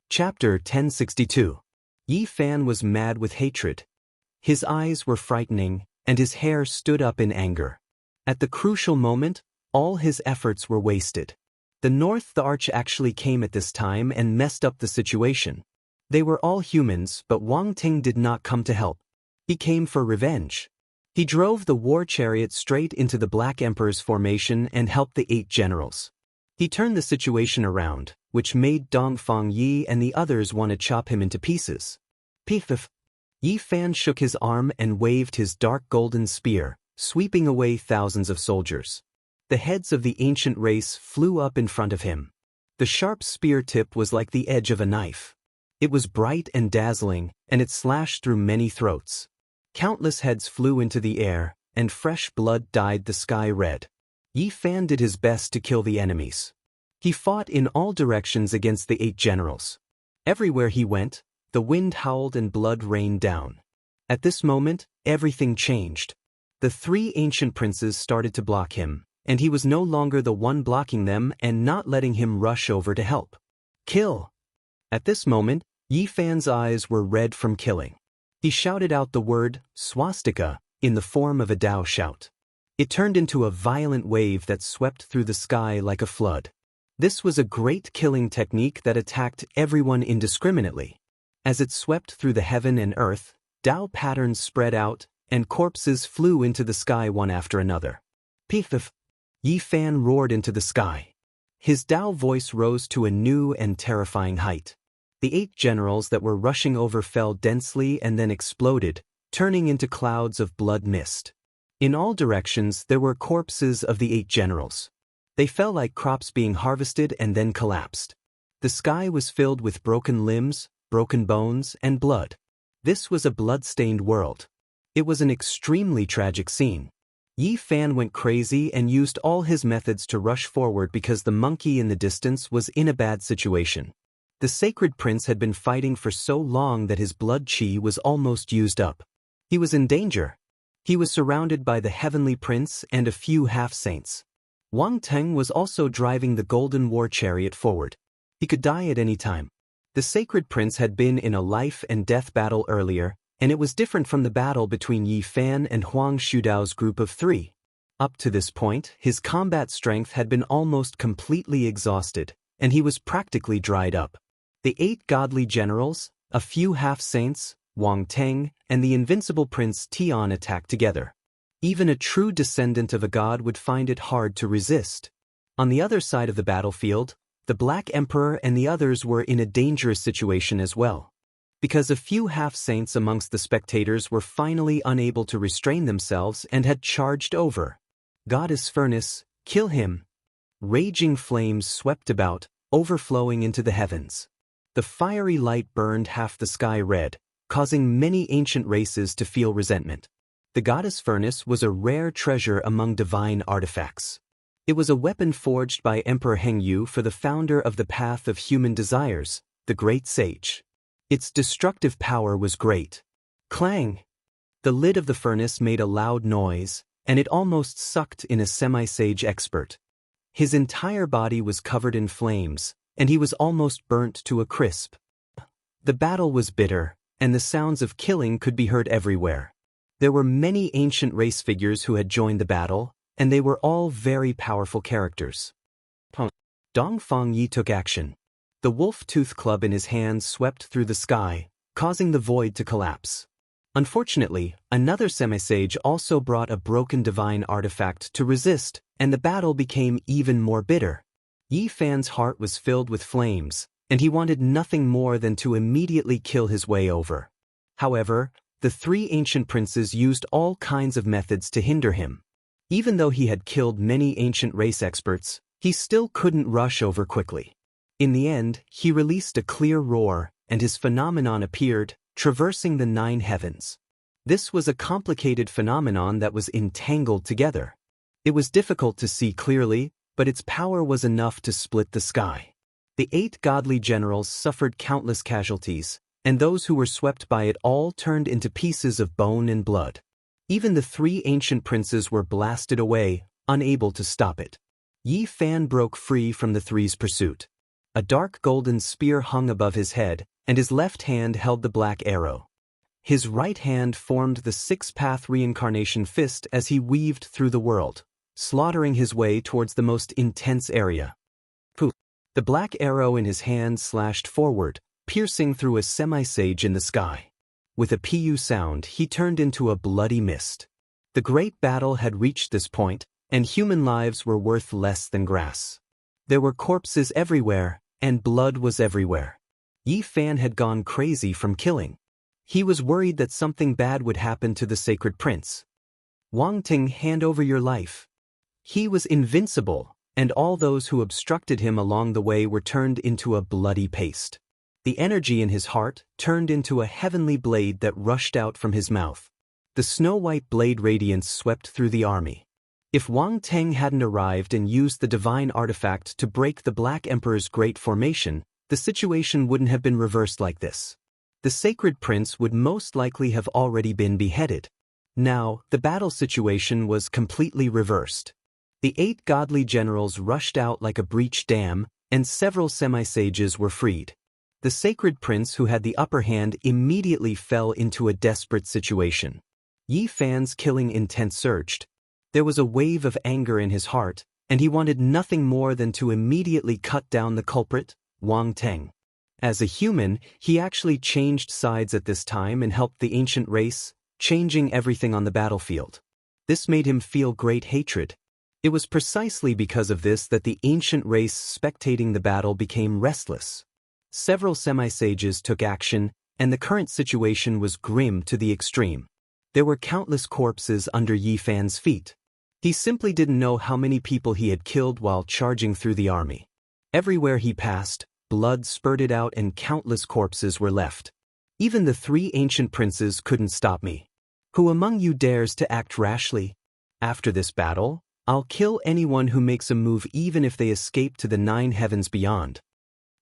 Chapter 1062. Yi Fan was mad with hatred. His eyes were frightening, and his hair stood up in anger. At the crucial moment, all his efforts were wasted. The Arch actually came at this time and messed up the situation. They were all humans, but Wang Ting did not come to help. He came for revenge. He drove the war chariot straight into the Black Emperor's formation and helped the 8 generals. He turned the situation around, which made Dongfang Yi and the others want to chop him into pieces. Pif! Yi Fan shook his arm and waved his dark golden spear, sweeping away thousands of soldiers. The heads of the ancient race flew up in front of him. The sharp spear tip was like the edge of a knife. It was bright and dazzling, and it slashed through many throats. Countless heads flew into the air, and fresh blood dyed the sky red. Yi Fan did his best to kill the enemies. He fought in all directions against the 8 generals. Everywhere he went, the wind howled and blood rained down. At this moment, everything changed. The 3 ancient princes started to block him, and he was no longer the one blocking them and not letting him rush over to help. Kill! At this moment, Yi Fan's eyes were red from killing. He shouted out the word, swastika, in the form of a Dao shout. It turned into a violent wave that swept through the sky like a flood. This was a great killing technique that attacked everyone indiscriminately. As it swept through the heaven and earth, Dao patterns spread out, and corpses flew into the sky one after another. Pif! Yi Fan roared into the sky. His Dao voice rose to a new and terrifying height. The 8 generals that were rushing over fell densely and then exploded, turning into clouds of blood mist. In all directions there were corpses of the 8 generals. They fell like crops being harvested and then collapsed. The sky was filled with broken limbs, broken bones, and blood. This was a blood-stained world. It was an extremely tragic scene. Yi Fan went crazy and used all his methods to rush forward because the monkey in the distance was in a bad situation. The sacred prince had been fighting for so long that his blood qi was almost used up. He was in danger. He was surrounded by the heavenly prince and a few half-saints. Wang Ting was also driving the golden war chariot forward. He could die at any time. The sacred prince had been in a life-and-death battle earlier, and it was different from the battle between Yi Fan and Huang Shudao's group of 3. Up to this point, his combat strength had been almost completely exhausted, and he was practically dried up. The 8 godly generals, a few half-saints, Wang Ting, and the invincible Prince Tian attacked together. Even a true descendant of a god would find it hard to resist. On the other side of the battlefield, the Black Emperor and the others were in a dangerous situation as well. Because a few half-saints amongst the spectators were finally unable to restrain themselves and had charged over. Goddess Furnace, kill him! Raging flames swept about, overflowing into the heavens. The fiery light burned half the sky red, causing many ancient races to feel resentment. The Goddess Furnace was a rare treasure among divine artifacts. It was a weapon forged by Emperor Hengyu for the founder of the Path of Human Desires, the Great Sage. Its destructive power was great. Clang! The lid of the furnace made a loud noise, and it almost sucked in a semi-sage expert. His entire body was covered in flames, and he was almost burnt to a crisp. The battle was bitter, and the sounds of killing could be heard everywhere. There were many ancient race figures who had joined the battle, and they were all very powerful characters. Dongfang Yi took action. The wolf-tooth club in his hand swept through the sky, causing the void to collapse. Unfortunately, another semi-sage also brought a broken divine artifact to resist, and the battle became even more bitter. Yi Fan's heart was filled with flames, and he wanted nothing more than to immediately kill his way over. However, the 3 ancient princes used all kinds of methods to hinder him. Even though he had killed many ancient race experts, he still couldn't rush over quickly. In the end, he released a clear roar, and his phenomenon appeared, traversing the 9 heavens. This was a complicated phenomenon that was entangled together. It was difficult to see clearly, but its power was enough to split the sky. The 8 godly generals suffered countless casualties, and those who were swept by it all turned into pieces of bone and blood. Even the 3 ancient princes were blasted away, unable to stop it. Yi Fan broke free from the 3's pursuit. A dark golden spear hung above his head, and his left hand held the black arrow. His right hand formed the six-path reincarnation fist as he weaved through the world, slaughtering his way towards the most intense area. Poof! The black arrow in his hand slashed forward, piercing through a semi-sage in the sky. With a pu sound, he turned into a bloody mist. The great battle had reached this point, and human lives were worth less than grass. There were corpses everywhere, and blood was everywhere. Yi Fan had gone crazy from killing. He was worried that something bad would happen to the sacred prince. Wang Ting, hand over your life. He was invincible, and all those who obstructed him along the way were turned into a bloody paste. The energy in his heart turned into a heavenly blade that rushed out from his mouth. The snow-white blade radiance swept through the army. If Wang Teng hadn't arrived and used the divine artifact to break the Black Emperor's great formation, the situation wouldn't have been reversed like this. The sacred prince would most likely have already been beheaded. Now, the battle situation was completely reversed. The 8 godly generals rushed out like a breached dam, and several semi-sages were freed. The sacred prince who had the upper hand immediately fell into a desperate situation. Yi Fan's killing intent surged. There was a wave of anger in his heart, and he wanted nothing more than to immediately cut down the culprit, Wang Teng. As a human, he actually changed sides at this time and helped the ancient race, changing everything on the battlefield. This made him feel great hatred. It was precisely because of this that the ancient race spectating the battle became restless. Several semi-sages took action, and the current situation was grim to the extreme. There were countless corpses under Yi Fan's feet. He simply didn't know how many people he had killed while charging through the army. Everywhere he passed, blood spurted out and countless corpses were left. Even the 3 ancient princes couldn't stop me. Who among you dares to act rashly? After this battle, I'll kill anyone who makes a move even if they escape to the 9 heavens beyond.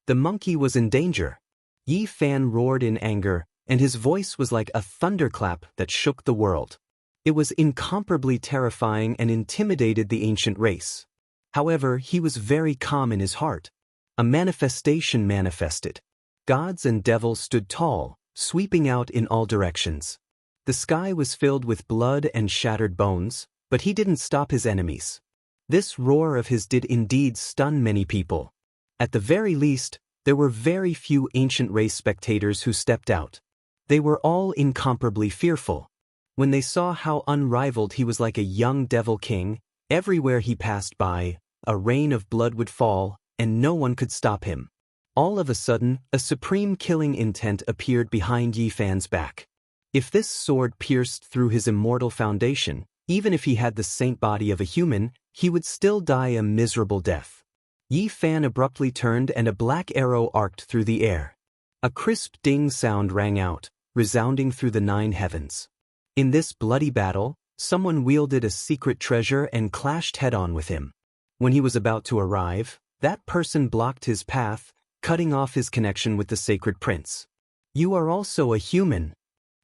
The monkey was in danger. Yi Fan roared in anger, and his voice was like a thunderclap that shook the world. It was incomparably terrifying and intimidated the ancient race. However, he was very calm in his heart. A manifestation manifested. Gods and devils stood tall, sweeping out in all directions. The sky was filled with blood and shattered bones, but he didn't stop his enemies. This roar of his did indeed stun many people. At the very least, there were very few ancient race spectators who stepped out. They were all incomparably fearful. When they saw how unrivaled he was like a young devil king, everywhere he passed by, a rain of blood would fall, and no one could stop him. All of a sudden, a supreme killing intent appeared behind Yi Fan's back. If this sword pierced through his immortal foundation, even if he had the saint body of a human, he would still die a miserable death. Yi Fan abruptly turned and a black arrow arced through the air. A crisp ding sound rang out, resounding through the 9 heavens. In this bloody battle, someone wielded a secret treasure and clashed head-on with him. When he was about to arrive, that person blocked his path, cutting off his connection with the sacred prince. You are also a human.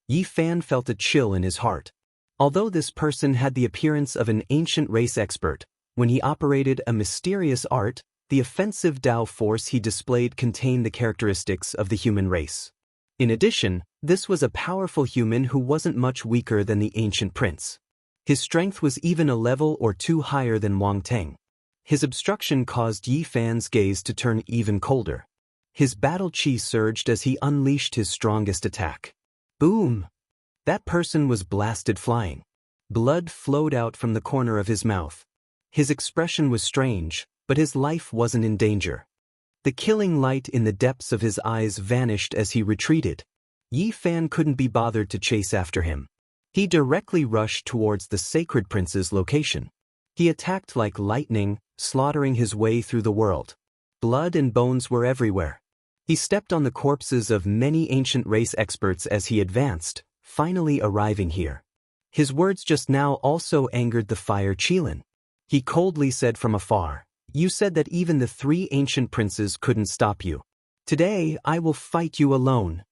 Yi Fan felt a chill in his heart. Although this person had the appearance of an ancient race expert, when he operated a mysterious art, the offensive Tao force he displayed contained the characteristics of the human race. In addition, this was a powerful human who wasn't much weaker than the ancient prince. His strength was even a level or 2 higher than Wang Teng. His obstruction caused Yi Fan's gaze to turn even colder. His battle chi surged as he unleashed his strongest attack. Boom! That person was blasted flying. Blood flowed out from the corner of his mouth. His expression was strange, but his life wasn't in danger. The killing light in the depths of his eyes vanished as he retreated. Yi Fan couldn't be bothered to chase after him. He directly rushed towards the sacred prince's location. He attacked like lightning, slaughtering his way through the world. Blood and bones were everywhere. He stepped on the corpses of many ancient race experts as he advanced, finally arriving here. His words just now also angered the fire Qilin. He coldly said from afar, "You said that even the 3 ancient princes couldn't stop you. Today, I will fight you alone."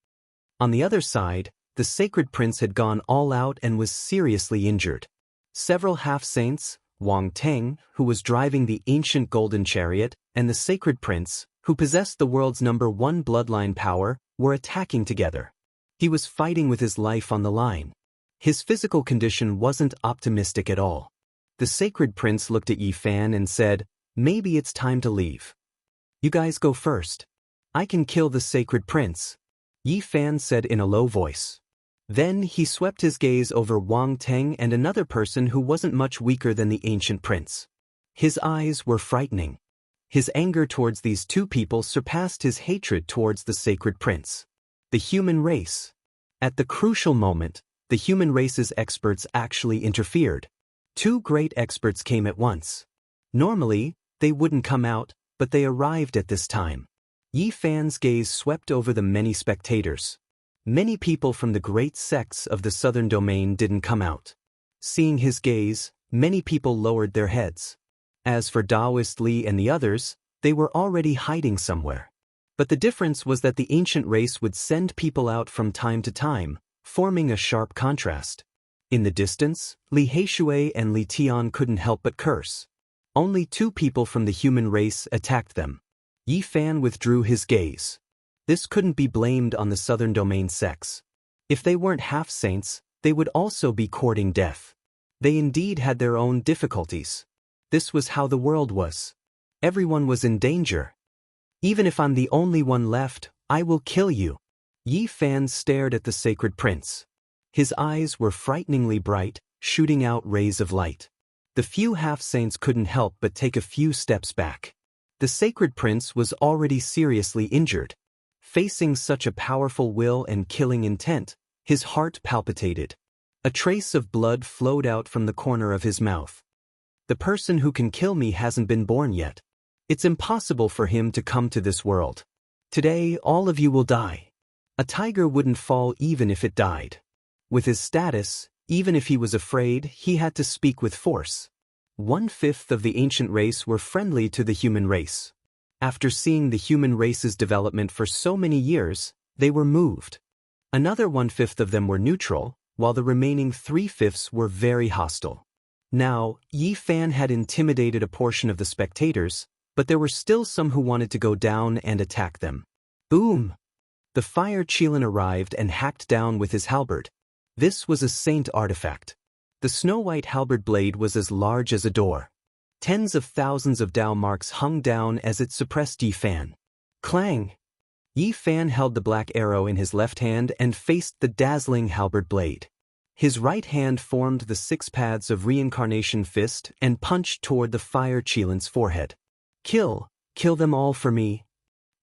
On the other side, the sacred prince had gone all out and was seriously injured. Several half-saints, Wang Teng, who was driving the ancient golden chariot, and the sacred prince, who possessed the world's #1 bloodline power, were attacking together. He was fighting with his life on the line. His physical condition wasn't optimistic at all. The sacred prince looked at Yi Fan and said, "Maybe it's time to leave. You guys go first. I can kill the sacred prince," Yi Fan said in a low voice. Then he swept his gaze over Wang Teng and another person who wasn't much weaker than the ancient prince. His eyes were frightening. His anger towards these two people surpassed his hatred towards the sacred prince. The human race. At the crucial moment, the human race's experts actually interfered. Two great experts came at once. Normally, they wouldn't come out, but they arrived at this time. Yi Fan's gaze swept over the many spectators. Many people from the great sects of the southern domain didn't come out. Seeing his gaze, many people lowered their heads. As for Taoist Li and the others, they were already hiding somewhere. But the difference was that the ancient race would send people out from time to time, forming a sharp contrast. In the distance, Li Heishui and Li Tian couldn't help but curse. Only two people from the human race attacked them. Yi Fan withdrew his gaze. This couldn't be blamed on the southern domain sects. If they weren't half-saints, they would also be courting death. They indeed had their own difficulties. This was how the world was. Everyone was in danger. "Even if I'm the only one left, I will kill you." Yi Fan stared at the sacred prince. His eyes were frighteningly bright, shooting out rays of light. The few half-saints couldn't help but take a few steps back. The sacred prince was already seriously injured. Facing such a powerful will and killing intent, his heart palpitated. A trace of blood flowed out from the corner of his mouth. "The person who can kill me hasn't been born yet. It's impossible for him to come to this world. Today, all of you will die." A tiger wouldn't fall even if it died. With his status, even if he was afraid, he had to speak with force. 1/5 of the ancient race were friendly to the human race. After seeing the human race's development for so many years, they were moved. Another 1/5 of them were neutral, while the remaining 3/5 were very hostile. Now, Yi Fan had intimidated a portion of the spectators, but there were still some who wanted to go down and attack them. Boom! The fire Qilin arrived and hacked down with his halberd. This was a saint artifact. The snow-white halberd blade was as large as a door. Tens of thousands of Dao marks hung down as it suppressed Yi Fan. Clang! Yi Fan held the black arrow in his left hand and faced the dazzling halberd blade. His right hand formed the 6 paths of reincarnation fist and punched toward the fire Qilin's forehead. Kill them all for me."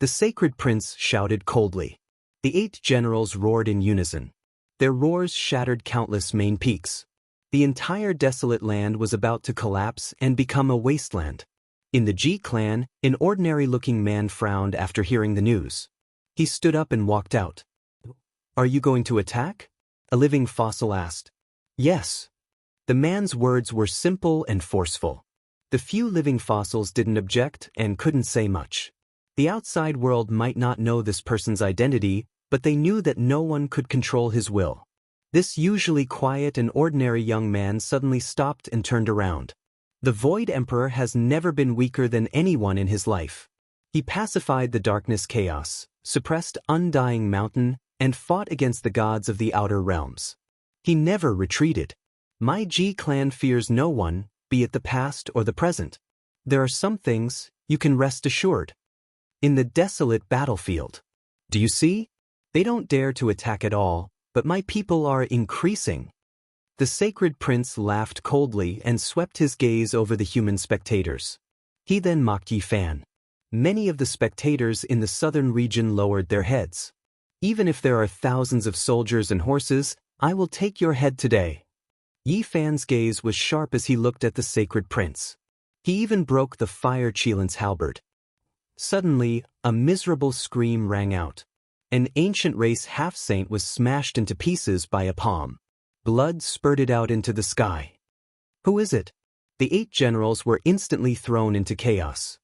The sacred prince shouted coldly. The 8 generals roared in unison. Their roars shattered countless main peaks. The entire desolate land was about to collapse and become a wasteland. In the Ji clan, an ordinary-looking man frowned after hearing the news. He stood up and walked out. "Are you going to attack?" a living fossil asked. "Yes." The man's words were simple and forceful. The few living fossils didn't object and couldn't say much. The outside world might not know this person's identity, but they knew that no one could control his will. This usually quiet and ordinary young man suddenly stopped and turned around. The Void Emperor has never been weaker than anyone in his life. He pacified the darkness chaos, suppressed Undying Mountain, and fought against the gods of the outer realms. He never retreated. My Ji clan fears no one, be it the past or the present. There are some things you can rest assured. In the desolate battlefield. Do you see? They don't dare to attack at all, but my people are increasing. The sacred prince laughed coldly and swept his gaze over the human spectators. He then mocked Yi Fan. Many of the spectators in the southern region lowered their heads. "Even if there are thousands of soldiers and horses, I will take your head today." Yi Fan's gaze was sharp as he looked at the sacred prince. He even broke the fire Qilin's halberd. Suddenly, a miserable scream rang out. An ancient race half-saint was smashed into pieces by a palm. Blood spurted out into the sky. Who is it? The 8 generals were instantly thrown into chaos.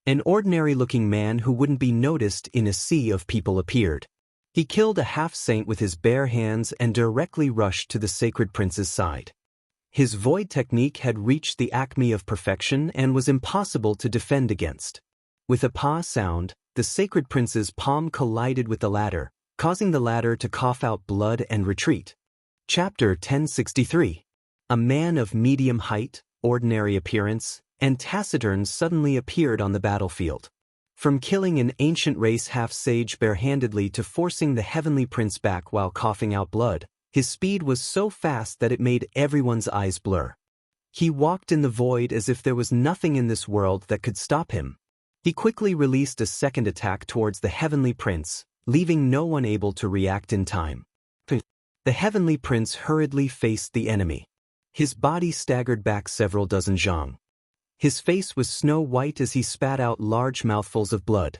An ordinary-looking man who wouldn't be noticed in a sea of people appeared. He killed a half-saint with his bare hands and directly rushed to the sacred prince's side. His void technique had reached the acme of perfection and was impossible to defend against. With a pa sound, the sacred prince's palm collided with the ladder, causing the ladder to cough out blood and retreat. Chapter 1063. A man of medium height, ordinary appearance, and taciturn suddenly appeared on the battlefield. From killing an ancient race half-sage barehandedly to forcing the heavenly prince back while coughing out blood, his speed was so fast that it made everyone's eyes blur. He walked in the void as if there was nothing in this world that could stop him. He quickly released a second attack towards the heavenly prince, leaving no one able to react in time. The heavenly prince hurriedly faced the enemy. His body staggered back several dozen zhang. His face was snow-white as he spat out large mouthfuls of blood.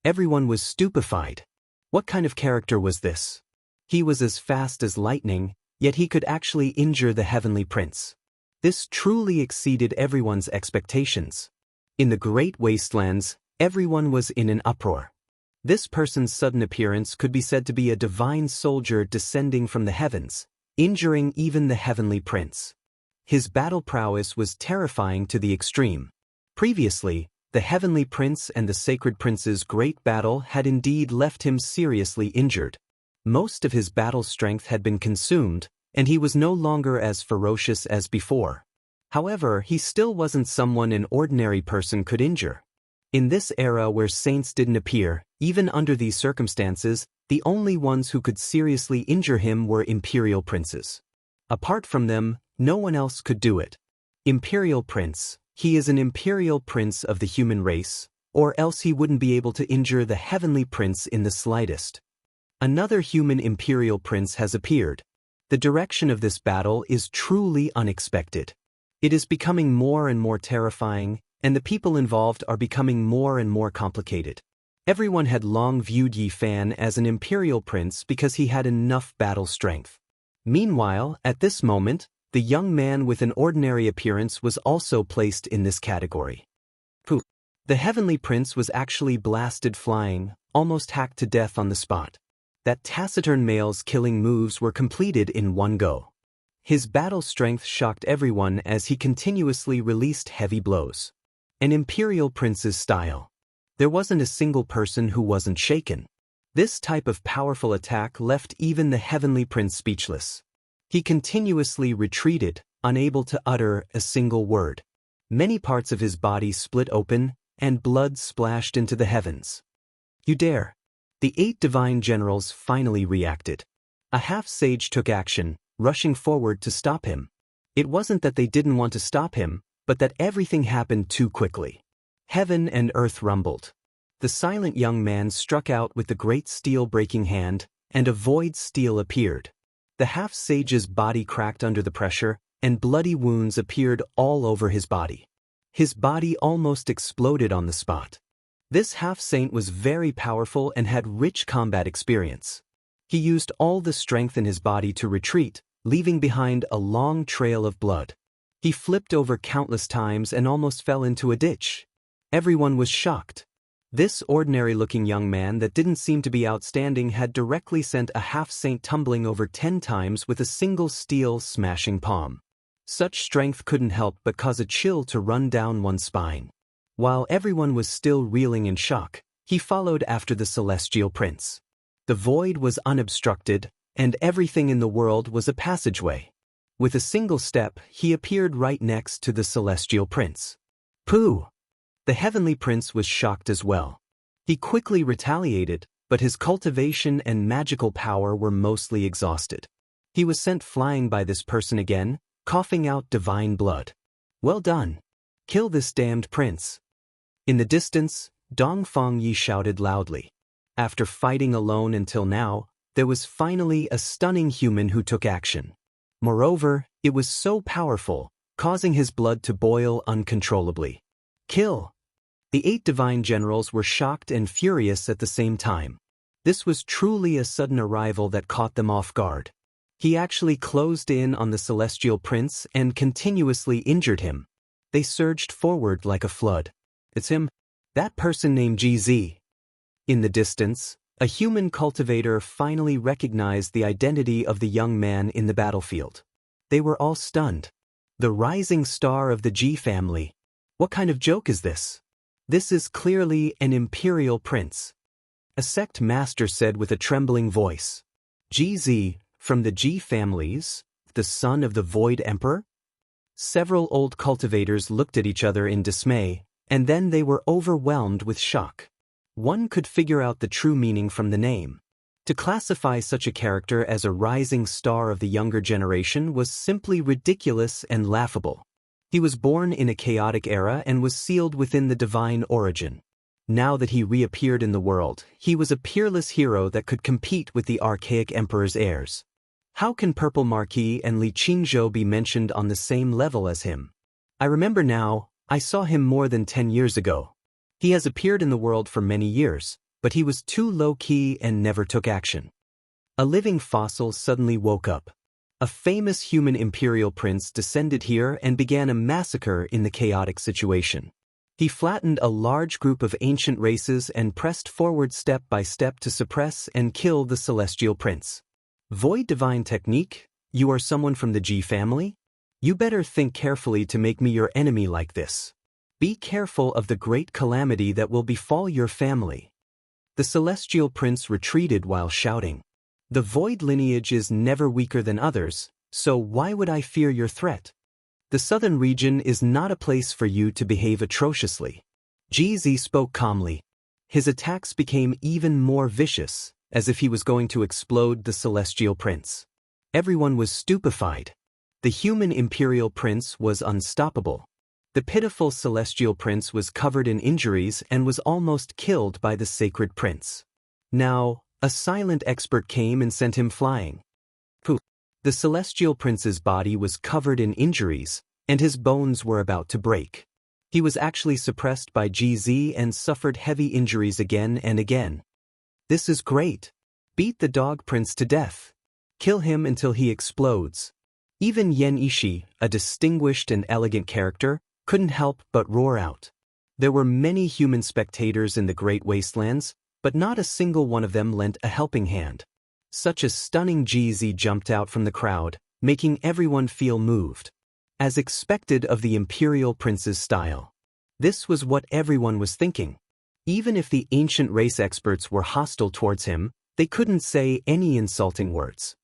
Everyone was stupefied. What kind of character was this? He was as fast as lightning, yet he could actually injure the heavenly prince. This truly exceeded everyone's expectations. In the great wastelands, everyone was in an uproar. This person's sudden appearance could be said to be a divine soldier descending from the heavens, injuring even the heavenly prince. His battle prowess was terrifying to the extreme. Previously, the heavenly prince and the sacred prince's great battle had indeed left him seriously injured. Most of his battle strength had been consumed, and he was no longer as ferocious as before. However, he still wasn't someone an ordinary person could injure. In this era where saints didn't appear, even under these circumstances, the only ones who could seriously injure him were imperial princes. Apart from them, no one else could do it. Imperial prince, he is an imperial prince of the human race, or else he wouldn't be able to injure the heavenly prince in the slightest. Another human imperial prince has appeared. The direction of this battle is truly unexpected. It is becoming more and more terrifying, and the people involved are becoming more and more complicated. Everyone had long viewed Yi Fan as an imperial prince because he had enough battle strength. Meanwhile, at this moment, the young man with an ordinary appearance was also placed in this category. The heavenly prince was actually blasted flying, almost hacked to death on the spot. That taciturn male's killing moves were completed in one go. His battle strength shocked everyone as he continuously released heavy blows. An imperial prince's style. There wasn't a single person who wasn't shaken. This type of powerful attack left even the heavenly prince speechless. He continuously retreated, unable to utter a single word. Many parts of his body split open, and blood splashed into the heavens. You dare! The 8 divine generals finally reacted. A half-sage took action, rushing forward to stop him. It wasn't that they didn't want to stop him, but that everything happened too quickly. Heaven and earth rumbled. The silent young man struck out with the great steel-breaking hand, and a void steel appeared. The half-sage's body cracked under the pressure, and bloody wounds appeared all over his body. His body almost exploded on the spot. This half-saint was very powerful and had rich combat experience. He used all the strength in his body to retreat, leaving behind a long trail of blood. He flipped over countless times and almost fell into a ditch. Everyone was shocked. This ordinary-looking young man that didn't seem to be outstanding had directly sent a half-saint tumbling over 10 times with a single steel smashing palm. Such strength couldn't help but cause a chill to run down one's spine. While everyone was still reeling in shock, he followed after the celestial prince. The void was unobstructed, and everything in the world was a passageway. With a single step, he appeared right next to the celestial prince. Pooh! The heavenly prince was shocked as well. He quickly retaliated, but his cultivation and magical power were mostly exhausted. He was sent flying by this person again, coughing out divine blood. Well done! Kill this damned prince! In the distance, Dong Fangyi shouted loudly. After fighting alone until now, there was finally a stunning human who took action. Moreover, it was so powerful, causing his blood to boil uncontrollably. Kill! The 8 divine generals were shocked and furious at the same time. This was truly a sudden arrival that caught them off guard. He actually closed in on the celestial prince and continuously injured him. They surged forward like a flood. It's him, that person named GZ. In the distance, a human cultivator finally recognized the identity of the young man in the battlefield. They were all stunned. The rising star of the G family. What kind of joke is this? This is clearly an imperial prince. A sect master said with a trembling voice. GZ, from the G families, the son of the Void Emperor? Several old cultivators looked at each other in dismay, and then they were overwhelmed with shock. One could figure out the true meaning from the name. To classify such a character as a rising star of the younger generation was simply ridiculous and laughable. He was born in a chaotic era and was sealed within the divine origin. Now that he reappeared in the world, he was a peerless hero that could compete with the archaic emperor's heirs. How can Purple Marquis and Li Qingzhou be mentioned on the same level as him? I remember now, I saw him more than 10 years ago. He has appeared in the world for many years, but he was too low-key and never took action. A living fossil suddenly woke up. A famous human imperial prince descended here and began a massacre in the chaotic situation. He flattened a large group of ancient races and pressed forward step by step to suppress and kill the celestial prince. Void divine technique? You are someone from the G family? You better think carefully to make me your enemy like this. Be careful of the great calamity that will befall your family. The celestial prince retreated while shouting. The void lineage is never weaker than others, so why would I fear your threat? The southern region is not a place for you to behave atrociously. GZ spoke calmly. His attacks became even more vicious, as if he was going to explode the celestial prince. Everyone was stupefied. The human imperial prince was unstoppable. The pitiful celestial prince was covered in injuries and was almost killed by the sacred prince. Now, a silent expert came and sent him flying. Poof! The celestial prince's body was covered in injuries, and his bones were about to break. He was actually suppressed by GZ and suffered heavy injuries again and again. This is great. Beat the dog prince to death. Kill him until he explodes. Even Yen Ishi, a distinguished and elegant character, couldn't help but roar out. There were many human spectators in the Great Wastelands, but not a single one of them lent a helping hand. Such a stunning GZ jumped out from the crowd, making everyone feel moved. As expected of the imperial prince's style. This was what everyone was thinking. Even if the ancient race experts were hostile towards him, they couldn't say any insulting words.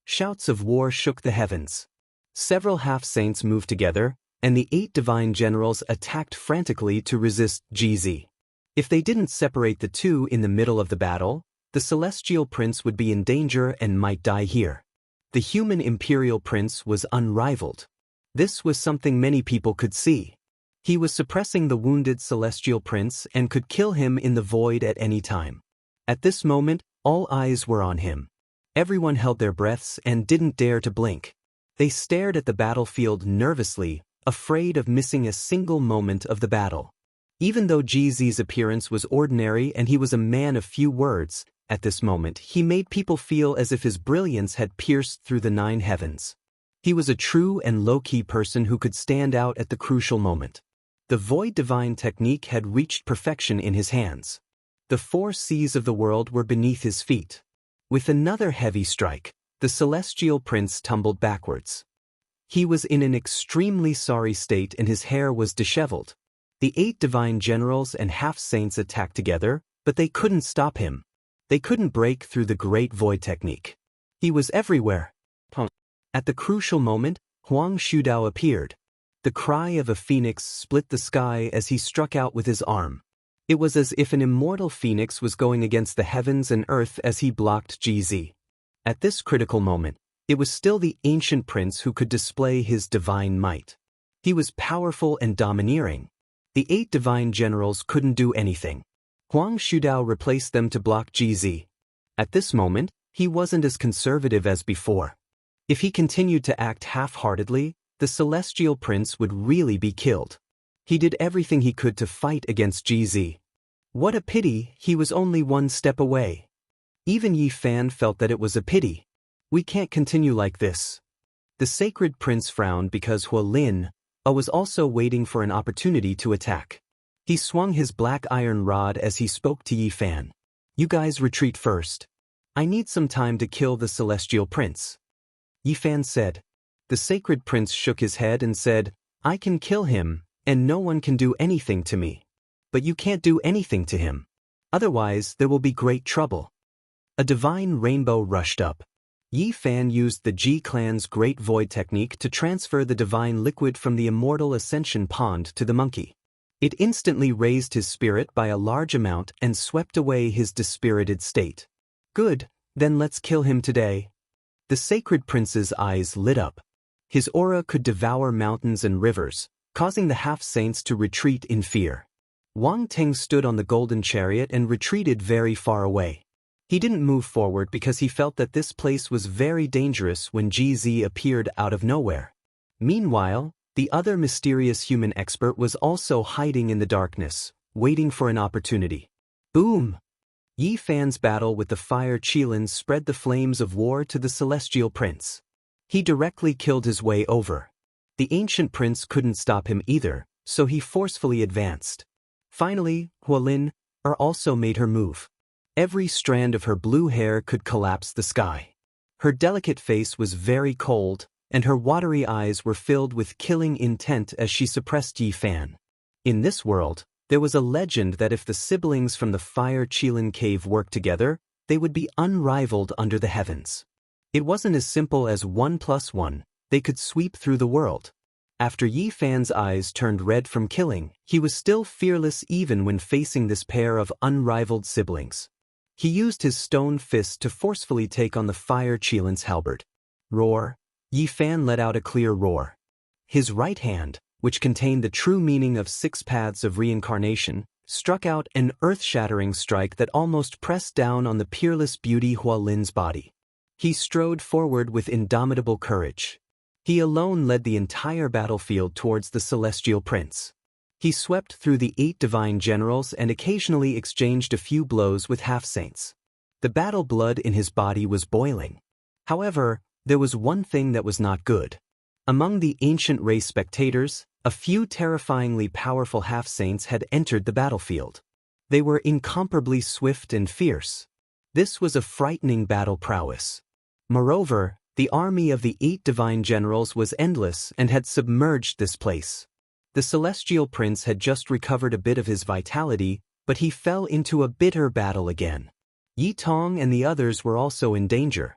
Shouts of war shook the heavens. Several half-saints moved together, and the 8 divine generals attacked frantically to resist GZ. If they didn't separate the two in the middle of the battle, the celestial prince would be in danger and might die here. The human imperial prince was unrivaled. This was something many people could see. He was suppressing the wounded celestial prince and could kill him in the void at any time. At this moment, all eyes were on him. Everyone held their breaths and didn't dare to blink. They stared at the battlefield nervously, afraid of missing a single moment of the battle. Even though GZ's appearance was ordinary and he was a man of few words, at this moment he made people feel as if his brilliance had pierced through the 9 heavens. He was a true and low-key person who could stand out at the crucial moment. The void divine technique had reached perfection in his hands. The 4 seas of the world were beneath his feet. With another heavy strike, the celestial prince tumbled backwards. He was in an extremely sorry state and his hair was disheveled. The 8 divine generals and half-saints attacked together, but they couldn't stop him. They couldn't break through the great void technique. He was everywhere. At the crucial moment, Huang Shudao appeared. The cry of a phoenix split the sky as he struck out with his arm. It was as if an immortal phoenix was going against the heavens and earth as he blocked GZ. At this critical moment, it was still the ancient prince who could display his divine might. He was powerful and domineering. The 8 divine generals couldn't do anything. Huang Shudao replaced them to block GZ. At this moment, he wasn't as conservative as before. If he continued to act half-heartedly, the celestial prince would really be killed. He did everything he could to fight against GZ. What a pity, he was only 1 step away. Even Yi Fan felt that it was a pity. We can't continue like this. The sacred prince frowned because Hualin was also waiting for an opportunity to attack. He swung his black iron rod as he spoke to Yi Fan. You guys retreat first. I need some time to kill the celestial prince. Yi Fan said. The sacred prince shook his head and said, I can kill him, and no one can do anything to me. but you can't do anything to him. Otherwise, there will be great trouble." A divine rainbow rushed up. Yi Fan used the Ji clan's Great Void technique to transfer the divine liquid from the Immortal Ascension Pond to the monkey. It instantly raised his spirit by a large amount and swept away his dispirited state. "Good, then let's kill him today." The sacred prince's eyes lit up. His aura could devour mountains and rivers, causing the half-saints to retreat in fear. Wang Ting stood on the golden chariot and retreated very far away. He didn't move forward because he felt that this place was very dangerous when GZ appeared out of nowhere. Meanwhile, the other mysterious human expert was also hiding in the darkness, waiting for an opportunity. Boom! Yi Fan's battle with the fire Qilin spread the flames of war to the celestial prince. He directly killed his way over. The ancient prince couldn't stop him either, so he forcefully advanced. Finally, Hualin also made her move. Every strand of her blue hair could collapse the sky. Her delicate face was very cold, and her watery eyes were filled with killing intent as she suppressed Yi Fan. In this world, there was a legend that if the siblings from the Fire Qilin cave worked together, they would be unrivaled under the heavens. It wasn't as simple as 1 + 1, they could sweep through the world. After Yi Fan's eyes turned red from killing, he was still fearless even when facing this pair of unrivaled siblings. He used his stone fist to forcefully take on the Fire Qilin's halberd. Roar! Yi Fan let out a clear roar. His right hand, which contained the true meaning of 6 paths of reincarnation, struck out an earth-shattering strike that almost pressed down on the peerless beauty Hualin's body. He strode forward with indomitable courage. He alone led the entire battlefield towards the celestial prince. He swept through the 8 divine generals and occasionally exchanged a few blows with half-saints. The battle blood in his body was boiling. However, there was one thing that was not good. Among the ancient race spectators, a few terrifyingly powerful half-saints had entered the battlefield. They were incomparably swift and fierce. This was a frightening battle prowess. Moreover, the army of the 8 divine generals was endless and had submerged this place. The celestial prince had just recovered a bit of his vitality, but he fell into a bitter battle again. Yi Tong and the others were also in danger.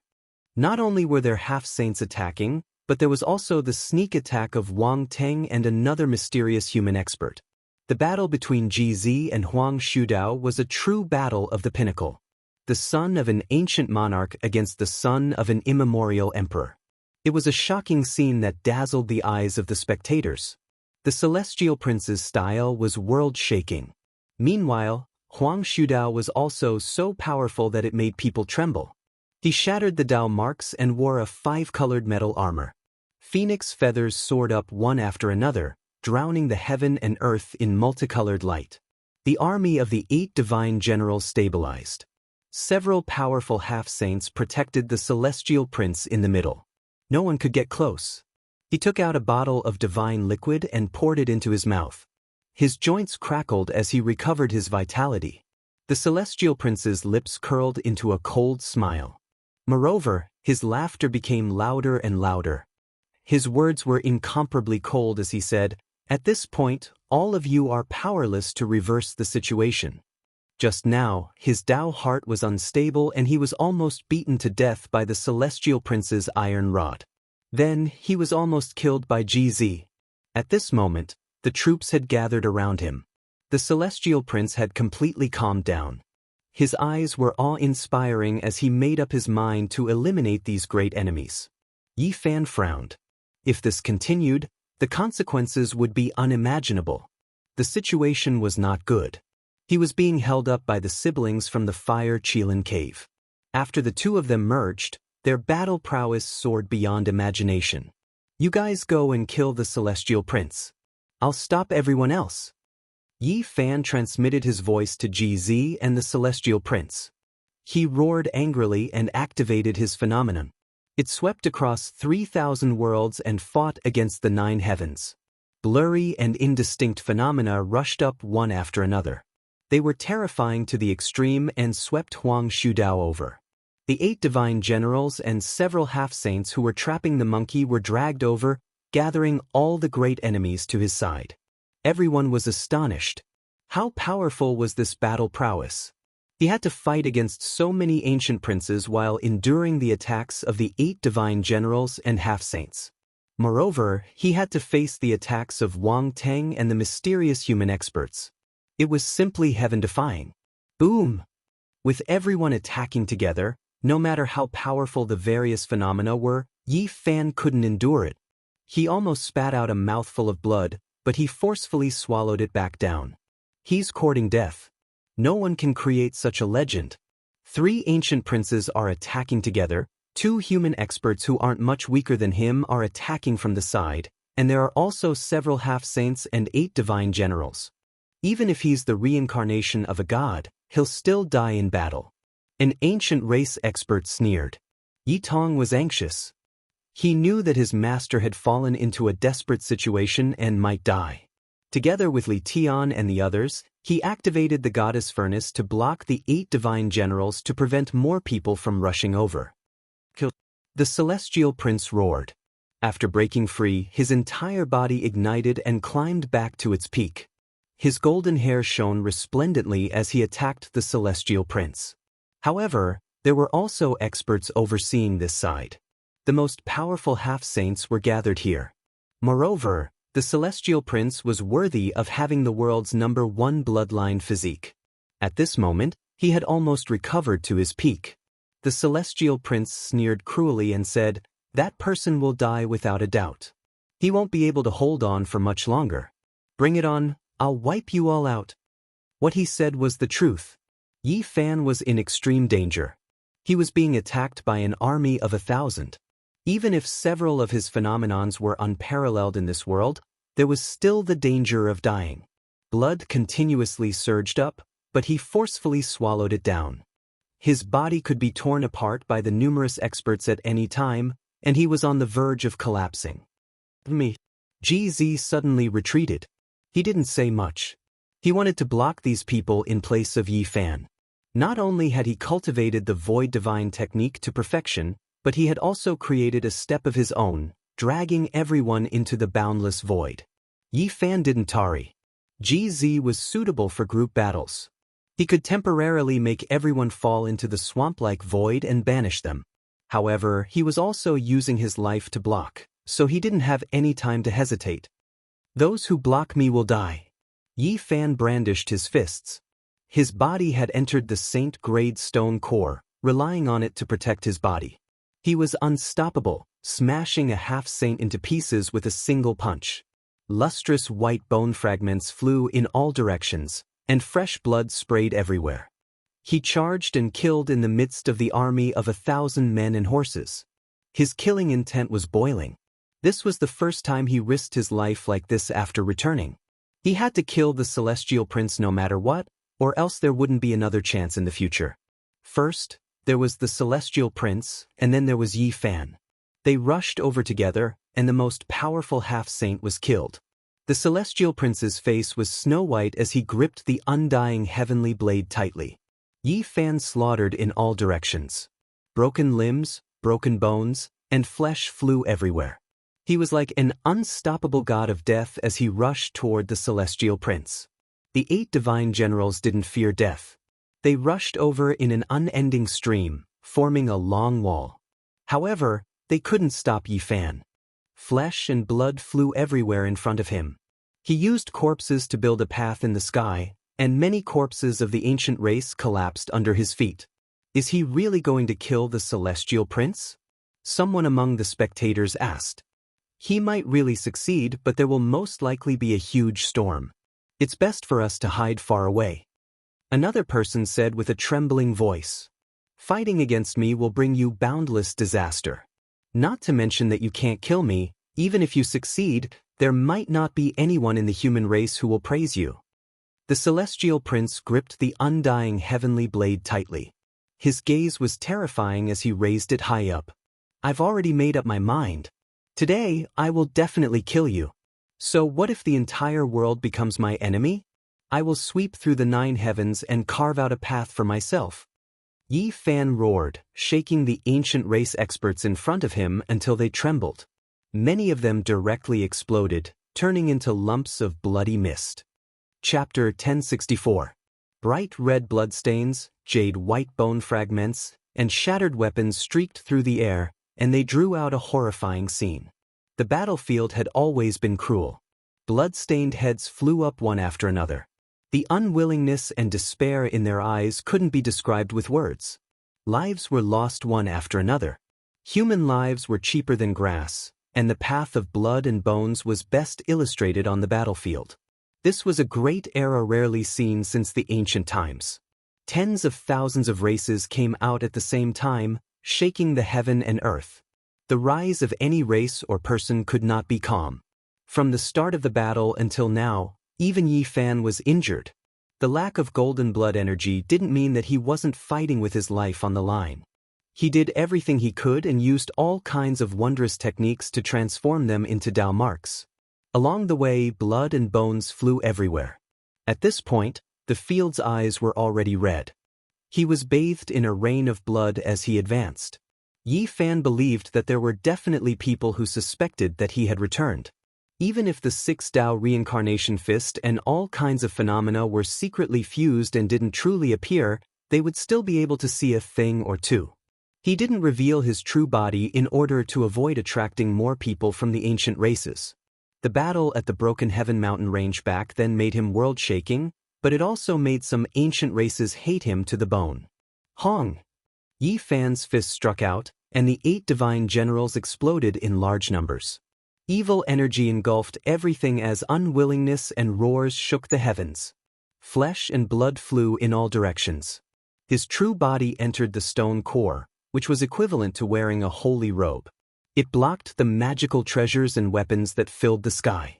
Not only were there half-saints attacking, but there was also the sneak attack of Wang Teng and another mysterious human expert. The battle between GZ and Huang Shudao was a true battle of the pinnacle. The son of an ancient monarch against the son of an immemorial emperor. It was a shocking scene that dazzled the eyes of the spectators. The celestial prince's style was world-shaking. Meanwhile, Huang Shudao was also so powerful that it made people tremble. He shattered the Dao marks and wore a 5-colored metal armor. Phoenix feathers soared up one after another, drowning the heaven and earth in multicolored light. The army of the 8 divine generals stabilized. Several powerful half-saints protected the celestial prince in the middle. No one could get close. He took out a bottle of divine liquid and poured it into his mouth. His joints crackled as he recovered his vitality. The celestial prince's lips curled into a cold smile. Moreover, his laughter became louder and louder. His words were incomparably cold as he said, "At this point, all of you are powerless to reverse the situation." Just now, his Dao heart was unstable and he was almost beaten to death by the celestial prince's iron rod. Then, he was almost killed by GZ. At this moment, the troops had gathered around him. The celestial prince had completely calmed down. His eyes were awe-inspiring as he made up his mind to eliminate these great enemies. Yi Fan frowned. If this continued, the consequences would be unimaginable. The situation was not good. He was being held up by the siblings from the Fire Qilin cave. After the 2 of them merged, their battle prowess soared beyond imagination. "You guys go and kill the celestial prince. I'll stop everyone else." Yi Fan transmitted his voice to GZ and the celestial prince. He roared angrily and activated his phenomenon. It swept across 3,000 worlds and fought against the 9 heavens. Blurry and indistinct phenomena rushed up one after another. They were terrifying to the extreme and swept Huang Shudao over. The 8 divine generals and several half-saints who were trapping the monkey were dragged over, gathering all the great enemies to his side. Everyone was astonished. How powerful was this battle prowess? He had to fight against so many ancient princes while enduring the attacks of the 8 divine generals and half-saints. Moreover, he had to face the attacks of Wang Teng and the mysterious human experts. It was simply heaven-defying. Boom! With everyone attacking together, no matter how powerful the various phenomena were, Yi Fan couldn't endure it. He almost spat out a mouthful of blood, but he forcefully swallowed it back down. He's courting death. No one can create such a legend. 3 ancient princes are attacking together, 2 human experts who aren't much weaker than him are attacking from the side, and there are also several half-saints and 8 divine generals. Even if he's the reincarnation of a god, he'll still die in battle. An ancient race expert sneered. Yi Tong was anxious. He knew that his master had fallen into a desperate situation and might die. Together with Li Tian and the others, he activated the goddess furnace to block the 8 divine generals to prevent more people from rushing over. The celestial prince roared. After breaking free, his entire body ignited and climbed back to its peak. His golden hair shone resplendently as he attacked the celestial prince. However, there were also experts overseeing this side. The most powerful half-saints were gathered here. Moreover, the celestial prince was worthy of having the world's #1 bloodline physique. At this moment, he had almost recovered to his peak. The celestial prince sneered cruelly and said, "That person will die without a doubt. He won't be able to hold on for much longer. Bring it on, I'll wipe you all out." What he said was the truth. Yi Fan was in extreme danger. He was being attacked by an army of 1,000. Even if several of his phenomenons were unparalleled in this world, there was still the danger of dying. Blood continuously surged up, but he forcefully swallowed it down. His body could be torn apart by the numerous experts at any time, and he was on the verge of collapsing. GZ suddenly retreated. He didn't say much. He wanted to block these people in place of Yi Fan. Not only had he cultivated the void divine technique to perfection, but he had also created a step of his own, dragging everyone into the boundless void. Yi Fan didn't tarry. GZ was suitable for group battles. He could temporarily make everyone fall into the swamp-like void and banish them. However, he was also using his life to block, so he didn't have any time to hesitate. "Those who block me will die." Yi Fan brandished his fists. His body had entered the saint-grade stone core, relying on it to protect his body. He was unstoppable, smashing a half-saint into pieces with a single punch. Lustrous white bone fragments flew in all directions, and fresh blood sprayed everywhere. He charged and killed in the midst of the army of 1,000 men and horses. His killing intent was boiling. This was the first time he risked his life like this after returning. He had to kill the celestial prince no matter what, or else there wouldn't be another chance in the future. First, there was the celestial prince, and then there was Yi Fan. They rushed over together, and the most powerful half-saint was killed. The celestial prince's face was snow-white as he gripped the undying heavenly blade tightly. Yi Fan slaughtered in all directions. Broken limbs, broken bones, and flesh flew everywhere. He was like an unstoppable god of death as he rushed toward the celestial prince. The 8 divine generals didn't fear death. They rushed over in an unending stream, forming a long wall. However, they couldn't stop Yi Fan. Flesh and blood flew everywhere in front of him. He used corpses to build a path in the sky, and many corpses of the ancient race collapsed under his feet. Is he really going to kill the celestial prince? Someone among the spectators asked. He might really succeed, but there will most likely be a huge storm. It's best for us to hide far away. Another person said with a trembling voice. Fighting against me will bring you boundless disaster. Not to mention that you can't kill me. Even if you succeed, there might not be anyone in the human race who will praise you. The celestial prince gripped the undying heavenly blade tightly. His gaze was terrifying as he raised it high up. I've already made up my mind. Today, I will definitely kill you. So what if the entire world becomes my enemy? I will sweep through the 9 heavens and carve out a path for myself. Yi Fan roared, shaking the ancient race experts in front of him until they trembled. Many of them directly exploded, turning into lumps of bloody mist. Chapter 1064. Bright red bloodstains, jade white bone fragments, and shattered weapons streaked through the air, and they drew out a horrifying scene. The battlefield had always been cruel. Blood-stained heads flew up one after another. The unwillingness and despair in their eyes couldn't be described with words. Lives were lost one after another. Human lives were cheaper than grass, and the path of blood and bones was best illustrated on the battlefield. This was a great era rarely seen since the ancient times. Tens of thousands of races came out at the same time, shaking the heaven and earth. The rise of any race or person could not be calm. From the start of the battle until now, even Yi Fan was injured. The lack of golden blood energy didn't mean that he wasn't fighting with his life on the line. He did everything he could and used all kinds of wondrous techniques to transform them into Dao marks. Along the way, blood and bones flew everywhere. At this point, the field's eyes were already red. He was bathed in a rain of blood as he advanced. Yi Fan believed that there were definitely people who suspected that he had returned. Even if the 6 Dao reincarnation fist and all kinds of phenomena were secretly fused and didn't truly appear, they would still be able to see a thing or two. He didn't reveal his true body in order to avoid attracting more people from the ancient races. The battle at the Broken Heaven mountain range back then made him world-shaking, but it also made some ancient races hate him to the bone. Hong! Yi Fan's fist struck out, and the 8 divine generals exploded in large numbers. Evil energy engulfed everything as unwillingness and roars shook the heavens. Flesh and blood flew in all directions. His true body entered the stone core, which was equivalent to wearing a holy robe. It blocked the magical treasures and weapons that filled the sky.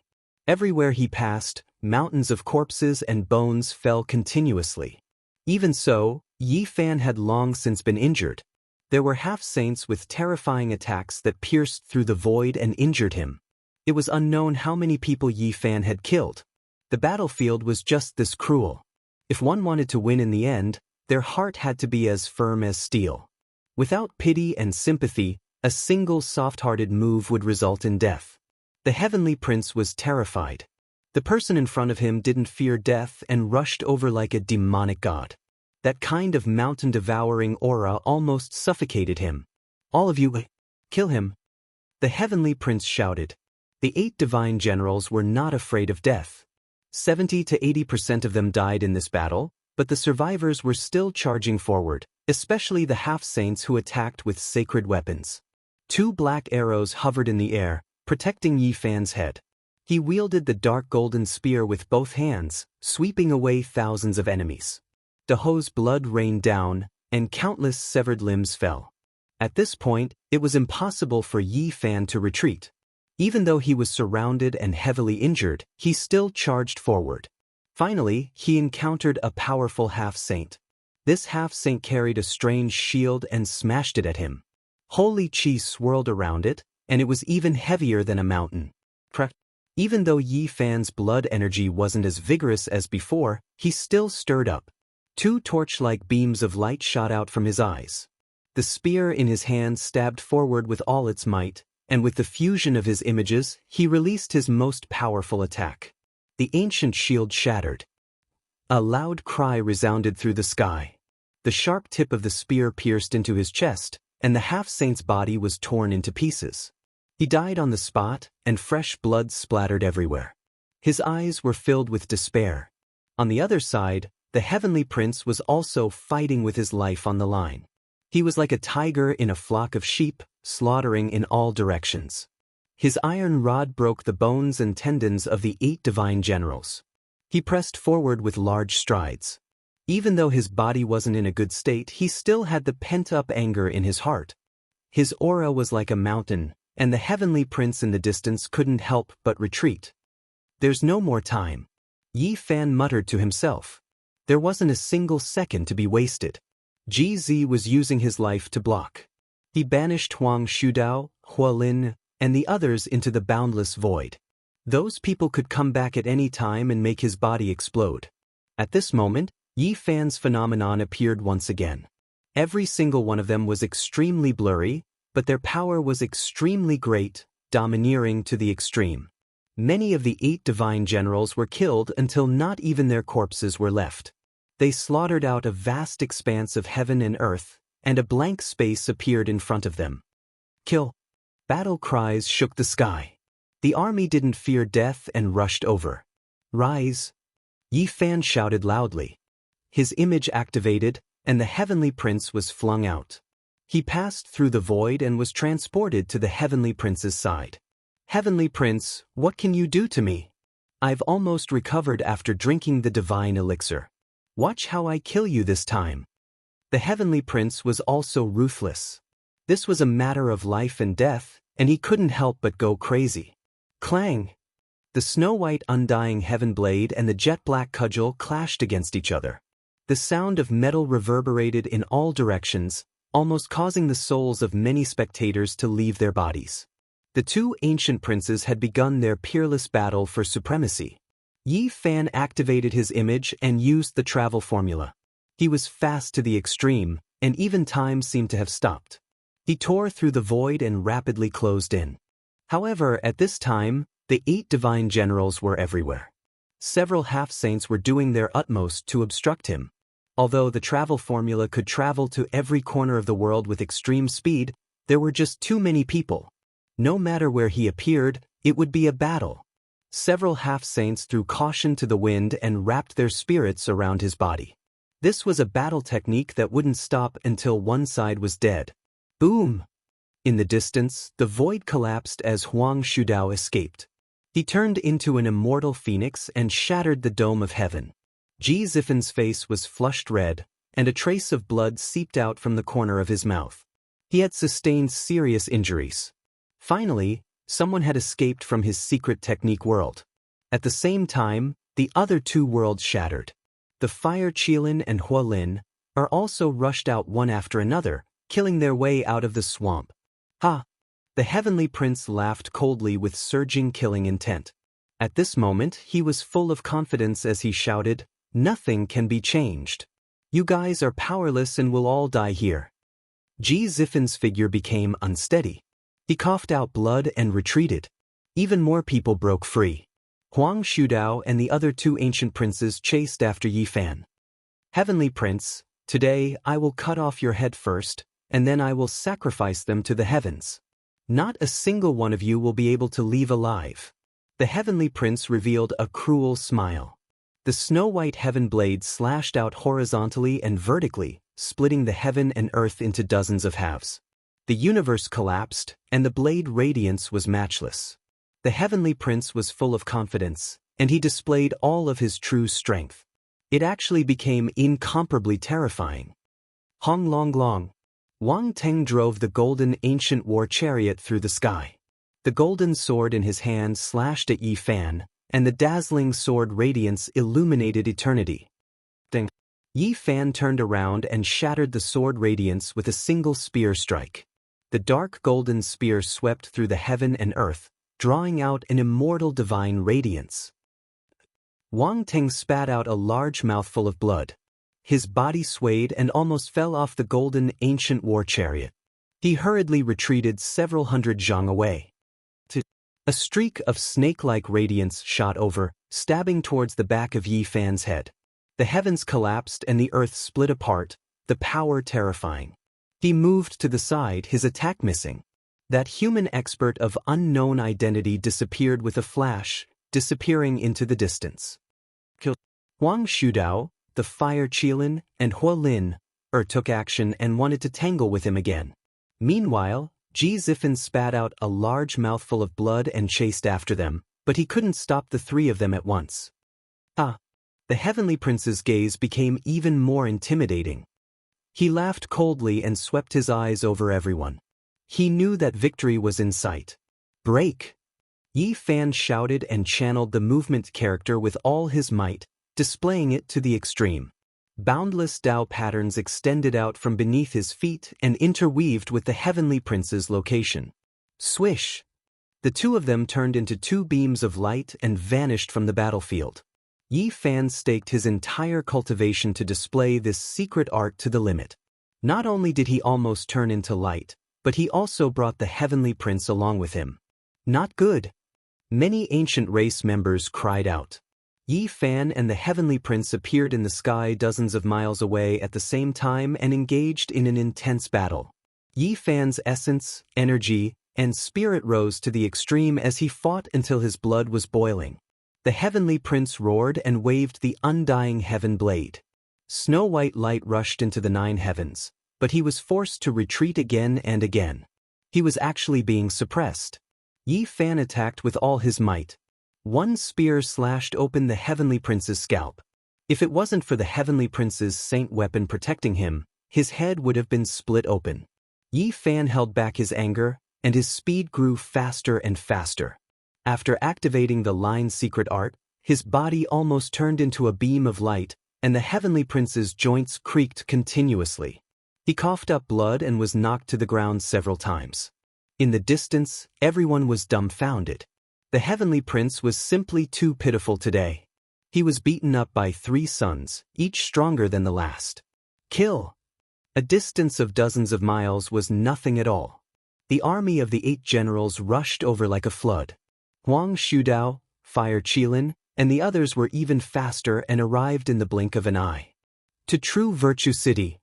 Everywhere he passed, mountains of corpses and bones fell continuously. Even so, Yi Fan had long since been injured. There were half-saints with terrifying attacks that pierced through the void and injured him. It was unknown how many people Yi Fan had killed. The battlefield was just this cruel. If one wanted to win in the end, their heart had to be as firm as steel. Without pity and sympathy, a single soft-hearted move would result in death. The heavenly prince was terrified. The person in front of him didn't fear death and rushed over like a demonic god. That kind of mountain-devouring aura almost suffocated him. "All of you, kill him!" The heavenly prince shouted. The 8 divine generals were not afraid of death. 70 to 80% of them died in this battle, but the survivors were still charging forward, especially the half-saints who attacked with sacred weapons. 2 black arrows hovered in the air, protecting Yi Fan's head. He wielded the dark golden spear with both hands, sweeping away thousands of enemies. Daho's blood rained down, and countless severed limbs fell. At this point, it was impossible for Yi Fan to retreat. Even though he was surrounded and heavily injured, he still charged forward. Finally, he encountered a powerful half-saint. This half-saint carried a strange shield and smashed it at him. Holy chi swirled around it, and it was even heavier than a mountain. Even though Yi Fan's blood energy wasn't as vigorous as before, he still stirred up. 2 torch-like beams of light shot out from his eyes. The spear in his hand stabbed forward with all its might, and with the fusion of his images, he released his most powerful attack. The ancient shield shattered. A loud cry resounded through the sky. The sharp tip of the spear pierced into his chest, and the half-saint's body was torn into pieces. He died on the spot, and fresh blood splattered everywhere. His eyes were filled with despair. On the other side, the heavenly prince was also fighting with his life on the line. He was like a tiger in a flock of sheep, slaughtering in all directions. His iron rod broke the bones and tendons of the 8 divine generals. He pressed forward with large strides. Even though his body wasn't in a good state, he still had the pent-up anger in his heart. His aura was like a mountain, and the heavenly prince in the distance couldn't help but retreat. "There's no more time," Yi Fan muttered to himself. There wasn't a single second to be wasted. GZ was using his life to block. He banished Huang Shudao, Hualin, and the others into the boundless void. Those people could come back at any time and make his body explode. At this moment, Yi Fan's phenomenon appeared once again. Every single one of them was extremely blurry, but their power was extremely great, domineering to the extreme. Many of the 8 divine generals were killed until not even their corpses were left. They slaughtered out a vast expanse of heaven and earth, and a blank space appeared in front of them. Kill! Battle cries shook the sky. The army didn't fear death and rushed over. Rise! Yi Fan shouted loudly. His image activated, and the heavenly prince was flung out. He passed through the void and was transported to the heavenly prince's side. Heavenly Prince, what can you do to me? I've almost recovered after drinking the divine elixir. Watch how I kill you this time. The heavenly prince was also ruthless. This was a matter of life and death, and he couldn't help but go crazy. Clang! The snow-white undying heaven blade and the jet-black cudgel clashed against each other. The sound of metal reverberated in all directions, almost causing the souls of many spectators to leave their bodies. The 2 ancient princes had begun their peerless battle for supremacy. Yi Fan activated his image and used the travel formula. He was fast to the extreme, and even time seemed to have stopped. He tore through the void and rapidly closed in. However, at this time, the 8 divine generals were everywhere. Several half-saints were doing their utmost to obstruct him. Although the travel formula could travel to every corner of the world with extreme speed, there were just too many people. No matter where he appeared, it would be a battle. Several half-saints threw caution to the wind and wrapped their spirits around his body. This was a battle technique that wouldn't stop until one side was dead. Boom! In the distance, the void collapsed as Huang Shudao escaped. He turned into an immortal phoenix and shattered the dome of heaven. Ji Zifen's face was flushed red, and a trace of blood seeped out from the corner of his mouth. He had sustained serious injuries. Finally, someone had escaped from his secret technique world. At the same time, the other 2 worlds shattered. The Fire Qilin and Hualin are also rushed out one after another, killing their way out of the swamp. Ha! The heavenly prince laughed coldly with surging killing intent. At this moment, he was full of confidence as he shouted, "Nothing can be changed. You guys are powerless and will all die here." Ji Zifen's figure became unsteady. He coughed out blood and retreated. Even more people broke free. Huang Shudao and the other 2 ancient princes chased after Yi Fan. Heavenly Prince, today I will cut off your head first, and then I will sacrifice them to the heavens. Not a single one of you will be able to leave alive. The heavenly prince revealed a cruel smile. The snow-white heaven blade slashed out horizontally and vertically, splitting the heaven and earth into dozens of halves. The universe collapsed, and the blade radiance was matchless. The heavenly prince was full of confidence, and he displayed all of his true strength. It actually became incomparably terrifying. Hong Long Long. Wang Teng drove the golden ancient war chariot through the sky. The golden sword in his hand slashed at Yi Fan, and the dazzling sword radiance illuminated eternity. Ding! Yi Fan turned around and shattered the sword radiance with a single spear strike. The dark golden spear swept through the heaven and earth, drawing out an immortal divine radiance. Wang Teng spat out a large mouthful of blood. His body swayed and almost fell off the golden ancient war chariot. He hurriedly retreated several hundred zhang away. A streak of snake-like radiance shot over, stabbing towards the back of Yi Fan's head. The heavens collapsed and the earth split apart, the power terrifying. He moved to the side, his attack missing. That human expert of unknown identity disappeared with a flash, disappearing into the distance. Huang Shudao, the Fire Qilin, and Hualin took action and wanted to tangle with him again. Meanwhile, Ji Zifen spat out a large mouthful of blood and chased after them, but he couldn't stop the 3 of them at once. Ah! The heavenly prince's gaze became even more intimidating. He laughed coldly and swept his eyes over everyone. He knew that victory was in sight. Break! Yi Fan shouted and channeled the movement character with all his might, displaying it to the extreme. Boundless Tao patterns extended out from beneath his feet and interweaved with the heavenly prince's location. Swish! The 2 of them turned into 2 beams of light and vanished from the battlefield. Yi Fan staked his entire cultivation to display this secret art to the limit. Not only did he almost turn into light, but he also brought the heavenly prince along with him. Not good. Many ancient race members cried out. Yi Fan and the Heavenly Prince appeared in the sky dozens of miles away at the same time and engaged in an intense battle. Yi Fan's essence, energy, and spirit rose to the extreme as he fought until his blood was boiling. The Heavenly Prince roared and waved the undying heaven blade. Snow-white light rushed into the 9 heavens, but he was forced to retreat again and again. He was actually being suppressed. Yi Fan attacked with all his might. One spear slashed open the Heavenly Prince's scalp. If it wasn't for the Heavenly Prince's saint weapon protecting him, his head would have been split open. Yi Fan held back his anger, and his speed grew faster and faster. After activating the line's secret art, his body almost turned into a beam of light, and the Heavenly Prince's joints creaked continuously. He coughed up blood and was knocked to the ground several times. In the distance, everyone was dumbfounded. The Heavenly Prince was simply too pitiful today. He was beaten up by 3 sons, each stronger than the last. Kill! A distance of dozens of miles was nothing at all. The army of the 8 generals rushed over like a flood. Huang Shudao, Fire Qilin, and the others were even faster and arrived in the blink of an eye. To True Virtue City.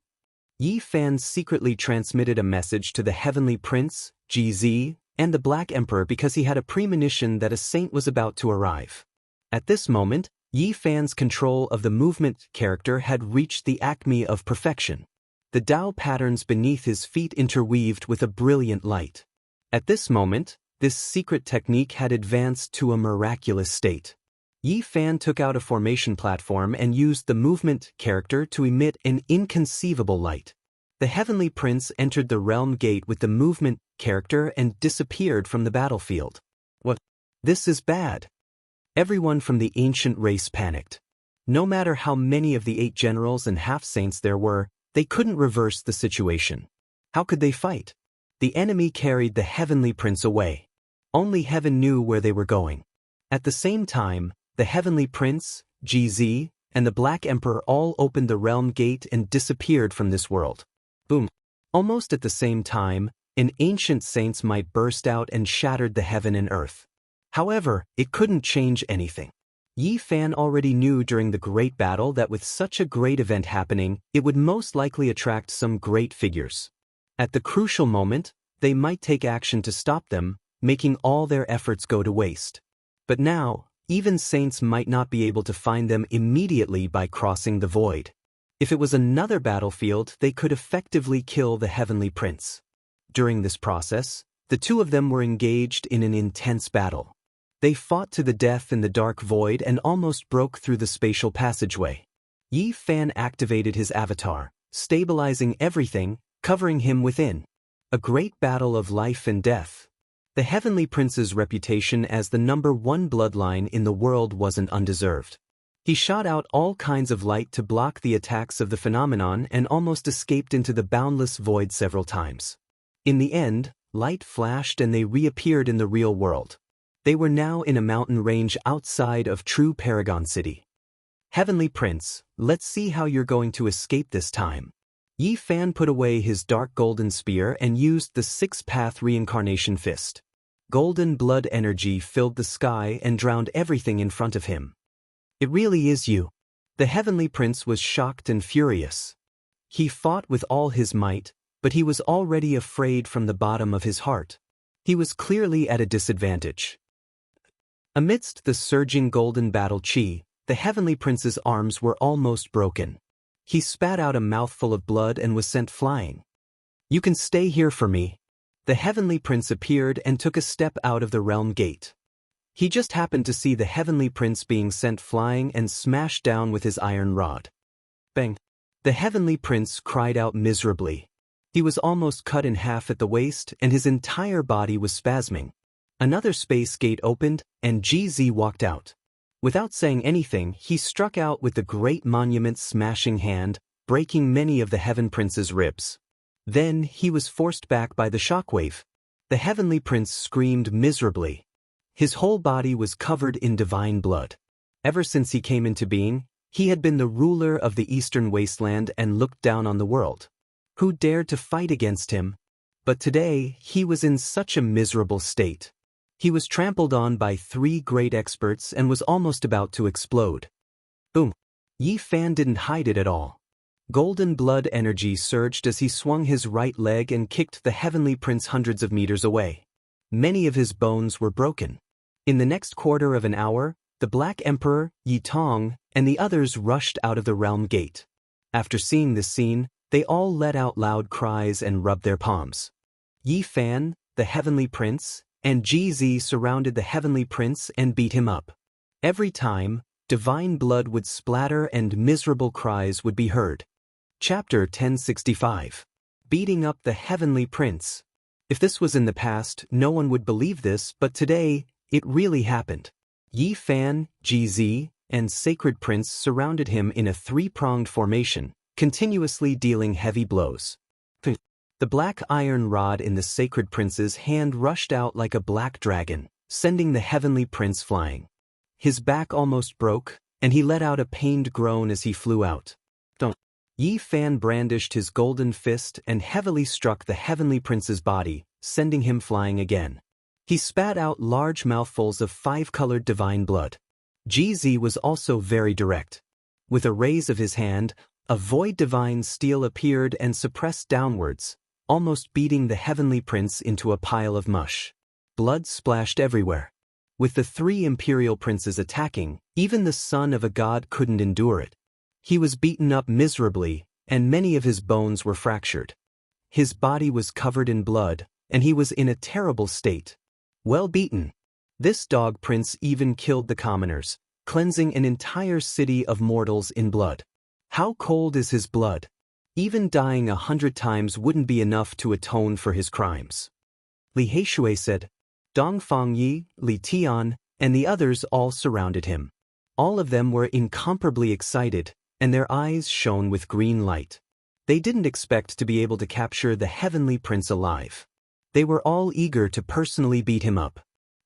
Yi Fan secretly transmitted a message to the Heavenly Prince, GZ, and the Black Emperor because he had a premonition that a saint was about to arrive. At this moment, Yi Fan's control of the movement character had reached the acme of perfection. The Tao patterns beneath his feet interweaved with a brilliant light. At this moment, this secret technique had advanced to a miraculous state. Yi Fan took out a formation platform and used the movement character to emit an inconceivable light. The Heavenly Prince entered the realm gate with the movement character and disappeared from the battlefield. What? This is bad. Everyone from the ancient race panicked. No matter how many of the 8 generals and half-saints there were, they couldn't reverse the situation. How could they fight? The enemy carried the Heavenly Prince away. Only heaven knew where they were going. At the same time, the Heavenly Prince, GZ, and the Black Emperor all opened the realm gate and disappeared from this world. Boom. Almost at the same time, an ancient saint's might burst out and shattered the heaven and earth. However, it couldn't change anything. Yi Fan already knew during the great battle that with such a great event happening, it would most likely attract some great figures. At the crucial moment, they might take action to stop them, making all their efforts go to waste. But now, even saints might not be able to find them immediately by crossing the void. If it was another battlefield, they could effectively kill the Heavenly Prince. During this process, the 2 of them were engaged in an intense battle. They fought to the death in the dark void and almost broke through the spatial passageway. Yi Fan activated his avatar, stabilizing everything, covering him within. A great battle of life and death. The Heavenly Prince's reputation as the #1 bloodline in the world wasn't undeserved. He shot out all kinds of light to block the attacks of the phenomenon and almost escaped into the boundless void several times. In the end, light flashed and they reappeared in the real world. They were now in a mountain range outside of True Paragon City. Heavenly Prince, let's see how you're going to escape this time. Yi Fan put away his dark golden spear and used the 6-path reincarnation fist. Golden blood energy filled the sky and drowned everything in front of him. It really is you. The Heavenly Prince was shocked and furious. He fought with all his might, but he was already afraid from the bottom of his heart. He was clearly at a disadvantage. Amidst the surging golden battle chi, the Heavenly Prince's arms were almost broken. He spat out a mouthful of blood and was sent flying. You can stay here for me. The Heavenly Prince appeared and took a step out of the realm gate. He just happened to see the Heavenly Prince being sent flying and smashed down with his iron rod. Bang! The Heavenly Prince cried out miserably. He was almost cut in half at the waist and his entire body was spasming. Another space gate opened and GZ walked out. Without saying anything, he struck out with the great monument's smashing hand, breaking many of the Heaven Prince's ribs. Then he was forced back by the shockwave. The Heavenly Prince screamed miserably. His whole body was covered in divine blood. Ever since he came into being, he had been the ruler of the eastern wasteland and looked down on the world. Who dared to fight against him? But today, he was in such a miserable state. He was trampled on by 3 great experts and was almost about to explode. Boom! Yi Fan didn't hide it at all. Golden blood energy surged as he swung his right leg and kicked the heavenly prince hundreds of meters away. Many of his bones were broken. In the next quarter of an hour, the Black Emperor, Yi Tong, and the others rushed out of the realm gate. After seeing this scene, they all let out loud cries and rubbed their palms. Yi Fan, the heavenly prince, and GZ surrounded the heavenly prince and beat him up. Every time, divine blood would splatter and miserable cries would be heard. Chapter 1065. Beating up the heavenly prince. If this was in the past, no one would believe this, but today, it really happened. Yi Fan, GZ, and Sacred Prince surrounded him in a 3-pronged formation, continuously dealing heavy blows. The black iron rod in the Sacred Prince's hand rushed out like a black dragon, sending the heavenly prince flying. His back almost broke, and he let out a pained groan as he flew out. Yi Fan brandished his golden fist and heavily struck the heavenly prince's body, sending him flying again. He spat out large mouthfuls of 5-colored divine blood. GZ was also very direct. With a raise of his hand, a void divine steel appeared and suppressed downwards, almost beating the heavenly prince into a pile of mush. Blood splashed everywhere. With the 3 imperial princes attacking, even the son of a god couldn't endure it. He was beaten up miserably, and many of his bones were fractured. His body was covered in blood, and he was in a terrible state. Well beaten. This dog prince even killed the commoners, cleansing an entire city of mortals in blood. How cold is his blood? Even dying 100 times wouldn't be enough to atone for his crimes. Li Heishui said. Dongfang Yi, Li Tian, and the others all surrounded him. All of them were incomparably excited, and their eyes shone with green light. They didn't expect to be able to capture the heavenly prince alive. They were all eager to personally beat him up.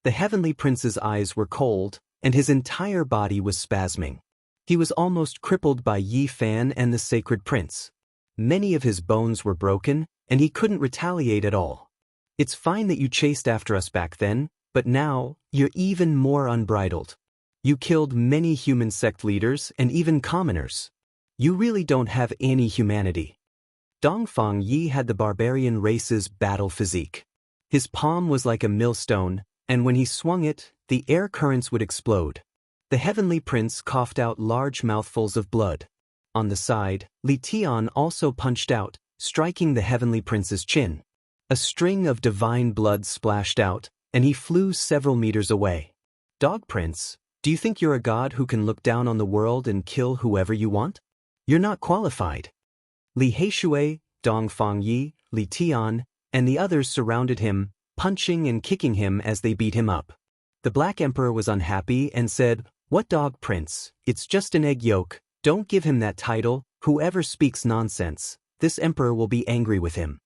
The heavenly prince's eyes were cold, and his entire body was spasming. He was almost crippled by Yi Fan and the sacred prince. Many of his bones were broken, and he couldn't retaliate at all. It's fine that you chased after us back then, but now, you're even more unbridled. You killed many human sect leaders and even commoners. You really don't have any humanity. Dongfang Yi had the barbarian race's battle physique. His palm was like a millstone, and when he swung it, the air currents would explode. The heavenly prince coughed out large mouthfuls of blood. On the side, Li Tian also punched out, striking the heavenly prince's chin. A string of divine blood splashed out, and he flew several meters away. Dog Prince, do you think you're a god who can look down on the world and kill whoever you want? You're not qualified. Li Heishui, Dongfang Yi, Li Tian, and the others surrounded him, punching and kicking him as they beat him up. The Black Emperor was unhappy and said, "What Dog Prince? It's just an egg yolk. Don't give him that title. Whoever speaks nonsense, this emperor will be angry with him."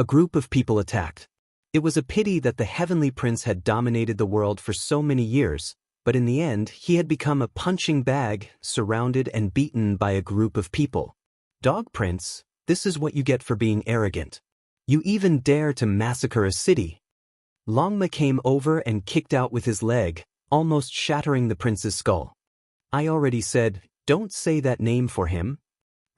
A group of people attacked. It was a pity that the heavenly prince had dominated the world for so many years, but in the end he had become a punching bag, surrounded and beaten by a group of people. Dog Prince, this is what you get for being arrogant. You even dare to massacre a city. Longma came over and kicked out with his leg, almost shattering the prince's skull. I already said, don't say that name for him.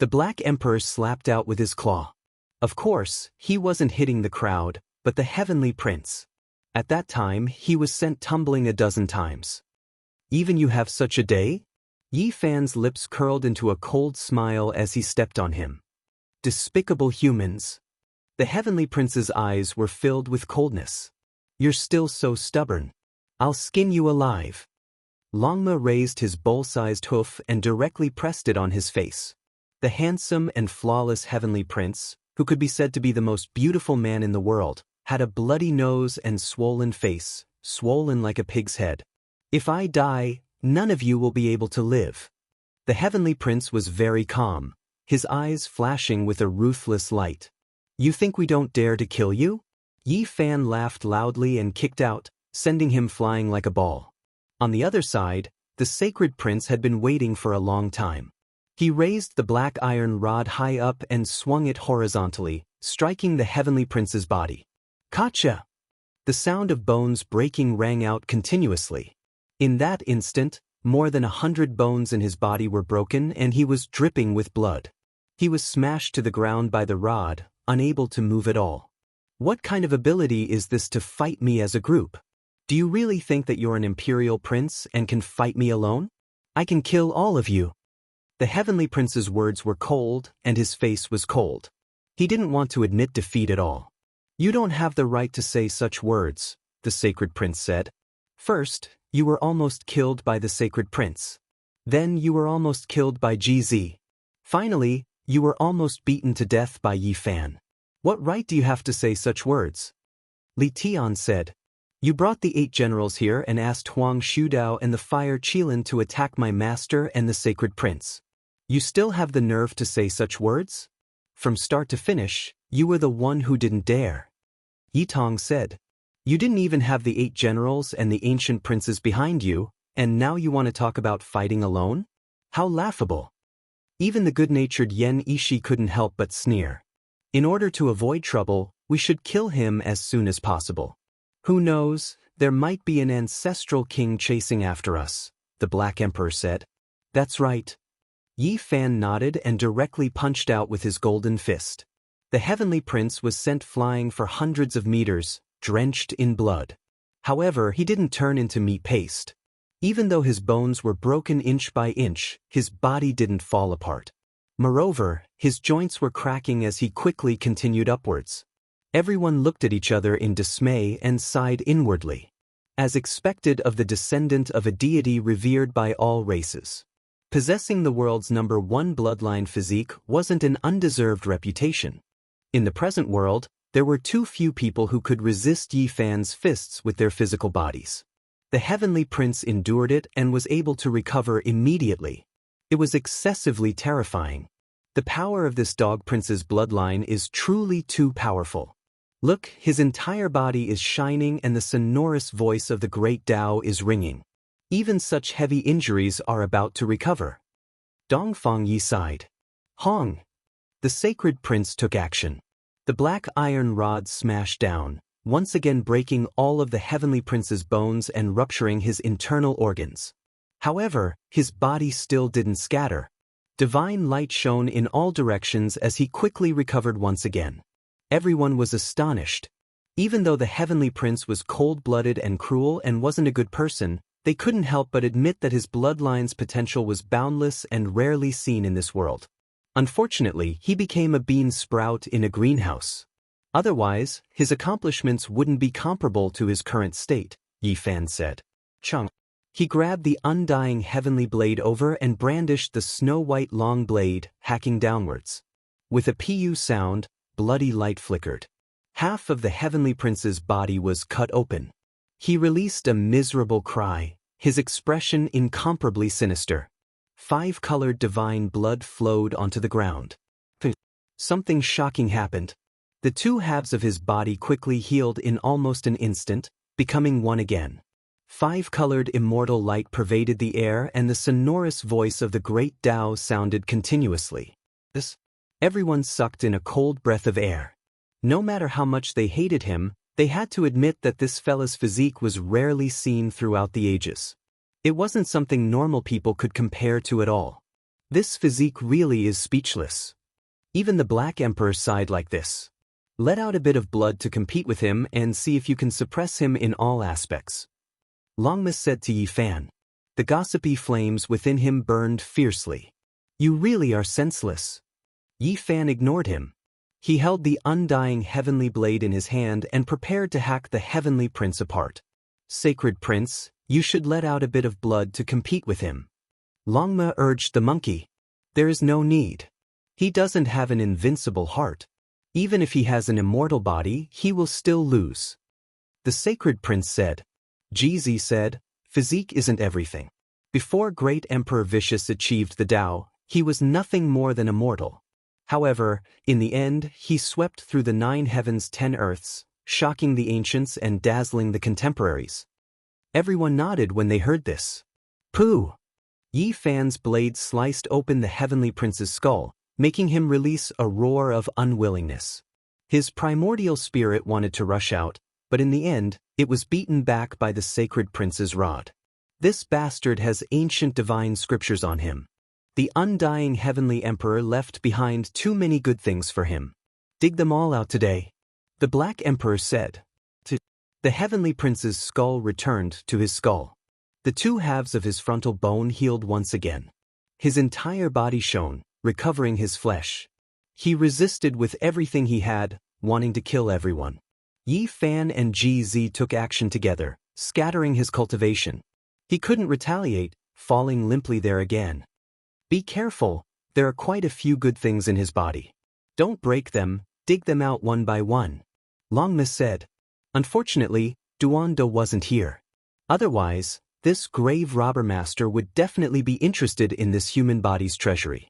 The Black Emperor slapped out with his claw. Of course, he wasn't hitting the crowd, but the heavenly prince. At that time, he was sent tumbling a dozen times. Even you have such a day? Yi Fan's lips curled into a cold smile as he stepped on him. Despicable humans. The heavenly prince's eyes were filled with coldness. You're still so stubborn. I'll skin you alive. Longma raised his bowl-sized hoof and directly pressed it on his face. The handsome and flawless heavenly prince, who could be said to be the most beautiful man in the world, had a bloody nose and swollen face, swollen like a pig's head. If I die, none of you will be able to live. The heavenly prince was very calm, his eyes flashing with a ruthless light. You think we don't dare to kill you? Yi Fan laughed loudly and kicked out, sending him flying like a ball. On the other side, the sacred prince had been waiting for a long time. He raised the black iron rod high up and swung it horizontally, striking the heavenly prince's body. Gotcha! The sound of bones breaking rang out continuously. In that instant, more than 100 bones in his body were broken and he was dripping with blood. He was smashed to the ground by the rod, unable to move at all. What kind of ability is this to fight me as a group? Do you really think that you're an imperial prince and can fight me alone? I can kill all of you. The heavenly prince's words were cold and his face was cold. He didn't want to admit defeat at all. You don't have the right to say such words, the sacred prince said. First, you were almost killed by the sacred prince. Then you were almost killed by GZ. Finally, you were almost beaten to death by Yi Fan. What right do you have to say such words? Li Tian said. You brought the 8 generals here and asked Huang Shudao and the Fire Qilin to attack my master and the sacred prince. You still have the nerve to say such words? From start to finish, you were the one who didn't dare. Yi Tong said. You didn't even have the 8 generals and the ancient princes behind you, and now you want to talk about fighting alone? How laughable. Even the good-natured Yen Ishi couldn't help but sneer. In order to avoid trouble, we should kill him as soon as possible. Who knows, there might be an ancestral king chasing after us, the Black Emperor said. That's right. Yi Fan nodded and directly punched out with his golden fist. The heavenly prince was sent flying for hundreds of meters, drenched in blood. However, he didn't turn into meat paste. Even though his bones were broken inch by inch, his body didn't fall apart. Moreover, his joints were cracking as he quickly continued upwards. Everyone looked at each other in dismay and sighed inwardly. As expected of the descendant of a deity revered by all races. Possessing the world's #1 bloodline physique wasn't an undeserved reputation. In the present world, there were too few people who could resist Yi Fan's fists with their physical bodies. The heavenly prince endured it and was able to recover immediately. It was excessively terrifying. The power of this dog prince's bloodline is truly too powerful. Look, his entire body is shining and the sonorous voice of the great Tao is ringing. Even such heavy injuries are about to recover. Dongfang Yi sighed. Hong. The sacred prince took action. The black iron rod smashed down, once again breaking all of the heavenly prince's bones and rupturing his internal organs. However, his body still didn't scatter. Divine light shone in all directions as he quickly recovered once again. Everyone was astonished. Even though the heavenly prince was cold-blooded and cruel and wasn't a good person, they couldn't help but admit that his bloodline's potential was boundless and rarely seen in this world. Unfortunately, he became a bean sprout in a greenhouse. Otherwise, his accomplishments wouldn't be comparable to his current state, Yi Fan said. Chung. He grabbed the undying heavenly blade over and brandished the snow-white long blade, hacking downwards. With a pu sound, bloody light flickered. Half of the heavenly prince's body was cut open. He released a miserable cry, his expression incomparably sinister. 5-colored divine blood flowed onto the ground. Something shocking happened. The 2 halves of his body quickly healed in almost an instant, becoming one again. 5-colored immortal light pervaded the air and the sonorous voice of the great Tao sounded continuously. Everyone sucked in a cold breath of air. No matter how much they hated him, they had to admit that this fella's physique was rarely seen throughout the ages. It wasn't something normal people could compare to at all. This physique really is speechless. Even the Black Emperor sighed like this. Let out a bit of blood to compete with him and see if you can suppress him in all aspects. Longma said to Yi Fan. The gossipy flames within him burned fiercely. You really are senseless. Yi Fan ignored him. He held the undying heavenly blade in his hand and prepared to hack the heavenly prince apart. Sacred prince, you should let out a bit of blood to compete with him. Longma urged the monkey. There is no need. He doesn't have an invincible heart. Even if he has an immortal body, he will still lose. The sacred prince said. GZ said, physique isn't everything. Before great Emperor Vicious achieved the Tao, he was nothing more than a mortal. However, in the end, he swept through the 9 heavens 10 earths, shocking the ancients and dazzling the contemporaries. Everyone nodded when they heard this. Pooh! Yi Fan's blade sliced open the heavenly prince's skull, making him release a roar of unwillingness. His primordial spirit wanted to rush out, but in the end, it was beaten back by the sacred prince's rod. This bastard has ancient divine scriptures on him. The undying heavenly emperor left behind too many good things for him. Dig them all out today. The Black Emperor said. The heavenly prince's skull returned to his skull. The two halves of his frontal bone healed once again. His entire body shone, recovering his flesh. He resisted with everything he had, wanting to kill everyone. Yi Fan and GZ took action together, scattering his cultivation. He couldn't retaliate, falling limply there again. Be careful, there are quite a few good things in his body. Don't break them, dig them out one by one. Longma said. Unfortunately, Duando wasn't here. Otherwise, this grave robber master would definitely be interested in this human body's treasury.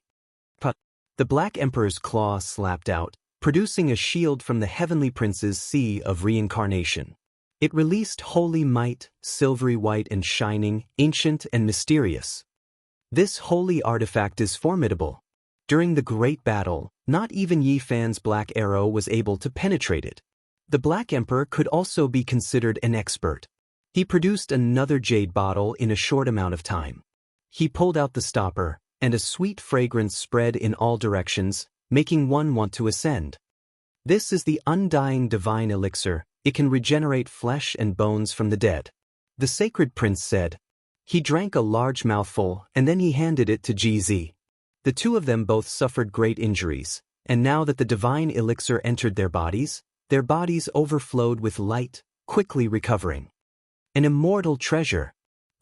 The Black Emperor's claw slapped out, producing a shield from the heavenly prince's sea of reincarnation. It released holy might, silvery white and shining, ancient and mysterious. This holy artifact is formidable. During the great battle, not even Yi Fan's black arrow was able to penetrate it. The Black Emperor could also be considered an expert. He produced another jade bottle in a short amount of time. He pulled out the stopper, and a sweet fragrance spread in all directions, making one want to ascend. This is the undying divine elixir. It can regenerate flesh and bones from the dead. The sacred prince said. He drank a large mouthful and then he handed it to GZ. The two of them both suffered great injuries, and now that the divine elixir entered their bodies overflowed with light, quickly recovering. An immortal treasure.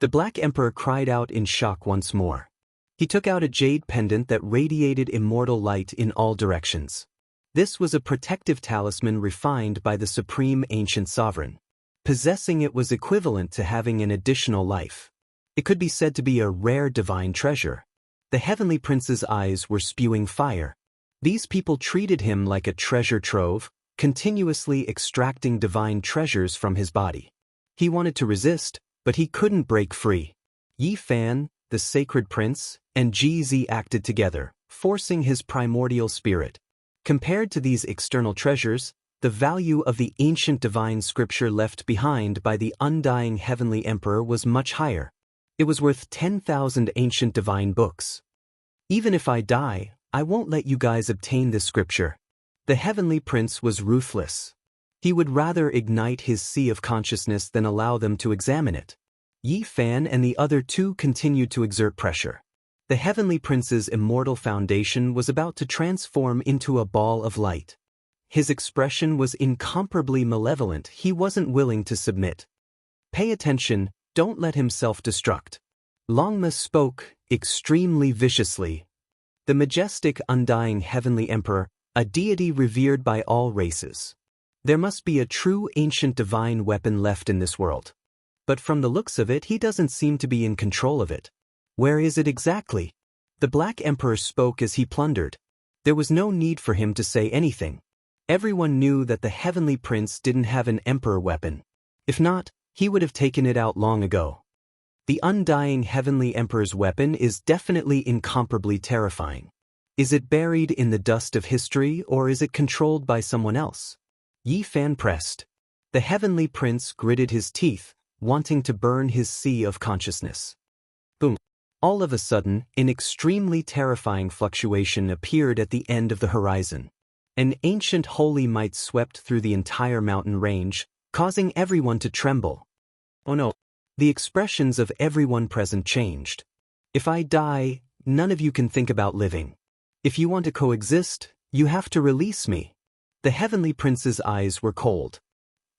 The Black Emperor cried out in shock once more. He took out a jade pendant that radiated immortal light in all directions. This was a protective talisman refined by the supreme ancient sovereign. Possessing it was equivalent to having an additional life. It could be said to be a rare divine treasure. The heavenly prince's eyes were spewing fire. These people treated him like a treasure trove, continuously extracting divine treasures from his body. He wanted to resist, but he couldn't break free. Yi Fan, the sacred prince, and GZ acted together, forcing his primordial spirit. Compared to these external treasures, the value of the ancient divine scripture left behind by the undying heavenly emperor was much higher. It was worth 10,000 ancient divine books. Even if I die, I won't let you guys obtain this scripture. The heavenly prince was ruthless. He would rather ignite his sea of consciousness than allow them to examine it. Yi Fan and the other two continued to exert pressure. The heavenly prince's immortal foundation was about to transform into a ball of light. His expression was incomparably malevolent. He wasn't willing to submit. Pay attention, don't let him self-destruct. Longma spoke, extremely viciously. The majestic undying heavenly emperor, a deity revered by all races. There must be a true ancient divine weapon left in this world. But from the looks of it, he doesn't seem to be in control of it. Where is it exactly? The Black Emperor spoke as he plundered. There was no need for him to say anything. Everyone knew that the heavenly prince didn't have an emperor weapon. If not, he would have taken it out long ago. The undying heavenly emperor's weapon is definitely incomparably terrifying. Is it buried in the dust of history or is it controlled by someone else? Yi Fan pressed. The heavenly prince gritted his teeth, wanting to burn his sea of consciousness. Boom. All of a sudden, an extremely terrifying fluctuation appeared at the end of the horizon. An ancient holy might swept through the entire mountain range, causing everyone to tremble. Oh no. The expressions of everyone present changed. If I die, none of you can think about living. If you want to coexist, you have to release me. The heavenly prince's eyes were cold.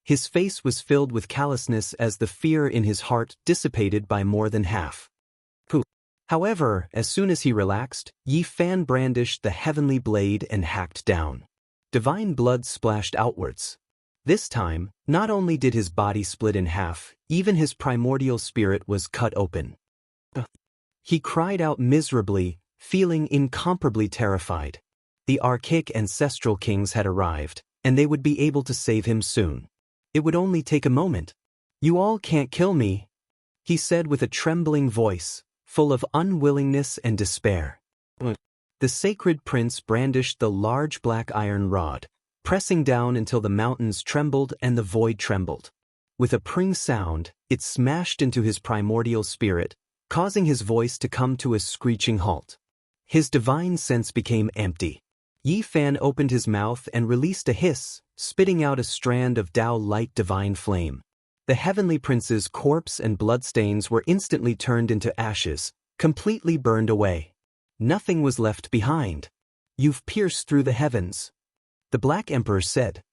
His face was filled with callousness as the fear in his heart dissipated by more than half. However, as soon as he relaxed, Yi Fan brandished the heavenly blade and hacked down. Divine blood splashed outwards. This time, not only did his body split in half, even his primordial spirit was cut open. He cried out miserably, feeling incomparably terrified. The archaic ancestral kings had arrived, and they would be able to save him soon. It would only take a moment. You all can't kill me, he said with a trembling voice, full of unwillingness and despair. The sacred prince brandished the large black iron rod, pressing down until the mountains trembled and the void trembled. With a pring sound, it smashed into his primordial spirit, causing his voice to come to a screeching halt. His divine sense became empty. Yi Fan opened his mouth and released a hiss, spitting out a strand of Tao-light divine flame. The heavenly prince's corpse and bloodstains were instantly turned into ashes, completely burned away. Nothing was left behind. You've pierced through the heavens, the Black Emperor said.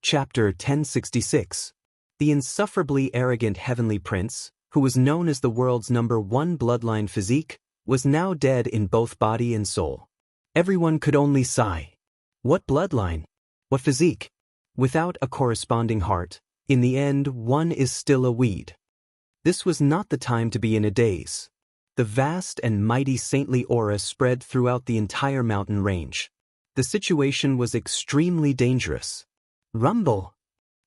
Chapter 1066. The insufferably arrogant heavenly prince, who was known as the world's #1 bloodline physique, was now dead in both body and soul. Everyone could only sigh. What bloodline? What physique? Without a corresponding heart, in the end one is still a weed. This was not the time to be in a daze. The vast and mighty saintly aura spread throughout the entire mountain range. The situation was extremely dangerous. Rumble!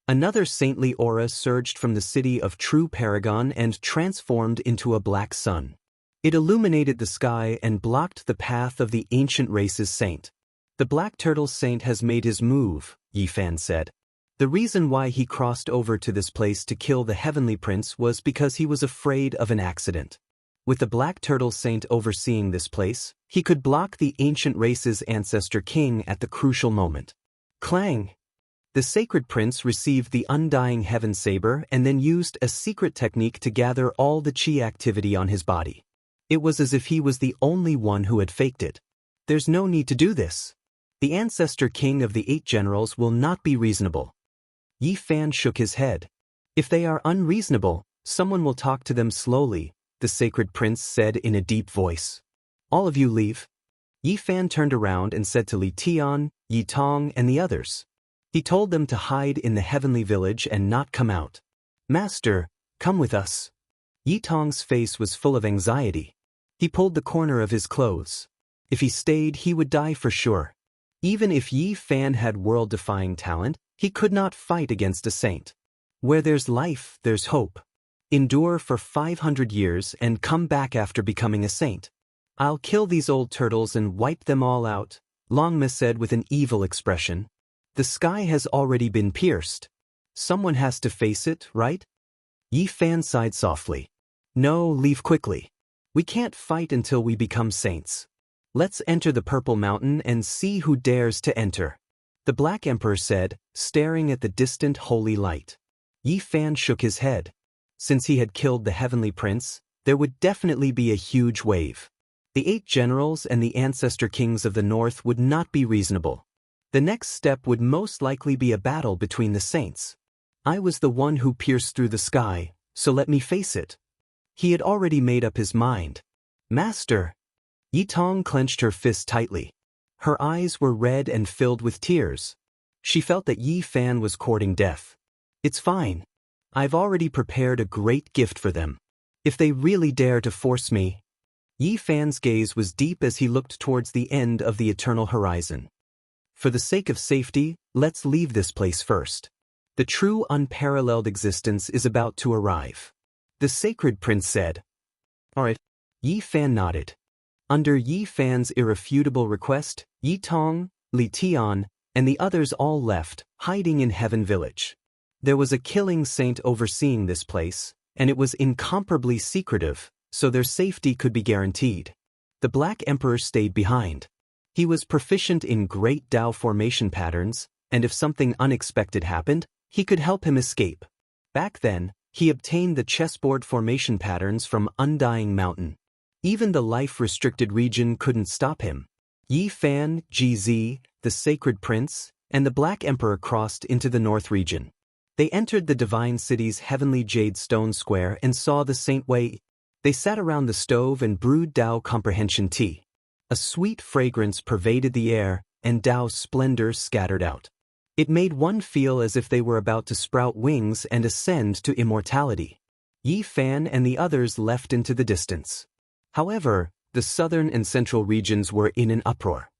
Another saintly aura surged from the city of True Paragon and transformed into a black sun. It illuminated the sky and blocked the path of the ancient race's saint. The Black Turtle Saint has made his move, Yi Fan said. The reason why he crossed over to this place to kill the Heavenly Prince was because he was afraid of an accident. With the Black Turtle Saint overseeing this place, he could block the ancient race's ancestor king at the crucial moment. Clang! The Sacred Prince received the Undying Heaven Saber and then used a secret technique to gather all the chi activity on his body. It was as if he was the only one who had faked it. There's no need to do this. The ancestor king of the 8 generals will not be reasonable. Yi Fan shook his head. If they are unreasonable, someone will talk to them slowly, the Sacred Prince said in a deep voice. All of you leave. Yi Fan turned around and said to Li Tian, Yi Tong and the others. He told them to hide in the heavenly village and not come out. Master, come with us. Yi Tong's face was full of anxiety. He pulled the corner of his clothes. If he stayed, he would die for sure. Even if Yi Fan had world-defying talent, he could not fight against a saint. Where there's life, there's hope. Endure for 500 years and come back after becoming a saint. I'll kill these old turtles and wipe them all out, Longma said with an evil expression. The sky has already been pierced. Someone has to face it, right? Yi Fan sighed softly. No, leave quickly. We can't fight until we become saints. Let's enter the Purple Mountain and see who dares to enter. The Black Emperor said, staring at the distant holy light. Yi Fan shook his head. Since he had killed the Heavenly Prince, there would definitely be a huge wave. The 8 generals and the ancestor kings of the north would not be reasonable. The next step would most likely be a battle between the saints. I was the one who pierced through the sky, so let me face it. He had already made up his mind. Master! Yi Tong clenched her fist tightly. Her eyes were red and filled with tears. She felt that Yi Fan was courting death. It's fine. I've already prepared a great gift for them. If they really dare to force me. Yi Fan's gaze was deep as he looked towards the end of the eternal horizon. For the sake of safety, let's leave this place first. The true unparalleled existence is about to arrive. The Sacred Prince said. All right. Yi Fan nodded. Under Yi Fan's irrefutable request, Yi Tong, Li Tian, and the others all left, hiding in Heaven Village. There was a killing saint overseeing this place, and it was incomparably secretive, so their safety could be guaranteed. The Black Emperor stayed behind. He was proficient in great Tao formation patterns, and if something unexpected happened, he could help him escape. Back then, he obtained the chessboard formation patterns from Undying Mountain. Even the life-restricted region couldn't stop him. Yi Fan, GZ, the Sacred Prince, and the Black Emperor crossed into the North region. They entered the Divine City's heavenly jade stone square and saw the Saint Wei. They sat around the stove and brewed Tao comprehension tea. A sweet fragrance pervaded the air, and Tao's splendor scattered out. It made one feel as if they were about to sprout wings and ascend to immortality. Yi Fan and the others left into the distance. However, the southern and central regions were in an uproar.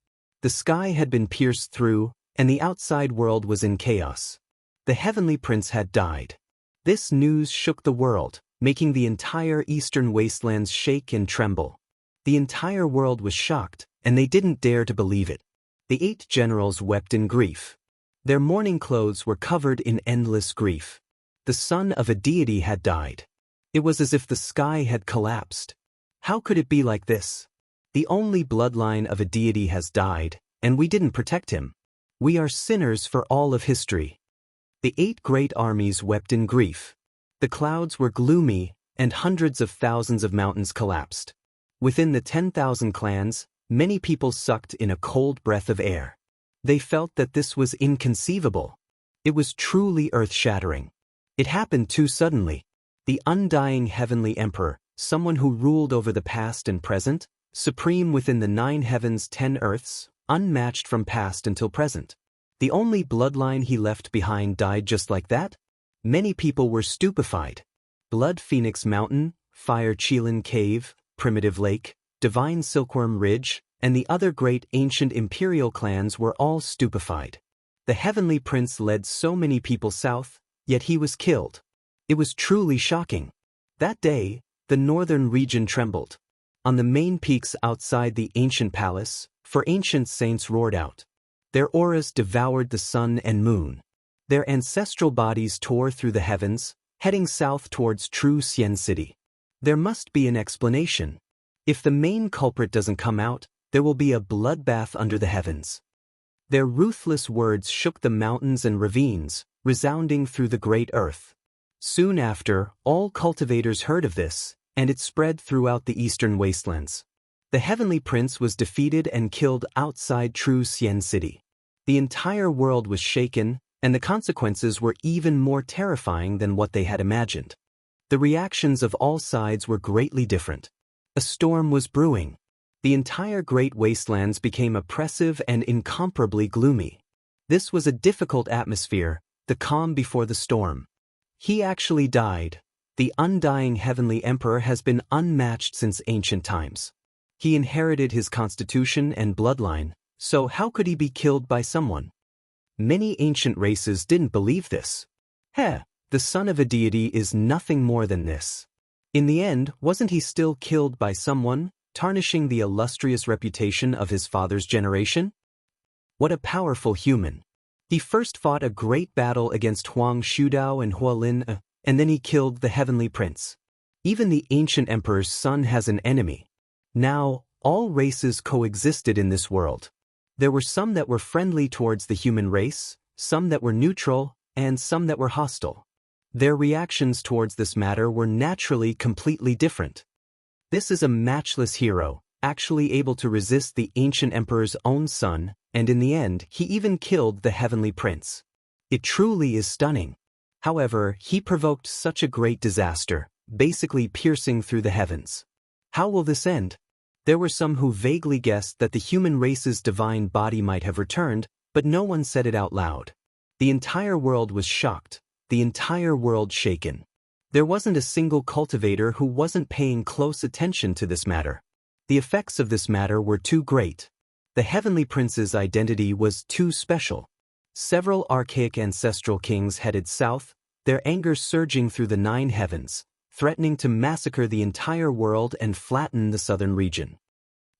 The sky had been pierced through, and the outside world was in chaos. The Heavenly Prince had died. This news shook the world, making the entire eastern wastelands shake and tremble. The entire world was shocked, and they didn't dare to believe it. The 8 generals wept in grief. Their mourning clothes were covered in endless grief. The son of a deity had died. It was as if the sky had collapsed. How could it be like this? The only bloodline of a deity has died, and we didn't protect him. We are sinners for all of history. The 8 great armies wept in grief. The clouds were gloomy, and hundreds of thousands of mountains collapsed. Within the 10,000 clans, many people sucked in a cold breath of air. They felt that this was inconceivable. It was truly earth-shattering. It happened too suddenly. The undying heavenly emperor, someone who ruled over the past and present, supreme within the 9 heavens 10 earths, unmatched from past until present. The only bloodline he left behind died just like that? Many people were stupefied. Blood Phoenix Mountain, Fire Qilin Cave, Primitive Lake, Divine Silkworm Ridge, and the other great ancient imperial clans were all stupefied. The heavenly prince led so many people south, yet he was killed. It was truly shocking. That day, the northern region trembled. On the main peaks outside the ancient palace, 4 ancient saints roared out. Their auras devoured the sun and moon. Their ancestral bodies tore through the heavens, heading south towards True Xian City. There must be an explanation. If the main culprit doesn't come out, there will be a bloodbath under the heavens. Their ruthless words shook the mountains and ravines, resounding through the great earth. Soon after, all cultivators heard of this, and it spread throughout the eastern wastelands. The heavenly prince was defeated and killed outside True Xian City. The entire world was shaken, and the consequences were even more terrifying than what they had imagined. The reactions of all sides were greatly different. A storm was brewing. The entire great wastelands became oppressive and incomparably gloomy. This was a difficult atmosphere, the calm before the storm. He actually died. The undying heavenly emperor has been unmatched since ancient times. He inherited his constitution and bloodline, so how could he be killed by someone? Many ancient races didn't believe this. The son of a deity is nothing more than this. In the end, wasn't he still killed by someone, tarnishing the illustrious reputation of his father's generation? What a powerful human. He first fought a great battle against Huang Shudao and Hualin, and then he killed the heavenly prince. Even the ancient emperor's son has an enemy. Now, all races coexisted in this world. There were some that were friendly towards the human race, some that were neutral, and some that were hostile. Their reactions towards this matter were naturally completely different. This is a matchless hero, actually able to resist the ancient emperor's own son, and in the end, he even killed the heavenly prince. It truly is stunning. However, he provoked such a great disaster, basically piercing through the heavens. How will this end? There were some who vaguely guessed that the human race's divine body might have returned, but no one said it out loud. The entire world was shocked, the entire world shaken. There wasn't a single cultivator who wasn't paying close attention to this matter. The effects of this matter were too great. The heavenly prince's identity was too special. Several archaic ancestral kings headed south, their anger surging through the 9 heavens, threatening to massacre the entire world and flatten the southern region.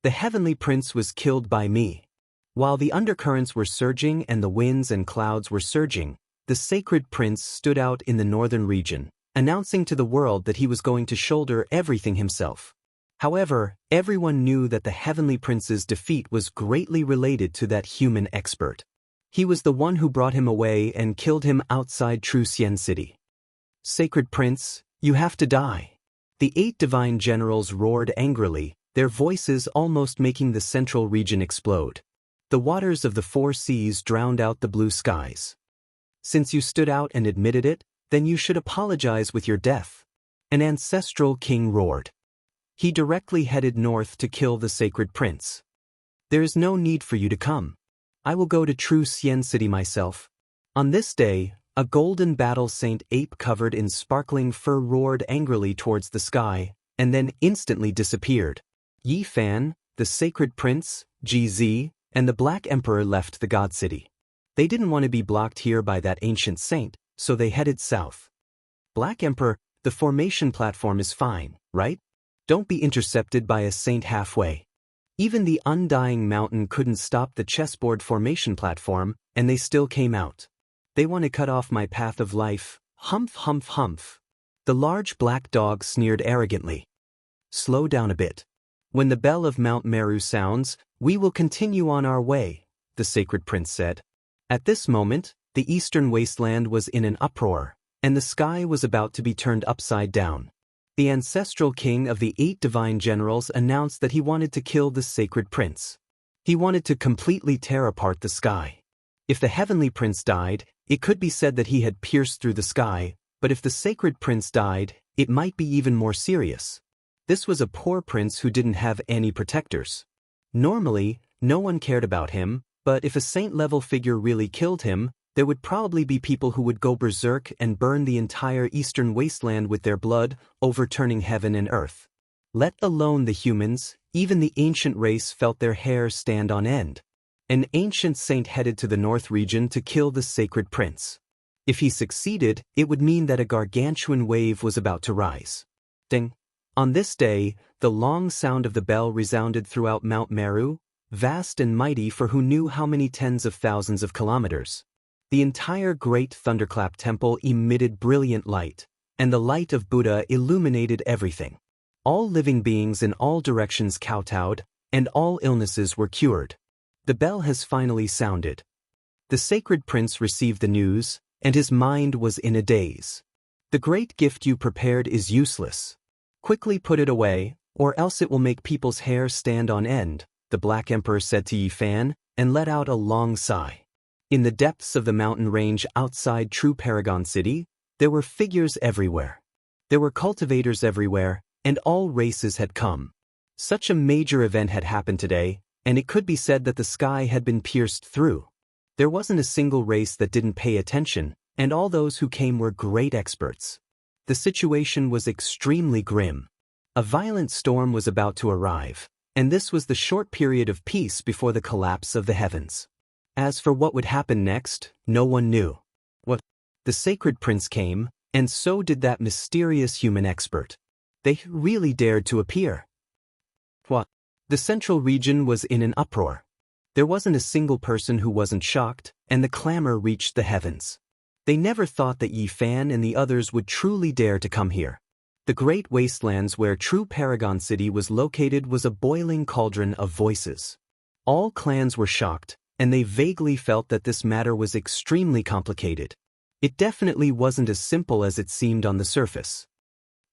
The heavenly prince was killed by me. While the undercurrents were surging and the winds and clouds were surging, the sacred prince stood out in the northern region, announcing to the world that he was going to shoulder everything himself. However, everyone knew that the heavenly prince's defeat was greatly related to that human expert. He was the one who brought him away and killed him outside True Xian City. Sacred prince, you have to die. The 8 divine generals roared angrily, their voices almost making the central region explode. The waters of the 4 seas drowned out the blue skies. Since you stood out and admitted it, then you should apologize with your death. An ancestral king roared. He directly headed north to kill the sacred prince. There is no need for you to come. I will go to True Xian City myself. On this day, a golden battle saint ape covered in sparkling fur roared angrily towards the sky, and then instantly disappeared. Yi Fan, the sacred prince, GZ, and the Black Emperor left the God City. They didn't want to be blocked here by that ancient saint, so they headed south. Black Emperor, the formation platform is fine, right? Don't be intercepted by a saint halfway. Even the undying mountain couldn't stop the chessboard formation platform, and they still came out. They want to cut off my path of life, humph humph humph. The large black dog sneered arrogantly. Slow down a bit. When the bell of Mount Meru sounds, we will continue on our way, the sacred prince said. At this moment, the eastern wasteland was in an uproar, and the sky was about to be turned upside down. The ancestral king of the 8 divine generals announced that he wanted to kill the sacred prince. He wanted to completely tear apart the sky. If the heavenly prince died, it could be said that he had pierced through the sky, but if the sacred prince died, it might be even more serious. This was a poor prince who didn't have any protectors. Normally, no one cared about him, but if a saint-level figure really killed him, there would probably be people who would go berserk and burn the entire eastern wasteland with their blood, overturning heaven and earth. Let alone the humans, even the ancient race felt their hair stand on end. An ancient saint headed to the north region to kill the sacred prince. If he succeeded, it would mean that a gargantuan wave was about to rise. Ding! On this day, the long sound of the bell resounded throughout Mount Meru, vast and mighty for who knew how many tens of thousands of kilometers. The entire great thunderclap temple emitted brilliant light, and the light of Buddha illuminated everything. All living beings in all directions kowtowed, and all illnesses were cured. The bell has finally sounded. The sacred prince received the news, and his mind was in a daze. The great gift you prepared is useless. Quickly put it away, or else it will make people's hair stand on end, the Black Emperor said to Yi Fan, and let out a long sigh. In the depths of the mountain range outside True Paragon City, there were figures everywhere. There were cultivators everywhere, and all races had come. Such a major event had happened today, and it could be said that the sky had been pierced through. There wasn't a single race that didn't pay attention, and all those who came were great experts. The situation was extremely grim. A violent storm was about to arrive, and this was the short period of peace before the collapse of the heavens. As for what would happen next, no one knew. The sacred prince came, and so did that mysterious human expert. They really dared to appear. The central region was in an uproar. There wasn't a single person who wasn't shocked, and the clamor reached the heavens. They never thought that Yi Fan and the others would truly dare to come here. The great wastelands where True Paragon City was located was a boiling cauldron of voices. All clans were shocked, and they vaguely felt that this matter was extremely complicated. It definitely wasn't as simple as it seemed on the surface.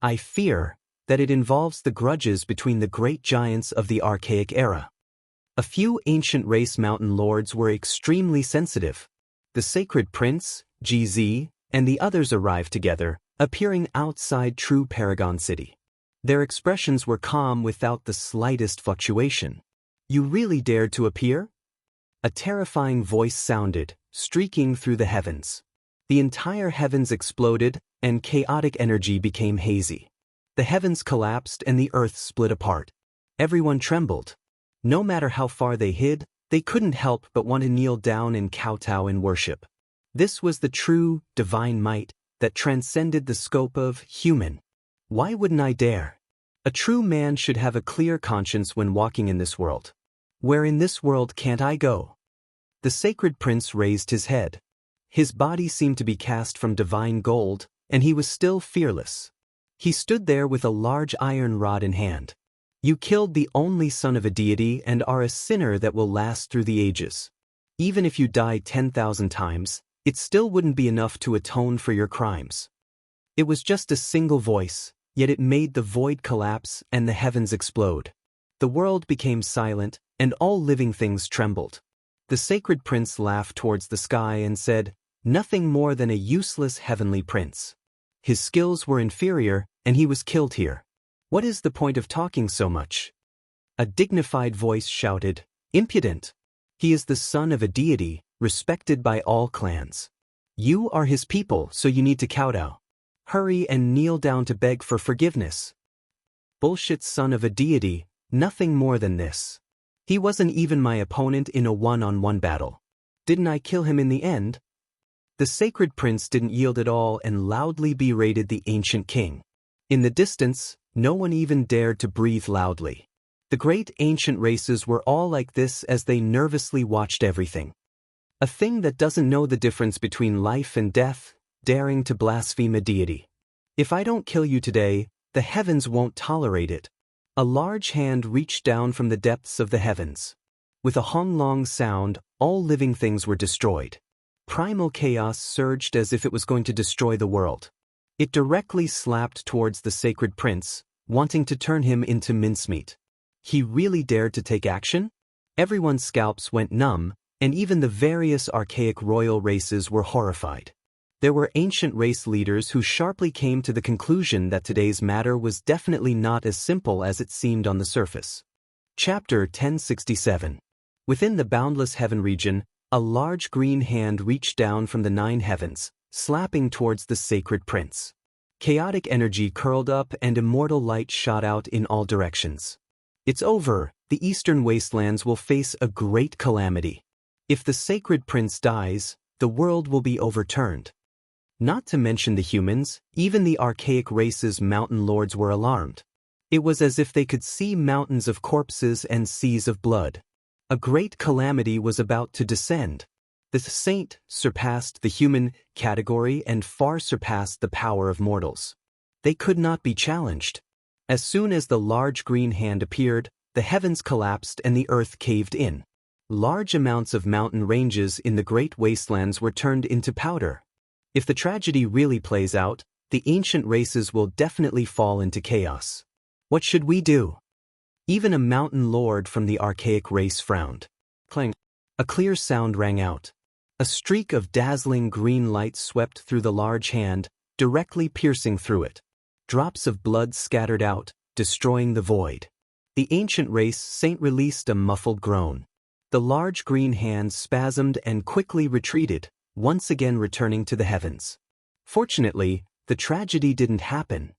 I fear that it involves the grudges between the great giants of the archaic era. A few ancient race mountain lords were extremely sensitive. The sacred prince, GZ, and the others arrived together, appearing outside True Paragon City. Their expressions were calm without the slightest fluctuation. You really dared to appear? A terrifying voice sounded, streaking through the heavens. The entire heavens exploded, and chaotic energy became hazy. The heavens collapsed and the earth split apart. Everyone trembled. No matter how far they hid, they couldn't help but want to kneel down and kowtow in worship. This was the true, divine might that transcended the scope of human. Why wouldn't I dare? A true man should have a clear conscience when walking in this world. Where in this world can't I go? The sacred prince raised his head. His body seemed to be cast from divine gold, and he was still fearless. He stood there with a large iron rod in hand. You killed the only son of a deity and are a sinner that will last through the ages. Even if you die 10,000 times, it still wouldn't be enough to atone for your crimes. It was just a single voice, yet it made the void collapse and the heavens explode. The world became silent, and all living things trembled. The sacred prince laughed towards the sky and said, "Nothing more than a useless heavenly prince. His skills were inferior, and he was killed here. What is the point of talking so much?" A dignified voice shouted, "Impudent! He is the son of a deity, respected by all clans. You are his people, so you need to kowtow. Hurry and kneel down to beg for forgiveness." Bullshit, son of a deity, nothing more than this. He wasn't even my opponent in a one-on-one battle. Didn't I kill him in the end? The sacred prince didn't yield at all and loudly berated the ancient king. In the distance, no one even dared to breathe loudly. The great ancient races were all like this as they nervously watched everything. A thing that doesn't know the difference between life and death, daring to blaspheme a deity. If I don't kill you today, the heavens won't tolerate it. A large hand reached down from the depths of the heavens. With a honglong sound, all living things were destroyed. Primal chaos surged as if it was going to destroy the world. It directly slapped towards the sacred prince, wanting to turn him into mincemeat. He really dared to take action? Everyone's scalps went numb, and even the various archaic royal races were horrified. There were ancient race leaders who sharply came to the conclusion that today's matter was definitely not as simple as it seemed on the surface. Chapter 1067. Within the boundless heaven region, a large green hand reached down from the 9 heavens, slapping towards the sacred prince. Chaotic energy curled up and immortal light shot out in all directions. It's over, the eastern wastelands will face a great calamity. If the sacred prince dies, the world will be overturned. Not to mention the humans, even the archaic race's mountain lords were alarmed. It was as if they could see mountains of corpses and seas of blood. A great calamity was about to descend. The saint surpassed the human category and far surpassed the power of mortals. They could not be challenged. As soon as the large green hand appeared, the heavens collapsed and the earth caved in. Large amounts of mountain ranges in the great wastelands were turned into powder. If the tragedy really plays out, the ancient races will definitely fall into chaos. What should we do? Even a mountain lord from the archaic race frowned. Clang. A clear sound rang out. A streak of dazzling green light swept through the large hand, directly piercing through it. Drops of blood scattered out, destroying the void. The ancient race saint released a muffled groan. The large green hand spasmed and quickly retreated, once again returning to the heavens. Fortunately, the tragedy didn't happen.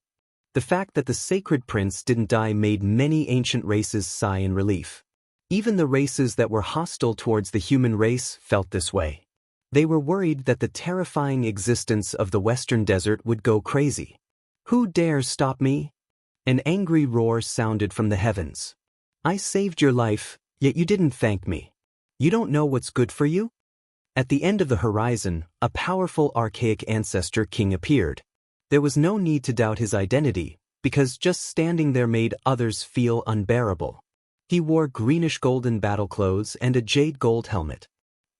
The fact that the sacred prince didn't die made many ancient races sigh in relief. Even the races that were hostile towards the human race felt this way. They were worried that the terrifying existence of the western desert would go crazy. Who dares stop me? An angry roar sounded from the heavens. I saved your life, yet you didn't thank me. You don't know what's good for you? At the end of the horizon, a powerful archaic ancestor king appeared. There was no need to doubt his identity, because just standing there made others feel unbearable. He wore greenish-golden battle clothes and a jade-gold helmet.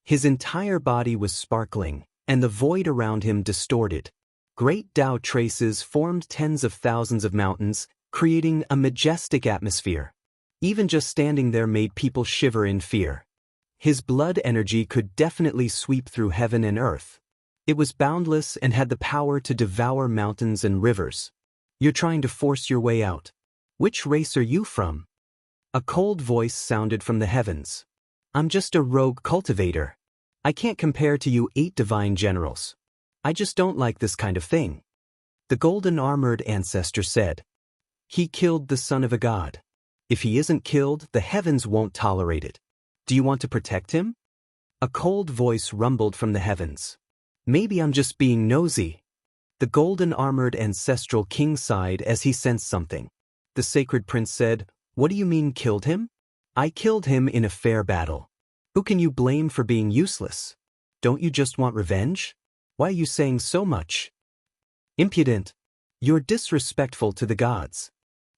His entire body was sparkling, and the void around him distorted. Great Tao traces formed tens of thousands of mountains, creating a majestic atmosphere. Even just standing there made people shiver in fear. His blood energy could definitely sweep through heaven and earth. It was boundless and had the power to devour mountains and rivers. You're trying to force your way out. Which race are you from? A cold voice sounded from the heavens. I'm just a rogue cultivator. I can't compare to you 8 divine generals. I just don't like this kind of thing. The golden-armored ancestor said. He killed the son of a god. If he isn't killed, the heavens won't tolerate it. Do you want to protect him? A cold voice rumbled from the heavens. Maybe I'm just being nosy. The golden-armored ancestral king sighed as he sensed something. The sacred prince said, What do you mean killed him? I killed him in a fair battle. Who can you blame for being useless? Don't you just want revenge? Why are you saying so much? Impudent. You're disrespectful to the gods.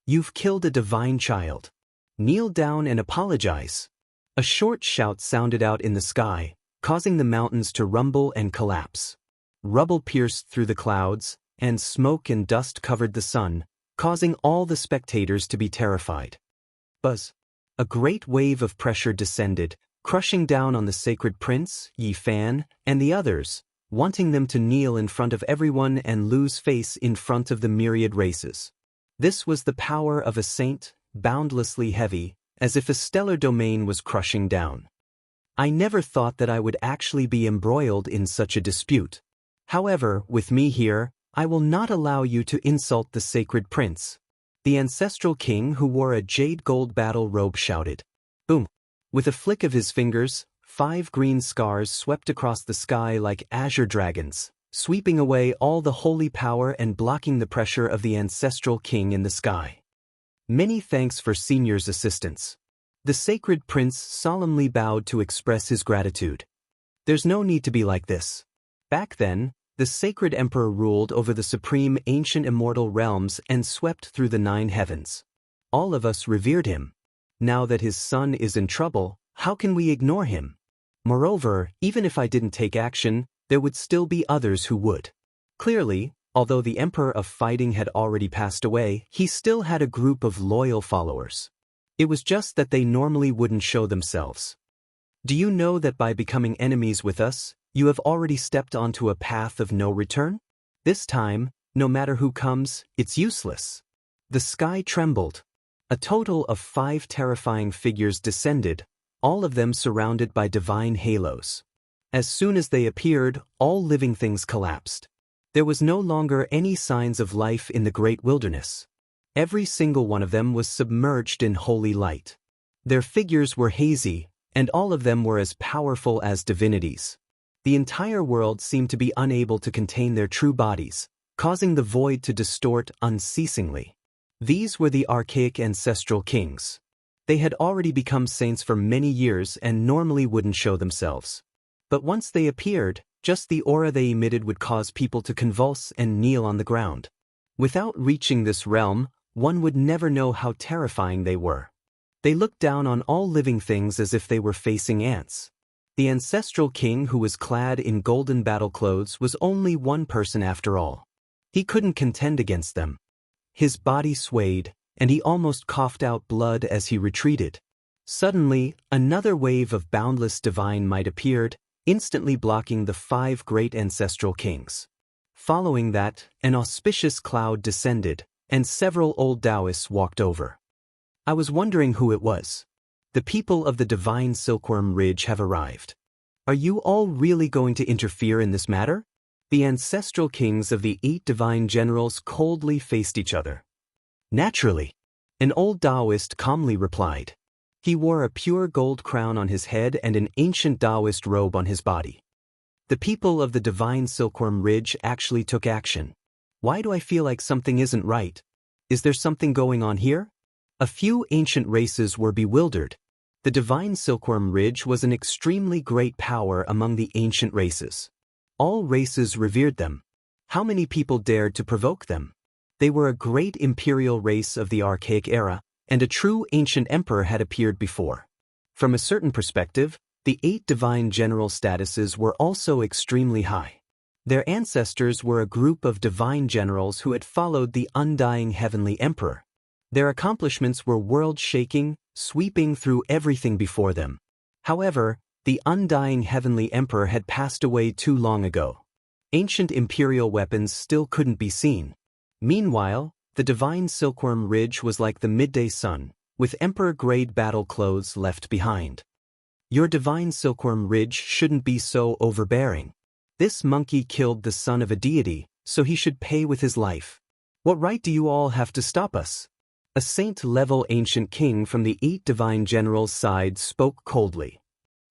You've killed a divine child. Kneel down and apologize. A short shout sounded out in the sky, causing the mountains to rumble and collapse. Rubble pierced through the clouds, and smoke and dust covered the sun, causing all the spectators to be terrified. Buzz. A great wave of pressure descended, crushing down on the sacred prince, Yi Fan, and the others, wanting them to kneel in front of everyone and lose face in front of the myriad races. This was the power of a saint, boundlessly heavy, as if a stellar domain was crushing down. I never thought that I would actually be embroiled in such a dispute. However, with me here, I will not allow you to insult the sacred prince. The ancestral king who wore a jade gold battle robe shouted. Boom! With a flick of his fingers, 5 green scars swept across the sky like azure dragons, sweeping away all the holy power and blocking the pressure of the ancestral king in the sky. Many thanks for Senior's assistance. The sacred prince solemnly bowed to express his gratitude. There's no need to be like this. Back then, the sacred emperor ruled over the supreme ancient immortal realms and swept through the 9 heavens. All of us revered him. Now that his son is in trouble, how can we ignore him? Moreover, even if I didn't take action, there would still be others who would. Clearly, although the emperor of fighting had already passed away, he still had a group of loyal followers. It was just that they normally wouldn't show themselves. Do you know that by becoming enemies with us, you have already stepped onto a path of no return? This time, no matter who comes, it's useless. The sky trembled. A total of 5 terrifying figures descended, all of them surrounded by divine halos. As soon as they appeared, all living things collapsed. There was no longer any signs of life in the great wilderness. Every single one of them was submerged in holy light. Their figures were hazy, and all of them were as powerful as divinities. The entire world seemed to be unable to contain their true bodies, causing the void to distort unceasingly. These were the archaic ancestral kings. They had already become saints for many years and normally wouldn't show themselves. But once they appeared, just the aura they emitted would cause people to convulse and kneel on the ground. Without reaching this realm, one would never know how terrifying they were. They looked down on all living things as if they were facing ants. The ancestral king who was clad in golden battle clothes was only one person after all. He couldn't contend against them. His body swayed, and he almost coughed out blood as he retreated. Suddenly, another wave of boundless divine might appeared, instantly blocking the 5 great ancestral kings. Following that, an auspicious cloud descended, and several old Taoists walked over. I was wondering who it was. The people of the divine Silkworm Ridge have arrived. Are you all really going to interfere in this matter? The ancestral kings of the 8 divine generals coldly faced each other. Naturally, an old Taoist calmly replied. He wore a pure gold crown on his head and an ancient Taoist robe on his body. The people of the divine Silkworm Ridge actually took action. Why do I feel like something isn't right? Is there something going on here? A few ancient races were bewildered. The divine Silkworm Ridge was an extremely great power among the ancient races. All races revered them. How many people dared to provoke them? They were a great imperial race of the archaic era, and a true ancient emperor had appeared before. From a certain perspective, the 8 divine general statuses were also extremely high. Their ancestors were a group of divine generals who had followed the undying heavenly emperor. Their accomplishments were world-shaking, sweeping through everything before them. However, the undying heavenly emperor had passed away too long ago. Ancient imperial weapons still couldn't be seen. Meanwhile, the divine Silkworm Ridge was like the midday sun, with emperor-grade battle clothes left behind. Your divine Silkworm Ridge shouldn't be so overbearing. This monkey killed the son of a deity, so he should pay with his life. What right do you all have to stop us? A saint-level ancient king from the 8 divine generals' side spoke coldly.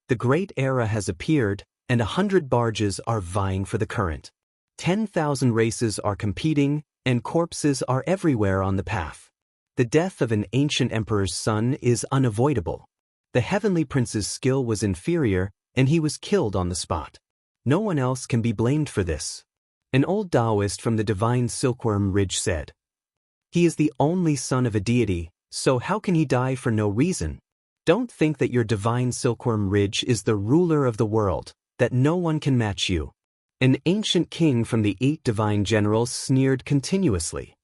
The great era has appeared, and 100 barges are vying for the current. 10,000 races are competing, and corpses are everywhere on the path. The death of an ancient emperor's son is unavoidable. The heavenly prince's skill was inferior, and he was killed on the spot. No one else can be blamed for this. An old Taoist from the divine Silkworm Ridge said. He is the only son of a deity, so how can he die for no reason? Don't think that your divine Silkworm Ridge is the ruler of the world, that no one can match you. An ancient king from the 8 divine generals sneered continuously.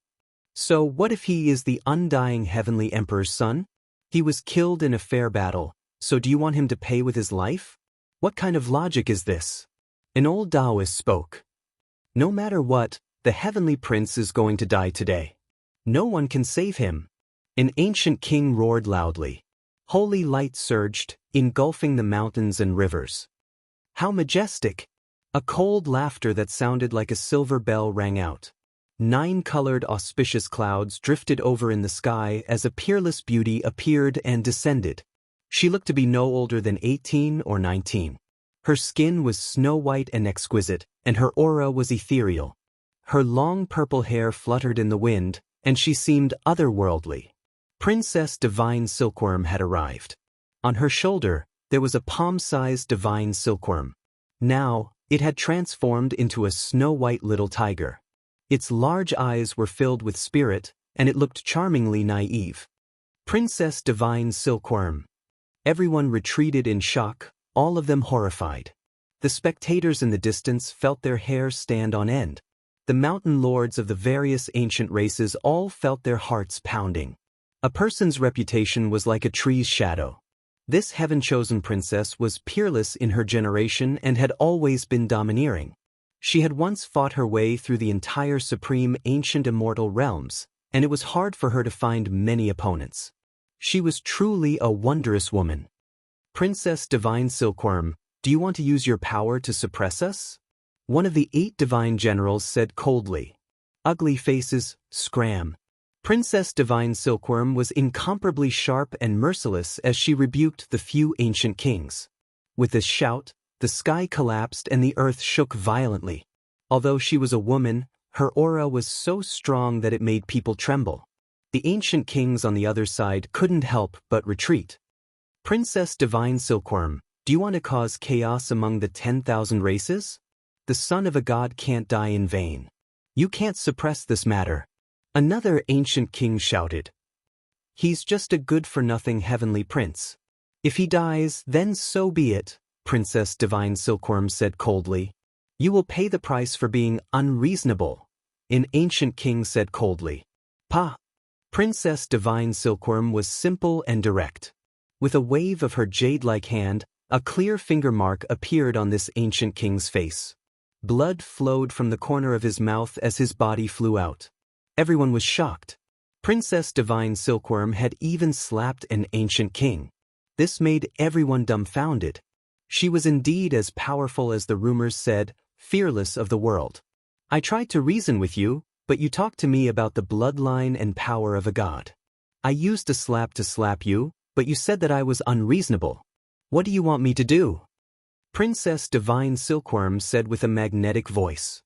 So what if he is the undying heavenly emperor's son? He was killed in a fair battle, so do you want him to pay with his life? What kind of logic is this? An old Taoist spoke. No matter what, the heavenly prince is going to die today. No one can save him. An ancient king roared loudly. Holy light surged, engulfing the mountains and rivers. How majestic! A cold laughter that sounded like a silver bell rang out. 9 colored auspicious clouds drifted over in the sky as a peerless beauty appeared and descended. She looked to be no older than 18 or 19. Her skin was snow-white and exquisite, and her aura was ethereal. Her long purple hair fluttered in the wind, and she seemed otherworldly. Princess Divine Silkworm had arrived. On her shoulder, there was a palm-sized divine silkworm. Now, it had transformed into a snow-white little tiger. Its large eyes were filled with spirit, and it looked charmingly naive. Princess Divine Silkworm. Everyone retreated in shock, all of them horrified. The spectators in the distance felt their hair stand on end. The mountain lords of the various ancient races all felt their hearts pounding. A person's reputation was like a tree's shadow. This heaven-chosen princess was peerless in her generation and had always been domineering. She had once fought her way through the entire supreme ancient immortal realms, and it was hard for her to find many opponents. She was truly a wondrous woman. Princess Divine Silkworm, do you want to use your power to suppress us? One of the 8 divine generals said coldly. Ugly faces, scram. Princess Divine Silkworm was incomparably sharp and merciless as she rebuked the few ancient kings. With a shout, the sky collapsed and the earth shook violently. Although she was a woman, her aura was so strong that it made people tremble. The ancient kings on the other side couldn't help but retreat. Princess Divine Silkworm, do you want to cause chaos among the 10,000 races? The son of a god can't die in vain. You can't suppress this matter. Another ancient king shouted. He's just a good-for-nothing heavenly prince. If he dies, then so be it, Princess Divine Silkworm said coldly. You will pay the price for being unreasonable, an ancient king said coldly. Pa! Princess Divine Silkworm was simple and direct. With a wave of her jade-like hand, a clear finger mark appeared on this ancient king's face. Blood flowed from the corner of his mouth as his body flew out. Everyone was shocked. Princess Divine Silkworm had even slapped an ancient king. This made everyone dumbfounded. She was indeed as powerful as the rumors said, fearless of the world. I tried to reason with you, but you talked to me about the bloodline and power of a god. I used a slap to slap you, but you said that I was unreasonable. What do you want me to do? Princess Divine Silkworm said with a magnetic voice.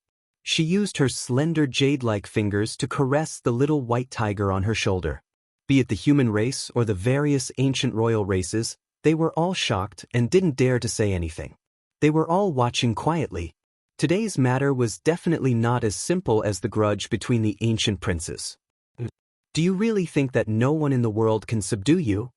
She used her slender jade-like fingers to caress the little white tiger on her shoulder. Be it the human race or the various ancient royal races, they were all shocked and didn't dare to say anything. They were all watching quietly. Today's matter was definitely not as simple as the grudge between the ancient princes. Do you really think that no one in the world can subdue you?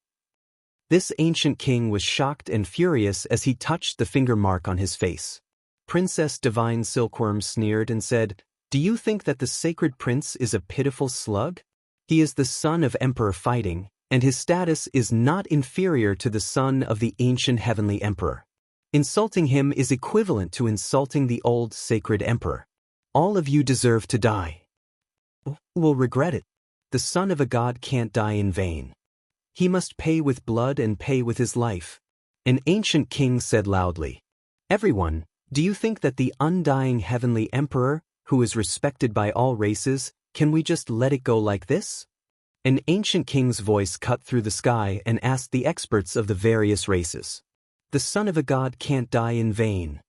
This ancient king was shocked and furious as he touched the finger mark on his face. Princess Divine Silkworm sneered and said, Do you think that the sacred prince is a pitiful slug? He is the son of Emperor Fighting, and his status is not inferior to the son of the ancient heavenly emperor. Insulting him is equivalent to insulting the old sacred emperor. All of you deserve to die. You will regret it. The son of a god can't die in vain. He must pay with blood and pay with his life. An ancient king said loudly. Everyone, do you think that the undying heavenly emperor, who is respected by all races, can we just let it go like this? An ancient king's voice cut through the sky and asked the experts of the various races. The son of a god can't die in vain.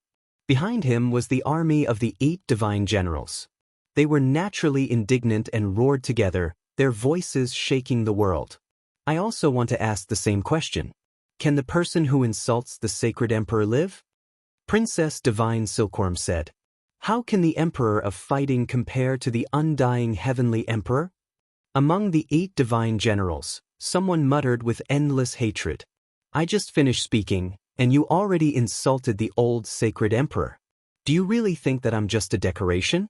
Behind him was the army of the 8 divine generals. They were naturally indignant and roared together, their voices shaking the world. I also want to ask the same question. Can the person who insults the sacred emperor live? Princess Divine Silkworm said. How can the emperor of fighting compare to the undying heavenly emperor? Among the 8 divine generals, someone muttered with endless hatred. I just finished speaking, and you already insulted the old sacred emperor. Do you really think that I'm just a decoration?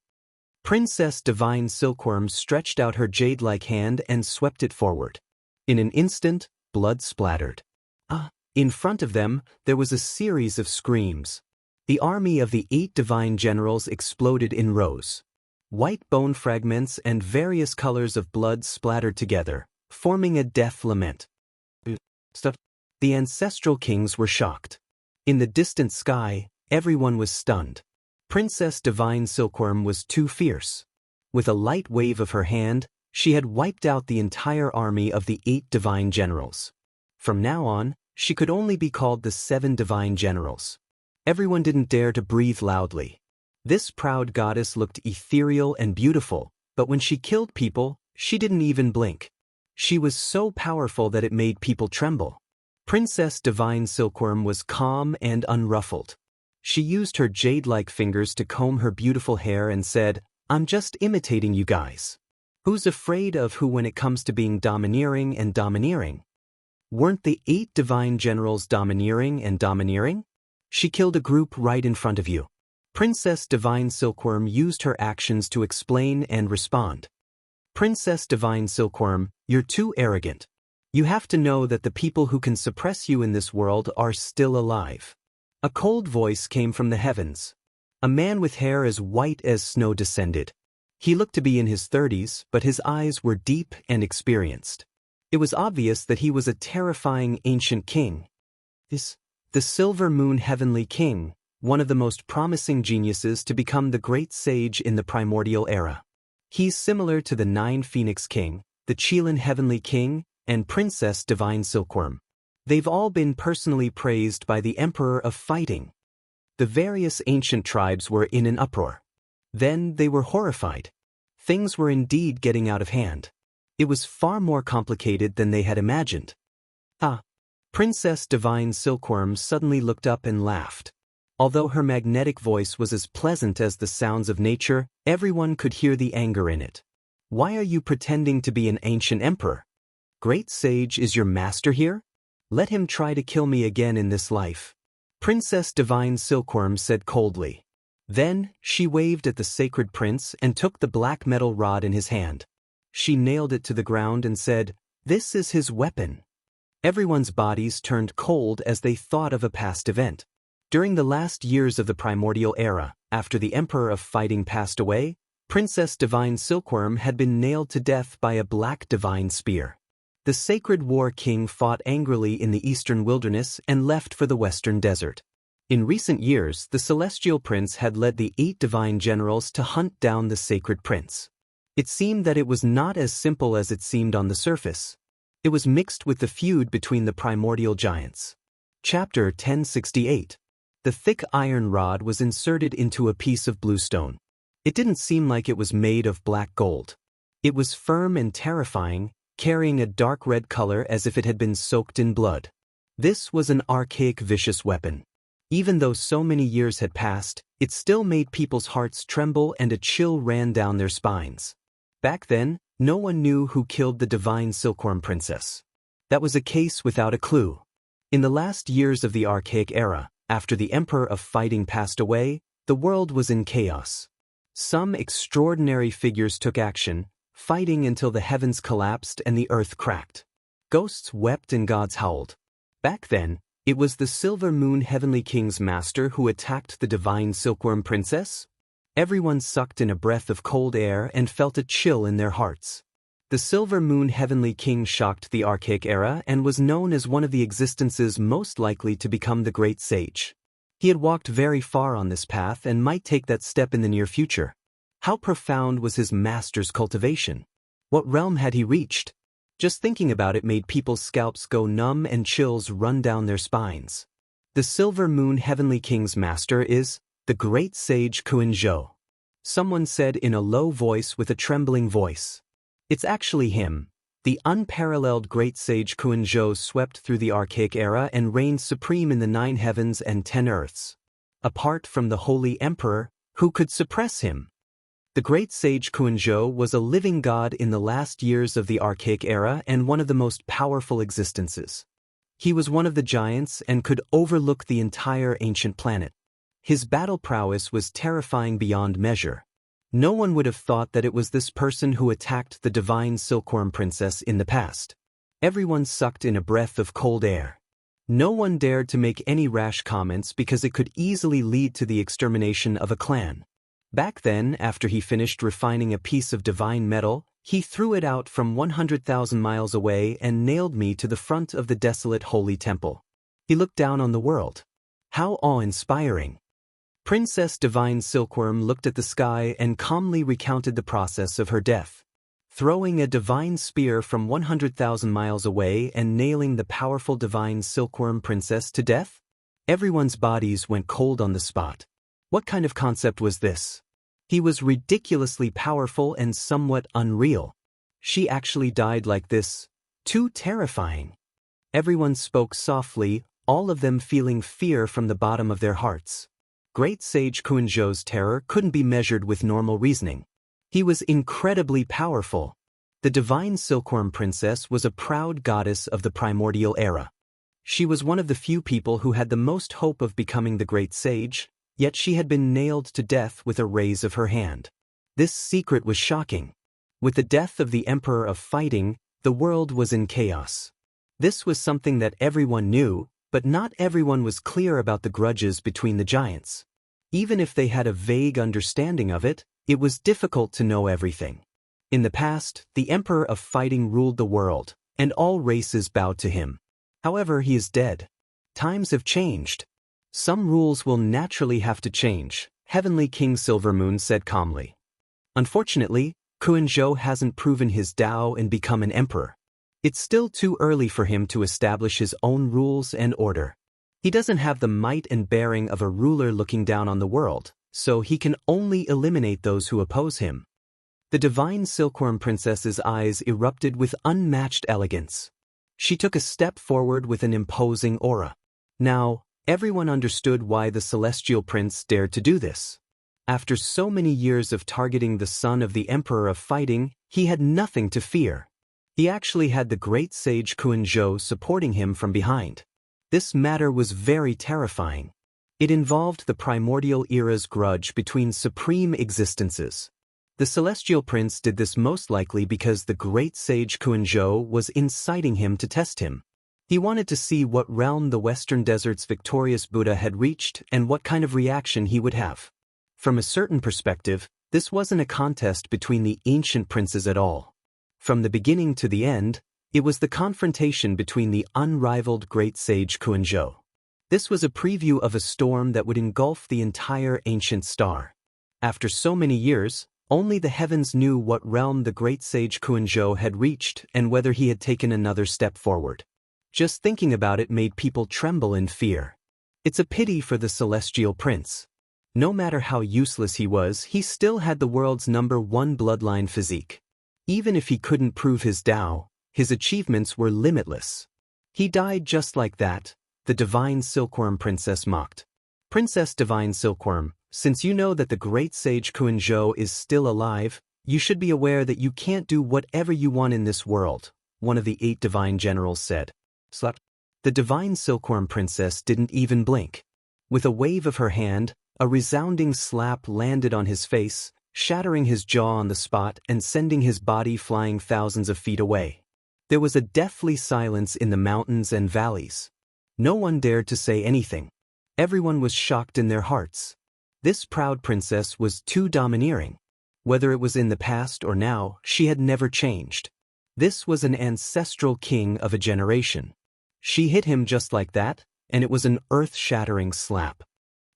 Princess Divine Silkworm stretched out her jade-like hand and swept it forward. In an instant, blood splattered. In front of them, there was a series of screams. The army of the 8 divine generals exploded in rows. White bone fragments and various colors of blood splattered together, forming a death lament. The ancestral kings were shocked. In the distant sky, everyone was stunned. Princess Divine Silkworm was too fierce. With a light wave of her hand, she had wiped out the entire army of the 8 divine generals. From now on, she could only be called the 7 divine generals. Everyone didn't dare to breathe loudly. This proud goddess looked ethereal and beautiful, but when she killed people, she didn't even blink. She was so powerful that it made people tremble. Princess Divine Silkworm was calm and unruffled. She used her jade-like fingers to comb her beautiful hair and said, "I'm just imitating you guys. Who's afraid of who when it comes to being domineering and domineering? Weren't the 8 divine generals domineering and domineering? She killed a group right in front of you." Princess Divine Silkworm used her actions to explain and respond. "Princess Divine Silkworm, you're too arrogant. You have to know that the people who can suppress you in this world are still alive." A cold voice came from the heavens. A man with hair as white as snow descended. He looked to be in his 30s, but his eyes were deep and experienced. It was obvious that he was a terrifying ancient king. The Silver Moon Heavenly King, one of the most promising geniuses to become the great sage in the primordial era. He's similar to the 9 Phoenix King, the Qilin Heavenly King, and Princess Divine Silkworm. They've all been personally praised by the Emperor of Fighting. The various ancient tribes were in an uproar. Then they were horrified. Things were indeed getting out of hand. It was far more complicated than they had imagined. Princess Divine Silkworm suddenly looked up and laughed. Although her magnetic voice was as pleasant as the sounds of nature, everyone could hear the anger in it. "Why are you pretending to be an ancient emperor? Great Sage is your master here? Let him try to kill me again in this life," Princess Divine Silkworm said coldly. Then, she waved at the sacred prince and took the black metal rod in his hand. She nailed it to the ground and said, "This is his weapon." Everyone's bodies turned cold as they thought of a past event. During the last years of the primordial era, after the Emperor of Fighting passed away, Princess Divine Silkworm had been nailed to death by a black divine spear. The Sacred War King fought angrily in the eastern wilderness and left for the western desert. In recent years, the Celestial Prince had led the 8 divine generals to hunt down the Sacred Prince. It seemed that it was not as simple as it seemed on the surface. It was mixed with the feud between the primordial giants. Chapter 1068. The thick iron rod was inserted into a piece of bluestone. It didn't seem like it was made of black gold. It was firm and terrifying, carrying a dark red color as if it had been soaked in blood. This was an archaic vicious weapon. Even though so many years had passed, it still made people's hearts tremble and a chill ran down their spines. Back then, no one knew who killed the Divine Silkworm Princess. That was a case without a clue. In the last years of the Archaic Era, after the Emperor of Fighting passed away, the world was in chaos. Some extraordinary figures took action, fighting until the heavens collapsed and the earth cracked. Ghosts wept and gods howled. Back then, it was the Silver Moon Heavenly King's master who attacked the Divine Silkworm Princess. Everyone sucked in a breath of cold air and felt a chill in their hearts. The Silver Moon Heavenly King shocked the Archaic Era and was known as one of the existences most likely to become the Great Sage. He had walked very far on this path and might take that step in the near future. How profound was his master's cultivation? What realm had he reached? Just thinking about it made people's scalps go numb and chills run down their spines. The Silver Moon Heavenly King's master is the Great Sage Kuan-zhou. Someone said in a low voice with a trembling voice. It's actually him. The unparalleled Great Sage Kuan-zhou swept through the Archaic Era and reigned supreme in the 9 heavens and 10 earths. Apart from the Holy Emperor, who could suppress him? The Great Sage Kuan-zhou was a living god in the last years of the Archaic Era and one of the most powerful existences. He was one of the giants and could overlook the entire ancient planet. His battle prowess was terrifying beyond measure. No one would have thought that it was this person who attacked the Divine Silkworm Princess in the past. Everyone sucked in a breath of cold air. No one dared to make any rash comments because it could easily lead to the extermination of a clan. Back then, after he finished refining a piece of divine metal, he threw it out from 100,000 miles away and nailed me to the front of the desolate holy temple. He looked down on the world. How awe-inspiring! Princess Divine Silkworm looked at the sky and calmly recounted the process of her death. Throwing a divine spear from 100,000 miles away and nailing the powerful Divine Silkworm Princess to death? Everyone's bodies went cold on the spot. What kind of concept was this? He was ridiculously powerful and somewhat unreal. She actually died like this. Too terrifying. Everyone spoke softly, all of them feeling fear from the bottom of their hearts. Great Sage Kuan-zhou's terror couldn't be measured with normal reasoning. He was incredibly powerful. The divine Silkworm Princess was a proud goddess of the primordial era. She was one of the few people who had the most hope of becoming the Great Sage, yet she had been nailed to death with a raise of her hand. This secret was shocking. With the death of the Emperor of Fighting, the world was in chaos. This was something that everyone knew, but not everyone was clear about the grudges between the giants. Even if they had a vague understanding of it, it was difficult to know everything. In the past, the Emperor of Fighting ruled the world, and all races bowed to him. However, he is dead. Times have changed. Some rules will naturally have to change, Heavenly King Silvermoon said calmly. Unfortunately, Kuan-zhou hasn't proven his Tao and become an emperor. It's still too early for him to establish his own rules and order. He doesn't have the might and bearing of a ruler looking down on the world, so he can only eliminate those who oppose him. The divine Silkworm Princess's eyes erupted with unmatched elegance. She took a step forward with an imposing aura. Now, everyone understood why the Celestial Prince dared to do this. After so many years of targeting the son of the Emperor of Fighting, he had nothing to fear. He actually had the Great Sage Kuan-zhou supporting him from behind. This matter was very terrifying. It involved the primordial era's grudge between supreme existences. The Celestial Prince did this most likely because the Great Sage Kuan-zhou was inciting him to test him. He wanted to see what realm the Western Desert's victorious Buddha had reached and what kind of reaction he would have. From a certain perspective, this wasn't a contest between the ancient princes at all. From the beginning to the end, it was the confrontation between the unrivaled Great Sage Kuan-zhou. This was a preview of a storm that would engulf the entire ancient star. After so many years, only the heavens knew what realm the Great Sage Kuan-zhou had reached and whether he had taken another step forward. Just thinking about it made people tremble in fear. It's a pity for the Celestial Prince. No matter how useless he was, he still had the world's #1 bloodline physique. Even if he couldn't prove his Tao, his achievements were limitless. He died just like that, the Divine Silkworm Princess mocked. Princess Divine Silkworm, since you know that the Great Sage Kuan-zhou is still alive, you should be aware that you can't do whatever you want in this world, one of the 8 divine generals said. Slap. The Divine Silkworm Princess didn't even blink. With a wave of her hand, a resounding slap landed on his face, shattering his jaw on the spot and sending his body flying thousands of feet away. There was a deathly silence in the mountains and valleys. No one dared to say anything. Everyone was shocked in their hearts. This proud princess was too domineering. Whether it was in the past or now, she had never changed. This was an ancestral king of a generation. She hit him just like that, and it was an earth-shattering slap.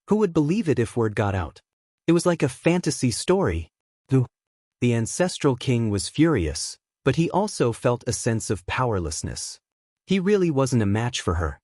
Who would believe it if word got out? It was like a fantasy story. The ancestral king was furious, but he also felt a sense of powerlessness. He really wasn't a match for her.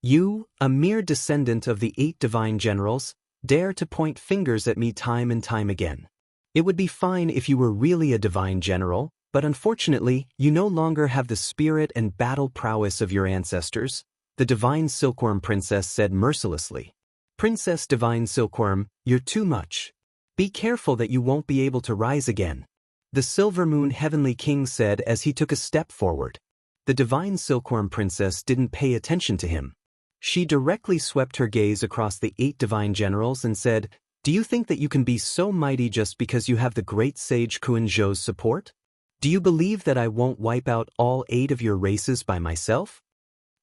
You, a mere descendant of the 8 divine generals, dare to point fingers at me time and time again. It would be fine if you were really a divine general, but unfortunately, you no longer have the spirit and battle prowess of your ancestors, the Divine Silkworm Princess said mercilessly. Princess Divine Silkworm, you're too much. Be careful that you won't be able to rise again. The Silver Moon Heavenly King said as he took a step forward. The Divine Silkworm Princess didn't pay attention to him. She directly swept her gaze across the 8 divine generals and said, "Do you think that you can be so mighty just because you have the Great Sage Kuan-zhou's support? Do you believe that I won't wipe out all 8 of your races by myself?"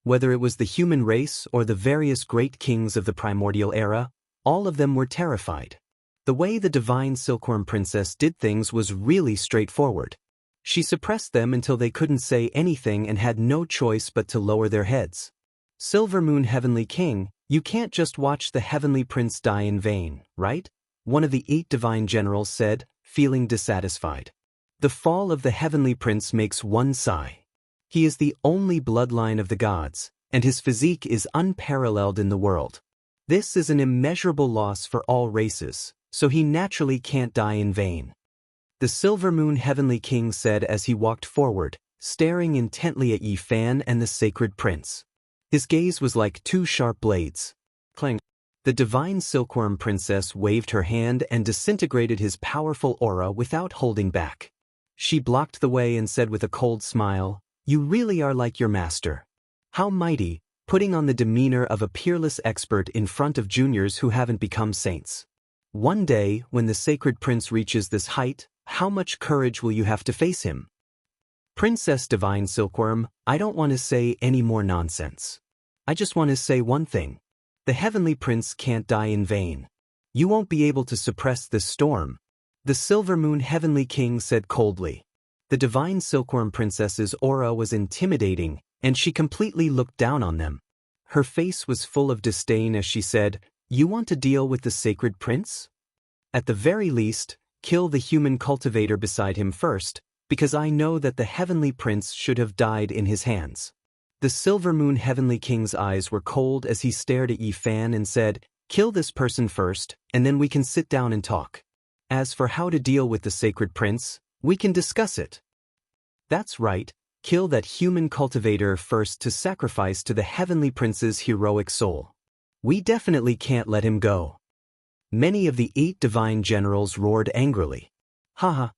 Whether it was the human race or the various great kings of the primordial era, all of them were terrified. The way the Divine Silkworm Princess did things was really straightforward. She suppressed them until they couldn't say anything and had no choice but to lower their heads. Silver Moon Heavenly King, you can't just watch the Heavenly Prince die in vain, right? One of the 8 divine generals said, feeling dissatisfied. The fall of the Heavenly Prince makes one sigh. He is the only bloodline of the gods, and his physique is unparalleled in the world. This is an immeasurable loss for all races, so he naturally can't die in vain. The Silver Moon Heavenly King said as he walked forward, staring intently at Yi Fan and the Sacred Prince. His gaze was like 2 sharp blades. Clang. The divine silkworm princess waved her hand and disintegrated his powerful aura without holding back. She blocked the way and said with a cold smile, "You really are like your master. How mighty," putting on the demeanor of a peerless expert in front of juniors who haven't become saints. "One day, when the sacred prince reaches this height, how much courage will you have to face him?" "Princess Divine Silkworm, I don't want to say any more nonsense. I just want to say one thing. The heavenly prince can't die in vain. You won't be able to suppress this storm," the Silver Moon Heavenly King said coldly. The divine silkworm princess's aura was intimidating, and she completely looked down on them. Her face was full of disdain as she said, "You want to deal with the sacred prince? At the very least, kill the human cultivator beside him first, because I know that the heavenly prince should have died in his hands." The Silver Moon Heavenly King's eyes were cold as he stared at Yi Fan and said, "Kill this person first, and then we can sit down and talk. As for how to deal with the sacred prince, we can discuss it." "That's right, kill that human cultivator first to sacrifice to the heavenly prince's heroic soul. We definitely can't let him go." Many of the 8 divine generals roared angrily. Haha.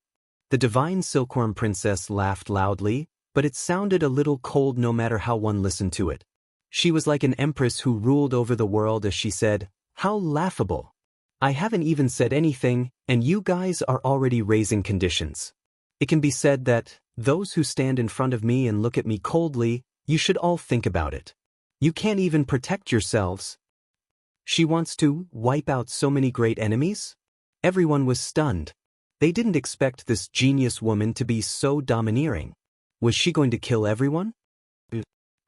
The divine silkworm princess laughed loudly, but it sounded a little cold no matter how one listened to it. She was like an empress who ruled over the world as she said, "How laughable. I haven't even said anything, and you guys are already raising conditions. It can be said that, those who stand in front of me and look at me coldly, you should all think about it. You can't even protect yourselves. She wants to wipe out so many great enemies?" Everyone was stunned. They didn't expect this genius woman to be so domineering. Was she going to kill everyone?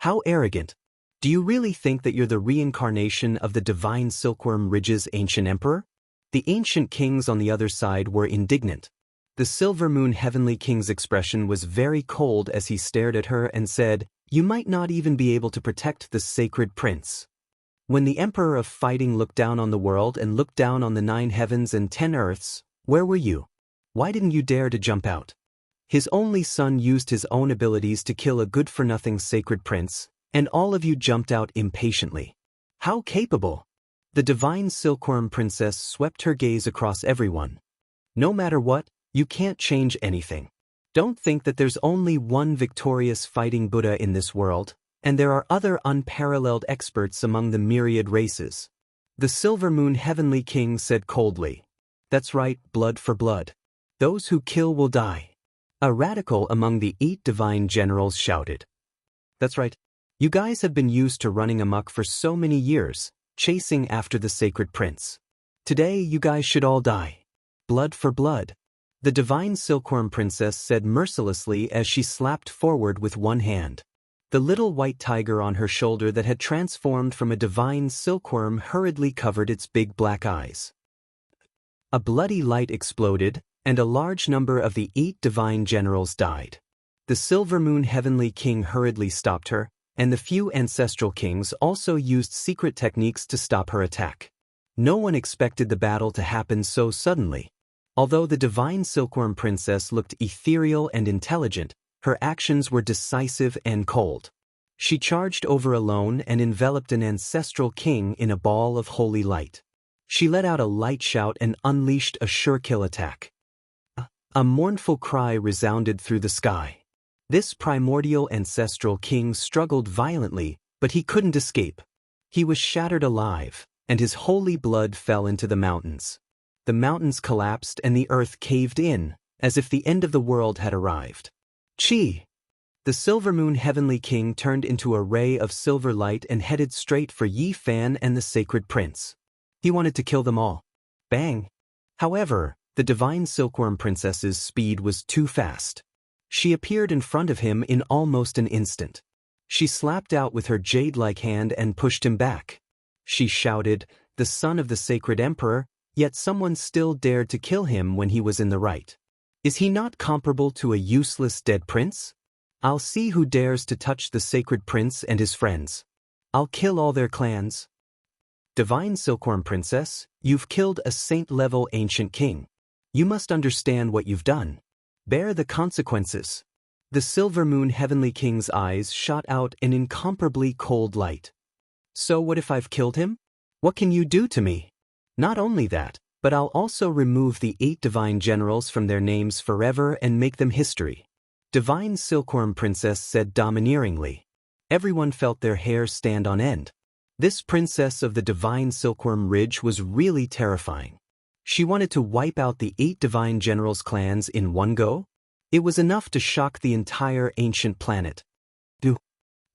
How arrogant. Do you really think that you're the reincarnation of the divine silkworm Ridge's ancient emperor? The ancient kings on the other side were indignant. The Silver Moon Heavenly King's expression was very cold as he stared at her and said, "You might not even be able to protect the sacred prince. When the Emperor of Fighting looked down on the world and looked down on the 9 heavens and 10 earths, where were you? Why didn't you dare to jump out? His only son used his own abilities to kill a good-for-nothing sacred prince, and all of you jumped out impatiently. How capable!" The divine silkworm princess swept her gaze across everyone. "No matter what, you can't change anything. Don't think that there's only one victorious fighting Buddha in this world, and there are other unparalleled experts among the myriad races." The Silver Moon Heavenly King said coldly, "That's right, blood for blood. Those who kill will die." A radical among the 8 divine generals shouted, "That's right. You guys have been used to running amok for so many years, chasing after the sacred prince. Today you guys should all die. Blood for blood." The divine silkworm princess said mercilessly as she slapped forward with one hand. The little white tiger on her shoulder that had transformed from a divine silkworm hurriedly covered its big black eyes. A bloody light exploded, and a large number of the 8 divine generals died. The Silver Moon Heavenly King hurriedly stopped her, and the few ancestral kings also used secret techniques to stop her attack. No one expected the battle to happen so suddenly. Although the divine silkworm princess looked ethereal and intelligent, her actions were decisive and cold. She charged over alone and enveloped an ancestral king in a ball of holy light. She let out a light shout and unleashed a sure-kill attack. A mournful cry resounded through the sky. This primordial ancestral king struggled violently, but he couldn't escape. He was shattered alive, and his holy blood fell into the mountains. The mountains collapsed and the earth caved in, as if the end of the world had arrived. Chi! The Silver Moon Heavenly King turned into a ray of silver light and headed straight for Yi Fan and the sacred prince. He wanted to kill them all. Bang! However, the divine silkworm princess's speed was too fast. She appeared in front of him in almost an instant. She slapped out with her jade-like hand and pushed him back. She shouted, "The son of the sacred emperor," yet someone still dared to kill him when he was in the right. Is he not comparable to a useless dead prince? I'll see who dares to touch the sacred prince and his friends. I'll kill all their clans. Divine Silkworm Princess, you've killed a saint-level ancient king. You must understand what you've done. Bear the consequences. The Silver Moon Heavenly King's eyes shot out an incomparably cold light. So what if I've killed him? What can you do to me? Not only that, but I'll also remove the 8 divine generals from their names forever and make them history. Divine Silkworm Princess said domineeringly. Everyone felt their hair stand on end. This princess of the Divine Silkworm Ridge was really terrifying. She wanted to wipe out the 8 divine generals' clans in one go. It was enough to shock the entire ancient planet.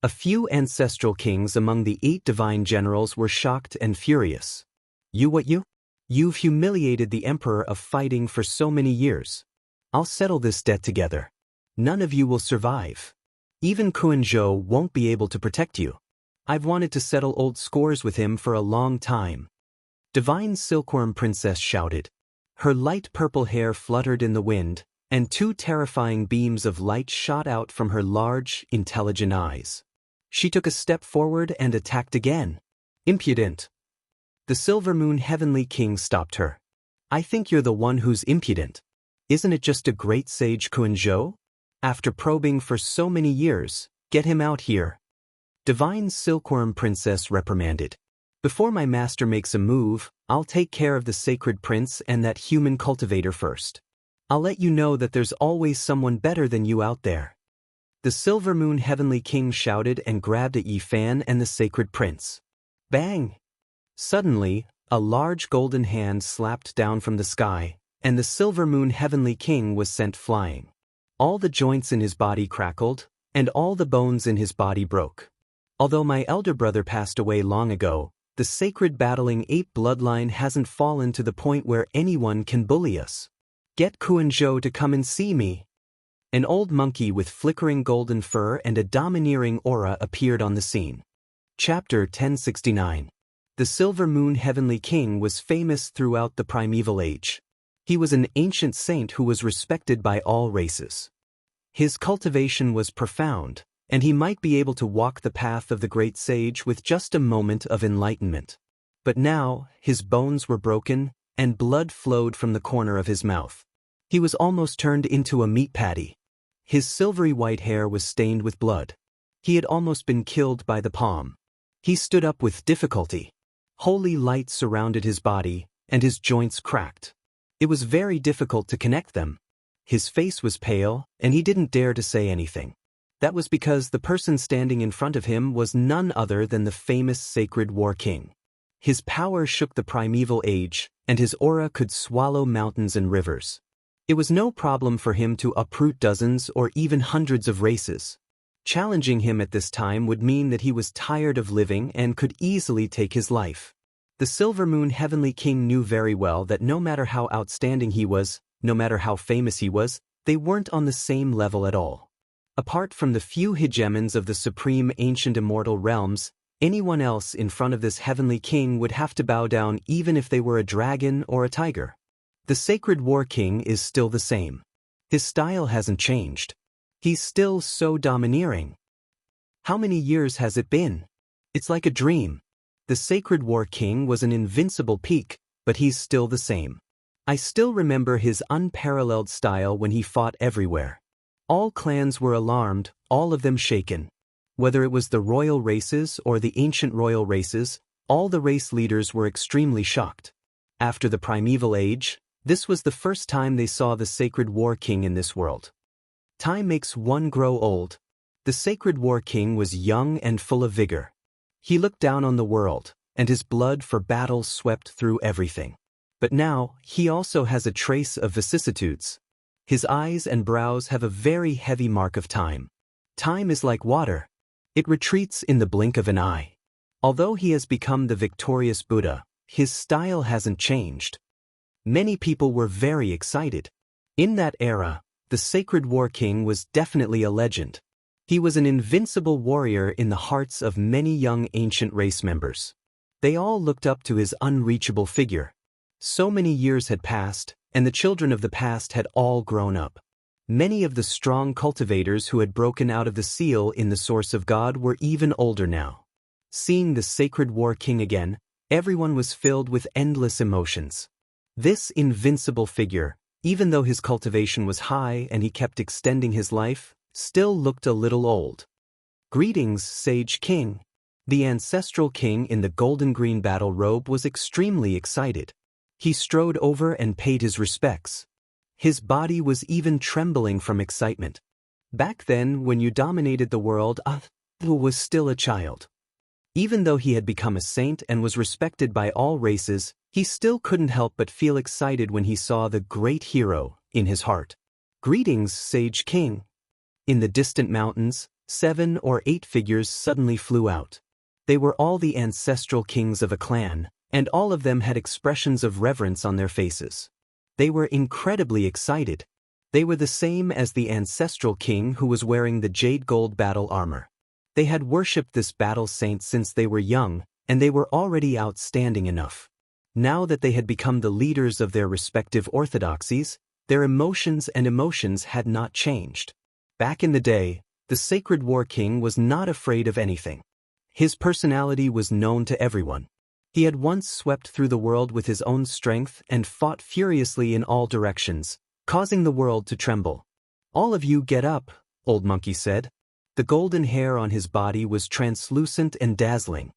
A few ancestral kings among the 8 divine generals were shocked and furious. You've humiliated the emperor of fighting for so many years. I'll settle this debt together. None of you will survive. Even Kuan-zhou won't be able to protect you. I've wanted to settle old scores with him for a long time. Divine Silkworm Princess shouted. Her light purple hair fluttered in the wind, and 2 terrifying beams of light shot out from her large, intelligent eyes. She took a step forward and attacked again. Impudent. The Silver Moon Heavenly King stopped her. I think you're the one who's impudent. Isn't it just a great sage Kuan-zhou? After probing for so many years, get him out here. Divine Silkworm Princess reprimanded. Before my master makes a move, I'll take care of the sacred prince and that human cultivator first. I'll let you know that there's always someone better than you out there. The Silver Moon Heavenly King shouted and grabbed at Yi Fan and the sacred prince. Bang! Suddenly, a large golden hand slapped down from the sky, and the Silver Moon Heavenly King was sent flying. All the joints in his body crackled, and all the bones in his body broke. Although my elder brother passed away long ago, the sacred battling ape bloodline hasn't fallen to the point where anyone can bully us. Get Kuan-zhou to come and see me. An old monkey with flickering golden fur and a domineering aura appeared on the scene. Chapter 1069. The Silver Moon Heavenly King was famous throughout the primeval age. He was an ancient saint who was respected by all races. His cultivation was profound, and he might be able to walk the path of the great sage with just a moment of enlightenment. But now, his bones were broken, and blood flowed from the corner of his mouth. He was almost turned into a meat patty. His silvery white hair was stained with blood. He had almost been killed by the palm. He stood up with difficulty. Holy light surrounded his body, and his joints cracked. It was very difficult to connect them. His face was pale, and he didn't dare to say anything. That was because the person standing in front of him was none other than the famous sacred war king. His power shook the primeval age, and his aura could swallow mountains and rivers. It was no problem for him to uproot dozens or even hundreds of races. Challenging him at this time would mean that he was tired of living and could easily take his life. The Silver Moon Heavenly King knew very well that no matter how outstanding he was, no matter how famous he was, they weren't on the same level at all. Apart from the few hegemons of the supreme ancient immortal realms, anyone else in front of this heavenly king would have to bow down even if they were a dragon or a tiger. The sacred war king is still the same. His style hasn't changed. He's still so domineering. How many years has it been? It's like a dream. The sacred war king was an invincible peak, but he's still the same. I still remember his unparalleled style when he fought everywhere. All clans were alarmed, all of them shaken. Whether it was the royal races or the ancient royal races, all the race leaders were extremely shocked. After the primeval age, this was the first time they saw the sacred war king in this world. Time makes one grow old. The sacred war king was young and full of vigor. He looked down on the world, and his blood for battle swept through everything. But now, he also has a trace of vicissitudes. His eyes and brows have a very heavy mark of time. Time is like water. It retreats in the blink of an eye. Although he has become the victorious Buddha, his style hasn't changed. Many people were very excited. In that era, the sacred war king was definitely a legend. He was an invincible warrior in the hearts of many young ancient race members. They all looked up to his unreachable figure. So many years had passed, and the children of the past had all grown up. Many of the strong cultivators who had broken out of the seal in the source of God were even older now. Seeing the sacred war king again, everyone was filled with endless emotions. This invincible figure, even though his cultivation was high and he kept extending his life, still looked a little old. Greetings, Sage King. The ancestral king in the golden-green battle robe was extremely excited. He strode over and paid his respects. His body was even trembling from excitement. Back then, when you dominated the world, Wu was still a child. Even though he had become a saint and was respected by all races, he still couldn't help but feel excited when he saw the great hero in his heart. "Greetings, Sage King." In the distant mountains, 7 or 8 figures suddenly flew out. They were all the ancestral kings of a clan, and all of them had expressions of reverence on their faces. They were incredibly excited. They were the same as the ancestral king who was wearing the jade gold battle armor. They had worshipped this battle saint since they were young, and they were already outstanding enough. Now that they had become the leaders of their respective orthodoxies, their emotions had not changed. Back in the day, the Sacred War King was not afraid of anything. His personality was known to everyone. He had once swept through the world with his own strength and fought furiously in all directions, causing the world to tremble. "All of you get up," Old Monkey said. The golden hair on his body was translucent and dazzling.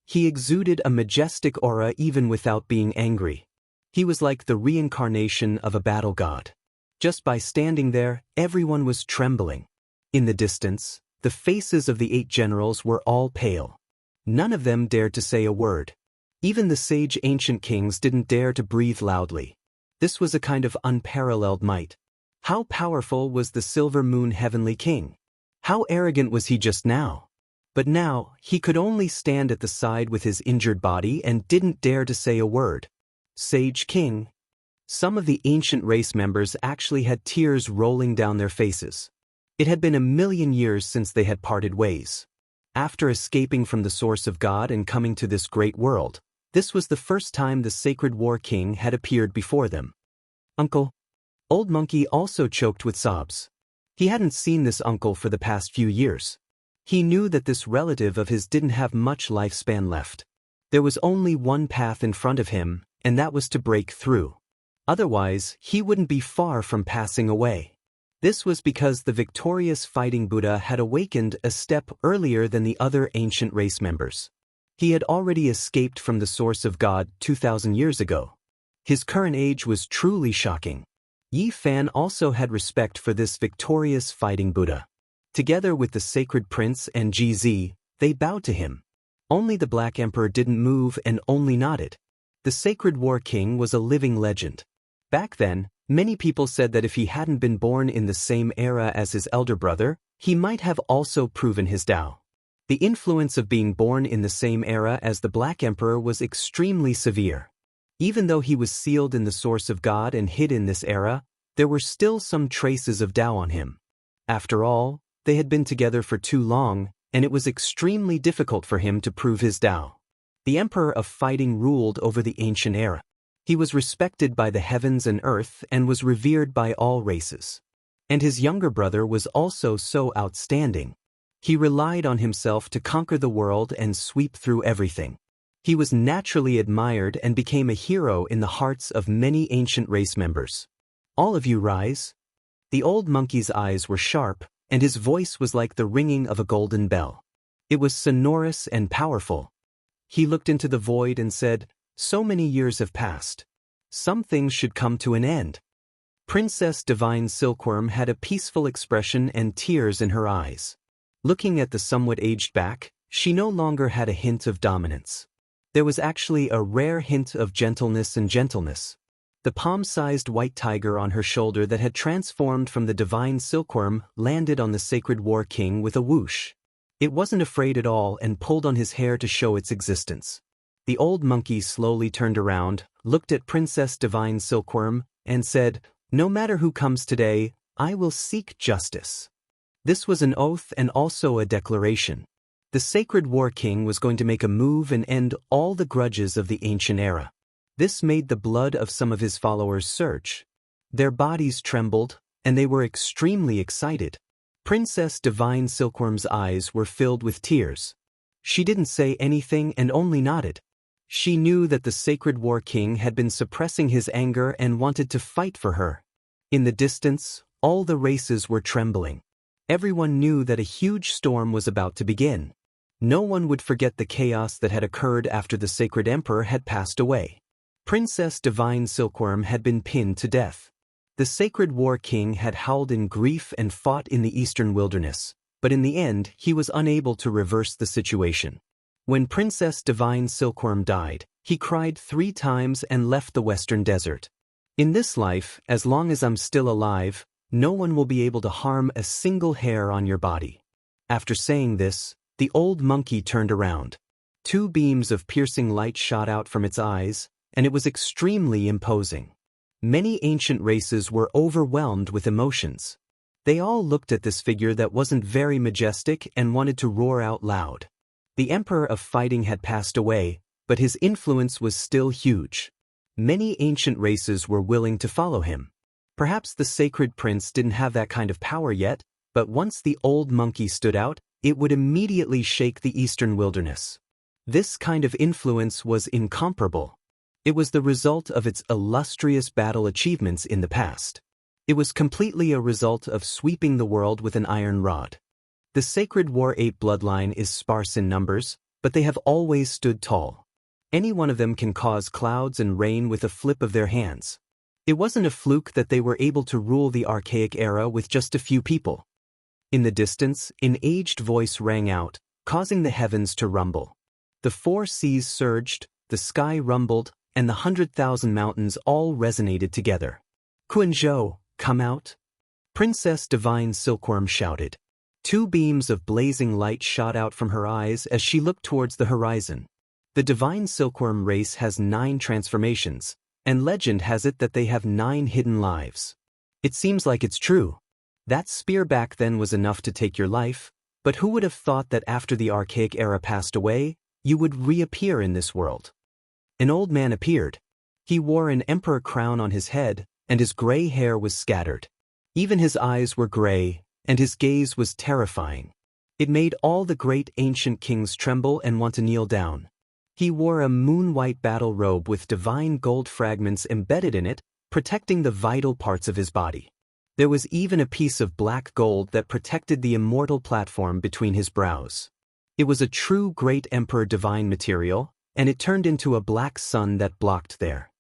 He exuded a majestic aura even without being angry. He was like the reincarnation of a battle god. Just by standing there, everyone was trembling. In the distance, the faces of the 8 generals were all pale. None of them dared to say a word. Even the sage ancient kings didn't dare to breathe loudly. This was a kind of unparalleled might. How powerful was the Silver Moon Heavenly King? How arrogant was he just now? But now, he could only stand at the side with his injured body and didn't dare to say a word. "Sage King." Some of the ancient race members actually had tears rolling down their faces. It had been 1,000,000 years since they had parted ways. After escaping from the source of God and coming to this great world, this was the first time the Sacred War King had appeared before them. "Uncle." Old Monkey also choked with sobs. He hadn't seen this uncle for the past few years. He knew that this relative of his didn't have much lifespan left. There was only one path in front of him, and that was to break through. Otherwise, he wouldn't be far from passing away. This was because the victorious fighting Buddha had awakened a step earlier than the other ancient race members. He had already escaped from the source of God 2,000 years ago. His current age was truly shocking. Yi Fan also had respect for this victorious fighting Buddha. Together with the sacred prince and GZ, they bowed to him. Only the Black Emperor didn't move and only nodded. The Sacred War King was a living legend. Back then, many people said that if he hadn't been born in the same era as his elder brother, he might have also proven his Tao. The influence of being born in the same era as the Black Emperor was extremely severe. Even though he was sealed in the source of God and hid in this era, there were still some traces of Tao on him. After all, they had been together for too long, and it was extremely difficult for him to prove his Tao. The Emperor of Fighting ruled over the ancient era. He was respected by the heavens and earth and was revered by all races. And his younger brother was also so outstanding. He relied on himself to conquer the world and sweep through everything. He was naturally admired and became a hero in the hearts of many ancient race members. "All of you rise." The old monkey's eyes were sharp, and his voice was like the ringing of a golden bell. It was sonorous and powerful. He looked into the void and said, "So many years have passed. Some things should come to an end." Princess Divine Silkworm had a peaceful expression and tears in her eyes. Looking at the somewhat aged back, she no longer had a hint of dominance. There was actually a rare hint of gentleness and gentleness. The palm-sized white tiger on her shoulder that had transformed from the divine silkworm landed on the Sacred War King with a whoosh. It wasn't afraid at all and pulled on his hair to show its existence. The old monkey slowly turned around, looked at Princess Divine Silkworm, and said, "No matter who comes today, I will seek justice." This was an oath and also a declaration. The Sacred War King was going to make a move and end all the grudges of the ancient era. This made the blood of some of his followers surge. Their bodies trembled, and they were extremely excited. Princess Divine Silkworm's eyes were filled with tears. She didn't say anything and only nodded. She knew that the Sacred War King had been suppressing his anger and wanted to fight for her. In the distance, all the races were trembling. Everyone knew that a huge storm was about to begin. No one would forget the chaos that had occurred after the sacred emperor had passed away. Princess Divine Silkworm had been pinned to death. The sacred war king had howled in grief and fought in the eastern wilderness, but in the end he was unable to reverse the situation. When Princess Divine Silkworm died, he cried 3 times and left the western desert. In this life, as long as I'm still alive, no one will be able to harm a single hair on your body. After saying this, the old monkey turned around. 2 beams of piercing light shot out from its eyes, and it was extremely imposing. Many ancient races were overwhelmed with emotions. They all looked at this figure that wasn't very majestic and wanted to roar out loud. The Emperor of Fighting had passed away, but his influence was still huge. Many ancient races were willing to follow him. Perhaps the sacred prince didn't have that kind of power yet, but once the old monkey stood out, it would immediately shake the eastern wilderness. This kind of influence was incomparable. It was the result of its illustrious battle achievements in the past. It was completely a result of sweeping the world with an iron rod. The sacred war ape bloodline is sparse in numbers, but they have always stood tall. Any one of them can cause clouds and rain with a flip of their hands. It wasn't a fluke that they were able to rule the archaic era with just a few people. In the distance, an aged voice rang out, causing the heavens to rumble. The 4 seas surged, the sky rumbled, and the 100,000 mountains all resonated together. Quinzhou, come out! Princess Divine Silkworm shouted. 2 beams of blazing light shot out from her eyes as she looked towards the horizon. The Divine Silkworm race has 9 transformations, and legend has it that they have 9 hidden lives. It seems like it's true. That spear back then was enough to take your life, but who would have thought that after the archaic era passed away, you would reappear in this world? An old man appeared. He wore an emperor crown on his head, and his gray hair was scattered. Even his eyes were gray, and his gaze was terrifying. It made all the great ancient kings tremble and want to kneel down. He wore a moon-white battle robe with divine gold fragments embedded in it, protecting the vital parts of his body. There was even a piece of black gold that protected the immortal platform between his brows. It was a true great emperor divine material, and it turned into a black sun that blocked there.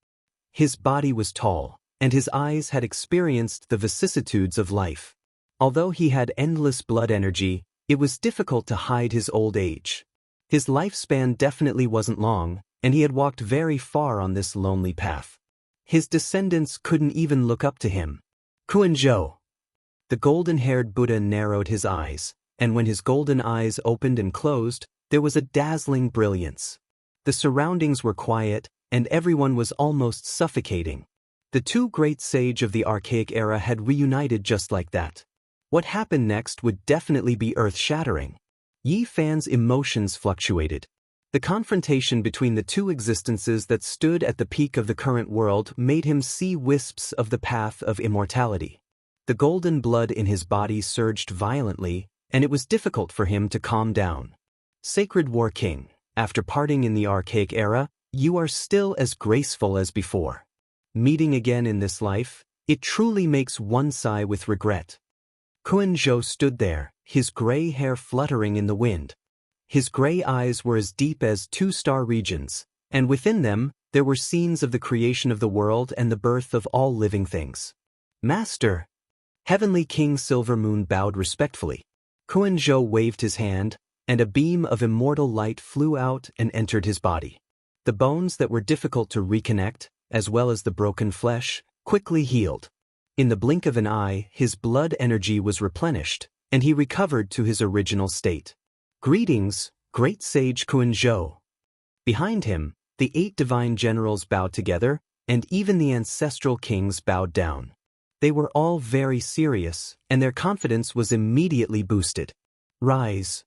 His body was tall, and his eyes had experienced the vicissitudes of life. Although he had endless blood energy, it was difficult to hide his old age. His lifespan definitely wasn't long, and he had walked very far on this lonely path. His descendants couldn't even look up to him. Quinzhou. The golden-haired Buddha narrowed his eyes, and when his golden eyes opened and closed, there was a dazzling brilliance. The surroundings were quiet, and everyone was almost suffocating. The 2 great sages of the archaic era had reunited just like that. What happened next would definitely be earth-shattering. Yi Fan's emotions fluctuated. The confrontation between the 2 existences that stood at the peak of the current world made him see wisps of the path of immortality. The golden blood in his body surged violently, and it was difficult for him to calm down. Sacred War King, after parting in the archaic era, you are still as graceful as before. Meeting again in this life, it truly makes one sigh with regret. Quinzhou stood there, his gray hair fluttering in the wind. His gray eyes were as deep as 2-star regions, and within them, there were scenes of the creation of the world and the birth of all living things. Master! Heavenly King Silver Moon bowed respectfully. Quinzhou waved his hand, and a beam of immortal light flew out and entered his body. The bones that were difficult to reconnect, as well as the broken flesh, quickly healed. In the blink of an eye, his blood energy was replenished, and he recovered to his original state. Greetings, great sage Quinzhou. Behind him, the 8 divine generals bowed together, and even the ancestral kings bowed down. They were all very serious, and their confidence was immediately boosted. Rise.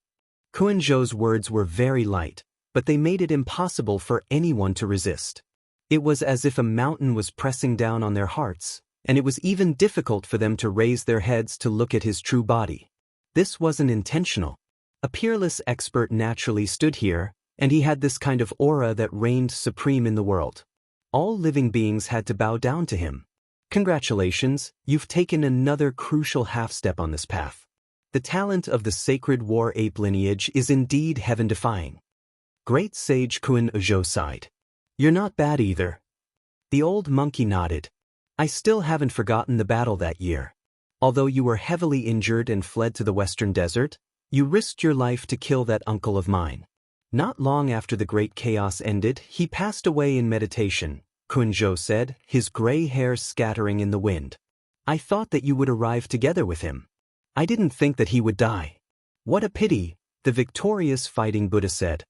Quinzhou's words were very light, but they made it impossible for anyone to resist. It was as if a mountain was pressing down on their hearts, and it was even difficult for them to raise their heads to look at his true body. This wasn't intentional. A peerless expert naturally stood here, and he had this kind of aura that reigned supreme in the world. All living beings had to bow down to him. Congratulations, you've taken another crucial half-step on this path. The talent of the sacred war ape lineage is indeed heaven-defying. Great sage Kun Zhou sighed. You're not bad either. The old monkey nodded. I still haven't forgotten the battle that year. Although you were heavily injured and fled to the western desert, you risked your life to kill that uncle of mine. Not long after the great chaos ended, he passed away in meditation, Kun Zhou said, his gray hair scattering in the wind. I thought that you would arrive together with him. I didn't think that he would die. What a pity, the victorious fighting Buddha said.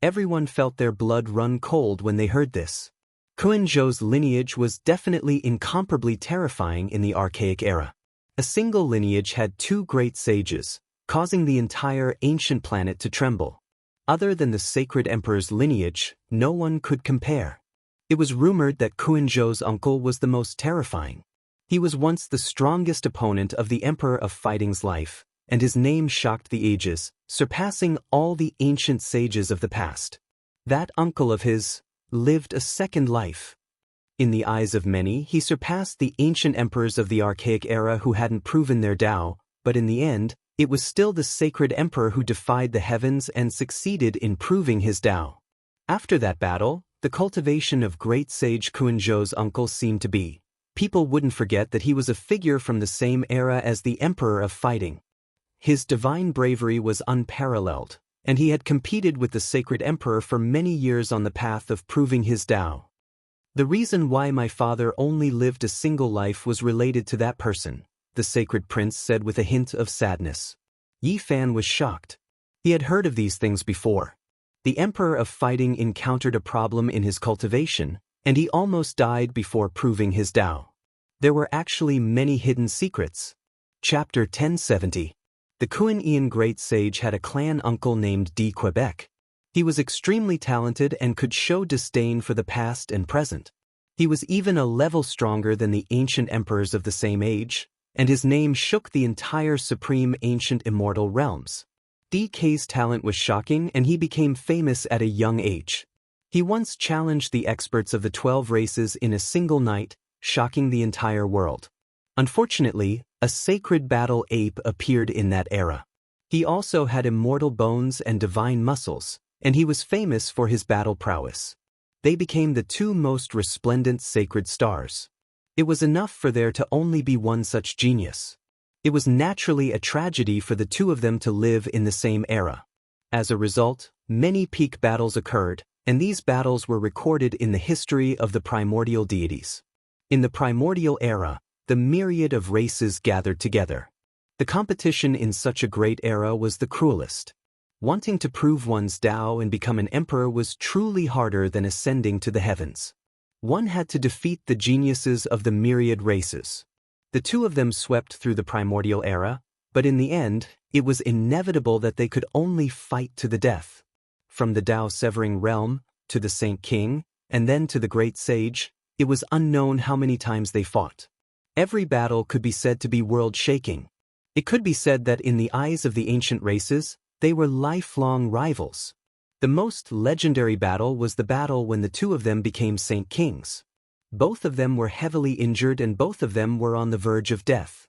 Everyone felt their blood run cold when they heard this. Kun Zhou's lineage was definitely incomparably terrifying in the archaic era. A single lineage had two great sages, causing the entire ancient planet to tremble. Other than the sacred emperor's lineage, no one could compare. It was rumored that Kun Zhou's uncle was the most terrifying. He was once the strongest opponent of the Emperor of Fighting's life, and his name shocked the ages, surpassing all the ancient sages of the past. That uncle of his lived a second life. In the eyes of many, he surpassed the ancient emperors of the archaic era who hadn't proven their Tao, but in the end, it was still the sacred emperor who defied the heavens and succeeded in proving his Tao. After that battle, the cultivation of great sage Kun Zhou's uncle seemed to be. People wouldn't forget that he was a figure from the same era as the Emperor of Fighting. His divine bravery was unparalleled, and he had competed with the sacred emperor for many years on the path of proving his Tao. The reason why my father only lived a single life was related to that person, the sacred prince said with a hint of sadness. Yi Fan was shocked. He had heard of these things before. The Emperor of Fighting encountered a problem in his cultivation, and he almost died before proving his Tao. There were actually many hidden secrets. Chapter 1070. The Kun Ian Great Sage had a clan uncle named D. Quebec. He was extremely talented and could show disdain for the past and present. He was even a level stronger than the ancient emperors of the same age, and his name shook the entire supreme ancient immortal realms. DK's talent was shocking and he became famous at a young age. He once challenged the experts of the 12 races in a single night, shocking the entire world. Unfortunately, a sacred battle ape appeared in that era. He also had immortal bones and divine muscles, and he was famous for his battle prowess. They became the two most resplendent sacred stars. It was enough for there to only be one such genius. It was naturally a tragedy for the two of them to live in the same era. As a result, many peak battles occurred, and these battles were recorded in the history of the primordial deities. In the primordial era, the myriad of races gathered together. The competition in such a great era was the cruelest. Wanting to prove one's Tao and become an emperor was truly harder than ascending to the heavens. One had to defeat the geniuses of the myriad races. The two of them swept through the primordial era, but in the end, it was inevitable that they could only fight to the death. From the Tao-severing realm, to the Saint King, and then to the Great Sage, it was unknown how many times they fought. Every battle could be said to be world-shaking. It could be said that in the eyes of the ancient races, they were lifelong rivals. The most legendary battle was the battle when the two of them became Saint Kings. Both of them were heavily injured and both of them were on the verge of death.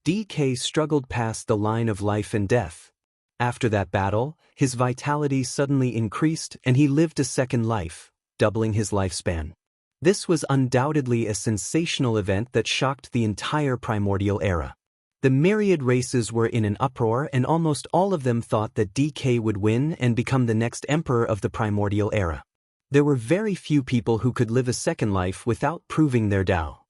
DK struggled past the line of life and death. After that battle, his vitality suddenly increased and he lived a second life, doubling his lifespan. This was undoubtedly a sensational event that shocked the entire primordial era. The myriad races were in an uproar and almost all of them thought that DK would win and become the next emperor of the primordial era. There were very few people who could live a second life without proving their Tao.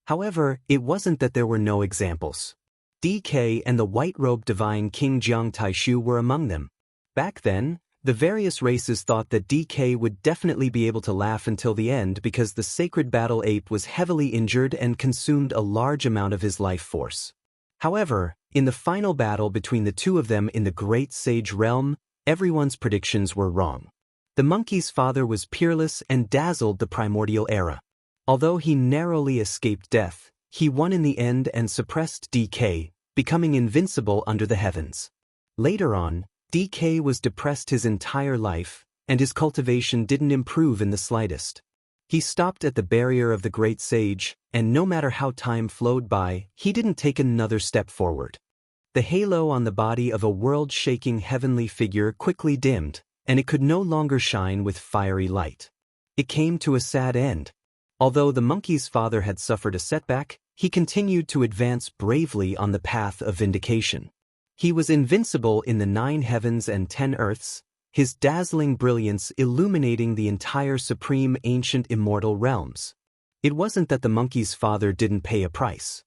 However, it wasn't that there were no examples. DK and the white-robed divine King Jiang Taishu were among them. Back then, the various races thought that DK would definitely be able to laugh until the end because the sacred battle ape was heavily injured and consumed a large amount of his life force. However, in the final battle between the two of them in the Great Sage realm, everyone's predictions were wrong. The monkey's father was peerless and dazzled the primordial era. Although he narrowly escaped death, he won in the end and suppressed DK, becoming invincible under the heavens. Later on, DK was depressed his entire life, and his cultivation didn't improve in the slightest. He stopped at the barrier of the Great Sage, and no matter how time flowed by, he didn't take another step forward. The halo on the body of a world-shaking heavenly figure quickly dimmed, and it could no longer shine with fiery light. It came to a sad end. Although the monkey's father had suffered a setback, he continued to advance bravely on the path of vindication. He was invincible in the 9 heavens and 10 earths, his dazzling brilliance illuminating the entire supreme ancient immortal realms. It wasn't that the monkey's father didn't pay a price.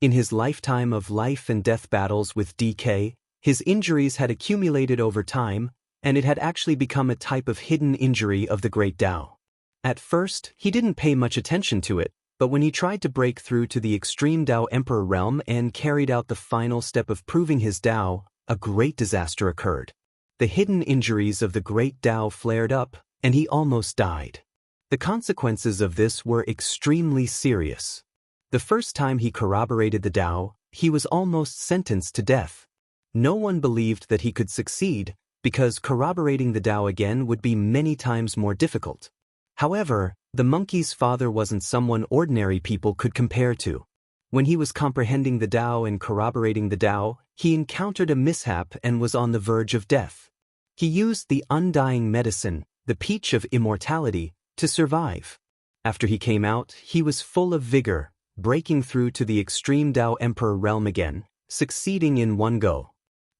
In his lifetime of life and death battles with DK, his injuries had accumulated over time, and it had actually become a type of hidden injury of the great Tao. At first, he didn't pay much attention to it, but when he tried to break through to the extreme Tao Emperor realm and carried out the final step of proving his Tao, a great disaster occurred. The hidden injuries of the great Tao flared up, and he almost died. The consequences of this were extremely serious. The first time he corroborated the Tao, he was almost sentenced to death. No one believed that he could succeed, because corroborating the Tao again would be many times more difficult. However, the monkey's father wasn't someone ordinary people could compare to. When he was comprehending the Tao and corroborating the Tao, he encountered a mishap and was on the verge of death. He used the undying medicine, the peach of immortality, to survive. After he came out, he was full of vigor, breaking through to the extreme Tao Emperor realm again, succeeding in one go.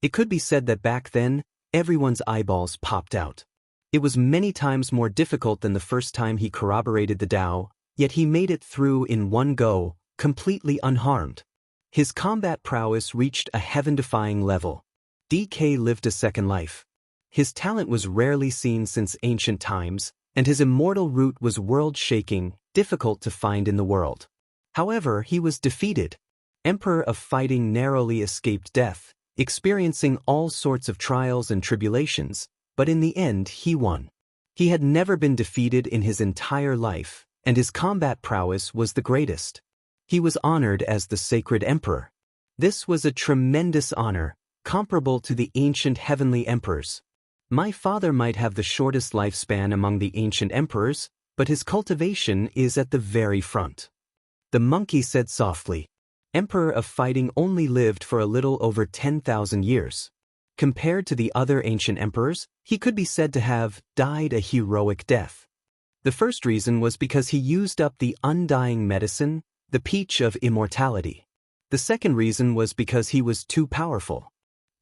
It could be said that back then, everyone's eyeballs popped out. It was many times more difficult than the first time he corroborated the Tao, yet he made it through in one go, completely unharmed. His combat prowess reached a heaven-defying level. DK lived a second life. His talent was rarely seen since ancient times, and his immortal root was world-shaking, difficult to find in the world. However, he was defeated. Emperor of Fighting narrowly escaped death, experiencing all sorts of trials and tribulations, but in the end he won. He had never been defeated in his entire life, and his combat prowess was the greatest. He was honored as the sacred emperor. This was a tremendous honor, comparable to the ancient heavenly emperors. My father might have the shortest lifespan among the ancient emperors, but his cultivation is at the very front. The monkey said softly. Emperor of Fighting only lived for a little over 10,000 years. Compared to the other ancient emperors, he could be said to have died a heroic death. The first reason was because he used up the undying medicine, the peach of immortality. The second reason was because he was too powerful.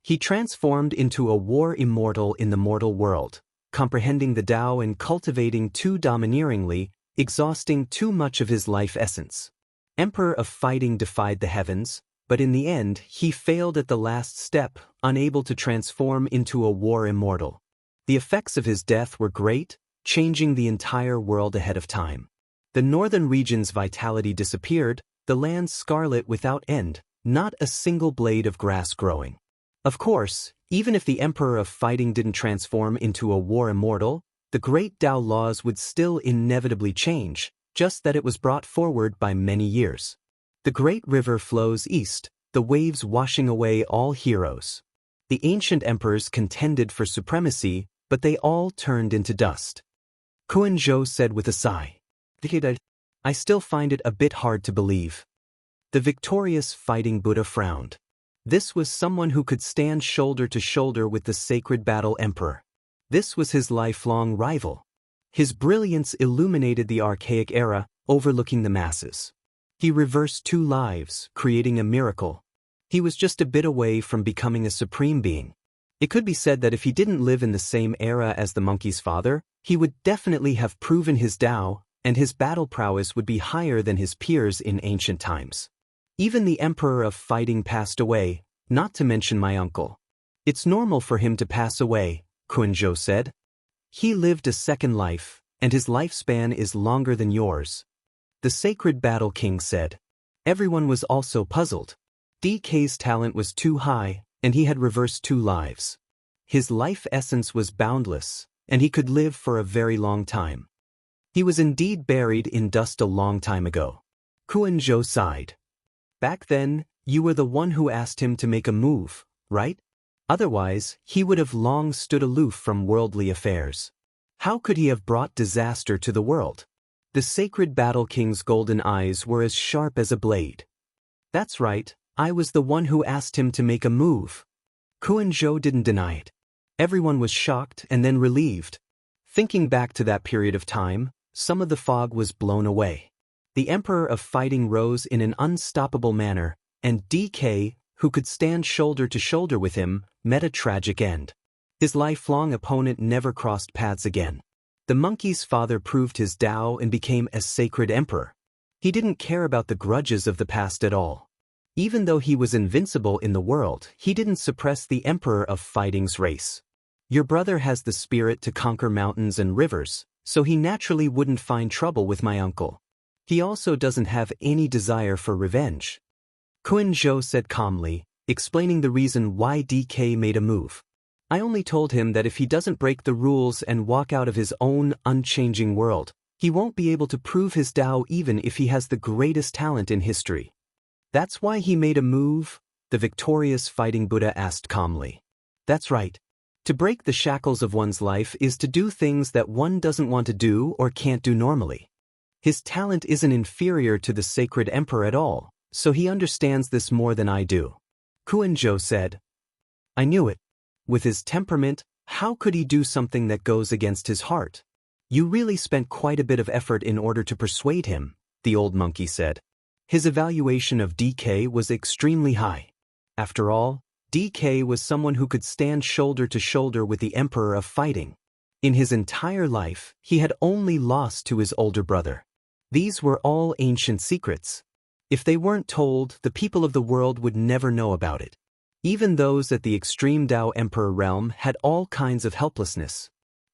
He transformed into a war immortal in the mortal world, comprehending the Tao and cultivating too domineeringly, exhausting too much of his life essence. Emperor of Fighting defied the heavens, but in the end he failed at the last step, unable to transform into a war immortal. The effects of his death were great, changing the entire world ahead of time. The northern region's vitality disappeared, the land scarlet without end, not a single blade of grass growing. Of course, even if the Emperor of Fighting didn't transform into a war immortal, the great Tao laws would still inevitably change, just that it was brought forward by many years. The great river flows east, the waves washing away all heroes. The ancient emperors contended for supremacy, but they all turned into dust. Kuan-zhou said with a sigh. I still find it a bit hard to believe. The victorious Fighting Buddha frowned. This was someone who could stand shoulder to shoulder with the sacred battle emperor. This was his lifelong rival. His brilliance illuminated the archaic era, overlooking the masses. He reversed 2 lives, creating a miracle. He was just a bit away from becoming a supreme being. It could be said that if he didn't live in the same era as the monkey's father, he would definitely have proven his Tao, and his battle prowess would be higher than his peers in ancient times. Even the Emperor of Fighting passed away, not to mention my uncle. It's normal for him to pass away, Kuan-zhou said. He lived a second life, and his lifespan is longer than yours. The sacred battle king said. Everyone was also puzzled. DK's talent was too high, and he had reversed 2 lives. His life essence was boundless, and he could live for a very long time. He was indeed buried in dust a long time ago. Kuan-zhou sighed. Back then, you were the one who asked him to make a move, right? Otherwise, he would have long stood aloof from worldly affairs. How could he have brought disaster to the world? The sacred battle king's golden eyes were as sharp as a blade. That's right, I was the one who asked him to make a move. Kuan-zhou didn't deny it. Everyone was shocked and then relieved. Thinking back to that period of time, some of the fog was blown away. The Emperor of Fighting rose in an unstoppable manner, and DK, who could stand shoulder to shoulder with him, met a tragic end. His lifelong opponent never crossed paths again. The monkey's father proved his Tao and became a sacred emperor. He didn't care about the grudges of the past at all. Even though he was invincible in the world, he didn't suppress the Emperor of Fighting's race. Your brother has the spirit to conquer mountains and rivers, so he naturally wouldn't find trouble with my uncle. He also doesn't have any desire for revenge. Kuan-zhou said calmly, explaining the reason why DK made a move. I only told him that if he doesn't break the rules and walk out of his own unchanging world, he won't be able to prove his Tao even if he has the greatest talent in history. That's why he made a move? The victorious fighting Buddha asked calmly. That's right. To break the shackles of one's life is to do things that one doesn't want to do or can't do normally. His talent isn't inferior to the sacred emperor at all, so he understands this more than I do. Kuan-zhou said. I knew it. With his temperament, how could he do something that goes against his heart? You really spent quite a bit of effort in order to persuade him, the old monkey said. His evaluation of DK was extremely high. After all, DK was someone who could stand shoulder to shoulder with the Emperor of Fighting. In his entire life, he had only lost to his older brother. These were all ancient secrets. If they weren't told, the people of the world would never know about it. Even those at the extreme Tao Emperor realm had all kinds of helplessness.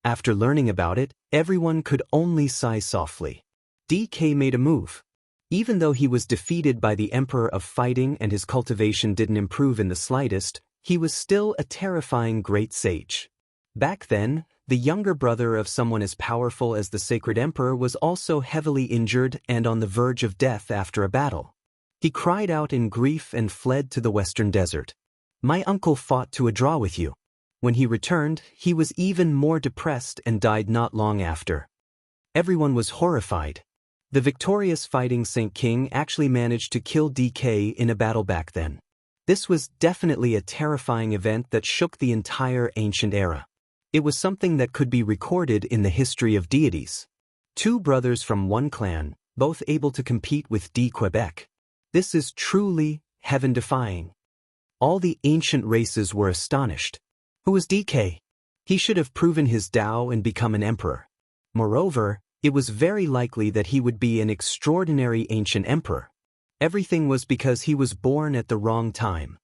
After learning about it, everyone could only sigh softly. DK made a move. Even though he was defeated by the Emperor of Fighting and his cultivation didn't improve in the slightest, he was still a terrifying great sage. Back then, the younger brother of someone as powerful as the Sacred Emperor was also heavily injured and on the verge of death after a battle. He cried out in grief and fled to the western desert. My uncle fought to a draw with you. When he returned, he was even more depressed and died not long after. Everyone was horrified. The victorious fighting Saint King actually managed to kill DK in a battle back then. This was definitely a terrifying event that shook the entire ancient era. It was something that could be recorded in the history of deities. Two brothers from one clan, both able to compete with D. Quebec. This is truly heaven-defying. All the ancient races were astonished. Who was DK? He should have proven his Tao and become an emperor. Moreover, it was very likely that he would be an extraordinary ancient emperor. Everything was because he was born at the wrong time.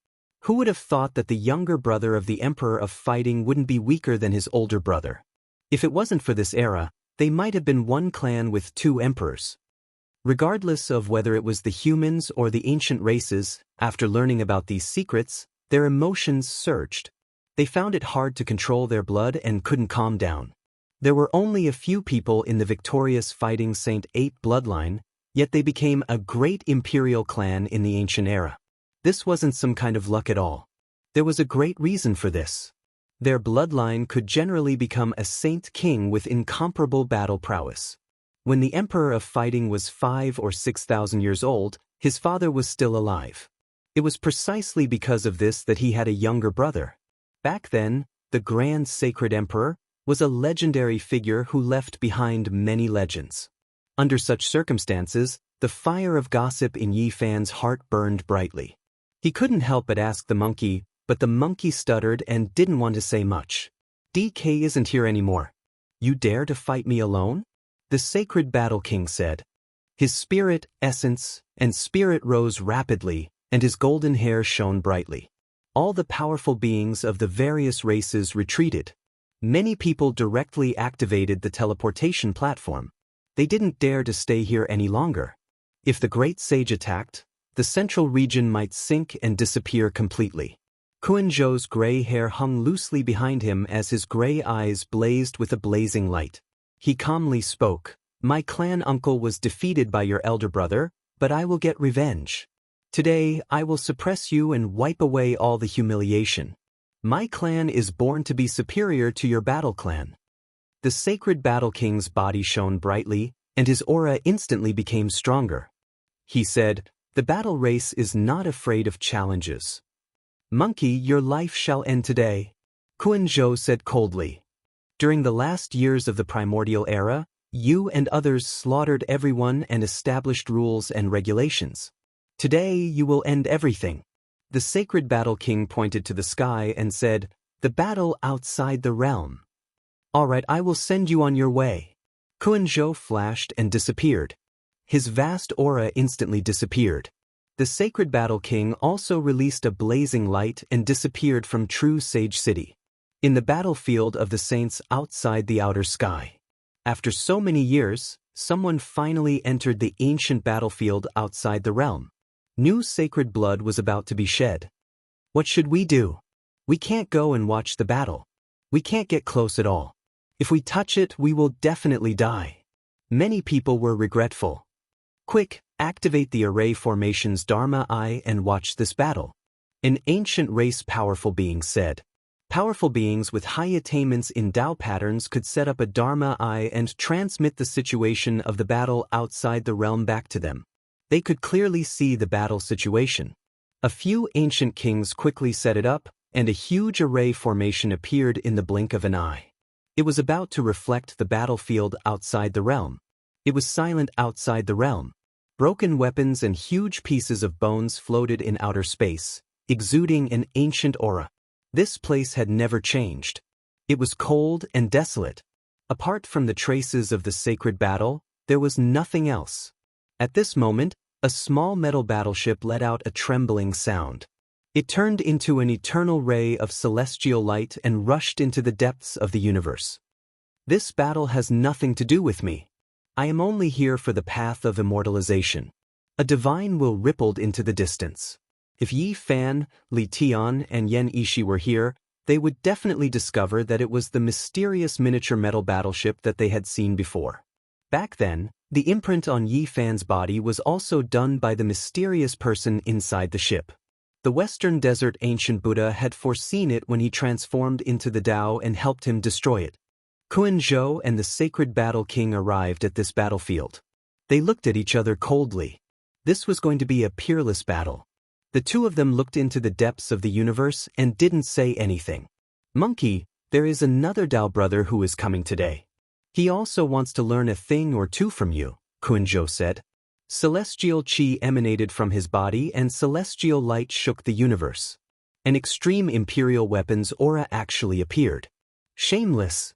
Who would have thought that the younger brother of the Emperor of Fighting wouldn't be weaker than his older brother? If it wasn't for this era, they might have been one clan with two emperors. Regardless of whether it was the humans or the ancient races, after learning about these secrets, their emotions surged. They found it hard to control their blood and couldn't calm down. There were only a few people in the victorious fighting Saint Ape bloodline, yet they became a great imperial clan in the ancient era. This wasn't some kind of luck at all. There was a great reason for this. Their bloodline could generally become a saint king with incomparable battle prowess. When the Emperor of Fighting was 5,000 or 6,000 years old, his father was still alive. It was precisely because of this that he had a younger brother. Back then, the Grand Sacred Emperor was a legendary figure who left behind many legends. Under such circumstances, the fire of gossip in Yi Fan's heart burned brightly. He couldn't help but ask the monkey, but the monkey stuttered and didn't want to say much. DK isn't here anymore. You dare to fight me alone? The Sacred Battle King said. His spirit, essence, and spirit rose rapidly, and his golden hair shone brightly. All the powerful beings of the various races retreated. Many people directly activated the teleportation platform. They didn't dare to stay here any longer. If the great sage attacked, the central region might sink and disappear completely. Kuan-zhou's gray hair hung loosely behind him as his gray eyes blazed with a blazing light. He calmly spoke, My clan uncle was defeated by your elder brother, but I will get revenge. Today, I will suppress you and wipe away all the humiliation. My clan is born to be superior to your battle clan. The Sacred Battle King's body shone brightly, and his aura instantly became stronger. He said, The battle race is not afraid of challenges. Monkey, your life shall end today, Kuan-zhou said coldly. During the last years of the primordial era, you and others slaughtered everyone and established rules and regulations. Today you will end everything. The sacred battle king pointed to the sky and said, "The battle outside the realm." "All right, I will send you on your way." Kuan-zhou flashed and disappeared. His vast aura instantly disappeared. The sacred battle king also released a blazing light and disappeared from True Sage City, in the battlefield of the saints outside the outer sky. After so many years, someone finally entered the ancient battlefield outside the realm. New sacred blood was about to be shed. What should we do? We can't go and watch the battle. We can't get close at all. If we touch it, we will definitely die. Many people were regretful. Quick, activate the array formation's Dharma Eye and watch this battle. An ancient race powerful being said. Powerful beings with high attainments in Tao patterns could set up a Dharma Eye and transmit the situation of the battle outside the realm back to them. They could clearly see the battle situation. A few ancient kings quickly set it up, and a huge array formation appeared in the blink of an eye. It was about to reflect the battlefield outside the realm. It was silent outside the realm. Broken weapons and huge pieces of bones floated in outer space, exuding an ancient aura. This place had never changed. It was cold and desolate. Apart from the traces of the sacred battle, there was nothing else. At this moment, a small metal battleship let out a trembling sound. It turned into an eternal ray of celestial light and rushed into the depths of the universe. This battle has nothing to do with me. I am only here for the path of immortalization. A divine will rippled into the distance. If Yi Fan, Li Tian, and Yan Ishi were here, they would definitely discover that it was the mysterious miniature metal battleship that they had seen before. Back then, the imprint on Yi Fan's body was also done by the mysterious person inside the ship. The Western Desert ancient Buddha had foreseen it when he transformed into the Tao and helped him destroy it. Kuan-zhou and the sacred battle king arrived at this battlefield. They looked at each other coldly. This was going to be a peerless battle. The two of them looked into the depths of the universe and didn't say anything. "Monkey, there is another Tao brother who is coming today. He also wants to learn a thing or two from you," Kuan-zhou said. Celestial chi emanated from his body and celestial light shook the universe. An extreme imperial weapons aura actually appeared. Shameless.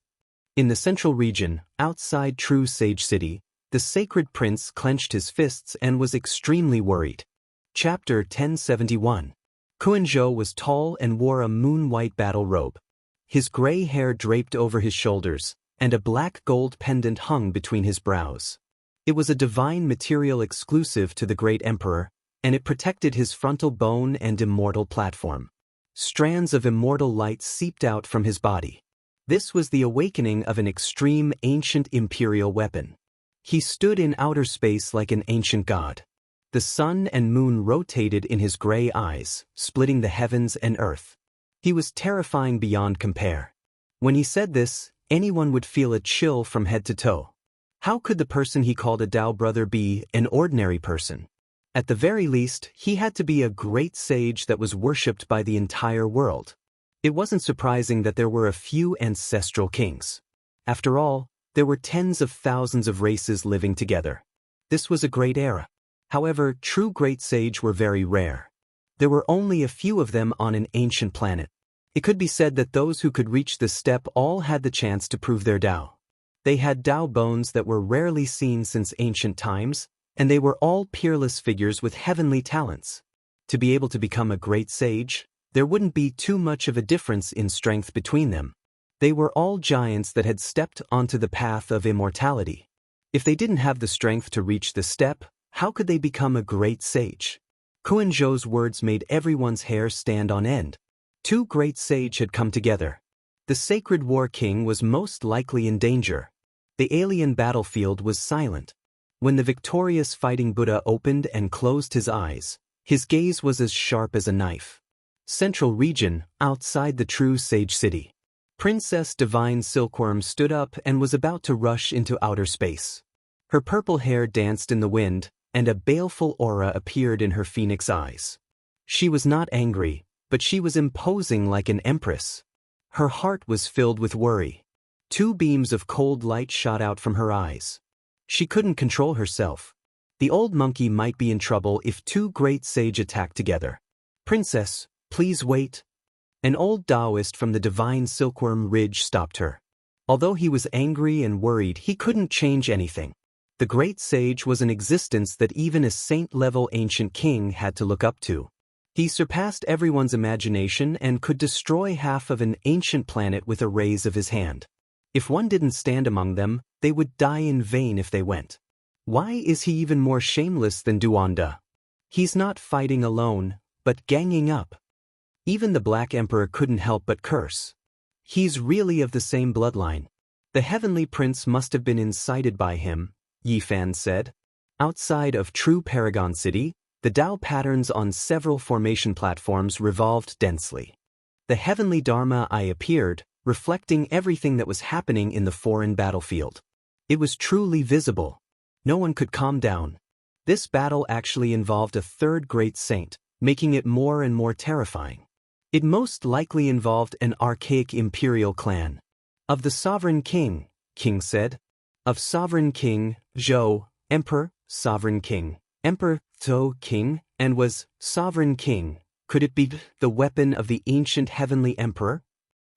In the central region, outside True Sage City, the sacred prince clenched his fists and was extremely worried. Chapter 1071. Kuan-zhou was tall and wore a moon-white battle robe. His gray hair draped over his shoulders, and a black gold pendant hung between his brows. It was a divine material exclusive to the great emperor, and it protected his frontal bone and immortal platform. Strands of immortal light seeped out from his body. This was the awakening of an extreme ancient imperial weapon. He stood in outer space like an ancient god. The sun and moon rotated in his gray eyes, splitting the heavens and earth. He was terrifying beyond compare. When he said this, anyone would feel a chill from head to toe. How could the person he called a Tao brother be an ordinary person? At the very least, he had to be a great sage that was worshipped by the entire world. It wasn't surprising that there were a few ancestral kings. After all, there were tens of thousands of races living together. This was a great era. However, true great sage were very rare. There were only a few of them on an ancient planet. It could be said that those who could reach this step all had the chance to prove their Tao. They had Tao bones that were rarely seen since ancient times, and they were all peerless figures with heavenly talents. To be able to become a great sage, there wouldn't be too much of a difference in strength between them. They were all giants that had stepped onto the path of immortality. If they didn't have the strength to reach this step, how could they become a great sage? Kuan-zhou's words made everyone's hair stand on end. Two great sages had come together. The sacred war king was most likely in danger. The alien battlefield was silent. When the victorious fighting Buddha opened and closed his eyes, his gaze was as sharp as a knife. Central region, outside the True Sage City. Princess Divine Silkworm stood up and was about to rush into outer space. Her purple hair danced in the wind, and a baleful aura appeared in her phoenix eyes. She was not angry, but she was imposing like an empress. Her heart was filled with worry. 2 beams of cold light shot out from her eyes. She couldn't control herself. The old monkey might be in trouble if 2 great sage attacked together. "Princess, please wait." An old Taoist from the divine silkworm ridge stopped her. Although he was angry and worried, he couldn't change anything. The great sage was an existence that even a saint-level ancient king had to look up to. He surpassed everyone's imagination and could destroy half of an ancient planet with a raise of his hand. If one didn't stand among them, they would die in vain if they went. Why is he even more shameless than Duanda? He's not fighting alone, but ganging up. Even the Black Emperor couldn't help but curse. He's really of the same bloodline. The Heavenly Prince must have been incited by him, Yi Fan said. Outside of true Paragon City, the Tao patterns on several formation platforms revolved densely. The Heavenly Dharma Eye appeared, reflecting everything that was happening in the foreign battlefield. It was truly visible. No one could calm down. This battle actually involved a 3rd great saint, making it more and more terrifying. It most likely involved an archaic imperial clan. "Of the sovereign king," King said. "Of sovereign king, Zhou, emperor, sovereign king, emperor, Zhou, king, and was sovereign king. Could it be the weapon of the ancient heavenly emperor?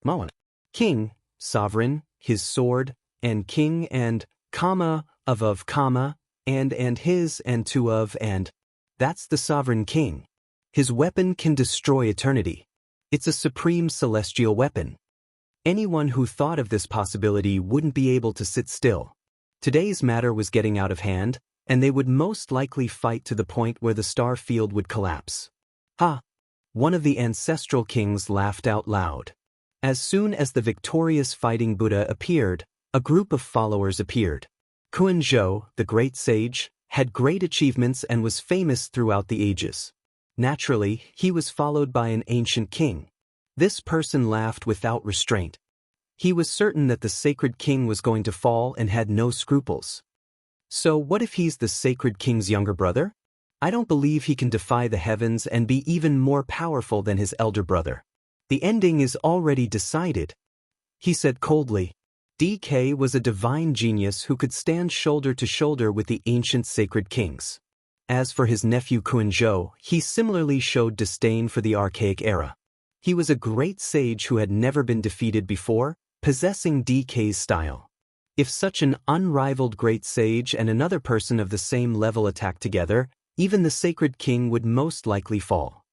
Moan. King, sovereign, his sword, and king and, comma, of comma, and his, and to of, and. That's the sovereign king. His weapon can destroy eternity. It's a supreme celestial weapon. Anyone who thought of this possibility wouldn't be able to sit still. Today's matter was getting out of hand, and they would most likely fight to the point where the star field would collapse. Ha! One of the ancestral kings laughed out loud. As soon as the victorious fighting Buddha appeared, a group of followers appeared. Kuan Zhou, the great sage, had great achievements and was famous throughout the ages. Naturally, he was followed by an ancient king. This person laughed without restraint. He was certain that the sacred king was going to fall and had no scruples. So what if he's the sacred king's younger brother? I don't believe he can defy the heavens and be even more powerful than his elder brother. The ending is already decided, he said coldly. DK was a divine genius who could stand shoulder to shoulder with the ancient sacred kings. As for his nephew Kuan Zhou, he similarly showed disdain for the archaic era. He was a great sage who had never been defeated before, possessing DK's style. If such an unrivaled great sage and another person of the same level attacked together, even the sacred king would most likely fall.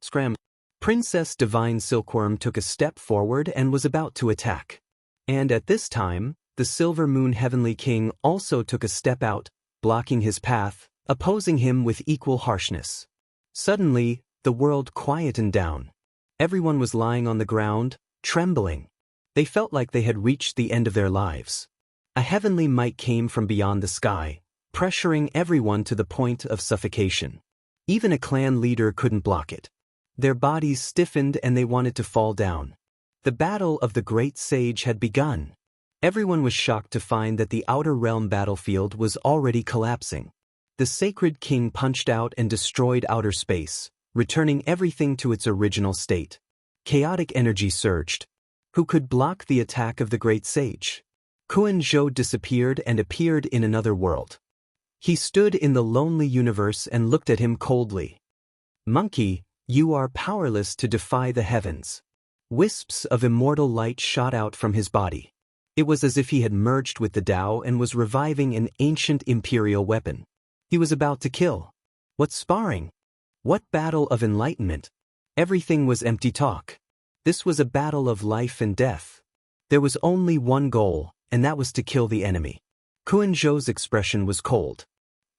Scram. Princess Divine Silkworm took a step forward and was about to attack. And at this time, the Silver Moon Heavenly King also took a step out, blocking his path, opposing him with equal harshness. Suddenly, the world quietened down. Everyone was lying on the ground, trembling. They felt like they had reached the end of their lives. A heavenly might came from beyond the sky, pressuring everyone to the point of suffocation. Even a clan leader couldn't block it. Their bodies stiffened and they wanted to fall down. The battle of the great sage had begun. Everyone was shocked to find that the outer realm battlefield was already collapsing. The sacred king punched out and destroyed outer space, returning everything to its original state. Chaotic energy surged. Who could block the attack of the great sage? Kuan Zhou disappeared and appeared in another world. He stood in the lonely universe and looked at him coldly. Monkey, you are powerless to defy the heavens. Wisps of immortal light shot out from his body. It was as if he had merged with the Tao and was reviving an ancient imperial weapon. He was about to kill. What sparring? What battle of enlightenment? Everything was empty talk. This was a battle of life and death. There was only one goal, and that was to kill the enemy. Kuan Zhou's expression was cold.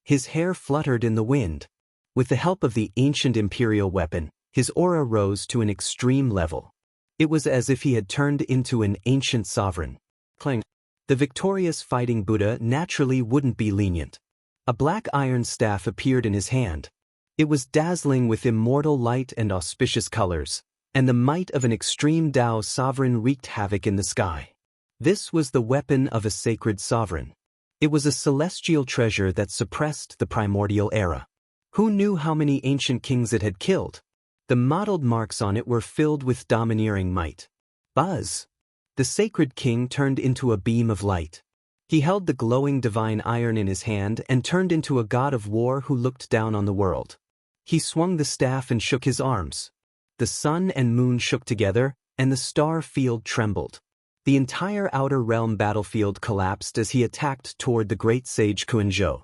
His hair fluttered in the wind. With the help of the ancient imperial weapon, his aura rose to an extreme level. It was as if he had turned into an ancient sovereign. Clang. The victorious fighting Buddha naturally wouldn't be lenient. A black iron staff appeared in his hand. It was dazzling with immortal light and auspicious colors, and the might of an extreme Tao sovereign wreaked havoc in the sky. This was the weapon of a sacred sovereign. It was a celestial treasure that suppressed the primordial era. Who knew how many ancient kings it had killed? The mottled marks on it were filled with domineering might. Buzz! The sacred king turned into a beam of light. He held the glowing divine iron in his hand and turned into a god of war who looked down on the world. He swung the staff and shook his arms. The sun and moon shook together, and the star field trembled. The entire outer realm battlefield collapsed as he attacked toward the great sage Kuan-zhou.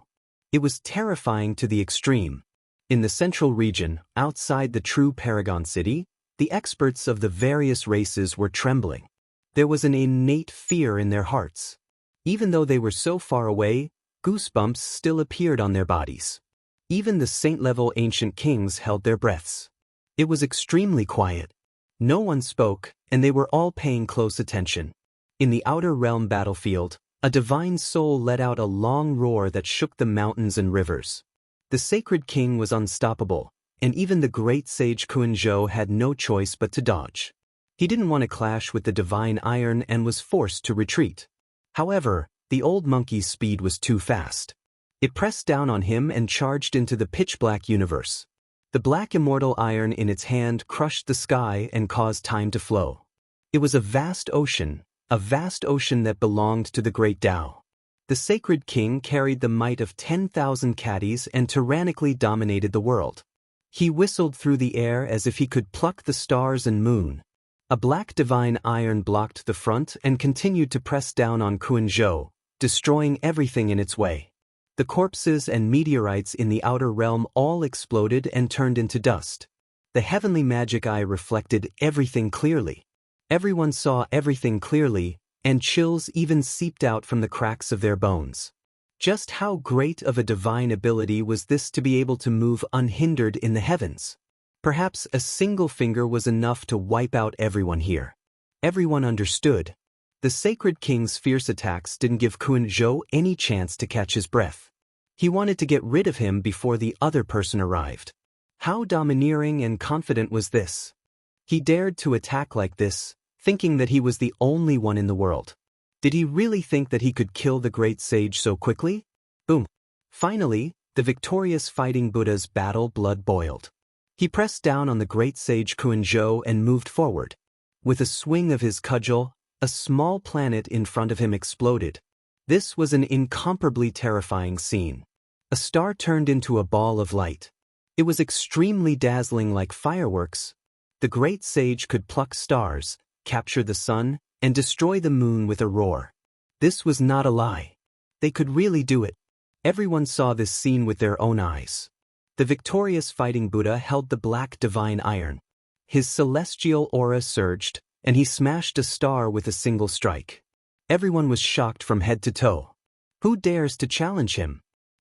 It was terrifying to the extreme. In the central region, outside the true Paragon City, the experts of the various races were trembling. There was an innate fear in their hearts. Even though they were so far away, goosebumps still appeared on their bodies. Even the saint-level ancient kings held their breaths. It was extremely quiet. No one spoke, and they were all paying close attention. In the outer realm battlefield, a divine soul let out a long roar that shook the mountains and rivers. The sacred king was unstoppable, and even the great sage Kuan-zhou had no choice but to dodge. He didn't want to clash with the divine iron and was forced to retreat. However, the old monkey's speed was too fast. It pressed down on him and charged into the pitch-black universe. The black immortal iron in its hand crushed the sky and caused time to flow. It was a vast ocean that belonged to the great Tao. The sacred king carried the might of 10,000 caddies and tyrannically dominated the world. He whistled through the air as if he could pluck the stars and moon. A black divine iron blocked the front and continued to press down on Kuan-zhou, destroying everything in its way. The corpses and meteorites in the outer realm all exploded and turned into dust. The heavenly magic eye reflected everything clearly. Everyone saw everything clearly, and chills even seeped out from the cracks of their bones. Just how great of a divine ability was this to be able to move unhindered in the heavens? Perhaps a single finger was enough to wipe out everyone here. Everyone understood. The sacred king's fierce attacks didn't give Kuan-zhou any chance to catch his breath. He wanted to get rid of him before the other person arrived. How domineering and confident was this? He dared to attack like this, thinking that he was the only one in the world. Did he really think that he could kill the great sage so quickly? Boom! Finally, the victorious fighting Buddha's battle blood boiled. He pressed down on the great sage Kuan-zhou and moved forward. With a swing of his cudgel, a small planet in front of him exploded. This was an incomparably terrifying scene. A star turned into a ball of light. It was extremely dazzling like fireworks. The great sage could pluck stars, capture the sun, and destroy the moon with a roar. This was not a lie. They could really do it. Everyone saw this scene with their own eyes. The victorious fighting Buddha held the black divine iron. His celestial aura surged, and he smashed a star with a single strike. Everyone was shocked from head to toe. Who dares to challenge him?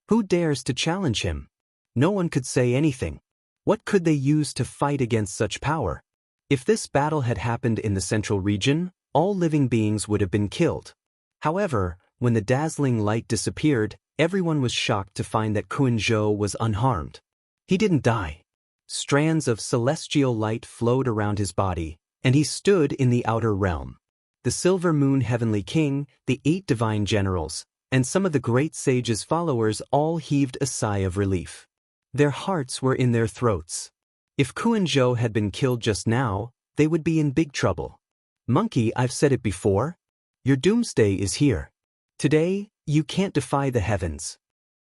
Who dares to challenge him? No one could say anything. What could they use to fight against such power? If this battle had happened in the central region, all living beings would have been killed. However, when the dazzling light disappeared, everyone was shocked to find that Kuan-zhou was unharmed. He didn't die. Strands of celestial light flowed around his body, and he stood in the outer realm. The Silver Moon Heavenly King, the 8 divine generals, and some of the great sage's followers all heaved a sigh of relief. Their hearts were in their throats. If Kuan-zhou had been killed just now, they would be in big trouble. Monkey, I've said it before. Your doomsday is here. Today, you can't defy the heavens.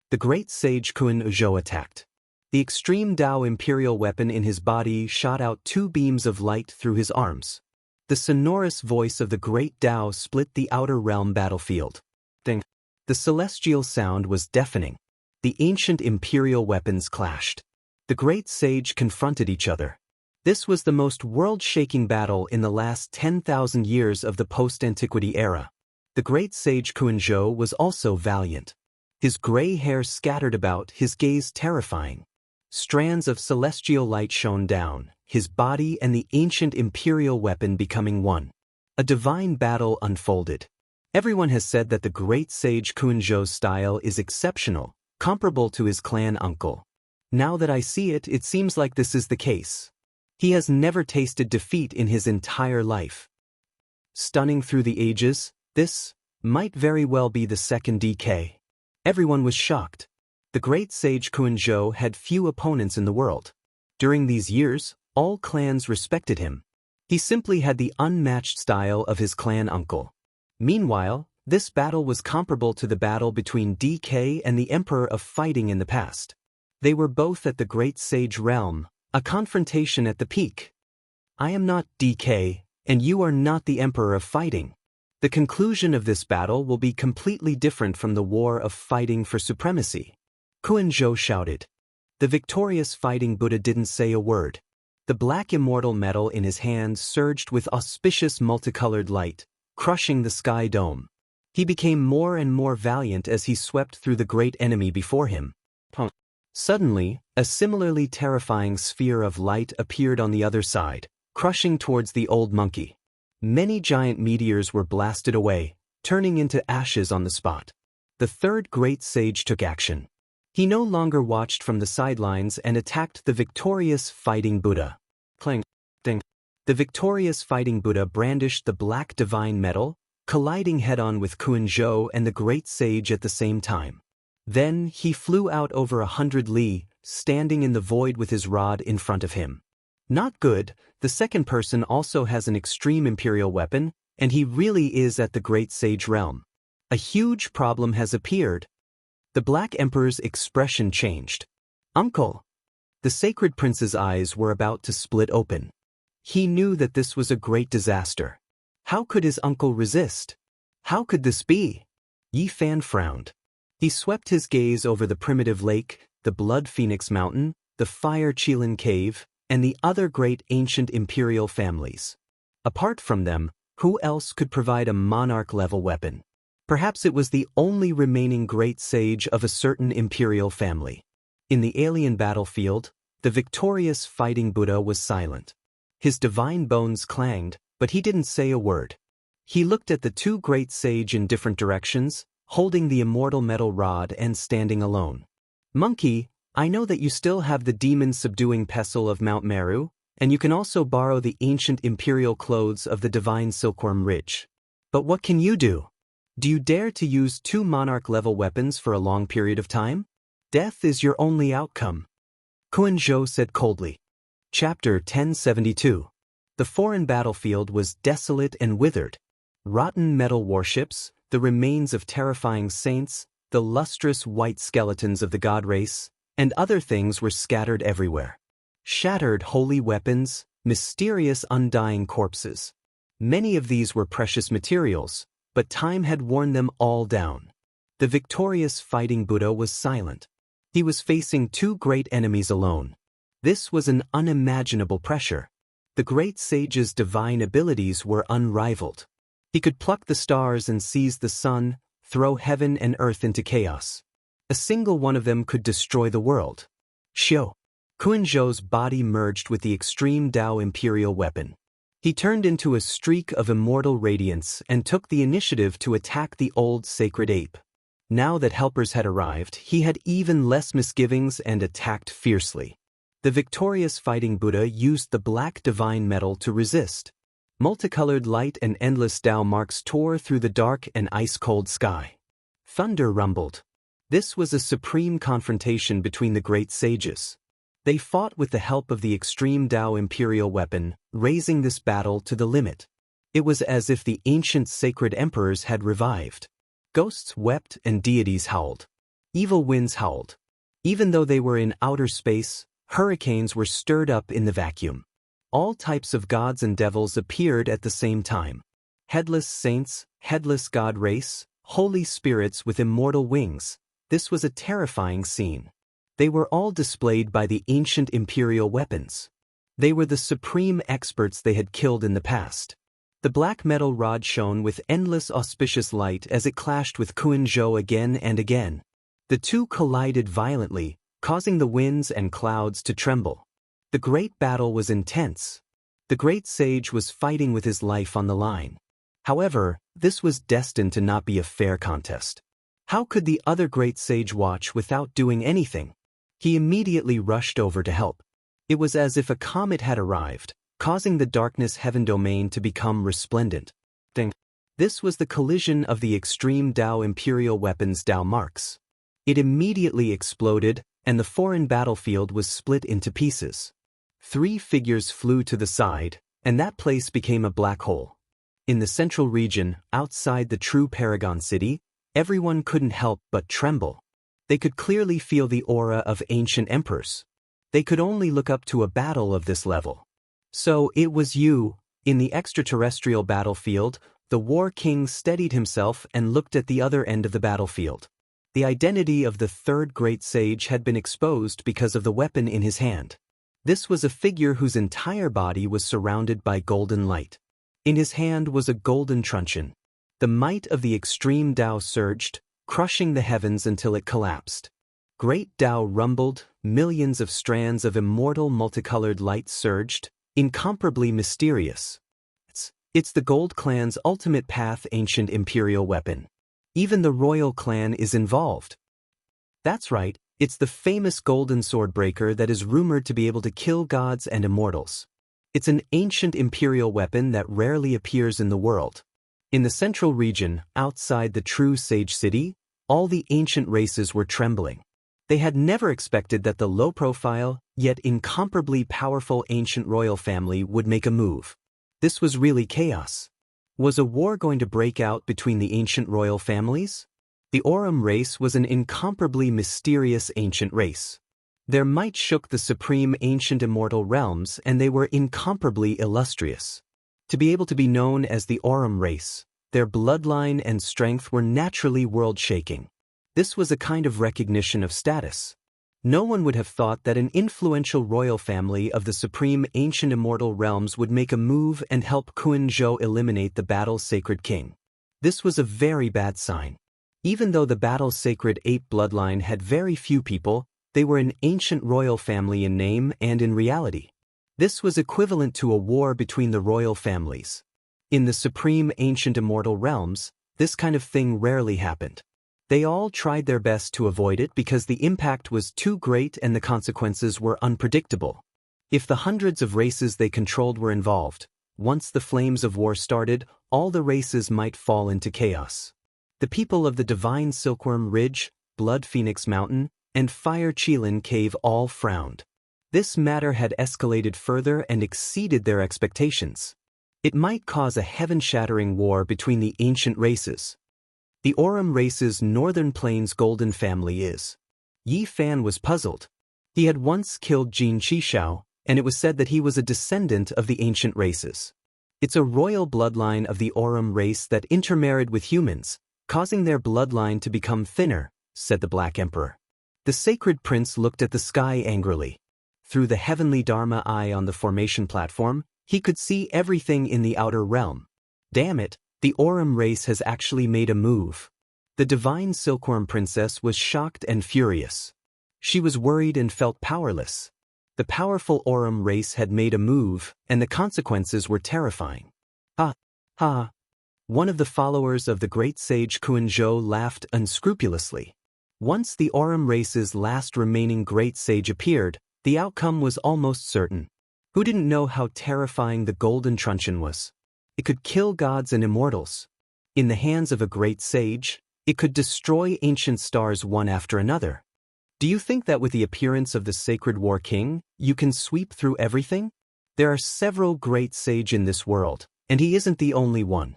The great sage Kuan-zhou attacked. The extreme Tao imperial weapon in his body shot out 2 beams of light through his arms. The sonorous voice of the great Tao split the outer realm battlefield. Ding. The celestial sound was deafening. The ancient imperial weapons clashed. The great sage confronted each other. This was the most world-shaking battle in the last 10,000 years of the post-antiquity era. The great sage Kuan-zhou was also valiant. His gray hair scattered about, his gaze terrifying. Strands of celestial light shone down, his body and the ancient imperial weapon becoming one. A divine battle unfolded. Everyone has said that the great sage Kuan-zhou's style is exceptional, comparable to his clan uncle. Now that I see it, it seems like this is the case. He has never tasted defeat in his entire life. Stunning through the ages, this Might very well be the second DK. Everyone was shocked. The great sage Kuan-zhou had few opponents in the world. During these years, all clans respected him. He simply had the unmatched style of his clan uncle. Meanwhile, this battle was comparable to the battle between DK and the Emperor of Fighting in the past. They were both at the great sage realm, a confrontation at the peak. I am not DK, and you are not the Emperor of Fighting. The conclusion of this battle will be completely different from the war of fighting for supremacy. Kuan-zhou shouted. The victorious fighting Buddha didn't say a word. The black immortal metal in his hand surged with auspicious multicolored light, crushing the sky dome. He became more and more valiant as he swept through the great enemy before him. Suddenly, a similarly terrifying sphere of light appeared on the other side, crushing towards the old monkey. Many giant meteors were blasted away, turning into ashes on the spot. The third great sage took action. He no longer watched from the sidelines and attacked the victorious fighting Buddha. Clang, ding. The victorious fighting Buddha brandished the black divine metal, colliding head-on with Kuan-zhou and the great sage at the same time. Then he flew out over 100 li, standing in the void with his rod in front of him. Not good, the second person also has an extreme imperial weapon, and he really is at the great sage realm. A huge problem has appeared. The Black Emperor's expression changed. Uncle! The sacred prince's eyes were about to split open. He knew that this was a great disaster. How could his uncle resist? How could this be? Yi Fan frowned. He swept his gaze over the primitive lake, the Blood Phoenix Mountain, the Fire Qilin Cave, and the other great ancient imperial families. Apart from them, who else could provide a monarch-level weapon? Perhaps it was the only remaining great sage of a certain imperial family. In the alien battlefield, the victorious fighting Buddha was silent. His divine bones clanged, but he didn't say a word. He looked at the two great sage in different directions, holding the immortal metal rod and standing alone. Monkey, I know that you still have the demon-subduing pestle of Mount Meru, and you can also borrow the ancient imperial clothes of the divine Silkworm Ridge. But what can you do? Do you dare to use two monarch-level weapons for a long period of time? Death is your only outcome. Kuan-zhou said coldly. Chapter 1072. The foreign battlefield was desolate and withered. Rotten metal warships, the remains of terrifying saints, the lustrous white skeletons of the god race, and other things were scattered everywhere. Shattered holy weapons, mysterious undying corpses. Many of these were precious materials, but time had worn them all down. The victorious fighting Buddha was silent. He was facing two great enemies alone. This was an unimaginable pressure. The great sage's divine abilities were unrivaled. He could pluck the stars and seize the sun, throw heaven and earth into chaos. A single one of them could destroy the world. Xiu. Kuan-zhou's body merged with the extreme Dao imperial weapon. He turned into a streak of immortal radiance and took the initiative to attack the old sacred ape. Now that helpers had arrived, he had even less misgivings and attacked fiercely. The victorious fighting Buddha used the black divine metal to resist. Multicolored light and endless Dao marks tore through the dark and ice-cold sky. Thunder rumbled. This was a supreme confrontation between the great sages. They fought with the help of the extreme Dao imperial weapon, raising this battle to the limit. It was as if the ancient sacred emperors had revived. Ghosts wept and deities howled. Evil winds howled. Even though they were in outer space, hurricanes were stirred up in the vacuum. All types of gods and devils appeared at the same time. Headless saints, headless god race, holy spirits with immortal wings. This was a terrifying scene. They were all displayed by the ancient imperial weapons. They were the supreme experts they had killed in the past. The black metal rod shone with endless auspicious light as it clashed with Kuan-zhou again and again. The two collided violently, causing the winds and clouds to tremble. The great battle was intense. The great sage was fighting with his life on the line. However, this was destined to not be a fair contest. How could the other great sage watch without doing anything? He immediately rushed over to help. It was as if a comet had arrived, causing the darkness heaven domain to become resplendent. Ding. This was the collision of the extreme Dao Imperial weapons Dao marks. It immediately exploded, and the foreign battlefield was split into pieces. 3 figures flew to the side, and that place became a black hole. In the central region, outside the true Paragon City, everyone couldn't help but tremble. They could clearly feel the aura of ancient emperors. They could only look up to a battle of this level. So it was you. In the extraterrestrial battlefield, the War King steadied himself and looked at the other end of the battlefield. The identity of the third great sage had been exposed because of the weapon in his hand. This was a figure whose entire body was surrounded by golden light. In his hand was a golden truncheon. The might of the extreme Dao surged, crushing the heavens until it collapsed. Great Dao rumbled, millions of strands of immortal multicolored light surged, incomparably mysterious. It's the Gold Clan's ultimate path ancient imperial weapon. Even the royal clan is involved. That's right, it's the famous golden swordbreaker that is rumored to be able to kill gods and immortals. It's an ancient imperial weapon that rarely appears in the world. In the central region, outside the true Sage City, all the ancient races were trembling. They had never expected that the low-profile, yet incomparably powerful ancient royal family would make a move. This was really chaos. Was a war going to break out between the ancient royal families? The Aurum race was an incomparably mysterious ancient race. Their might shook the supreme ancient immortal realms, and they were incomparably illustrious. To be able to be known as the Aurum race, their bloodline and strength were naturally world-shaking. This was a kind of recognition of status. No one would have thought that an influential royal family of the supreme ancient immortal realms would make a move and help Qin Zhou eliminate the battle's sacred king. This was a very bad sign. Even though the battle's sacred ape bloodline had very few people, they were an ancient royal family in name and in reality. This was equivalent to a war between the royal families. In the supreme ancient immortal realms, this kind of thing rarely happened. They all tried their best to avoid it because the impact was too great and the consequences were unpredictable. If the hundreds of races they controlled were involved, once the flames of war started, all the races might fall into chaos. The people of the Divine Silkworm Ridge, Blood Phoenix Mountain, and Fire Qilin Cave all frowned. This matter had escalated further and exceeded their expectations. It might cause a heaven-shattering war between the ancient races. The Aurum race's Northern Plains golden family is. Yi Fan was puzzled. He had once killed Jin Qishao, and it was said that he was a descendant of the ancient races. It's a royal bloodline of the Aurum race that intermarried with humans, causing their bloodline to become thinner, said the Black Emperor. The sacred prince looked at the sky angrily. Through the heavenly Dharma eye on the formation platform, he could see everything in the outer realm. Damn it, the Aurum race has actually made a move. The divine Silkworm Princess was shocked and furious. She was worried and felt powerless. The powerful Aurum race had made a move, and the consequences were terrifying. Ha! Ha! One of the followers of the great sage Qin Zhou laughed unscrupulously. Once the Aurum race's last remaining great sage appeared, the outcome was almost certain. Who didn't know how terrifying the golden truncheon was? It could kill gods and immortals. In the hands of a great sage, it could destroy ancient stars one after another. Do you think that with the appearance of the sacred War King, you can sweep through everything? There are several great sage in this world, and he isn't the only one.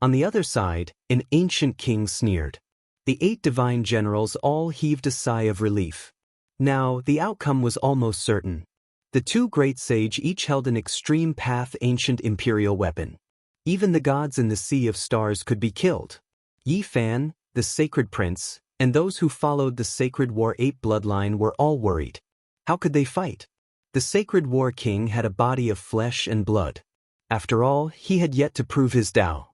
On the other side, an ancient king sneered. The 8 divine generals all heaved a sigh of relief. Now, the outcome was almost certain. The 2 great sage each held an extreme path ancient imperial weapon. Even the gods in the sea of stars could be killed. Yi Fan, the sacred prince, and those who followed the sacred war ape bloodline were all worried. How could they fight? The sacred war king had a body of flesh and blood. After all, he had yet to prove his Tao.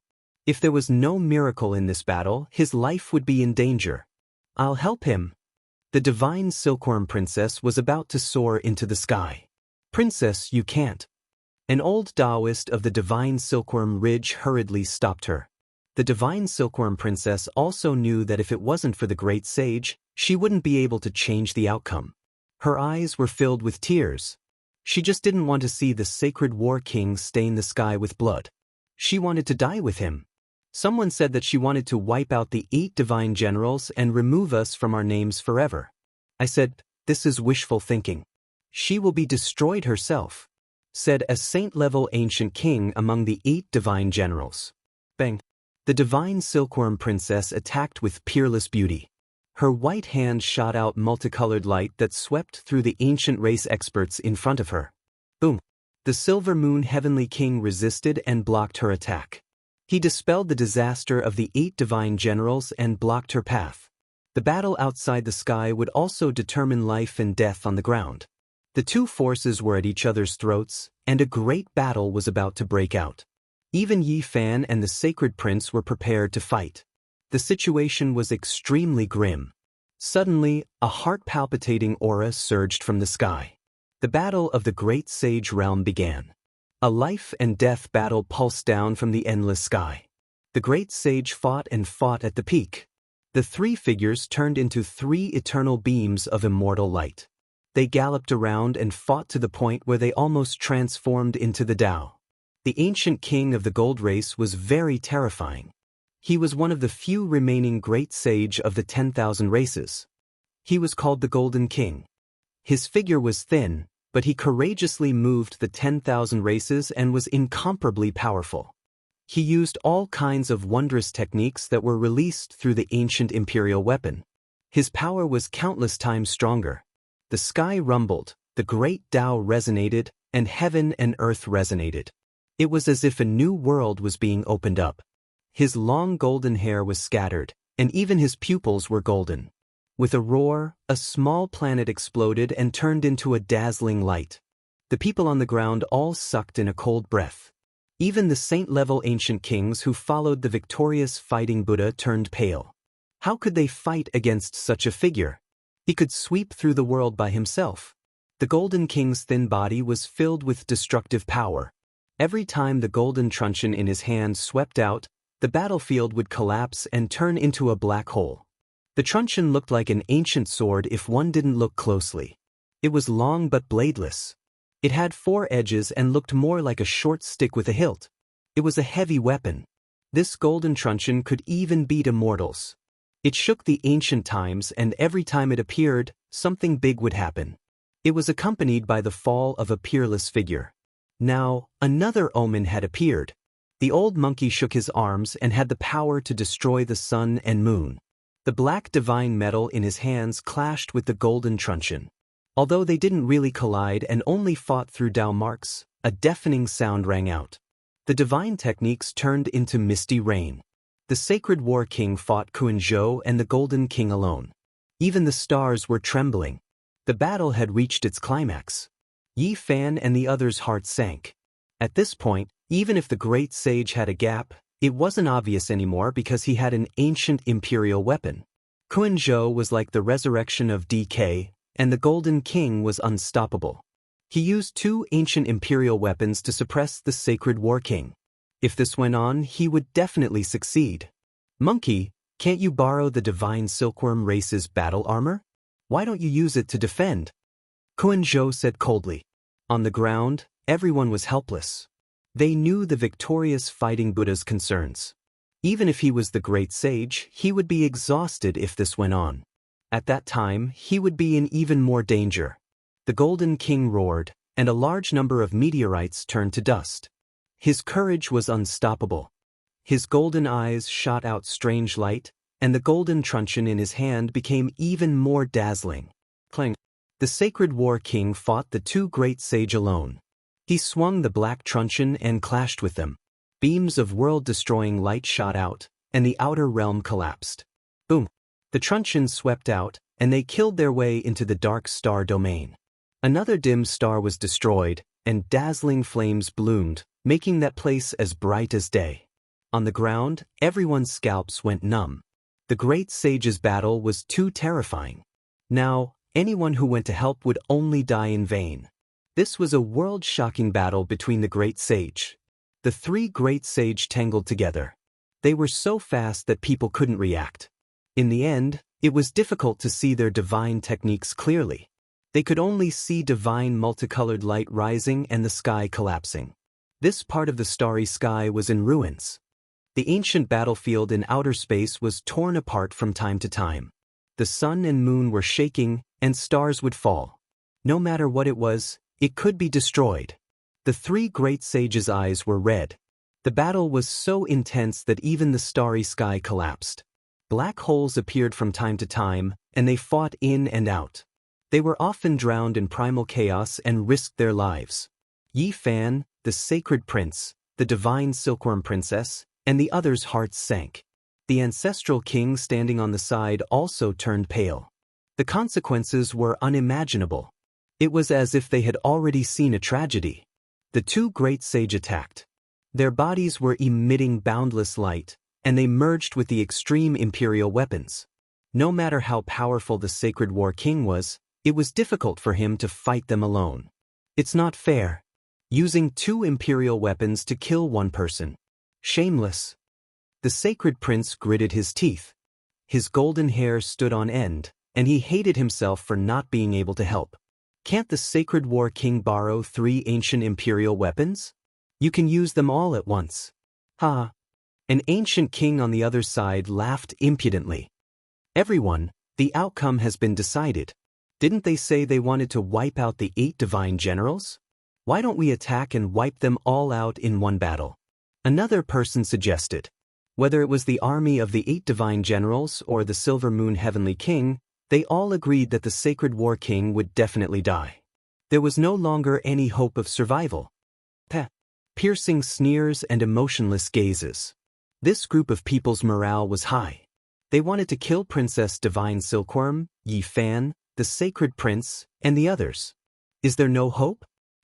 If there was no miracle in this battle, his life would be in danger. I'll help him. The divine Silkworm Princess was about to soar into the sky. Princess, you can't. An old Taoist of the Divine Silkworm Ridge hurriedly stopped her. The Divine Silkworm Princess also knew that if it wasn't for the great sage, she wouldn't be able to change the outcome. Her eyes were filled with tears. She just didn't want to see the sacred War King stain the sky with blood. She wanted to die with him. Someone said that she wanted to wipe out the 8 divine generals and remove us from our names forever. I said, this is wishful thinking. She will be destroyed herself, said a saint-level ancient king among the 8 divine generals. Bang! The divine silkworm princess attacked with peerless beauty. Her white hand shot out multicolored light that swept through the ancient race experts in front of her. Boom! The silver moon heavenly king resisted and blocked her attack. He dispelled the disaster of the 8 divine generals and blocked her path. The battle outside the sky would also determine life and death on the ground. The two forces were at each other's throats, and a great battle was about to break out. Even Yi Fan and the sacred prince were prepared to fight. The situation was extremely grim. Suddenly, a heart-palpitating aura surged from the sky. The battle of the great sage realm began. A life-and-death battle pulsed down from the endless sky. The great sage fought and fought at the peak. The 3 figures turned into 3 eternal beams of immortal light. They galloped around and fought to the point where they almost transformed into the Tao. The ancient king of the gold race was very terrifying. He was one of the few remaining great sage of the 10,000 races. He was called the Golden King. His figure was thin, but he courageously moved the 10,000 races and was incomparably powerful. He used all kinds of wondrous techniques that were released through the ancient imperial weapon. His power was countless times stronger. The sky rumbled, the great Tao resonated, and heaven and earth resonated. It was as if a new world was being opened up. His long golden hair was scattered, and even his pupils were golden. With a roar, a small planet exploded and turned into a dazzling light. The people on the ground all sucked in a cold breath. Even the saint-level ancient kings who followed the victorious fighting Buddha turned pale. How could they fight against such a figure? He could sweep through the world by himself. The Golden King's thin body was filled with destructive power. Every time the golden truncheon in his hand swept out, the battlefield would collapse and turn into a black hole. The truncheon looked like an ancient sword if one didn't look closely. It was long but bladeless. It had 4 edges and looked more like a short stick with a hilt. It was a heavy weapon. This golden truncheon could even beat immortals. It shook the ancient times, and every time it appeared, something big would happen. It was accompanied by the fall of a peerless figure. Now, another omen had appeared. The old monkey shook his arms and had the power to destroy the sun and moon. The black divine metal in his hands clashed with the golden truncheon. Although they didn't really collide and only fought through Tao marks, a deafening sound rang out. The divine techniques turned into misty rain. The sacred war king fought Kuan-Zhou and the golden king alone. Even the stars were trembling. The battle had reached its climax. Yi Fan and the others' hearts sank. At this point, even if the great sage had a gap, it wasn't obvious anymore because he had an ancient imperial weapon. Kuan-Zhou was like the resurrection of DK, and the Golden King was unstoppable. He used 2 ancient imperial weapons to suppress the sacred war king. If this went on, he would definitely succeed. Monkey, can't you borrow the divine silkworm race's battle armor? Why don't you use it to defend? Kuan-Zhou said coldly. On the ground, everyone was helpless. They knew the victorious fighting Buddha's concerns. Even if he was the great sage, he would be exhausted if this went on. At that time, he would be in even more danger. The Golden King roared, and a large number of meteorites turned to dust. His courage was unstoppable. His golden eyes shot out strange light, and the golden truncheon in his hand became even more dazzling. Clang! The sacred war king fought the 2 great sage alone. He swung the black truncheon and clashed with them. Beams of world-destroying light shot out, and the outer realm collapsed. Boom! The truncheon swept out, and they killed their way into the dark star domain. Another dim star was destroyed, and dazzling flames bloomed, making that place as bright as day. On the ground, everyone's scalps went numb. The great sage's battle was too terrifying. Now, anyone who went to help would only die in vain. This was a world-shocking battle between the great sage. The 3 great sage tangled together. They were so fast that people couldn't react. In the end, it was difficult to see their divine techniques clearly. They could only see divine multicolored light rising and the sky collapsing. This part of the starry sky was in ruins. The ancient battlefield in outer space was torn apart from time to time. The sun and moon were shaking, and stars would fall. No matter what it was, it could be destroyed. The three great sages' eyes were red. The battle was so intense that even the starry sky collapsed. Black holes appeared from time to time, and they fought in and out. They were often drowned in primal chaos and risked their lives. Yi Fan, the sacred prince, the divine silkworm princess, and the others' hearts sank. The ancestral king standing on the side also turned pale. The consequences were unimaginable. It was as if they had already seen a tragedy. The two great sage attacked. Their bodies were emitting boundless light, and they merged with the extreme imperial weapons. No matter how powerful the Sacred War King was, it was difficult for him to fight them alone. It's not fair. Using two imperial weapons to kill one person. Shameless. The Sacred Prince gritted his teeth. His golden hair stood on end, and he hated himself for not being able to help. Can't the Sacred War King borrow 3 ancient imperial weapons? You can use them all at once. Ha! An ancient king on the other side laughed impudently. Everyone, the outcome has been decided. Didn't they say they wanted to wipe out the 8 divine generals? Why don't we attack and wipe them all out in one battle? Another person suggested. Whether it was the army of the 8 divine generals or the Silver Moon Heavenly King, they all agreed that the Sacred War King would definitely die. There was no longer any hope of survival. Piercing sneers and emotionless gazes. This group of people's morale was high. They wanted to kill Princess Divine Silkworm, Yi Fan, the Sacred Prince, and the others. Is there no hope?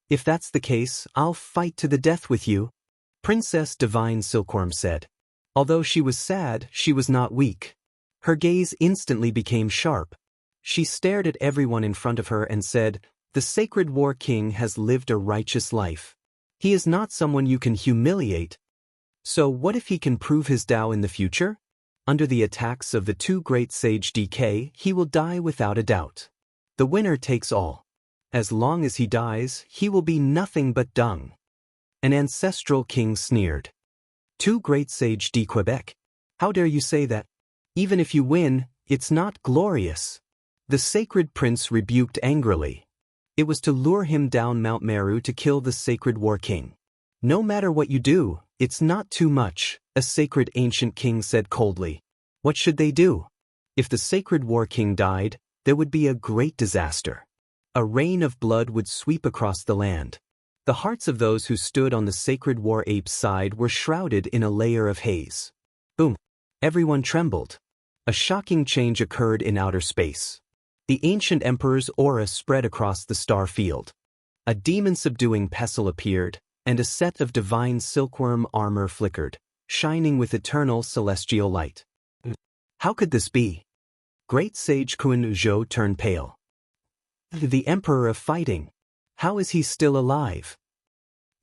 If that's the case, I'll fight to the death with you, Princess Divine Silkworm said. Although she was sad, she was not weak. Her gaze instantly became sharp. She stared at everyone in front of her and said, "The Sacred War King has lived a righteous life. He is not someone you can humiliate. So what if he can prove his Tao in the future? Under the attacks of the 2 great sage DK, he will die without a doubt. The winner takes all. As long as he dies, he will be nothing but dung." An ancestral king sneered. 2 great sage D Quebec. How dare you say that? Even if you win, it's not glorious. The Sacred Prince rebuked angrily. It was to lure him down Mount Meru to kill the Sacred War King. No matter what you do, it's not too much, a sacred ancient king said coldly. What should they do? If the Sacred War King died, there would be a great disaster. A rain of blood would sweep across the land. The hearts of those who stood on the Sacred War Ape's side were shrouded in a layer of haze. Boom! Everyone trembled. A shocking change occurred in outer space. The ancient emperor's aura spread across the star field. A demon-subduing pestle appeared, and a set of divine silkworm armor flickered, shining with eternal celestial light. How could this be? Great Sage Kun Zhou turned pale. The Emperor of Fighting. How is he still alive?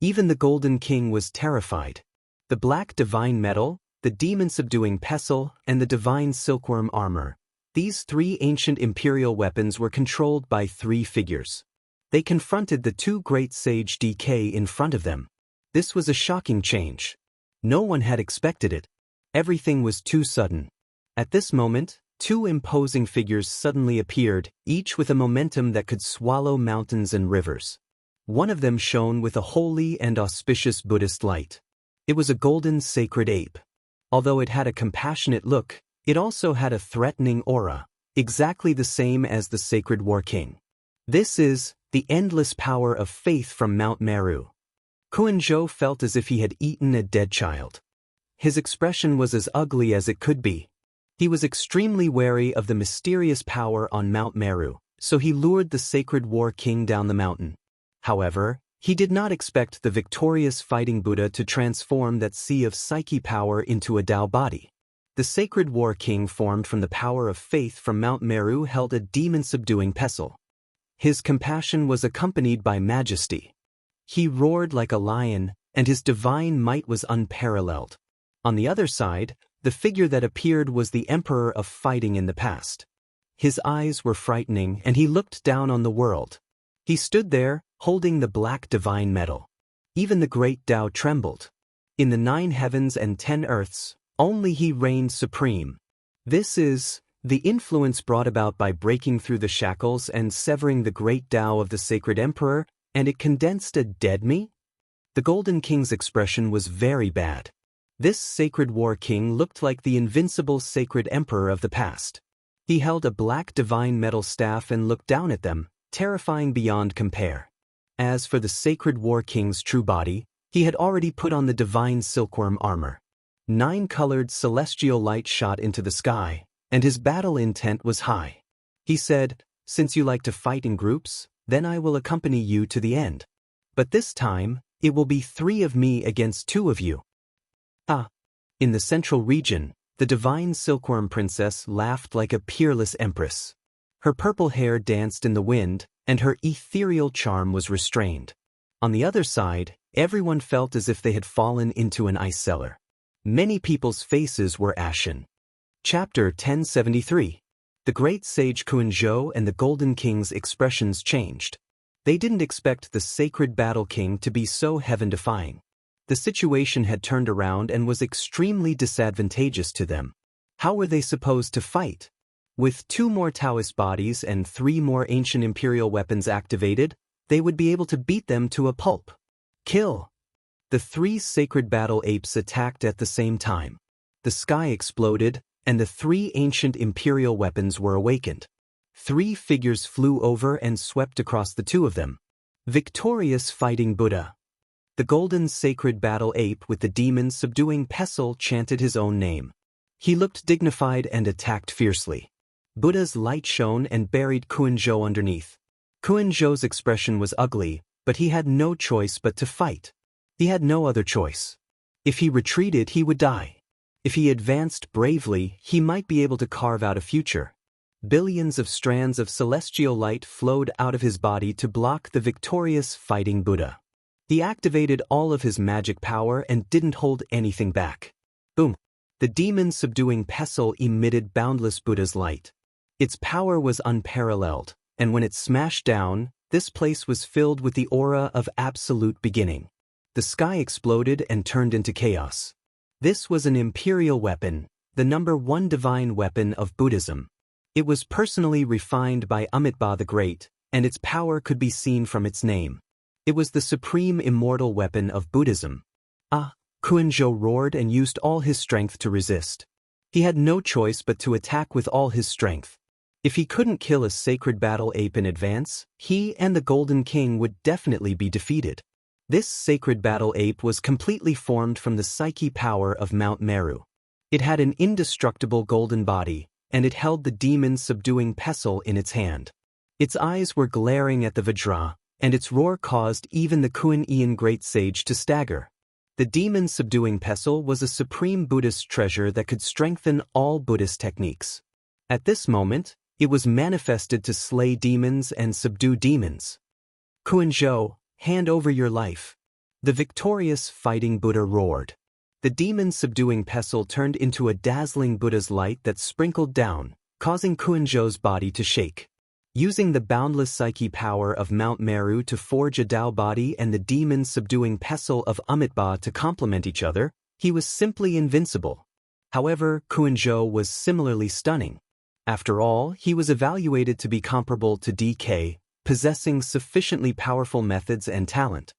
Even the Golden King was terrified. The black divine metal, the demon-subduing pestle, and the divine silkworm armor. These 3 ancient imperial weapons were controlled by 3 figures. They confronted the 2 great sage DK in front of them. This was a shocking change. No one had expected it. Everything was too sudden. At this moment, 2 imposing figures suddenly appeared, each with a momentum that could swallow mountains and rivers. One of them shone with a holy and auspicious Buddhist light. It was a golden sacred ape. Although it had a compassionate look, it also had a threatening aura, exactly the same as the Sacred War King. This is the endless power of faith from Mount Meru. Kuan-zhou felt as if he had eaten a dead child. His expression was as ugly as it could be. He was extremely wary of the mysterious power on Mount Meru, so he lured the Sacred War King down the mountain. However, he did not expect the victorious fighting Buddha to transform that sea of psyche power into a Tao body. The Sacred War King formed from the power of faith from Mount Meru held a demon-subduing pestle. His compassion was accompanied by majesty. He roared like a lion, and his divine might was unparalleled. On the other side, the figure that appeared was the Emperor of Fighting in the past. His eyes were frightening, and he looked down on the world. He stood there, holding the black divine metal. Even the great Tao trembled. In the 9 heavens and 10 earths, only he reigned supreme. This is the influence brought about by breaking through the shackles and severing the great Tao of the sacred emperor, and it condensed a dead me? The Golden King's expression was very bad. This sacred war king looked like the invincible sacred emperor of the past. He held a black divine metal staff and looked down at them, terrifying beyond compare. As for the sacred war king's true body, he had already put on the divine silkworm armor. 9-colored celestial light shot into the sky, and his battle intent was high. He said, "Since you like to fight in groups, then I will accompany you to the end. But this time, it will be 3 of me against 2 of you." In the central region, the divine silkworm princess laughed like a peerless empress. Her purple hair danced in the wind, and her ethereal charm was restrained. On the other side, everyone felt as if they had fallen into an ice cellar. Many people's faces were ashen. Chapter 1073. The great sage Kuan-zhou and the Golden King's expressions changed. They didn't expect the sacred battle king to be so heaven-defying. The situation had turned around and was extremely disadvantageous to them. How were they supposed to fight? With 2 more Taoist bodies and 3 more ancient imperial weapons activated, they would be able to beat them to a pulp. Kill! The 3 sacred battle apes attacked at the same time. The sky exploded, and the 3 ancient imperial weapons were awakened. 3 figures flew over and swept across the 2 of them. Victorious fighting Buddha. The golden sacred battle ape with the demon subduing pestle chanted his own name. He looked dignified and attacked fiercely. Buddha's light shone and buried Kuan-zhou underneath. Kuan-zhou's expression was ugly, but he had no choice but to fight. He had no other choice. If he retreated, he would die. If he advanced bravely, he might be able to carve out a future. Billions of strands of celestial light flowed out of his body to block the victorious fighting Buddha. He activated all of his magic power and didn't hold anything back. Boom! The demon subduing pestle emitted boundless Buddha's light. Its power was unparalleled, and when it smashed down, this place was filled with the aura of absolute beginning. The sky exploded and turned into chaos. This was an imperial weapon, the number 1 divine weapon of Buddhism. It was personally refined by Amitabha the Great, and its power could be seen from its name. It was the supreme immortal weapon of Buddhism. Kuan-zhou roared and used all his strength to resist. He had no choice but to attack with all his strength. If he couldn't kill a sacred battle ape in advance, he and the Golden King would definitely be defeated. This sacred battle ape was completely formed from the psyche power of Mount Meru. It had an indestructible golden body, and it held the demon subduing pestle in its hand. Its eyes were glaring at the Vajra, and its roar caused even the Kuan-Yin great sage to stagger. The demon subduing pestle was a supreme Buddhist treasure that could strengthen all Buddhist techniques. At this moment, it was manifested to slay demons and subdue demons. Kuan-zhou, hand over your life. The victorious fighting Buddha roared. The demon subduing pestle turned into a dazzling Buddha's light that sprinkled down, causing Kuan-zhou's body to shake. Using the boundless psyche power of Mount Meru to forge a Tao body and the demon subduing pestle of Amitabha to complement each other, he was simply invincible. However, Kuan-zhou was similarly stunning. After all, he was evaluated to be comparable to DK, possessing sufficiently powerful methods and talent.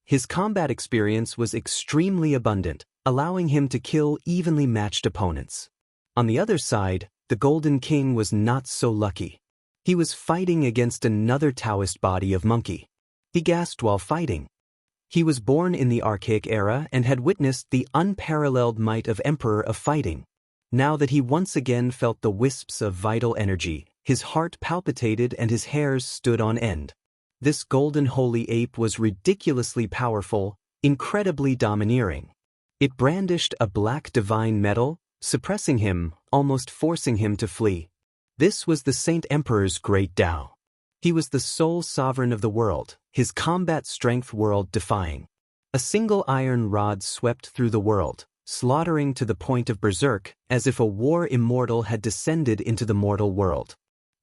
His combat experience was extremely abundant, allowing him to kill evenly matched opponents. On the other side, the Golden King was not so lucky. He was fighting against another Taoist body of monkey. He gasped while fighting. He was born in the archaic era and had witnessed the unparalleled might of Emperor of fighting. Now that he once again felt the wisps of vital energy, his heart palpitated and his hairs stood on end. This golden holy ape was ridiculously powerful, incredibly domineering. It brandished a black divine metal, suppressing him, almost forcing him to flee. This was the Saint Emperor's great Tao. He was the sole sovereign of the world, his combat strength world-defying. A single iron rod swept through the world, slaughtering to the point of berserk, as if a war immortal had descended into the mortal world.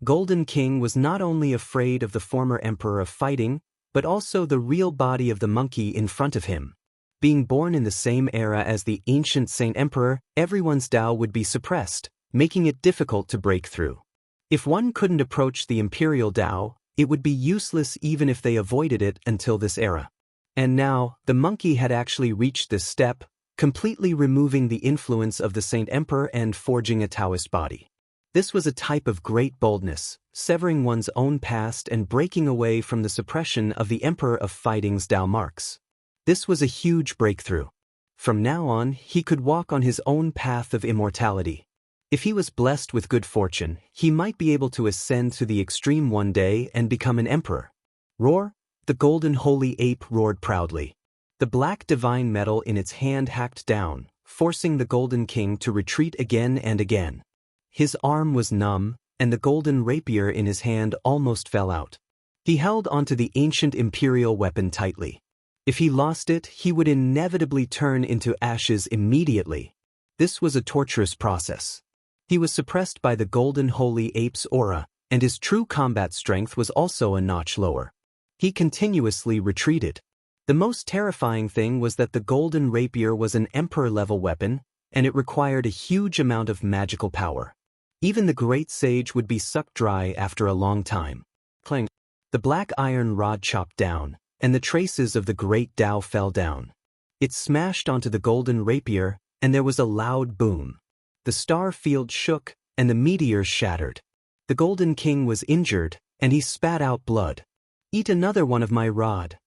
Golden King was not only afraid of the former emperor of fighting, but also the real body of the monkey in front of him. Being born in the same era as the ancient Saint Emperor, everyone's Tao would be suppressed, making it difficult to break through. If one couldn't approach the imperial Tao, it would be useless even if they avoided it until this era. And now, the monkey had actually reached this step, completely removing the influence of the Saint Emperor and forging a Taoist body. This was a type of great boldness, severing one's own past and breaking away from the suppression of the Emperor of Fighting's Tao marks. This was a huge breakthrough. From now on, he could walk on his own path of immortality. If he was blessed with good fortune, he might be able to ascend to the extreme one day and become an emperor. Roar! The golden holy ape roared proudly. The black divine metal in its hand hacked down, forcing the golden king to retreat again and again. His arm was numb, and the golden rapier in his hand almost fell out. He held onto the ancient imperial weapon tightly. If he lost it, he would inevitably turn into ashes immediately. This was a torturous process. He was suppressed by the golden holy ape's aura, and his true combat strength was also a notch lower. He continuously retreated. The most terrifying thing was that the golden rapier was an emperor-level weapon, and it required a huge amount of magical power. Even the great sage would be sucked dry after a long time. Clang! The black iron rod chopped down, and the traces of the great Tao fell down. It smashed onto the golden rapier, and there was a loud boom. The star field shook, and the meteor shattered. The golden king was injured, and he spat out blood. Eat another one of my rod.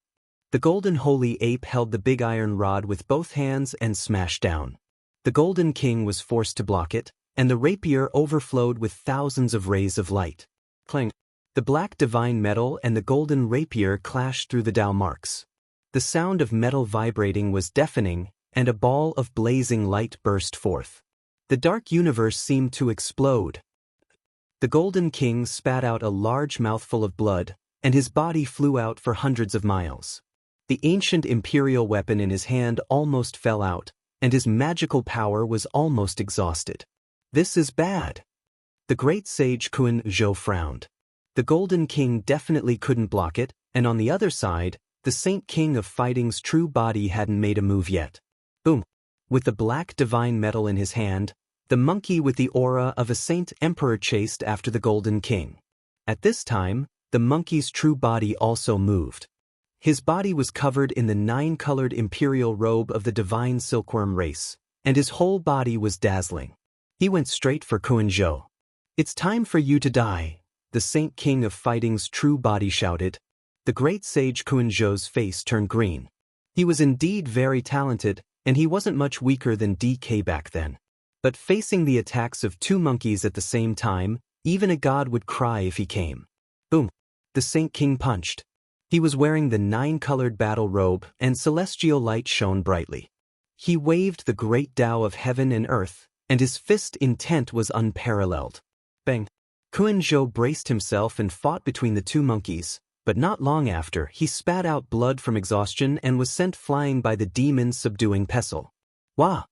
The golden holy ape held the big iron rod with both hands and smashed down. The golden king was forced to block it, and the rapier overflowed with thousands of rays of light. Clang! The black divine metal and the golden rapier clashed through the Tao marks. The sound of metal vibrating was deafening, and a ball of blazing light burst forth. The dark universe seemed to explode. The golden king spat out a large mouthful of blood, and his body flew out for hundreds of miles. The ancient imperial weapon in his hand almost fell out, and his magical power was almost exhausted. This is bad. The great sage Kun Zhou frowned. The golden king definitely couldn't block it, and on the other side, the Saint King of Fighting's true body hadn't made a move yet. Boom! With the black divine metal in his hand, the monkey with the aura of a Saint Emperor chased after the golden king. At this time, the monkey's true body also moved. His body was covered in the 9-colored imperial robe of the divine silkworm race, and his whole body was dazzling. He went straight for Kun Zhou. It's time for you to die, the Saint King of Fighting's true body shouted. The great sage Kun Zhou's face turned green. He was indeed very talented, and he wasn't much weaker than DK back then. But facing the attacks of two monkeys at the same time, even a god would cry if he came. Boom! The Saint King punched. He was wearing the 9-colored battle robe, and celestial light shone brightly. He waved the great Tao of heaven and earth, and his fist intent was unparalleled. Bang! Kun Zhou braced himself and fought between the two monkeys, but not long after, he spat out blood from exhaustion and was sent flying by the demon's subduing pestle. Wah!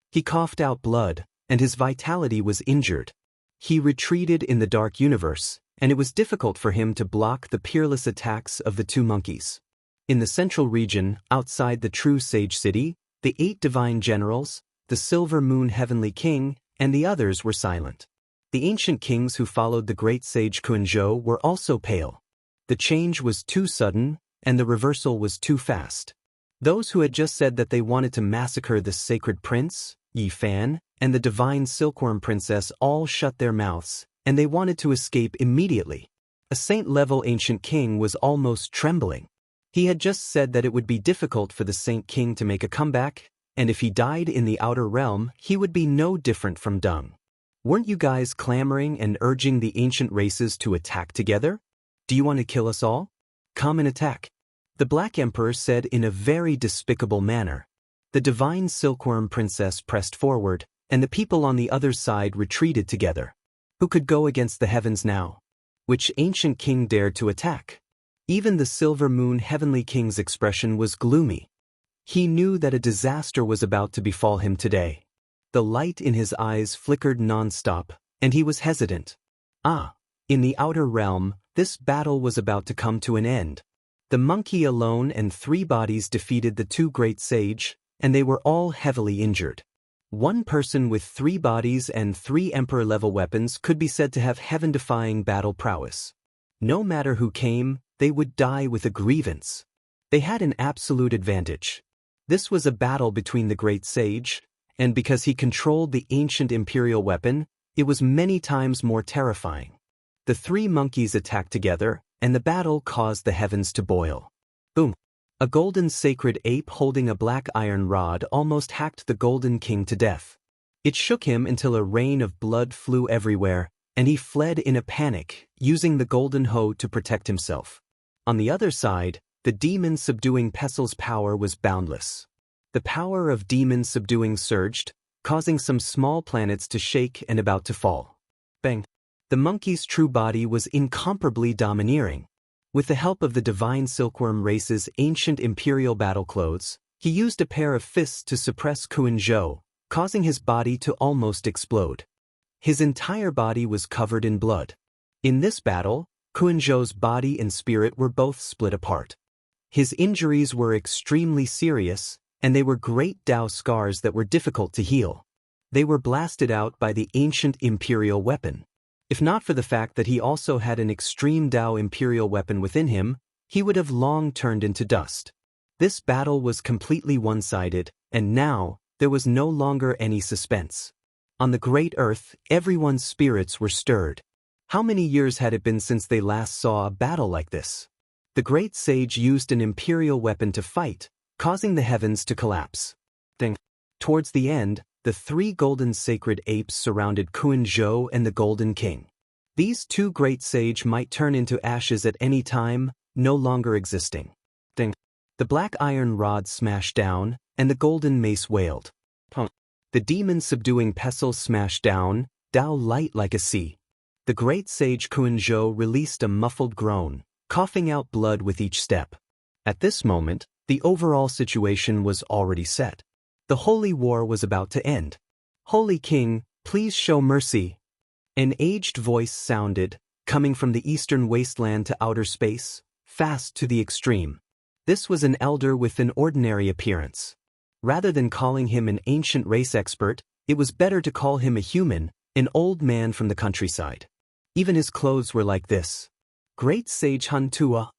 He coughed out blood, and his vitality was injured. He retreated in the dark universe, and it was difficult for him to block the peerless attacks of the two monkeys. In the central region, outside the true sage city, the 8 divine generals, the silver moon heavenly king, and the others were silent. The ancient kings who followed the great sage Kun Zhou were also pale. The change was too sudden, and the reversal was too fast. Those who had just said that they wanted to massacre the sacred prince, Yi Fan, and the divine silkworm princess all shut their mouths, and they wanted to escape immediately. A saint-level ancient king was almost trembling. He had just said that it would be difficult for the Saint King to make a comeback, and if he died in the outer realm, he would be no different from dung. Weren't you guys clamoring and urging the ancient races to attack together? Do you want to kill us all? Come and attack. The Black Emperor said in a very despicable manner. The divine silkworm princess pressed forward, and the people on the other side retreated together. Who could go against the heavens now? Which ancient king dared to attack? Even the silver moon heavenly king's expression was gloomy. He knew that a disaster was about to befall him today. The light in his eyes flickered non-stop, and he was hesitant. In the outer realm, this battle was about to come to an end. The monkey alone and 3 bodies defeated the 2 great sage, and they were all heavily injured. One person with 3 bodies and 3 emperor-level weapons could be said to have heaven-defying battle prowess. No matter who came, they would die with a grievance. They had an absolute advantage. This was a battle between the great sage, and because he controlled the ancient imperial weapon, it was many times more terrifying. The 3 monkeys attacked together, and the battle caused the heavens to boil. Boom! A golden sacred ape holding a black iron rod almost hacked the Golden King to death. It shook him until a rain of blood flew everywhere, and he fled in a panic, using the golden hoe to protect himself. On the other side, the demon subduing Pestil's power was boundless. The power of demon subduing surged, causing some small planets to shake and about to fall. Bang! The monkey's true body was incomparably domineering. With the help of the divine silkworm race's ancient imperial battle clothes, he used a pair of fists to suppress Kuan-zhou, causing his body to almost explode. His entire body was covered in blood. In this battle, Kuan-zhou's body and spirit were both split apart. His injuries were extremely serious, and they were great Dao scars that were difficult to heal. They were blasted out by the ancient imperial weapon. If not for the fact that he also had an extreme Dao imperial weapon within him, he would have long turned into dust. This battle was completely one-sided, and now, there was no longer any suspense. On the great earth, everyone's spirits were stirred. How many years had it been since they last saw a battle like this? The great sage used an imperial weapon to fight, causing the heavens to collapse. Towards the end, the 3 golden sacred apes surrounded Kuan-zhou and the Golden King. These 2 great sage might turn into ashes at any time, no longer existing. The black iron rod smashed down, and the golden mace wailed. The demon subduing pestle smashed down, Dao light like a sea. The great sage Kuan-zhou released a muffled groan, coughing out blood with each step. At this moment, the overall situation was already set. The holy war was about to end. Holy King, please show mercy. An aged voice sounded, coming from the eastern wasteland to outer space, fast to the extreme. This was an elder with an ordinary appearance. Rather than calling him an ancient race expert, it was better to call him a human, an old man from the countryside. Even his clothes were like this. Great Sage Han Tua.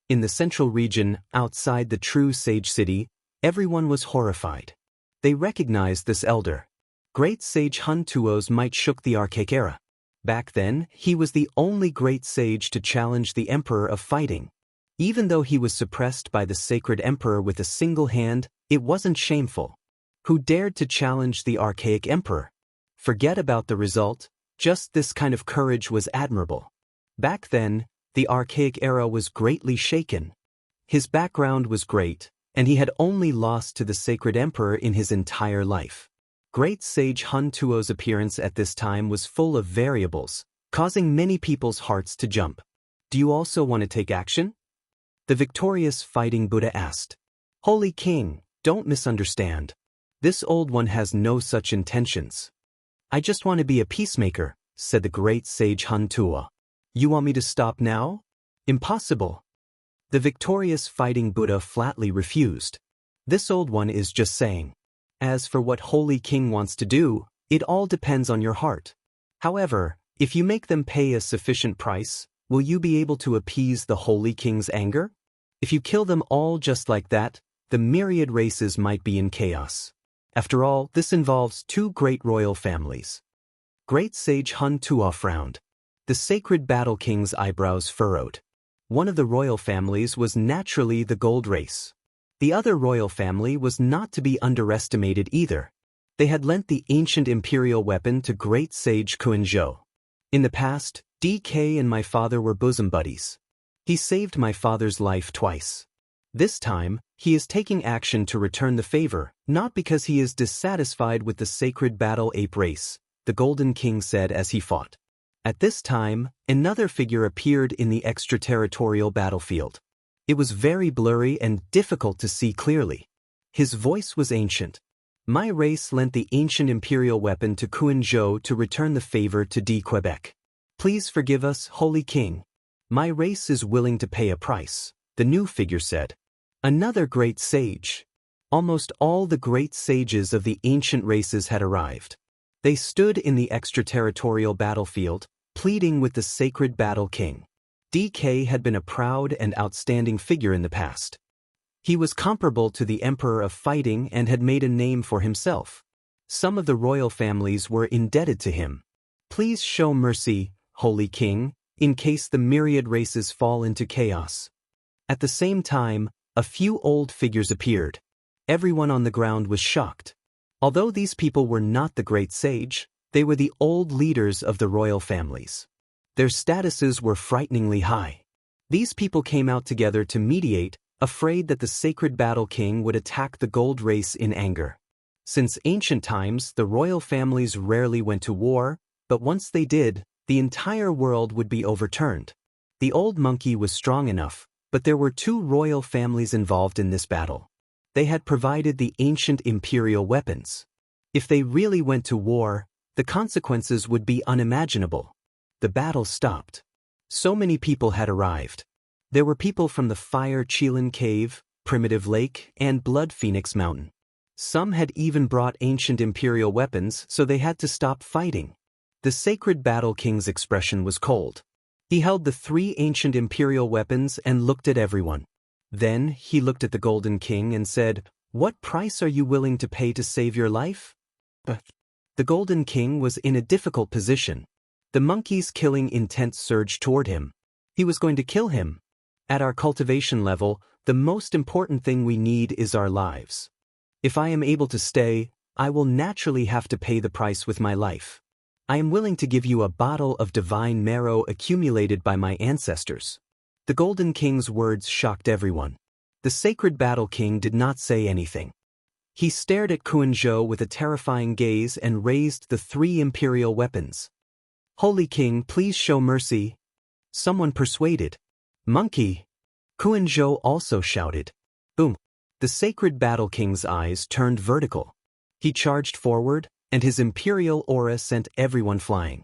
In the central region, outside the true Sage City, everyone was horrified. They recognized this elder. Great Sage Han Tuo's might shook the archaic era. Back then, he was the only great sage to challenge the Emperor of fighting. Even though he was suppressed by the sacred Emperor with a single hand, it wasn't shameful. Who dared to challenge the archaic Emperor? Forget about the result, just this kind of courage was admirable. Back then, the archaic era was greatly shaken. His background was great, and he had only lost to the sacred emperor in his entire life. Great sage Han Tuo's appearance at this time was full of variables, causing many people's hearts to jump. Do you also want to take action? The victorious fighting Buddha asked. Holy King, don't misunderstand. This old one has no such intentions. I just want to be a peacemaker, said the great sage Han Tuo. You want me to stop now? Impossible. The victorious fighting Buddha flatly refused. This old one is just saying. As for what Holy King wants to do, it all depends on your heart. However, if you make them pay a sufficient price, will you be able to appease the Holy King's anger? If you kill them all just like that, the myriad races might be in chaos. After all, this involves 2 great royal families. Great sage Han Tuo frowned. The sacred battle king's eyebrows furrowed. One of the royal families was naturally the gold race. The other royal family was not to be underestimated either. They had lent the ancient imperial weapon to great sage Kuan-zhou. In the past, DK and my father were bosom buddies. He saved my father's life twice. This time, he is taking action to return the favor, not because he is dissatisfied with the sacred battle ape race, the Golden King said as he fought. At this time, another figure appeared in the extraterritorial battlefield. It was very blurry and difficult to see clearly. His voice was ancient. My race lent the ancient imperial weapon to Kuan-zhou to return the favor to D. Quebec. Please forgive us, Holy King. My race is willing to pay a price. the new figure said. Another great sage. Almost all the great sages of the ancient races had arrived. They stood in the extraterritorial battlefield, pleading with the sacred battle king. DK had been a proud and outstanding figure in the past. He was comparable to the emperor of fighting and had made a name for himself. Some of the royal families were indebted to him. Please show mercy, holy king, in case the myriad races fall into chaos. At the same time, a few old figures appeared. Everyone on the ground was shocked. Although these people were not the great sage, they were the old leaders of the royal families. Their statuses were frighteningly high. These people came out together to mediate, afraid that the sacred battle king would attack the gold race in anger. Since ancient times, the royal families rarely went to war, but once they did, the entire world would be overturned. The old monkey was strong enough, but there were two royal families involved in this battle. They had provided the ancient imperial weapons. If they really went to war, the consequences would be unimaginable. The battle stopped. So many people had arrived. There were people from the Fire Qilin Cave, Primitive Lake, and Blood Phoenix Mountain. Some had even brought ancient imperial weapons, so they had to stop fighting. The sacred battle king's expression was cold. He held the three ancient imperial weapons and looked at everyone. Then he looked at the Golden King and said, "What price are you willing to pay to save your life?" The Golden King was in a difficult position. The monkey's killing intent surged toward him. He was going to kill him. At our cultivation level, the most important thing we need is our lives. If I am able to stay, I will naturally have to pay the price with my life. I am willing to give you a bottle of divine marrow accumulated by my ancestors. The Golden King's words shocked everyone. The sacred battle king did not say anything. He stared at Kuan-Zhou with a terrifying gaze and raised the three imperial weapons. "Holy king, please show mercy." Someone persuaded. "Monkey!" Kuan-Zhou also shouted. Boom! The sacred battle king's eyes turned vertical. He charged forward, and his imperial aura sent everyone flying.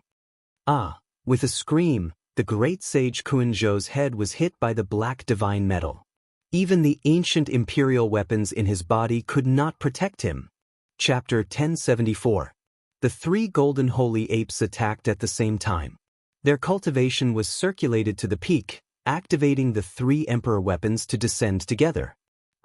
Ah! With a scream, the great sage Kuan-Zhou's head was hit by the black divine metal. Even the ancient imperial weapons in his body could not protect him. Chapter 1074. The three golden holy apes attacked at the same time. Their cultivation was circulated to the peak, activating the three emperor weapons to descend together.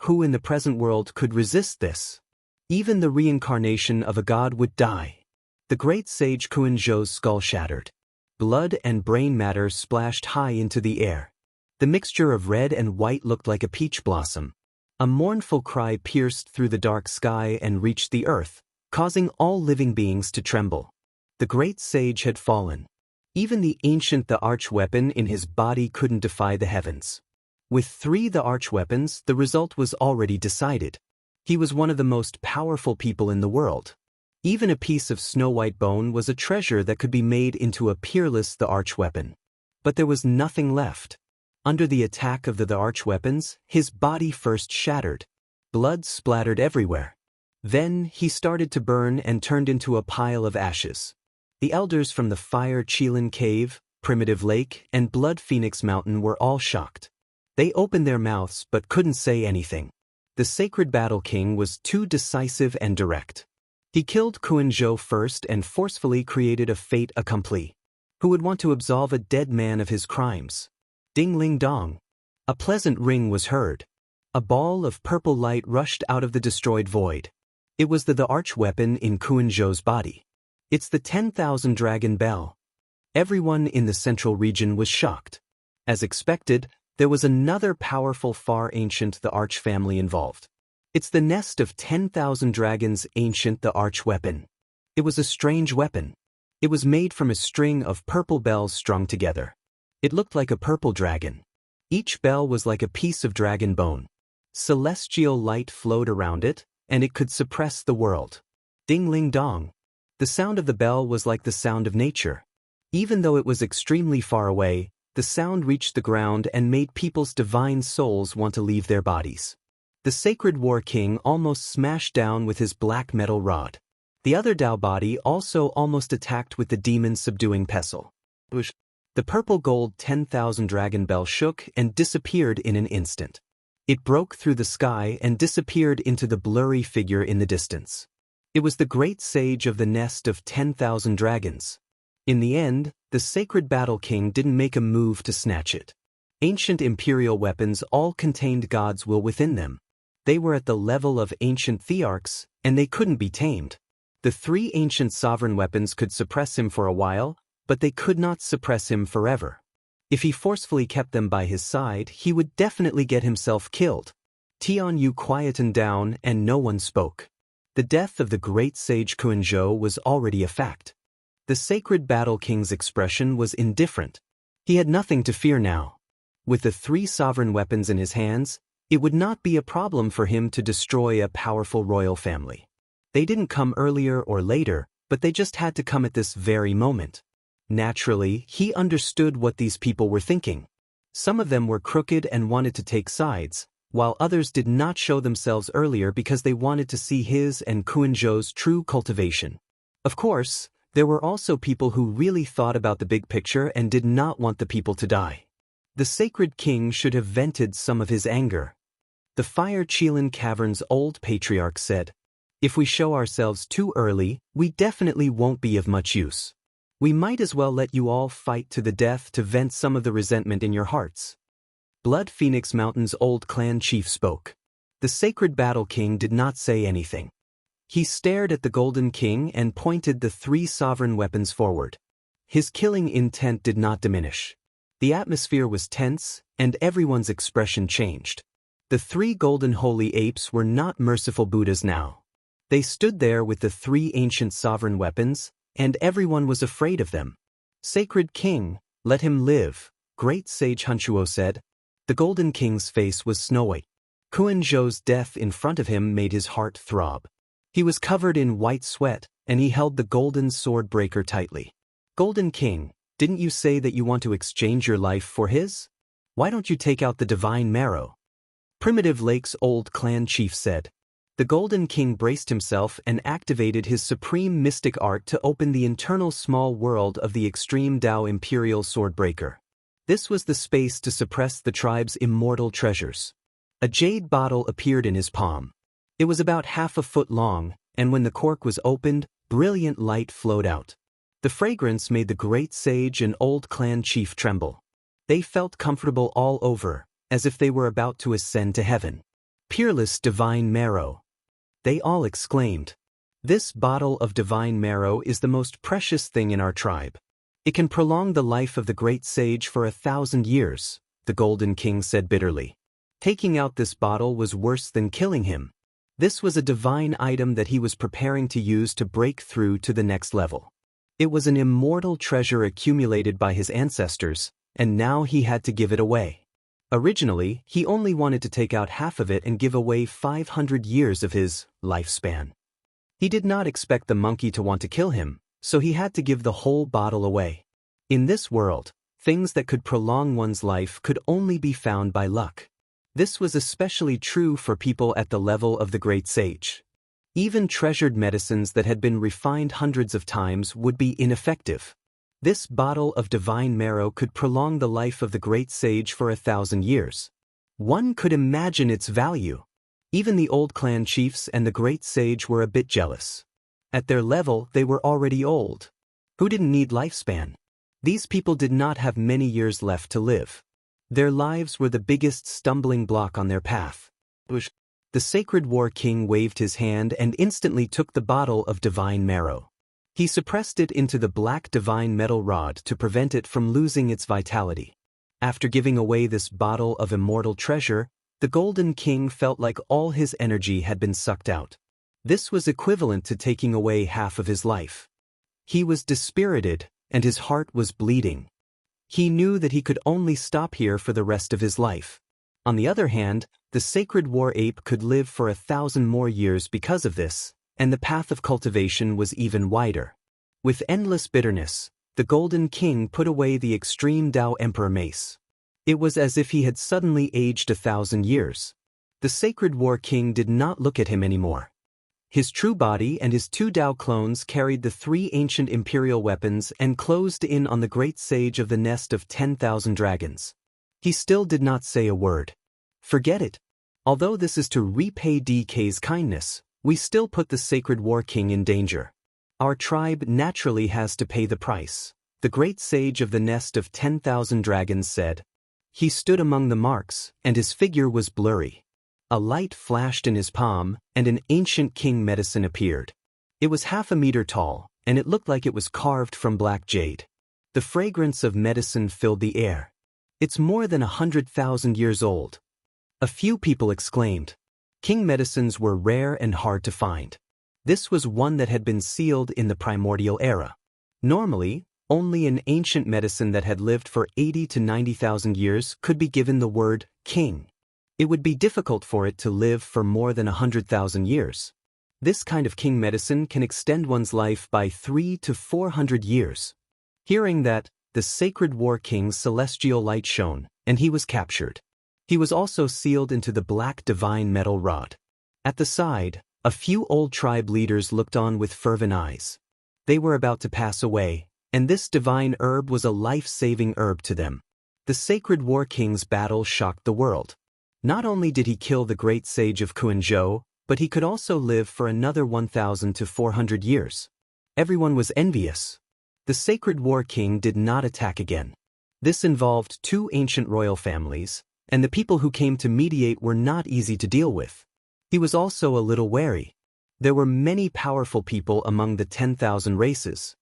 Who in the present world could resist this? Even the reincarnation of a god would die. The great sage Kuan-Zhou's skull shattered. Blood and brain matter splashed high into the air. The mixture of red and white looked like a peach blossom. A mournful cry pierced through the dark sky and reached the earth, causing all living beings to tremble. The great sage had fallen. Even the ancient the arch-weapon in his body couldn't defy the heavens. With three the arch-weapons, the result was already decided. He was one of the most powerful people in the world. Even a piece of snow-white bone was a treasure that could be made into a peerless the arch-weapon. But there was nothing left. Under the attack of the arch-weapons, his body first shattered. Blood splattered everywhere. Then he started to burn and turned into a pile of ashes. The elders from the Fire Qilin Cave, Primitive Lake, and Blood Phoenix Mountain were all shocked. They opened their mouths but couldn't say anything. The sacred battle king was too decisive and direct. He killed Kuan-Zhou first and forcefully created a fait accompli. Who would want to absolve a dead man of his crimes? Ding-ling-dong. A pleasant ring was heard. A ball of purple light rushed out of the destroyed void. It was the arch-weapon in Kuan-Zhou's body. It's the 10,000 dragon bell. Everyone in the central region was shocked. As expected, there was another powerful far ancient the arch family involved. It's the nest of 10,000 dragons ancient the arch weapon. It was a strange weapon. It was made from a string of purple bells strung together. It looked like a purple dragon. Each bell was like a piece of dragon bone. Celestial light flowed around it, and it could suppress the world. Ding-ling-dong. The sound of the bell was like the sound of nature. Even though it was extremely far away, the sound reached the ground and made people's divine souls want to leave their bodies. The sacred war king almost smashed down with his black metal rod. The other Dao body also almost attacked with the demon subduing pestle. The The purple gold 10,000 dragon bell shook and disappeared in an instant. It broke through the sky and disappeared into the blurry figure in the distance. It was the great sage of the nest of 10,000 dragons. In the end, the sacred battle king didn't make a move to snatch it. Ancient imperial weapons all contained God's will within them. They were at the level of ancient thearchs, and they couldn't be tamed. The three ancient sovereign weapons could suppress him for a while, but they could not suppress him forever. If he forcefully kept them by his side, he would definitely get himself killed. Tianyu quietened down and no one spoke. The death of the great sage Kuan-zhou was already a fact. The sacred battle king's expression was indifferent. He had nothing to fear now. With the three sovereign weapons in his hands, it would not be a problem for him to destroy a powerful royal family. They didn't come earlier or later, but they just had to come at this very moment. Naturally, he understood what these people were thinking. Some of them were crooked and wanted to take sides, while others did not show themselves earlier because they wanted to see his and Kuan-zhou's true cultivation. Of course, there were also people who really thought about the big picture and did not want the people to die. The sacred king should have vented some of his anger. The Fire Qilin Cavern's old patriarch said, "If we show ourselves too early, we definitely won't be of much use. We might as well let you all fight to the death to vent some of the resentment in your hearts." Blood Phoenix Mountain's old clan chief spoke. The sacred battle king did not say anything. He stared at the Golden King and pointed the three sovereign weapons forward. His killing intent did not diminish. The atmosphere was tense, and everyone's expression changed. The three golden holy apes were not merciful Buddhas now. They stood there with the three ancient sovereign weapons, and everyone was afraid of them. "Sacred King, let him live," great sage Hunchuo said. The Golden King's face was snowy. Kuan-zhou's death in front of him made his heart throb. He was covered in white sweat, and he held the golden sword breaker tightly. "Golden King, didn't you say that you want to exchange your life for his? Why don't you take out the divine marrow?" Primitive Lake's old clan chief said. The Golden King braced himself and activated his supreme mystic art to open the internal small world of the extreme Dao Imperial Swordbreaker. This was the space to suppress the tribe's immortal treasures. A jade bottle appeared in his palm. It was about half a foot long, and when the cork was opened, brilliant light flowed out. The fragrance made the great sage and old clan chief tremble. They felt comfortable all over, as if they were about to ascend to heaven. "Peerless divine marrow," they all exclaimed. "This bottle of divine marrow is the most precious thing in our tribe. It can prolong the life of the great sage for 1,000 years, the Golden King said bitterly. Taking out this bottle was worse than killing him. This was a divine item that he was preparing to use to break through to the next level. It was an immortal treasure accumulated by his ancestors, and now he had to give it away. Originally, he only wanted to take out half of it and give away 500 years of his lifespan. He did not expect the monkey to want to kill him, so he had to give the whole bottle away. In this world, things that could prolong one's life could only be found by luck. This was especially true for people at the level of the great sage. Even treasured medicines that had been refined hundreds of times would be ineffective. This bottle of divine marrow could prolong the life of the great sage for 1,000 years. One could imagine its value. Even the old clan chiefs and the great sage were a bit jealous. At their level, they were already old. Who didn't need lifespan? These people did not have many years left to live. Their lives were the biggest stumbling block on their path. The sacred war king waved his hand and instantly took the bottle of divine marrow. He suppressed it into the black divine metal rod to prevent it from losing its vitality. After giving away this bottle of immortal treasure, the Golden King felt like all his energy had been sucked out. This was equivalent to taking away half of his life. He was dispirited, and his heart was bleeding. He knew that he could only stop here for the rest of his life. On the other hand, the sacred war ape could live for 1,000 more years because of this, and the path of cultivation was even wider. With endless bitterness, the Golden King put away the extreme Dao Emperor mace. It was as if he had suddenly aged 1,000 years. The sacred war king did not look at him anymore. His true body and his 2 Dao clones carried the 3 ancient imperial weapons and closed in on the great sage of the nest of 10,000 dragons. He still did not say a word. Forget it. Although this is to repay DK's kindness, we still put the sacred war king in danger. Our tribe naturally has to pay the price, the great sage of the nest of 10,000 dragons said. He stood among the marks, and his figure was blurry. A light flashed in his palm, and an ancient king medicine appeared. It was 1/2 meter tall, and it looked like it was carved from black jade. The fragrance of medicine filled the air. It's more than 100,000 years old. A few people exclaimed. King medicines were rare and hard to find. This was one that had been sealed in the primordial era. Normally, only an ancient medicine that had lived for 80 to 90,000 years could be given the word king. It would be difficult for it to live for more than 100,000 years. This kind of king medicine can extend one's life by 300 to 400 years. Hearing that, the sacred war king's celestial light shone, and he was captured. He was also sealed into the black divine metal rod. At the side, a few old tribe leaders looked on with fervent eyes. They were about to pass away, and this divine herb was a life-saving herb to them. The sacred war king's battle shocked the world. Not only did he kill the great sage of Guangzhou, but he could also live for another 1,000 to 400 years. Everyone was envious. The sacred war king did not attack again. This involved 2 ancient royal families, and the people who came to mediate were not easy to deal with. He was also a little wary. There were many powerful people among the 10,000 races.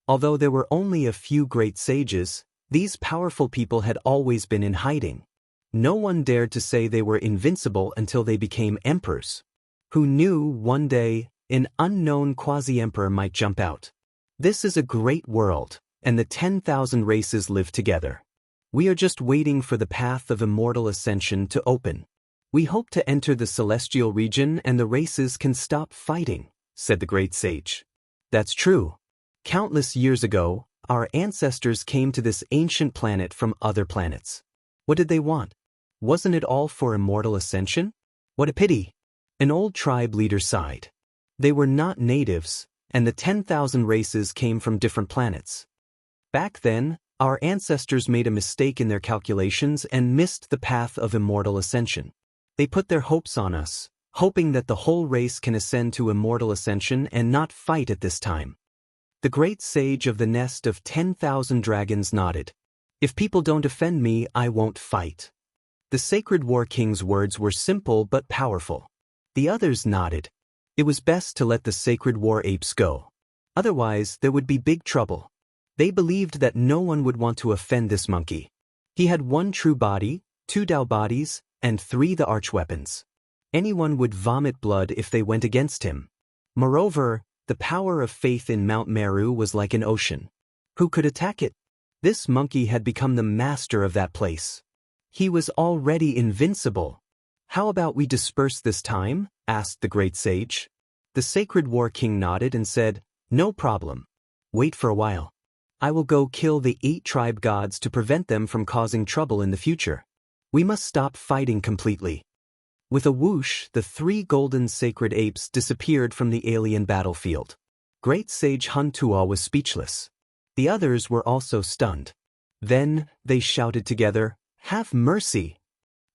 Although there were only a few great sages, these powerful people had always been in hiding. No one dared to say they were invincible until they became emperors. Who knew one day an unknown quasi-emperor might jump out? This is a great world, and the 10,000 races live together. We are just waiting for the path of immortal ascension to open. We hope to enter the celestial region and the races can stop fighting, said the great sage. That's true. Countless years ago, our ancestors came to this ancient planet from other planets. What did they want? Wasn't it all for immortal ascension? What a pity. An old tribe leader sighed. They were not natives, and the 10,000 races came from different planets. Back then, our ancestors made a mistake in their calculations and missed the path of immortal ascension. They put their hopes on us, hoping that the whole race can ascend to immortal ascension and not fight at this time. The great sage of the nest of 10,000 dragons nodded. If people don't offend me, I won't fight. The sacred war king's words were simple but powerful. The others nodded. It was best to let the sacred war apes go. Otherwise, there would be big trouble. They believed that no one would want to offend this monkey. He had 1 true body, 2 Dao bodies, and 3 the archweapons. Anyone would vomit blood if they went against him. Moreover, the power of faith in Mount Meru was like an ocean. Who could attack it? This monkey had become the master of that place. He was already invincible. How about we disperse this time? Asked the great sage. The sacred war king nodded and said, No problem. Wait for a while. I will go kill the 8 tribe gods to prevent them from causing trouble in the future. We must stop fighting completely. With a whoosh, the 3 golden sacred apes disappeared from the alien battlefield. Great sage Huntua was speechless. The others were also stunned. Then, they shouted together, Have mercy!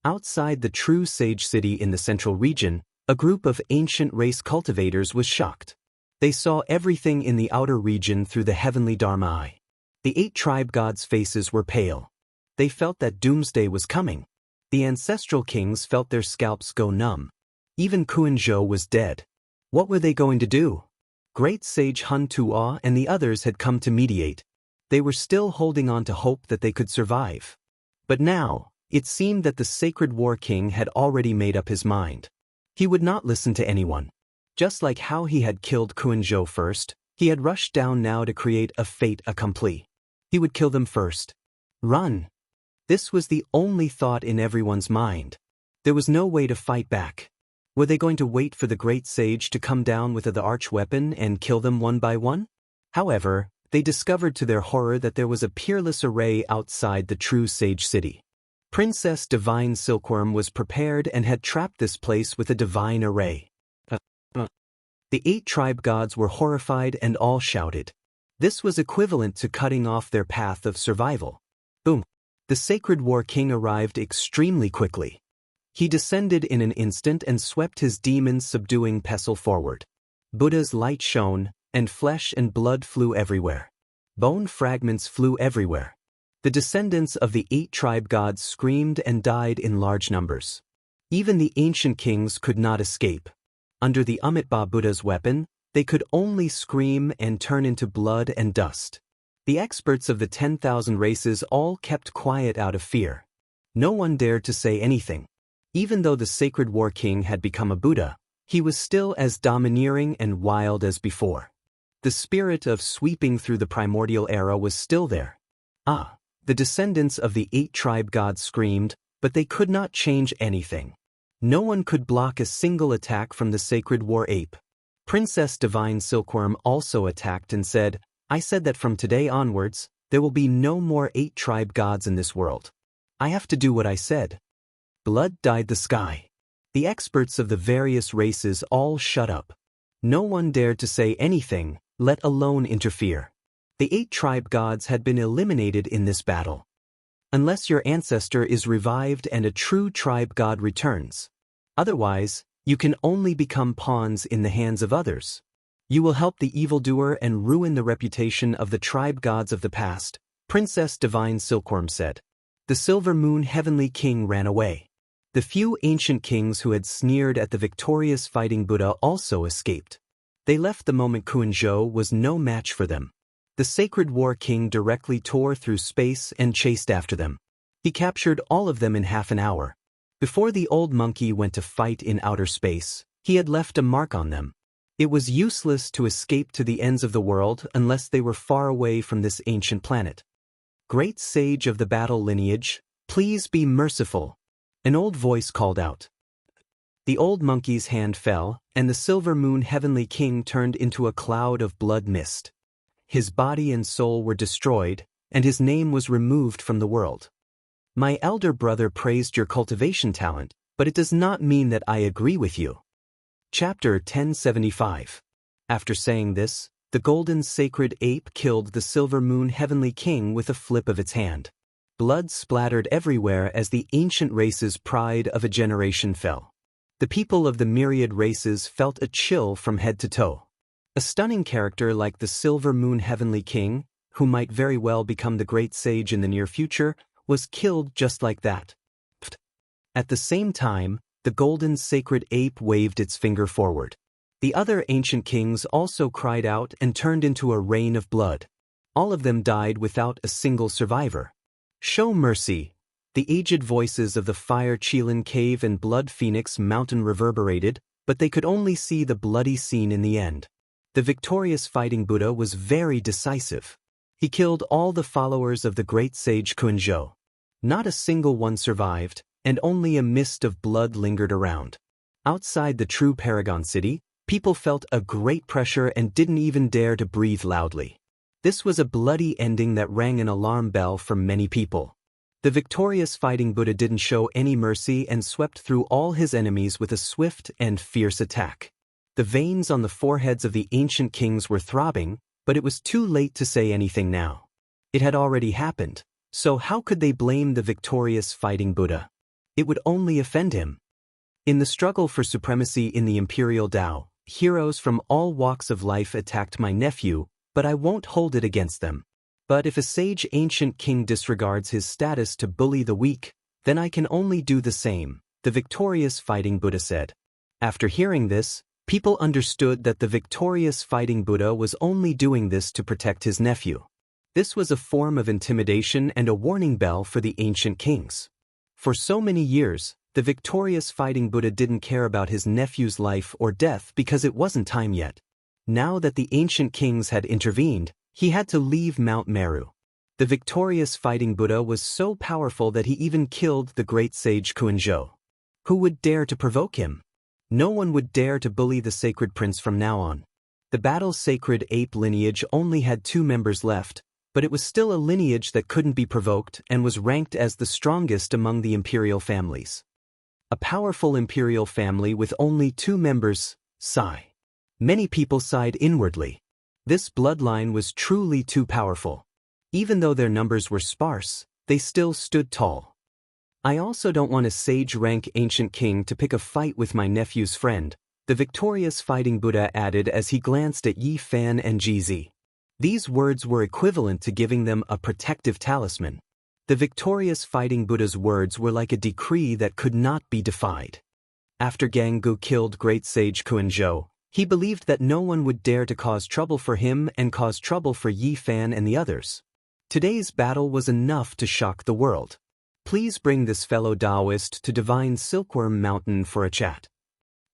Outside the true sage city in the central region, a group of ancient race cultivators was shocked. They saw everything in the outer region through the heavenly Dharma eye. The 8 tribe gods' faces were pale. They felt that doomsday was coming. The ancestral kings felt their scalps go numb. Even Guangzhou was dead. What were they going to do? Great sage Huntua and the others had come to mediate. They were still holding on to hope that they could survive. But now, it seemed that the sacred war king had already made up his mind. He would not listen to anyone. Just like how he had killed Guangzhou first, he had rushed down now to create a fait accompli. He would kill them first. Run! This was the only thought in everyone's mind. There was no way to fight back. Were they going to wait for the great sage to come down with the arch-weapon and kill them one by one? However, they discovered to their horror that there was a peerless array outside the true sage city. Princess Divine Silkworm was prepared and had trapped this place with a divine array. The 8 tribe gods were horrified and all shouted. This was equivalent to cutting off their path of survival. Boom! The sacred war king arrived extremely quickly. He descended in an instant and swept his demon-subduing pestle forward. Buddha's light shone, and flesh and blood flew everywhere. Bone fragments flew everywhere. The descendants of the 8 tribe gods screamed and died in large numbers. Even the ancient kings could not escape. Under the Amitabha Buddha's weapon, they could only scream and turn into blood and dust. The experts of the 10,000 races all kept quiet out of fear. No one dared to say anything. Even though the sacred war king had become a Buddha, he was still as domineering and wild as before. The spirit of sweeping through the primordial era was still there. The descendants of the 8 tribe gods screamed, but they could not change anything. No one could block a single attack from the sacred war ape. Princess Divine Silkworm also attacked and said, "I said that from today onwards, there will be no more 8 tribe gods in this world. I have to do what I said." Blood dyed the sky. The experts of the various races all shut up. No one dared to say anything, let alone interfere. The 8 tribe gods had been eliminated in this battle. Unless your ancestor is revived and a true tribe god returns. Otherwise, you can only become pawns in the hands of others. You will help the evildoer and ruin the reputation of the tribe gods of the past, Princess Divine Silkworm said. The Silver Moon Heavenly King ran away. The few ancient kings who had sneered at the victorious fighting Buddha also escaped. They left the moment Kuan-zhou was no match for them. The sacred war king directly tore through space and chased after them. He captured all of them in half an hour. Before the old monkey went to fight in outer space, he had left a mark on them. It was useless to escape to the ends of the world unless they were far away from this ancient planet. Great sage of the battle lineage, please be merciful. An old voice called out. The old monkey's hand fell, and the Silver Moon Heavenly King turned into a cloud of blood mist. His body and soul were destroyed, and his name was removed from the world. My elder brother praised your cultivation talent, but it does not mean that I agree with you. Chapter 1075. After saying this, the golden sacred ape killed the Silver Moon Heavenly King with a flip of its hand. Blood splattered everywhere as the ancient race's pride of a generation fell. The people of the myriad races felt a chill from head to toe. A stunning character like the Silver Moon Heavenly King, who might very well become the great sage in the near future, was killed just like that. At the same time, the golden sacred ape waved its finger forward. The other ancient kings also cried out and turned into a rain of blood. All of them died without a single survivor. Show mercy. The aged voices of the Fire Qilin Cave and Blood Phoenix Mountain reverberated, but they could only see the bloody scene in the end. The victorious fighting Buddha was very decisive. He killed all the followers of the great sage Kuan-zhou. Not a single one survived, and only a mist of blood lingered around. Outside the true Paragon City, people felt a great pressure and didn't even dare to breathe loudly. This was a bloody ending that rang an alarm bell for many people. The victorious fighting Buddha didn't show any mercy and swept through all his enemies with a swift and fierce attack. The veins on the foreheads of the ancient kings were throbbing, but it was too late to say anything now. It had already happened, so how could they blame the victorious fighting Buddha? It would only offend him. In the struggle for supremacy in the Imperial Tao, heroes from all walks of life attacked my nephew, but I won't hold it against them. But if a sage ancient king disregards his status to bully the weak, then I can only do the same, the victorious fighting Buddha said. After hearing this, people understood that the victorious fighting Buddha was only doing this to protect his nephew. This was a form of intimidation and a warning bell for the ancient kings. For so many years, the victorious fighting Buddha didn't care about his nephew's life or death because it wasn't time yet. Now that the ancient kings had intervened, he had to leave Mount Meru. The victorious fighting Buddha was so powerful that he even killed the great sage Kuan-zhou. Who would dare to provoke him? No one would dare to bully the sacred prince from now on. The battle's sacred ape lineage only had 2 members left, but it was still a lineage that couldn't be provoked and was ranked as the strongest among the imperial families. A powerful imperial family with only 2 members, sigh. Many people sighed inwardly. This bloodline was truly too powerful. Even though their numbers were sparse, they still stood tall. I also don't want a sage-rank ancient king to pick a fight with my nephew's friend, the victorious fighting Buddha added as he glanced at Yi Fan and GZ. These words were equivalent to giving them a protective talisman. The victorious fighting Buddha's words were like a decree that could not be defied. After Jianghu killed great sage Kuan-zhou, he believed that no one would dare to cause trouble for him and cause trouble for Yi Fan and the others. Today's battle was enough to shock the world. Please bring this fellow Taoist to Divine Silkworm Mountain for a chat.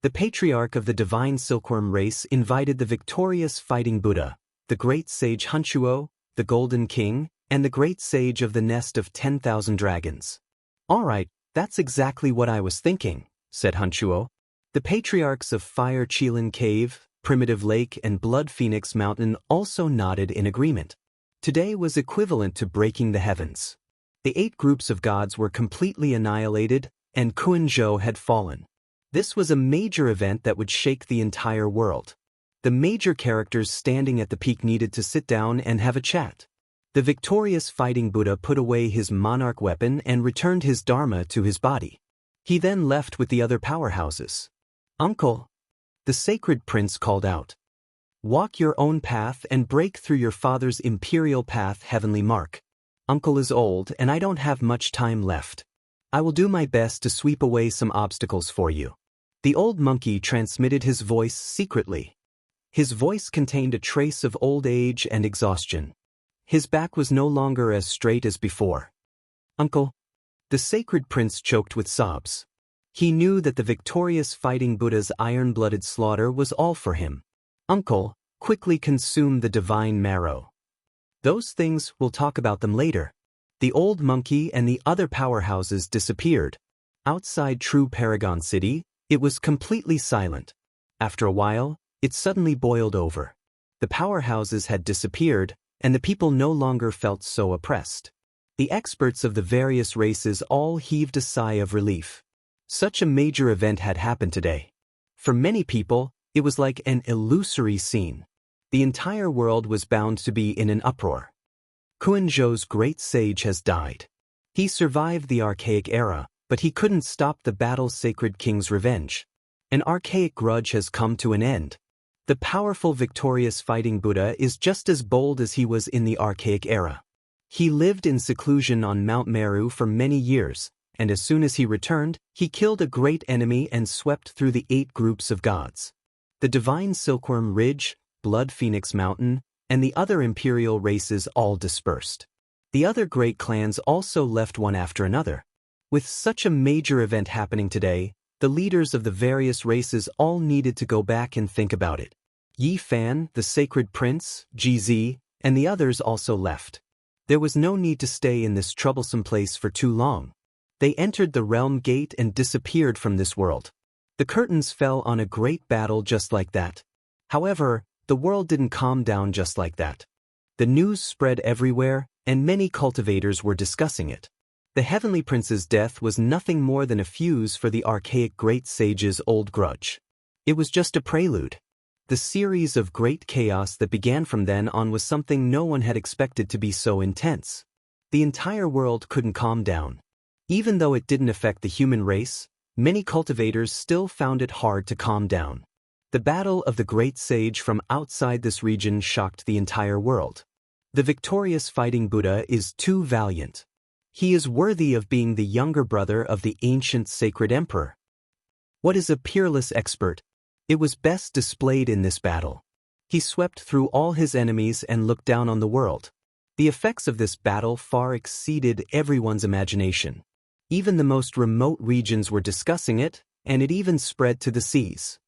The patriarch of the Divine Silkworm race invited the victorious fighting Buddha, the great sage Hunchuo, the Golden King, and the great sage of the Nest of 10,000 Dragons. All right, that's exactly what I was thinking, said Hunchuo. The patriarchs of Fire Qilin Cave, Primitive Lake, and Blood Phoenix Mountain also nodded in agreement. Today was equivalent to breaking the heavens. The 8 groups of gods were completely annihilated, and Kuan-zhou had fallen. This was a major event that would shake the entire world. The major characters standing at the peak needed to sit down and have a chat. The victorious fighting Buddha put away his monarch weapon and returned his dharma to his body. He then left with the other powerhouses. "Uncle," the sacred prince called out. "Walk your own path and break through your father's imperial path, heavenly mark. Uncle is old and I don't have much time left. I will do my best to sweep away some obstacles for you." The old monkey transmitted his voice secretly. His voice contained a trace of old age and exhaustion. His back was no longer as straight as before. "Uncle." The sacred prince choked with sobs. He knew that the victorious fighting Buddha's iron-blooded slaughter was all for him. "Uncle, quickly consume the divine marrow." "Those things, we'll talk about them later." The old monkey and the other powerhouses disappeared. Outside True Paragon City, it was completely silent. After a while, it suddenly boiled over. The powerhouses had disappeared, and the people no longer felt so oppressed. The experts of the various races all heaved a sigh of relief. Such a major event had happened today. For many people, it was like an illusory scene. The entire world was bound to be in an uproar. Kuan-zhou's great sage has died. He survived the archaic era, but he couldn't stop the battle's sacred king's revenge. An archaic grudge has come to an end. The powerful victorious fighting Buddha is just as bold as he was in the archaic era. He lived in seclusion on Mount Meru for many years, and as soon as he returned, he killed a great enemy and swept through the 8 groups of gods. The Divine Silkworm Ridge, Blood Phoenix Mountain, and the other imperial races all dispersed. The other great clans also left one after another. With such a major event happening today, the leaders of the various races all needed to go back and think about it. Yi Fan, the sacred prince, GZ, and the others also left. There was no need to stay in this troublesome place for too long. They entered the realm gate and disappeared from this world. The curtains fell on a great battle just like that. However, the world didn't calm down just like that. The news spread everywhere, and many cultivators were discussing it. The Heavenly Prince's death was nothing more than a fuse for the archaic great sage's old grudge. It was just a prelude. The series of great chaos that began from then on was something no one had expected to be so intense. The entire world couldn't calm down. Even though it didn't affect the human race, many cultivators still found it hard to calm down. The battle of the great sage from outside this region shocked the entire world. The victorious fighting Buddha is too valiant. He is worthy of being the younger brother of the ancient sacred emperor. What is a peerless expert? It was best displayed in this battle. He swept through all his enemies and looked down on the world. The effects of this battle far exceeded everyone's imagination. Even the most remote regions were discussing it, and it even spread to the seas.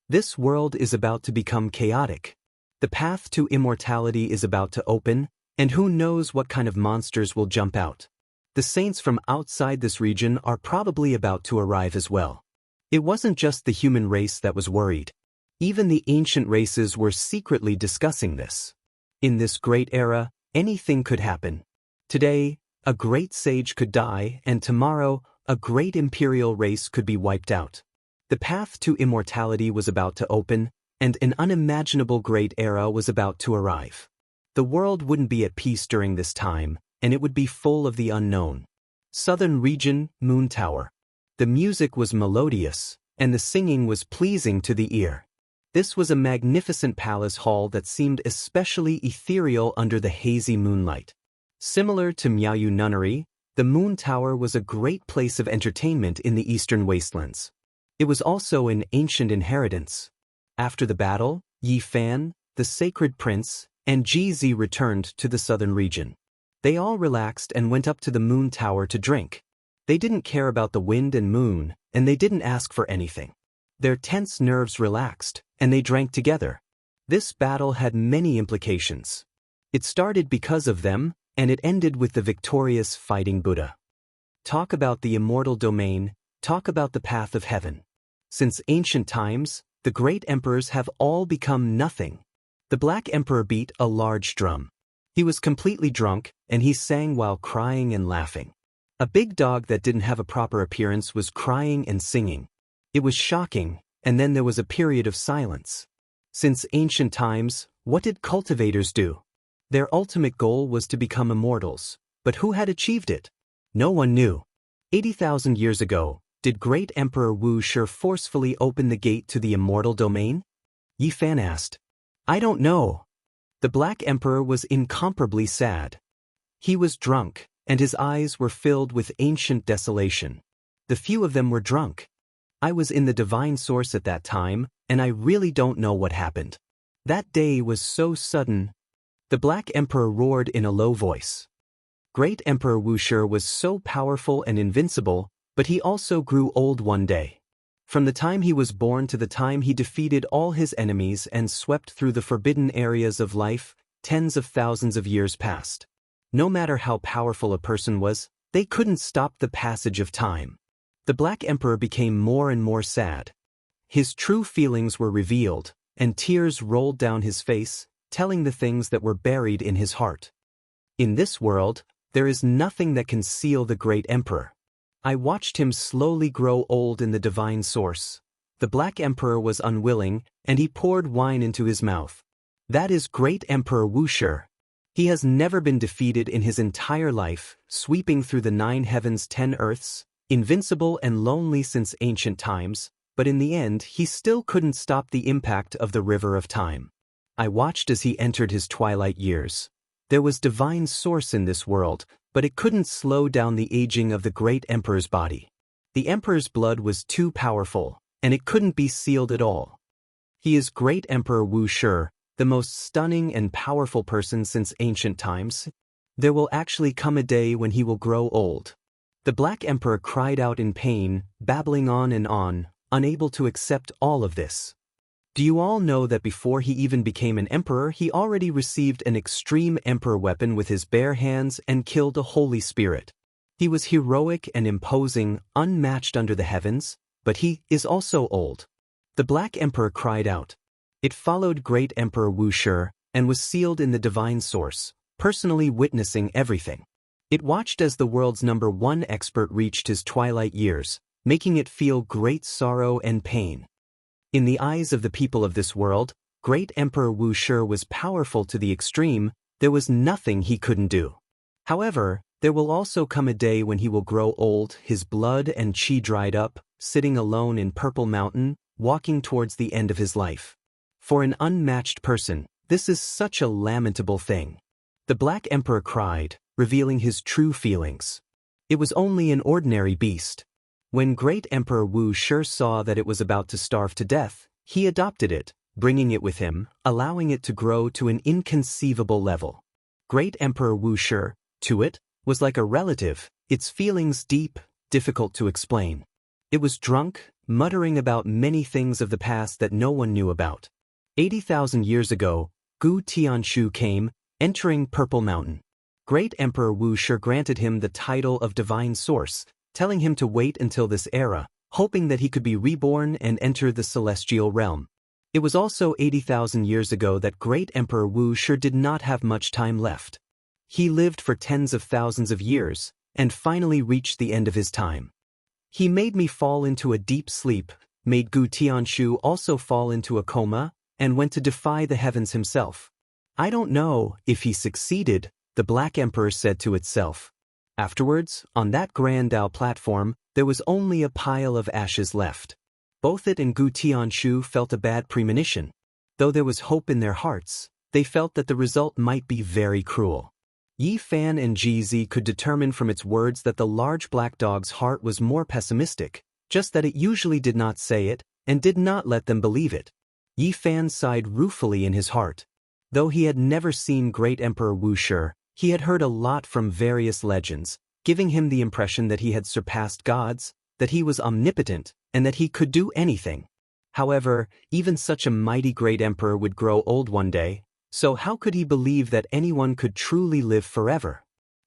This world is about to become chaotic. The path to immortality is about to open, and who knows what kind of monsters will jump out. The saints from outside this region are probably about to arrive as well. It wasn't just the human race that was worried. Even the ancient races were secretly discussing this. In this great era, anything could happen. Today, a great sage could die, and tomorrow, a great imperial race could be wiped out. The path to immortality was about to open, and an unimaginable great era was about to arrive. The world wouldn't be at peace during this time, and it would be full of the unknown. Southern region, Moon Tower. The music was melodious, and the singing was pleasing to the ear. This was a magnificent palace hall that seemed especially ethereal under the hazy moonlight. Similar to Miaoyu Nunnery, the Moon Tower was a great place of entertainment in the eastern wastelands. It was also an ancient inheritance. After the battle, Yi Fan, the sacred prince, and Ji Zi returned to the southern region. They all relaxed and went up to the Moon Tower to drink. They didn't care about the wind and moon, and they didn't ask for anything. Their tense nerves relaxed, and they drank together. This battle had many implications. It started because of them, and it ended with the victorious fighting Buddha. Talk about the immortal domain, talk about the path of heaven. Since ancient times, the great emperors have all become nothing. The Black Emperor beat a large drum. He was completely drunk, and he sang while crying and laughing. A big dog that didn't have a proper appearance was crying and singing. It was shocking, and then there was a period of silence. Since ancient times, what did cultivators do? Their ultimate goal was to become immortals, but who had achieved it? No one knew. 80,000 years ago, did Great Emperor Wuxia forcefully open the gate to the immortal domain? Yi Fan asked. I don't know. The Black Emperor was incomparably sad. He was drunk, and his eyes were filled with ancient desolation. The few of them were drunk. I was in the divine source at that time, and I really don't know what happened. That day was so sudden. The Black Emperor roared in a low voice. Great Emperor Wuxia was so powerful and invincible, but he also grew old one day. From the time he was born to the time he defeated all his enemies and swept through the forbidden areas of life, tens of thousands of years passed. No matter how powerful a person was, they couldn't stop the passage of time. The Black Emperor became more and more sad. His true feelings were revealed, and tears rolled down his face, telling the things that were buried in his heart. In this world, there is nothing that can seal the Great Emperor. I watched him slowly grow old in the divine source. The Black Emperor was unwilling, and he poured wine into his mouth. That is Great Emperor Wuxia. He has never been defeated in his entire life, sweeping through the 9 heavens 10 earths, invincible and lonely since ancient times, but in the end he still couldn't stop the impact of the river of time. I watched as he entered his twilight years. There was divine source in this world, but it couldn't slow down the aging of the Great Emperor's body. The Emperor's blood was too powerful, and it couldn't be sealed at all. He is Great Emperor Wuxia, the most stunning and powerful person since ancient times. There will actually come a day when he will grow old. The Black Emperor cried out in pain, babbling on and on, unable to accept all of this. Do you all know that before he even became an emperor, he already received an extreme emperor weapon with his bare hands and killed a holy spirit? He was heroic and imposing, unmatched under the heavens, but he is also old. The Black Emperor cried out. It followed Great Emperor Wuxia and was sealed in the divine source, personally witnessing everything. It watched as the world's #1 expert reached his twilight years, making it feel great sorrow and pain. In the eyes of the people of this world, Great Emperor Wuxia was powerful to the extreme. There was nothing he couldn't do. However, there will also come a day when he will grow old, his blood and qi dried up, sitting alone in Purple Mountain, walking towards the end of his life. For an unmatched person, this is such a lamentable thing. The Black Emperor cried, revealing his true feelings. It was only an ordinary beast. When Great Emperor Wuxia saw that it was about to starve to death, he adopted it, bringing it with him, allowing it to grow to an inconceivable level. Great Emperor Wuxia, to it, was like a relative, its feelings deep, difficult to explain. It was drunk, muttering about many things of the past that no one knew about. 80,000 years ago, Gu Tianshu came, entering Purple Mountain. Great Emperor Wuxia granted him the title of Divine Source, telling him to wait until this era, hoping that he could be reborn and enter the celestial realm. It was also 80,000 years ago that Great Emperor Wuxia did not have much time left. He lived for tens of thousands of years, and finally reached the end of his time. He made me fall into a deep sleep, made Gu Tianshu also fall into a coma, and went to defy the heavens himself. I don't know if he succeeded, the Black Emperor said to itself. Afterwards, on that Grand Dao platform, there was only a pile of ashes left. Both it and Gu Tianshu felt a bad premonition. Though there was hope in their hearts, they felt that the result might be very cruel. Yi Fan and GZ could determine from its words that the large black dog's heart was more pessimistic, just that it usually did not say it, and did not let them believe it. Yi Fan sighed ruefully in his heart. Though he had never seen Great Emperor Wuxia, he had heard a lot from various legends, giving him the impression that he had surpassed gods, that he was omnipotent, and that he could do anything. However, even such a mighty great emperor would grow old one day, so how could he believe that anyone could truly live forever?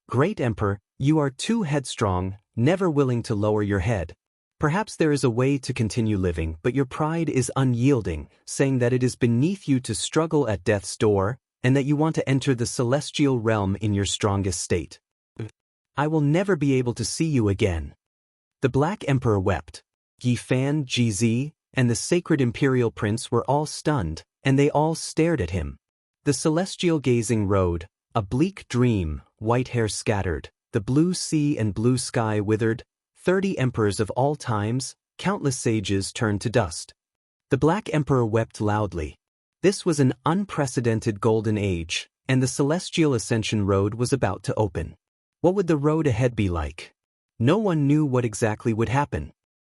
Great Emperor, you are too headstrong, never willing to lower your head. Perhaps there is a way to continue living, but your pride is unyielding, saying that it is beneath you to struggle at death's door, and that you want to enter the celestial realm in your strongest state. I will never be able to see you again. The Black Emperor wept. Yi Fan, GZ, and the sacred imperial prince were all stunned, and they all stared at him. The celestial gazing road, a bleak dream, white hair scattered, the blue sea and blue sky withered, 30 emperors of all times, countless sages turned to dust. The Black Emperor wept loudly. This was an unprecedented golden age, and the celestial ascension road was about to open. What would the road ahead be like? No one knew what exactly would happen.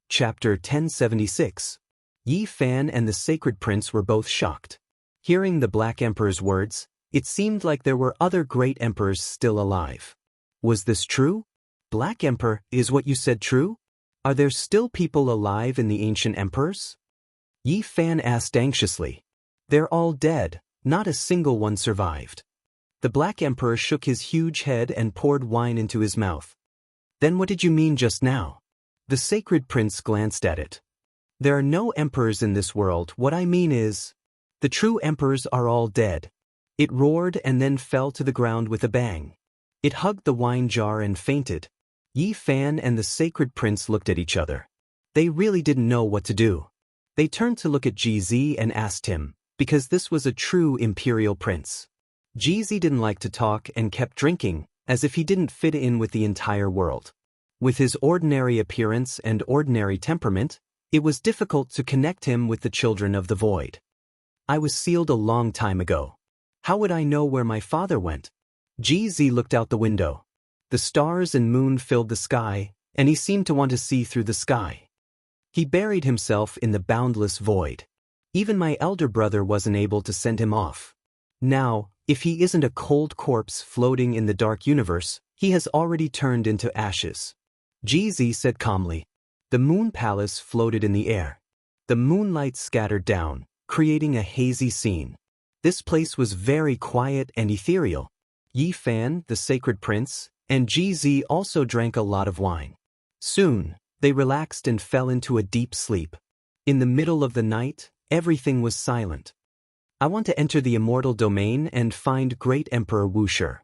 Chapter 1076. Yi Fan and the Sacred Prince were both shocked. Hearing the Black Emperor's words, it seemed like there were other great emperors still alive. Was this true? Black Emperor, is what you said true? Are there still people alive in the ancient emperors? Yi Fan asked anxiously. They're all dead, not a single one survived. The Black Emperor shook his huge head and poured wine into his mouth. Then what did you mean just now? The Sacred Prince glanced at it. There are no emperors in this world. What I mean is, the true emperors are all dead. It roared and then fell to the ground with a bang. It hugged the wine jar and fainted. Yi Fan and the Sacred Prince looked at each other. They really didn't know what to do. They turned to look at GZ and asked him, because this was a true imperial prince. GZ didn't like to talk and kept drinking, as if he didn't fit in with the entire world. With his ordinary appearance and ordinary temperament, it was difficult to connect him with the children of the void. I was sealed a long time ago. How would I know where my father went? GZ looked out the window. The stars and moon filled the sky, and he seemed to want to see through the sky. He buried himself in the boundless void. Even my elder brother wasn't able to send him off. Now, if he isn't a cold corpse floating in the dark universe, he has already turned into ashes. GZ said calmly. The moon palace floated in the air. The moonlight scattered down, creating a hazy scene. This place was very quiet and ethereal. Yi Fan, the Sacred Prince, and GZ also drank a lot of wine. Soon, they relaxed and fell into a deep sleep. In the middle of the night, everything was silent. I want to enter the immortal domain and find Great Emperor Wuxia.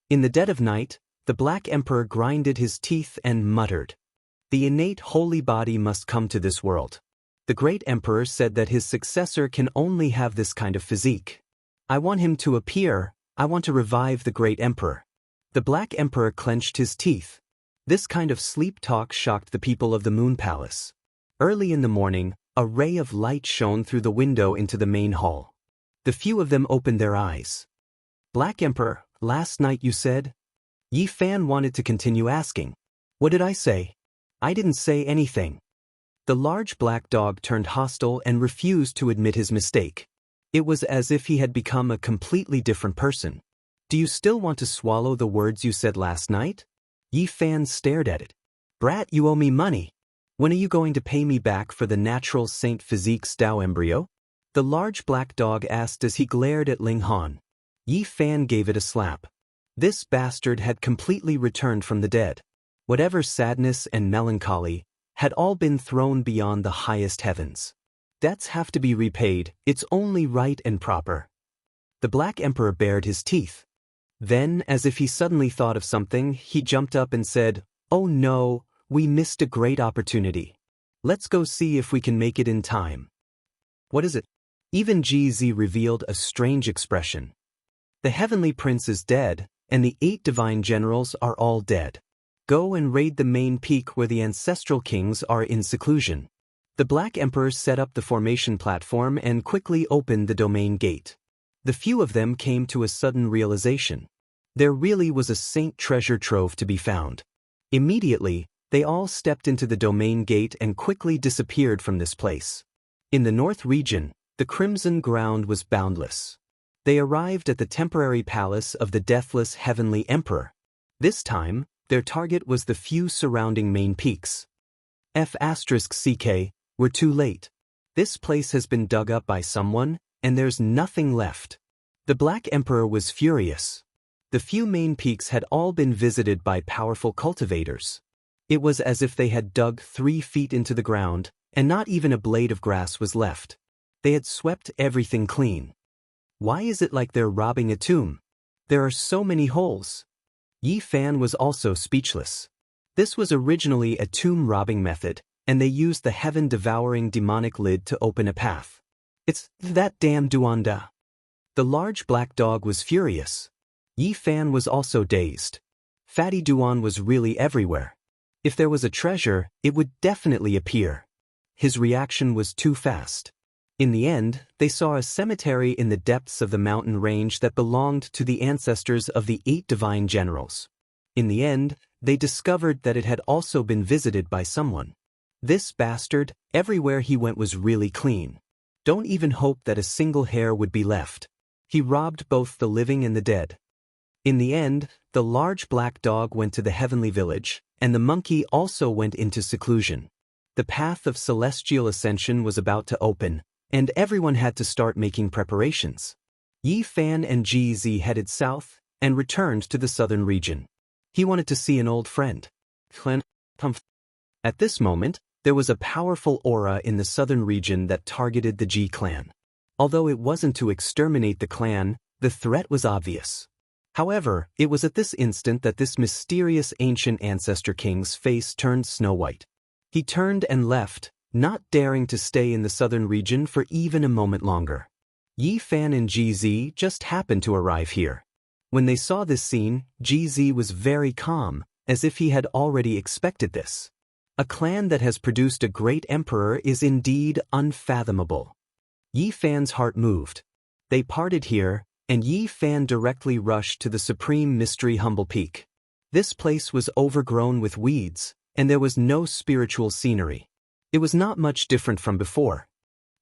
In the dead of night, the Black Emperor grinded his teeth and muttered. The innate holy body must come to this world. The Great Emperor said that his successor can only have this kind of physique. I want him to appear. I want to revive the Great Emperor. The Black Emperor clenched his teeth. This kind of sleep talk shocked the people of the Moon Palace. Early in the morning, a ray of light shone through the window into the main hall. The few of them opened their eyes. Black Emperor, last night you said? Yi Fan wanted to continue asking. What did I say? I didn't say anything. The large black dog turned hostile and refused to admit his mistake. It was as if he had become a completely different person. Do you still want to swallow the words you said last night? Yi Fan stared at it. Brat, you owe me money. When are you going to pay me back for the natural Saint Physique's Tao embryo? The large black dog asked as he glared at Ling Han. Yi Fan gave it a slap. This bastard had completely returned from the dead. Whatever sadness and melancholy had all been thrown beyond the highest heavens. Debts have to be repaid, it's only right and proper. The Black Emperor bared his teeth. Then, as if he suddenly thought of something, he jumped up and said, Oh no, we missed a great opportunity. Let's go see if we can make it in time. What is it? Even GZ revealed a strange expression. The Heavenly Prince is dead, and the 8 divine generals are all dead. Go and raid the main peak where the ancestral kings are in seclusion. The Black Emperor set up the formation platform and quickly opened the domain gate. The few of them came to a sudden realization. There really was a saint treasure trove to be found. Immediately, they all stepped into the domain gate and quickly disappeared from this place. In the north region, the crimson ground was boundless. They arrived at the temporary palace of the deathless Heavenly Emperor. This time, their target was the few surrounding main peaks. F***CK, we're too late. This place has been dug up by someone, and there's nothing left. The Black Emperor was furious. The few main peaks had all been visited by powerful cultivators. It was as if they had dug 3 feet into the ground, and not even a blade of grass was left. They had swept everything clean. Why is it like they're robbing a tomb? There are so many holes. Yi Fan was also speechless. This was originally a tomb robbing method, and they used the heaven-devouring demonic lid to open a path. It's that damn Duanda. The large black dog was furious. Yi Fan was also dazed. Fatty Duan was really everywhere. If there was a treasure, it would definitely appear. His reaction was too fast. In the end, they saw a cemetery in the depths of the mountain range that belonged to the ancestors of the 8 divine generals. In the end, they discovered that it had also been visited by someone. This bastard, everywhere he went was really clean. Don't even hope that a single hair would be left. He robbed both the living and the dead. In the end, the large black dog went to the heavenly village, and the monkey also went into seclusion. The path of celestial ascension was about to open, and everyone had to start making preparations. Yi Fan and GZ headed south and returned to the southern region. He wanted to see an old friend. At this moment, there was a powerful aura in the southern region that targeted the G clan. Although it wasn't to exterminate the clan, the threat was obvious. However, it was at this instant that this mysterious ancient ancestor king's face turned snow-white. He turned and left, not daring to stay in the southern region for even a moment longer. Yi Fan and GZ just happened to arrive here. When they saw this scene, GZ was very calm, as if he had already expected this. A clan that has produced a great emperor is indeed unfathomable. Yi Fan's heart moved. They parted here, and Yi Fan directly rushed to the Supreme Mystery Humble Peak. This place was overgrown with weeds, and there was no spiritual scenery. It was not much different from before.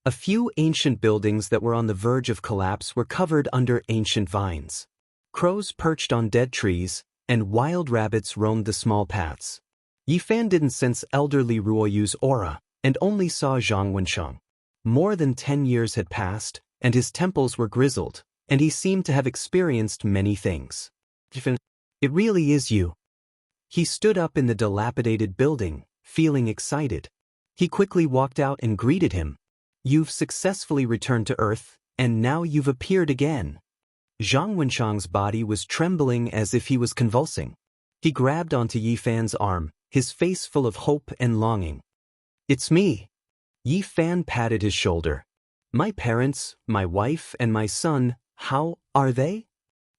A few ancient buildings that were on the verge of collapse were covered under ancient vines. Crows perched on dead trees, and wild rabbits roamed the small paths. Yi Fan didn't sense elderly Ruoyu's aura, and only saw Zhang Wensheng. More than 10 years had passed, and his temples were grizzled, and he seemed to have experienced many things. It really is you. He stood up in the dilapidated building, feeling excited. He quickly walked out and greeted him. You've successfully returned to Earth, and now you've appeared again. Zhang Wensheng's body was trembling as if he was convulsing. He grabbed onto Yi Fan's arm, his face full of hope and longing. It's me. Yi Fan patted his shoulder. My parents, my wife, and my son, how are they?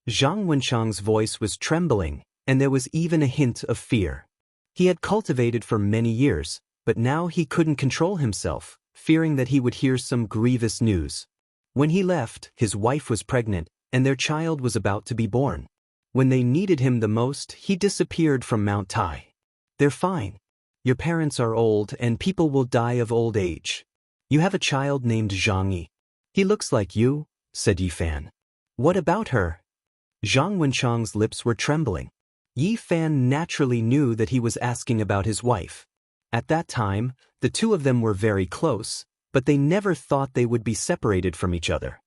Zhang Wensheng's voice was trembling, and there was even a hint of fear. He had cultivated for many years, but now he couldn't control himself, fearing that he would hear some grievous news. When he left, his wife was pregnant, and their child was about to be born. When they needed him the most, he disappeared from Mount Tai. They're fine. Your parents are old, and people will die of old age. You have a child named Zhang. He looks like you, said Yi Fan. What about her? Zhang Wensheng's lips were trembling. Yi Fan naturally knew that he was asking about his wife. At that time, the two of them were very close, but they never thought they would be separated from each other.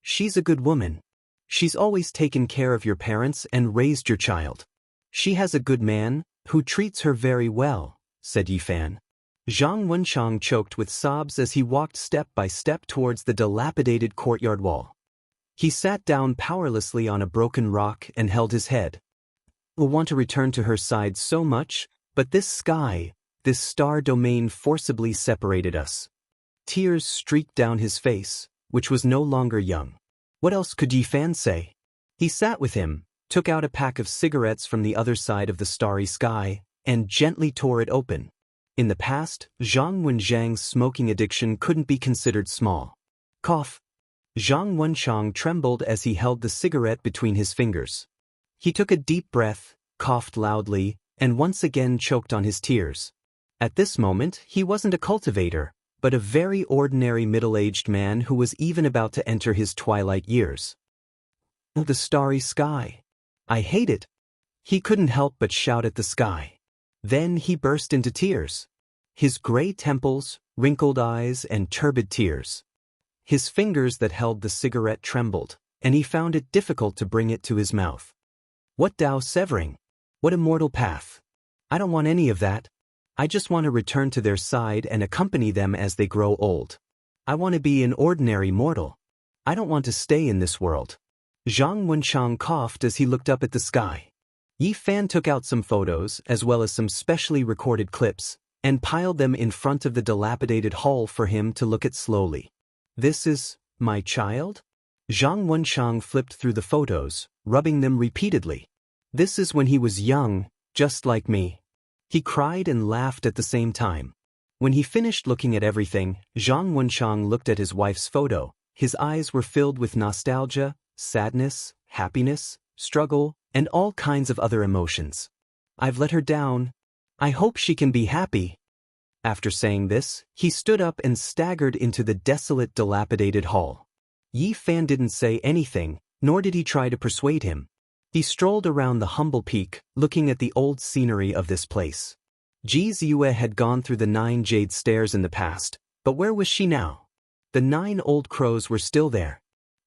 She's a good woman. She's always taken care of your parents and raised your child. She has a good man, who treats her very well, said Yi Fan. Zhang Wensheng choked with sobs as he walked step by step towards the dilapidated courtyard wall. He sat down powerlessly on a broken rock and held his head. I want to return to her side so much, but this star domain forcibly separated us. Tears streaked down his face, which was no longer young. What else could Yi Fan say? He sat with him, took out a pack of cigarettes from the other side of the starry sky, and gently tore it open. In the past, Zhang Wenjiang's smoking addiction couldn't be considered small. Cough. Zhang Wenchang trembled as he held the cigarette between his fingers. He took a deep breath, coughed loudly, and once again choked on his tears. At this moment, he wasn't a cultivator, but a very ordinary middle-aged man who was even about to enter his twilight years. The starry sky. I hate it. He couldn't help but shout at the sky. Then he burst into tears. His gray temples, wrinkled eyes, and turbid tears. His fingers that held the cigarette trembled, and he found it difficult to bring it to his mouth. What Tao severing? What immortal path? I don't want any of that. I just want to return to their side and accompany them as they grow old. I want to be an ordinary mortal. I don't want to stay in this world. Zhang Wenchang coughed as he looked up at the sky. Yi Fan took out some photos as well as some specially recorded clips, and piled them in front of the dilapidated hall for him to look at slowly. This is my child? Zhang Wenchang flipped through the photos, rubbing them repeatedly. This is when he was young, just like me. He cried and laughed at the same time. When he finished looking at everything, Zhang Wenchang looked at his wife's photo. His eyes were filled with nostalgia, sadness, happiness, struggle, and all kinds of other emotions. I've let her down. I hope she can be happy. After saying this, he stood up and staggered into the desolate, dilapidated hall. Yi Fan didn't say anything, nor did he try to persuade him. He strolled around the humble peak, looking at the old scenery of this place. Ji Ziyue had gone through the 9 jade stairs in the past, but where was she now? The 9 old crows were still there.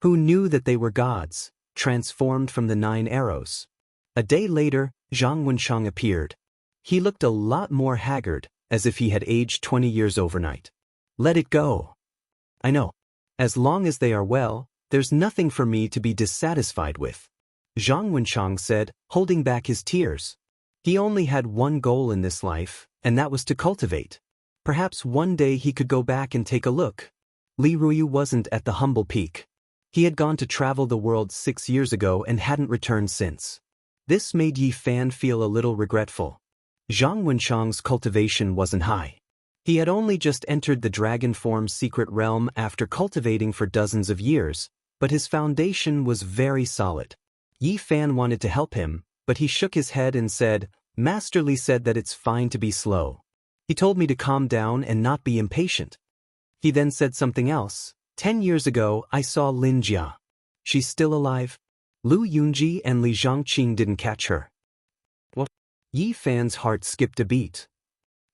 Who knew that they were gods, transformed from the 9 arrows? A day later, Zhang Wenchang appeared. He looked a lot more haggard, as if he had aged 20 years overnight. Let it go. I know. As long as they are well, there's nothing for me to be dissatisfied with. Zhang Wenchang said, holding back his tears. He only had one goal in this life, and that was to cultivate. Perhaps one day he could go back and take a look. Li Ruyu wasn't at the humble peak. He had gone to travel the world 6 years ago and hadn't returned since. This made Yi Fan feel a little regretful. Zhang Wenchang's cultivation wasn't high. He had only just entered the dragon form secret realm after cultivating for dozens of years, but his foundation was very solid. Yi Fan wanted to help him, but he shook his head and said, Master Li said that it's fine to be slow. He told me to calm down and not be impatient. He then said something else. 10 years ago, I saw Lin Jia. She's still alive? Lu Yunji and Li Zhangqing didn't catch her. What? Yi Fan's heart skipped a beat.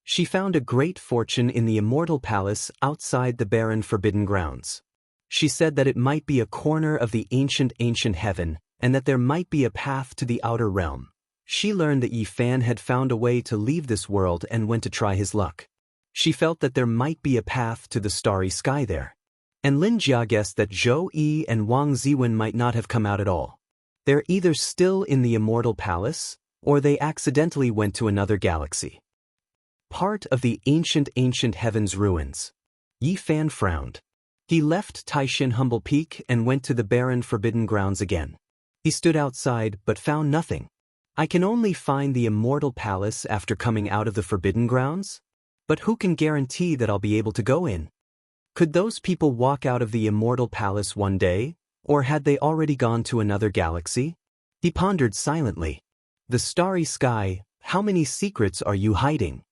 She found a great fortune in the Immortal Palace outside the barren Forbidden Grounds. She said that it might be a corner of the ancient heaven, and that there might be a path to the outer realm. She learned that Yi Fan had found a way to leave this world and went to try his luck. She felt that there might be a path to the starry sky there. And Lin Jia guessed that Zhou Yi and Wang Ziwen might not have come out at all. They're either still in the Immortal Palace, or they accidentally went to another galaxy. Part of the ancient heaven's ruins. Yi Fan frowned. He left Taishin Humble Peak and went to the barren Forbidden Grounds again. He stood outside but found nothing. I can only find the Immortal Palace after coming out of the Forbidden Grounds? But who can guarantee that I'll be able to go in? Could those people walk out of the Immortal Palace one day, or had they already gone to another galaxy? He pondered silently. The starry sky, how many secrets are you hiding?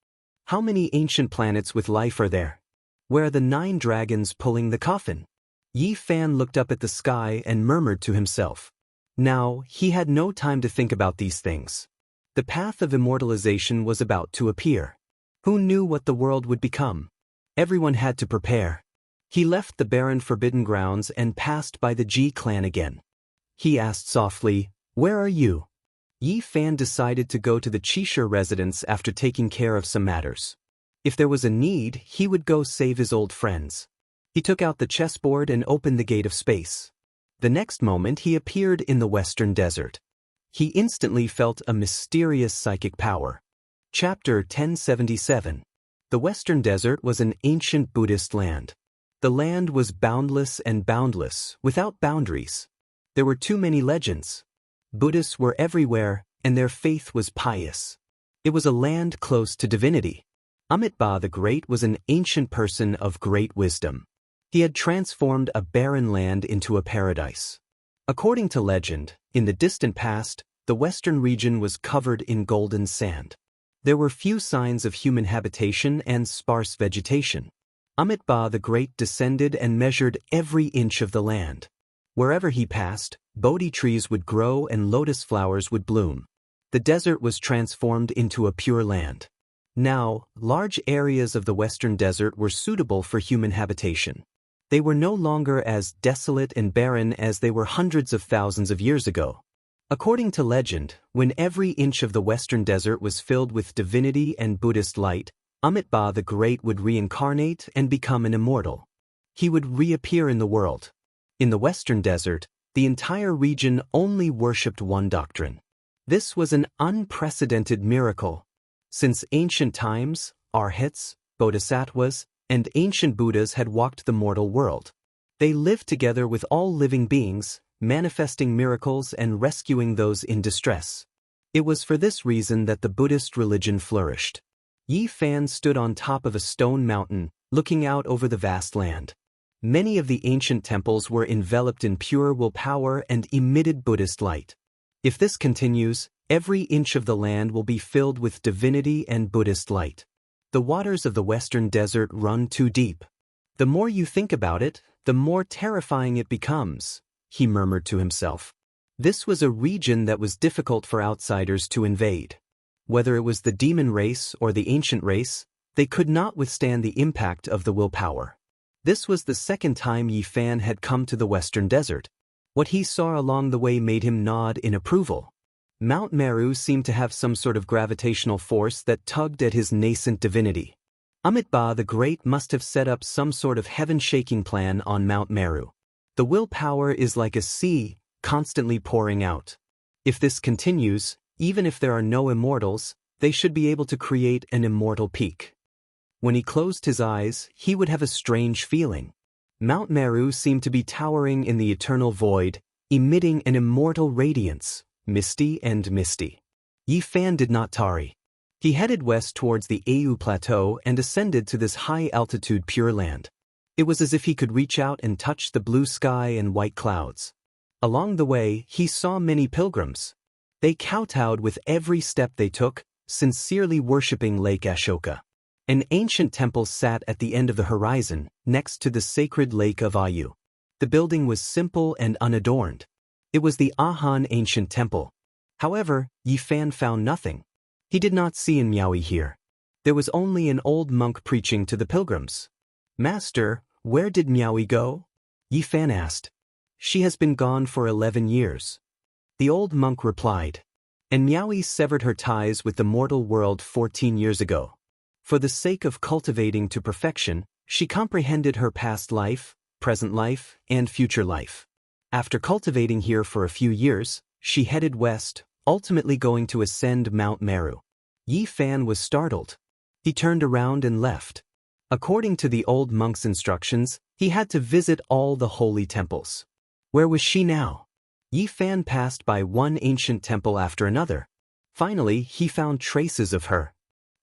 How many ancient planets with life are there? Where are the 9 dragons pulling the coffin? Yi Fan looked up at the sky and murmured to himself. Now, he had no time to think about these things. The path of immortalization was about to appear. Who knew what the world would become? Everyone had to prepare. He left the barren Forbidden Grounds and passed by the Ji clan again. He asked softly, Where are you? Yi Fan decided to go to the Qishir residence after taking care of some matters. If there was a need, he would go save his old friends. He took out the chessboard and opened the gate of space. The next moment he appeared in the western desert. He instantly felt a mysterious psychic power. Chapter 1077. The Western Desert was an ancient Buddhist land. The land was boundless and boundless, without boundaries. There were too many legends. Buddhists were everywhere, and their faith was pious. It was a land close to divinity. Amitabha the Great was an ancient person of great wisdom. He had transformed a barren land into a paradise. According to legend, in the distant past, the western region was covered in golden sand. There were few signs of human habitation and sparse vegetation. Amitabha the Great descended and measured every inch of the land. Wherever he passed, Bodhi trees would grow and lotus flowers would bloom. The desert was transformed into a pure land. Now, large areas of the western desert were suitable for human habitation. They were no longer as desolate and barren as they were hundreds of thousands of years ago. According to legend, when every inch of the western desert was filled with divinity and Buddhist light, Amitabha the Great would reincarnate and become an immortal. He would reappear in the world. In the western desert, the entire region only worshipped one doctrine. This was an unprecedented miracle. Since ancient times, arhats, bodhisattvas, and ancient Buddhas had walked the mortal world. They lived together with all living beings, manifesting miracles and rescuing those in distress. It was for this reason that the Buddhist religion flourished. Yi Fan stood on top of a stone mountain, looking out over the vast land. Many of the ancient temples were enveloped in pure willpower and emitted Buddhist light. If this continues, every inch of the land will be filled with divinity and Buddhist light. The waters of the western desert run too deep. The more you think about it, the more terrifying it becomes, he murmured to himself. This was a region that was difficult for outsiders to invade. Whether it was the demon race or the ancient race, they could not withstand the impact of the willpower. This was the second time Yi Fan had come to the western desert. What he saw along the way made him nod in approval. Mount Meru seemed to have some sort of gravitational force that tugged at his nascent divinity. Amitabha the Great must have set up some sort of heaven-shaking plan on Mount Meru. The willpower is like a sea, constantly pouring out. If this continues, even if there are no immortals, they should be able to create an immortal peak. When he closed his eyes, he would have a strange feeling. Mount Meru seemed to be towering in the eternal void, emitting an immortal radiance, misty and misty. Yi Fan did not tarry. He headed west towards the Au Plateau and ascended to this high-altitude Pure Land. It was as if he could reach out and touch the blue sky and white clouds. Along the way, he saw many pilgrims. They kowtowed with every step they took, sincerely worshipping Lake Ashoka. An ancient temple sat at the end of the horizon, next to the sacred lake of Ayu. The building was simple and unadorned. It was the Ahan ancient temple. However, Yi Fan found nothing. He did not see in Miaoyi here. There was only an old monk preaching to the pilgrims. "Master, where did Miaoyi go?" Yi Fan asked. "She has been gone for 11 years. The old monk replied. "And Miaoyi severed her ties with the mortal world 14 years ago. For the sake of cultivating to perfection, she comprehended her past life, present life, and future life. After cultivating here for a few years, she headed west, ultimately going to ascend Mount Meru." Yi Fan was startled. He turned around and left. According to the old monk's instructions, he had to visit all the holy temples. Where was she now? Yi Fan passed by one ancient temple after another. Finally, he found traces of her.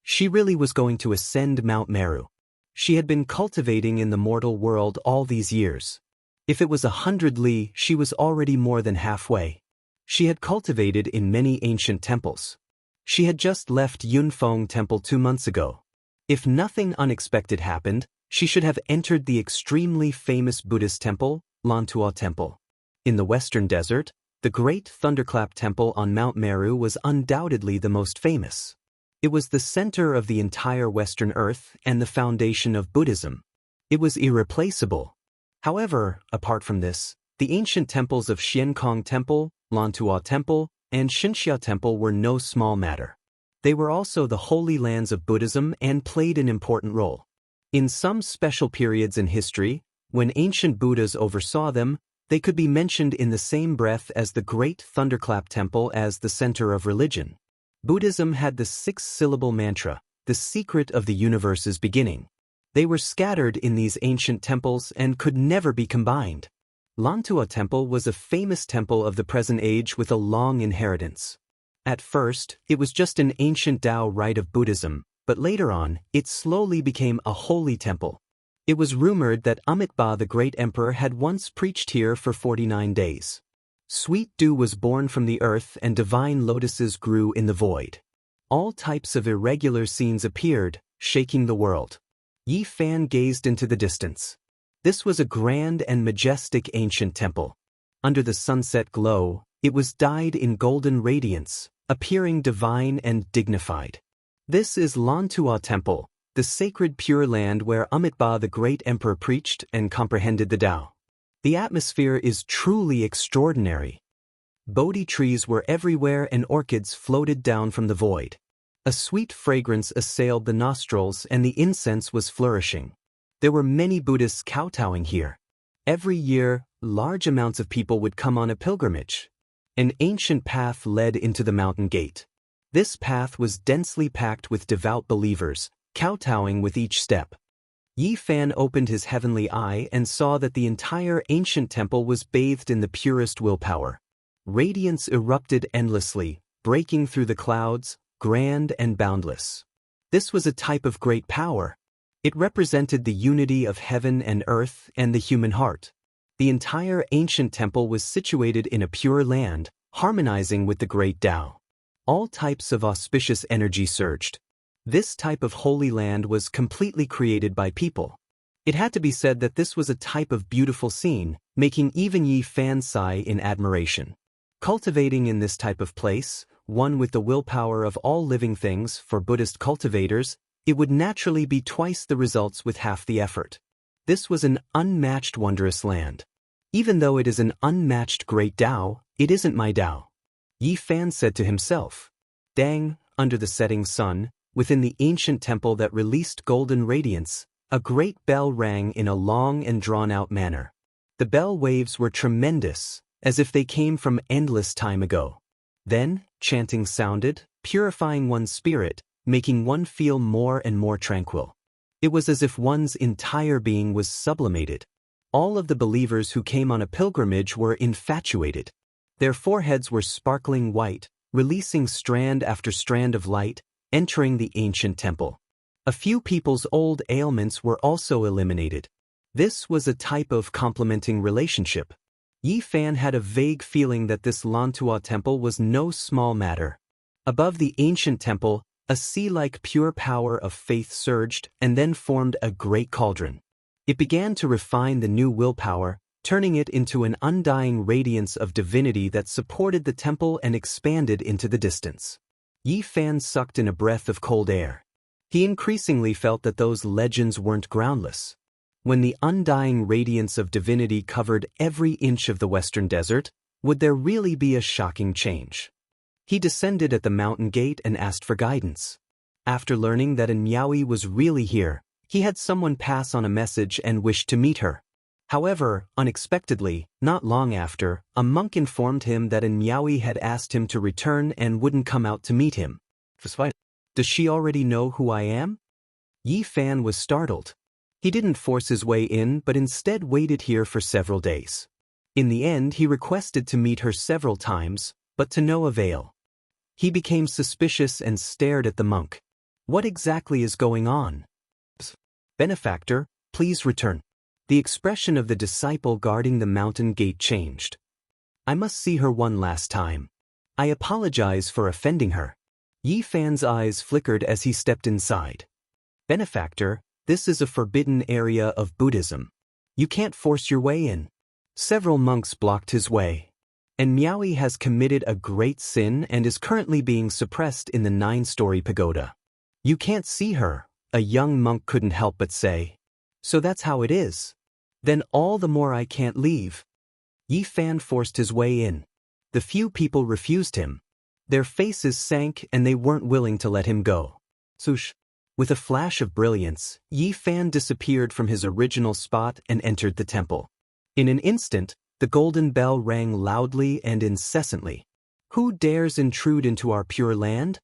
She really was going to ascend Mount Meru. She had been cultivating in the mortal world all these years. If it was 100 li, she was already more than halfway. She had cultivated in many ancient temples. She had just left Yunfeng Temple 2 months ago. If nothing unexpected happened, she should have entered the extremely famous Buddhist temple, Lantua Temple. In the western desert, the great Thunderclap Temple on Mount Meru was undoubtedly the most famous. It was the center of the entire Western Earth and the foundation of Buddhism. It was irreplaceable. However, apart from this, the ancient temples of Xiankong Temple, Lantua Temple, and Xinxia Temple were no small matter. They were also the holy lands of Buddhism and played an important role. In some special periods in history, when ancient Buddhas oversaw them, they could be mentioned in the same breath as the great Thunderclap Temple as the center of religion. Buddhism had the 6-syllable mantra, the secret of the universe's beginning. They were scattered in these ancient temples and could never be combined. Lantua Temple was a famous temple of the present age with a long inheritance. At first, it was just an ancient Tao rite of Buddhism, but later on, it slowly became a holy temple. It was rumored that Amitabha the great emperor had once preached here for 49 days. Sweet dew was born from the earth and divine lotuses grew in the void. All types of irregular scenes appeared, shaking the world. Yi Fan gazed into the distance. This was a grand and majestic ancient temple. Under the sunset glow, it was dyed in golden radiance, appearing divine and dignified. This is Lantua Temple, the sacred Pure Land where Amitabha the great emperor preached and comprehended the Tao. The atmosphere is truly extraordinary. Bodhi trees were everywhere and orchids floated down from the void. A sweet fragrance assailed the nostrils and the incense was flourishing. There were many Buddhists kowtowing here. Every year, large amounts of people would come on a pilgrimage. An ancient path led into the mountain gate. This path was densely packed with devout believers, kowtowing with each step. Yi Fan opened his heavenly eye and saw that the entire ancient temple was bathed in the purest willpower. Radiance erupted endlessly, breaking through the clouds, grand and boundless. This was a type of great power. It represented the unity of heaven and earth and the human heart. The entire ancient temple was situated in a pure land, harmonizing with the great Tao. All types of auspicious energy surged. This type of holy land was completely created by people. It had to be said that this was a type of beautiful scene, making even Yi Fan sigh in admiration. Cultivating in this type of place, one with the willpower of all living things for Buddhist cultivators, it would naturally be twice the results with half the effort. This was an unmatched wondrous land. Even though it is an unmatched great Tao, it isn't my Tao. Yi Fan said to himself. Dang, under the setting sun, within the ancient temple that released golden radiance, a great bell rang in a long and drawn-out manner. The bell waves were tremendous, as if they came from endless time ago. Then, chanting sounded, purifying one's spirit, making one feel more and more tranquil. It was as if one's entire being was sublimated. All of the believers who came on a pilgrimage were infatuated. Their foreheads were sparkling white, releasing strand after strand of light, entering the ancient temple. A few people's old ailments were also eliminated. This was a type of complementing relationship. Yi Fan had a vague feeling that this Lantua temple was no small matter. Above the ancient temple, a sea-like pure power of faith surged and then formed a great cauldron. It began to refine the new willpower, turning it into an undying radiance of divinity that supported the temple and expanded into the distance. Yi Fan sucked in a breath of cold air. He increasingly felt that those legends weren't groundless. When the undying radiance of divinity covered every inch of the western desert, would there really be a shocking change? He descended at the mountain gate and asked for guidance. After learning that Miaoi was really here, he had someone pass on a message and wished to meet her. However, unexpectedly, not long after, a monk informed him that Miaoi had asked him to return and wouldn't come out to meet him. Does she already know who I am? Yi Fan was startled. He didn't force his way in but instead waited here for several days. In the end, he requested to meet her several times, but to no avail. He became suspicious and stared at the monk. What exactly is going on? Benefactor, please return. The expression of the disciple guarding the mountain gate changed. I must see her one last time. I apologize for offending her. Yi Fan's eyes flickered as he stepped inside. Benefactor, this is a forbidden area of Buddhism. You can't force your way in. Several monks blocked his way. And Miaoi has committed a great sin and is currently being suppressed in the 9-story pagoda. You can't see her, a young monk couldn't help but say. So that's how it is. Then all the more I can't leave. Yi Fan forced his way in. The few people refused him. Their faces sank and they weren't willing to let him go. Swoosh. With a flash of brilliance, Yi Fan disappeared from his original spot and entered the temple. In an instant, the golden bell rang loudly and incessantly. Who dares intrude into our pure land?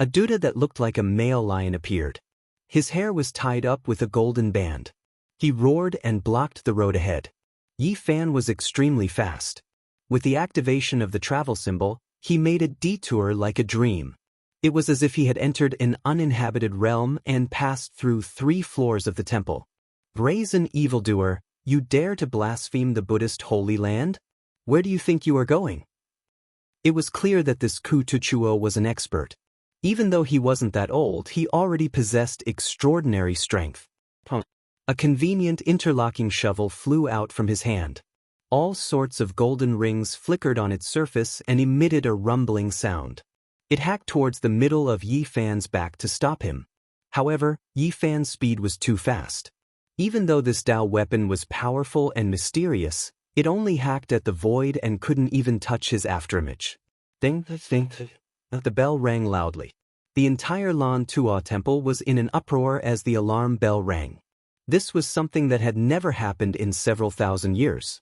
A Buddha that looked like a male lion appeared. His hair was tied up with a golden band. He roared and blocked the road ahead. Yi Fan was extremely fast. With the activation of the travel symbol, he made a detour like a dream. It was as if he had entered an uninhabited realm and passed through 3 floors of the temple. Brazen evildoer, you dare to blaspheme the Buddhist Holy Land? Where do you think you are going? It was clear that this Ku Tuchuo was an expert. Even though he wasn't that old, he already possessed extraordinary strength. A convenient interlocking shovel flew out from his hand. All sorts of golden rings flickered on its surface and emitted a rumbling sound. It hacked towards the middle of Yi Fan's back to stop him. However, Yi Fan's speed was too fast. Even though this Dao weapon was powerful and mysterious, it only hacked at the void and couldn't even touch his afterimage. Ding, ding. The bell rang loudly. The entire Lan Tua temple was in an uproar as the alarm bell rang. This was something that had never happened in several thousand years.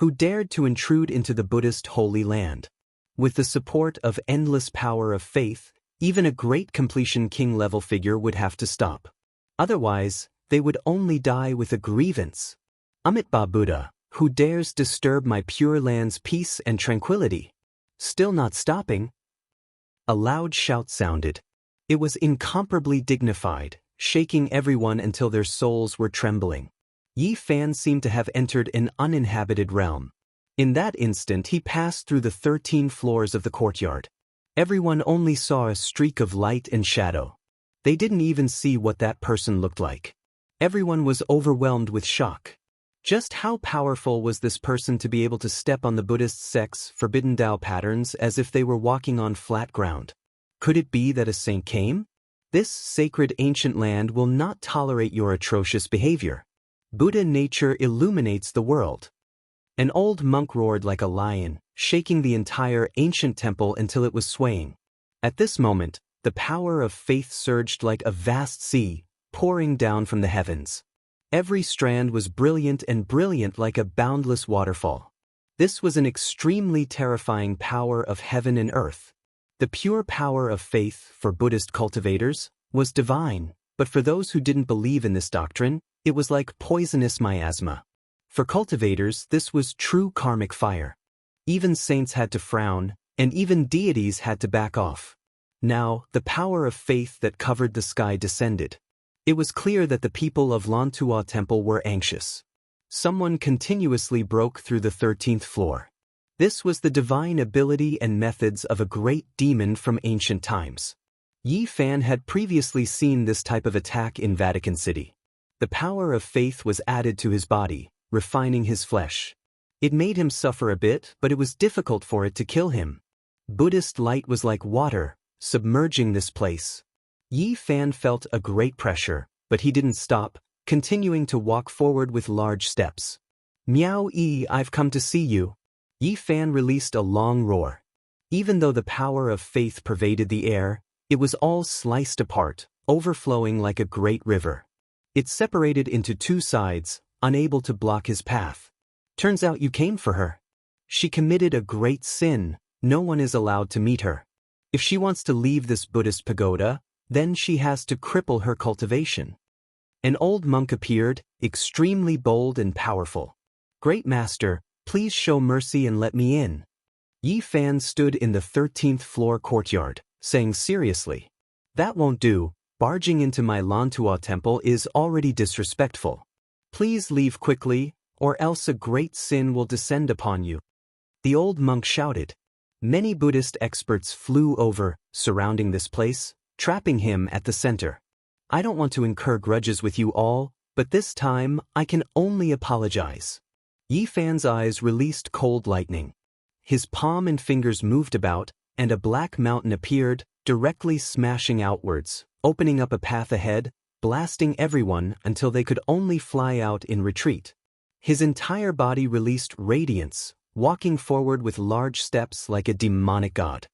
Who dared to intrude into the Buddhist Holy Land? With the support of endless power of faith, even a great completion king-level figure would have to stop. Otherwise, they would only die with a grievance. Amitabha Buddha, who dares disturb my pure land's peace and tranquility? Still not stopping? A loud shout sounded. It was incomparably dignified, shaking everyone until their souls were trembling. Yi Fan seemed to have entered an uninhabited realm. In that instant he passed through the 13 floors of the courtyard. Everyone only saw a streak of light and shadow. They didn't even see what that person looked like. Everyone was overwhelmed with shock. Just how powerful was this person to be able to step on the Buddhist sect's forbidden Tao patterns as if they were walking on flat ground? Could it be that a saint came? This sacred ancient land will not tolerate your atrocious behavior. Buddha nature illuminates the world. An old monk roared like a lion, shaking the entire ancient temple until it was swaying. At this moment, the power of faith surged like a vast sea, pouring down from the heavens. Every strand was brilliant like a boundless waterfall. This was an extremely terrifying power of heaven and earth. The pure power of faith, for Buddhist cultivators, was divine, but for those who didn't believe in this doctrine, it was like poisonous miasma. For cultivators, this was true karmic fire. Even saints had to frown, and even deities had to back off. Now, the power of faith that covered the sky descended. It was clear that the people of Lan Tua Temple were anxious. Someone continuously broke through the 13th floor. This was the divine ability and methods of a great demon from ancient times. Yi Fan had previously seen this type of attack in Vatican City. The power of faith was added to his body, refining his flesh. It made him suffer a bit, but it was difficult for it to kill him. Buddhist light was like water, submerging this place. Yi Fan felt a great pressure, but he didn't stop, continuing to walk forward with large steps. Miao Yi, I've come to see you. Yi Fan released a long roar. Even though the power of faith pervaded the air, it was all sliced apart, overflowing like a great river. It separated into 2 sides, unable to block his path. Turns out you came for her. She committed a great sin. No one is allowed to meet her. If she wants to leave this Buddhist pagoda, then she has to cripple her cultivation. An old monk appeared, extremely bold and powerful. Great master, please show mercy and let me in. Yi Fan stood in the 13th floor courtyard, saying seriously, that won't do. Barging into my Lan Tua temple is already disrespectful. Please leave quickly, or else a great sin will descend upon you. The old monk shouted. Many Buddhist experts flew over, surrounding this place, trapping him at the center. I don't want to incur grudges with you all, but this time I can only apologize. Yi Fan's eyes released cold lightning. His palm and fingers moved about, and a black mountain appeared, directly smashing outwards, opening up a path ahead, blasting everyone until they could only fly out in retreat. His entire body released radiance, walking forward with large steps like a demonic god.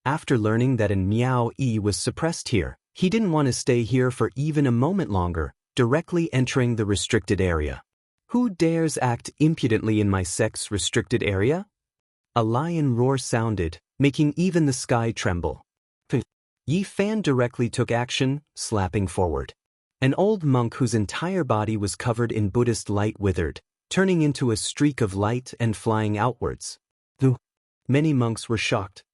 After learning that an Miao Yi was suppressed here, he didn't want to stay here for even a moment longer, directly entering the restricted area. Who dares act impudently in my sect's restricted area? A lion roar sounded, making even the sky tremble. Yi Fan directly took action, slapping forward. An old monk whose entire body was covered in Buddhist light withered, turning into a streak of light and flying outwards. Many monks were shocked.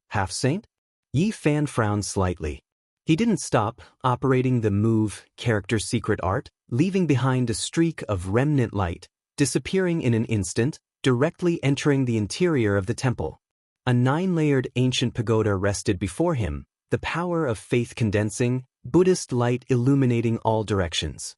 Half-saint? Yi Fan frowned slightly. He didn't stop operating the move character secret art, leaving behind a streak of remnant light, disappearing in an instant, directly entering the interior of the temple. A 9-layered ancient pagoda rested before him, the power of faith condensing, Buddhist light illuminating all directions.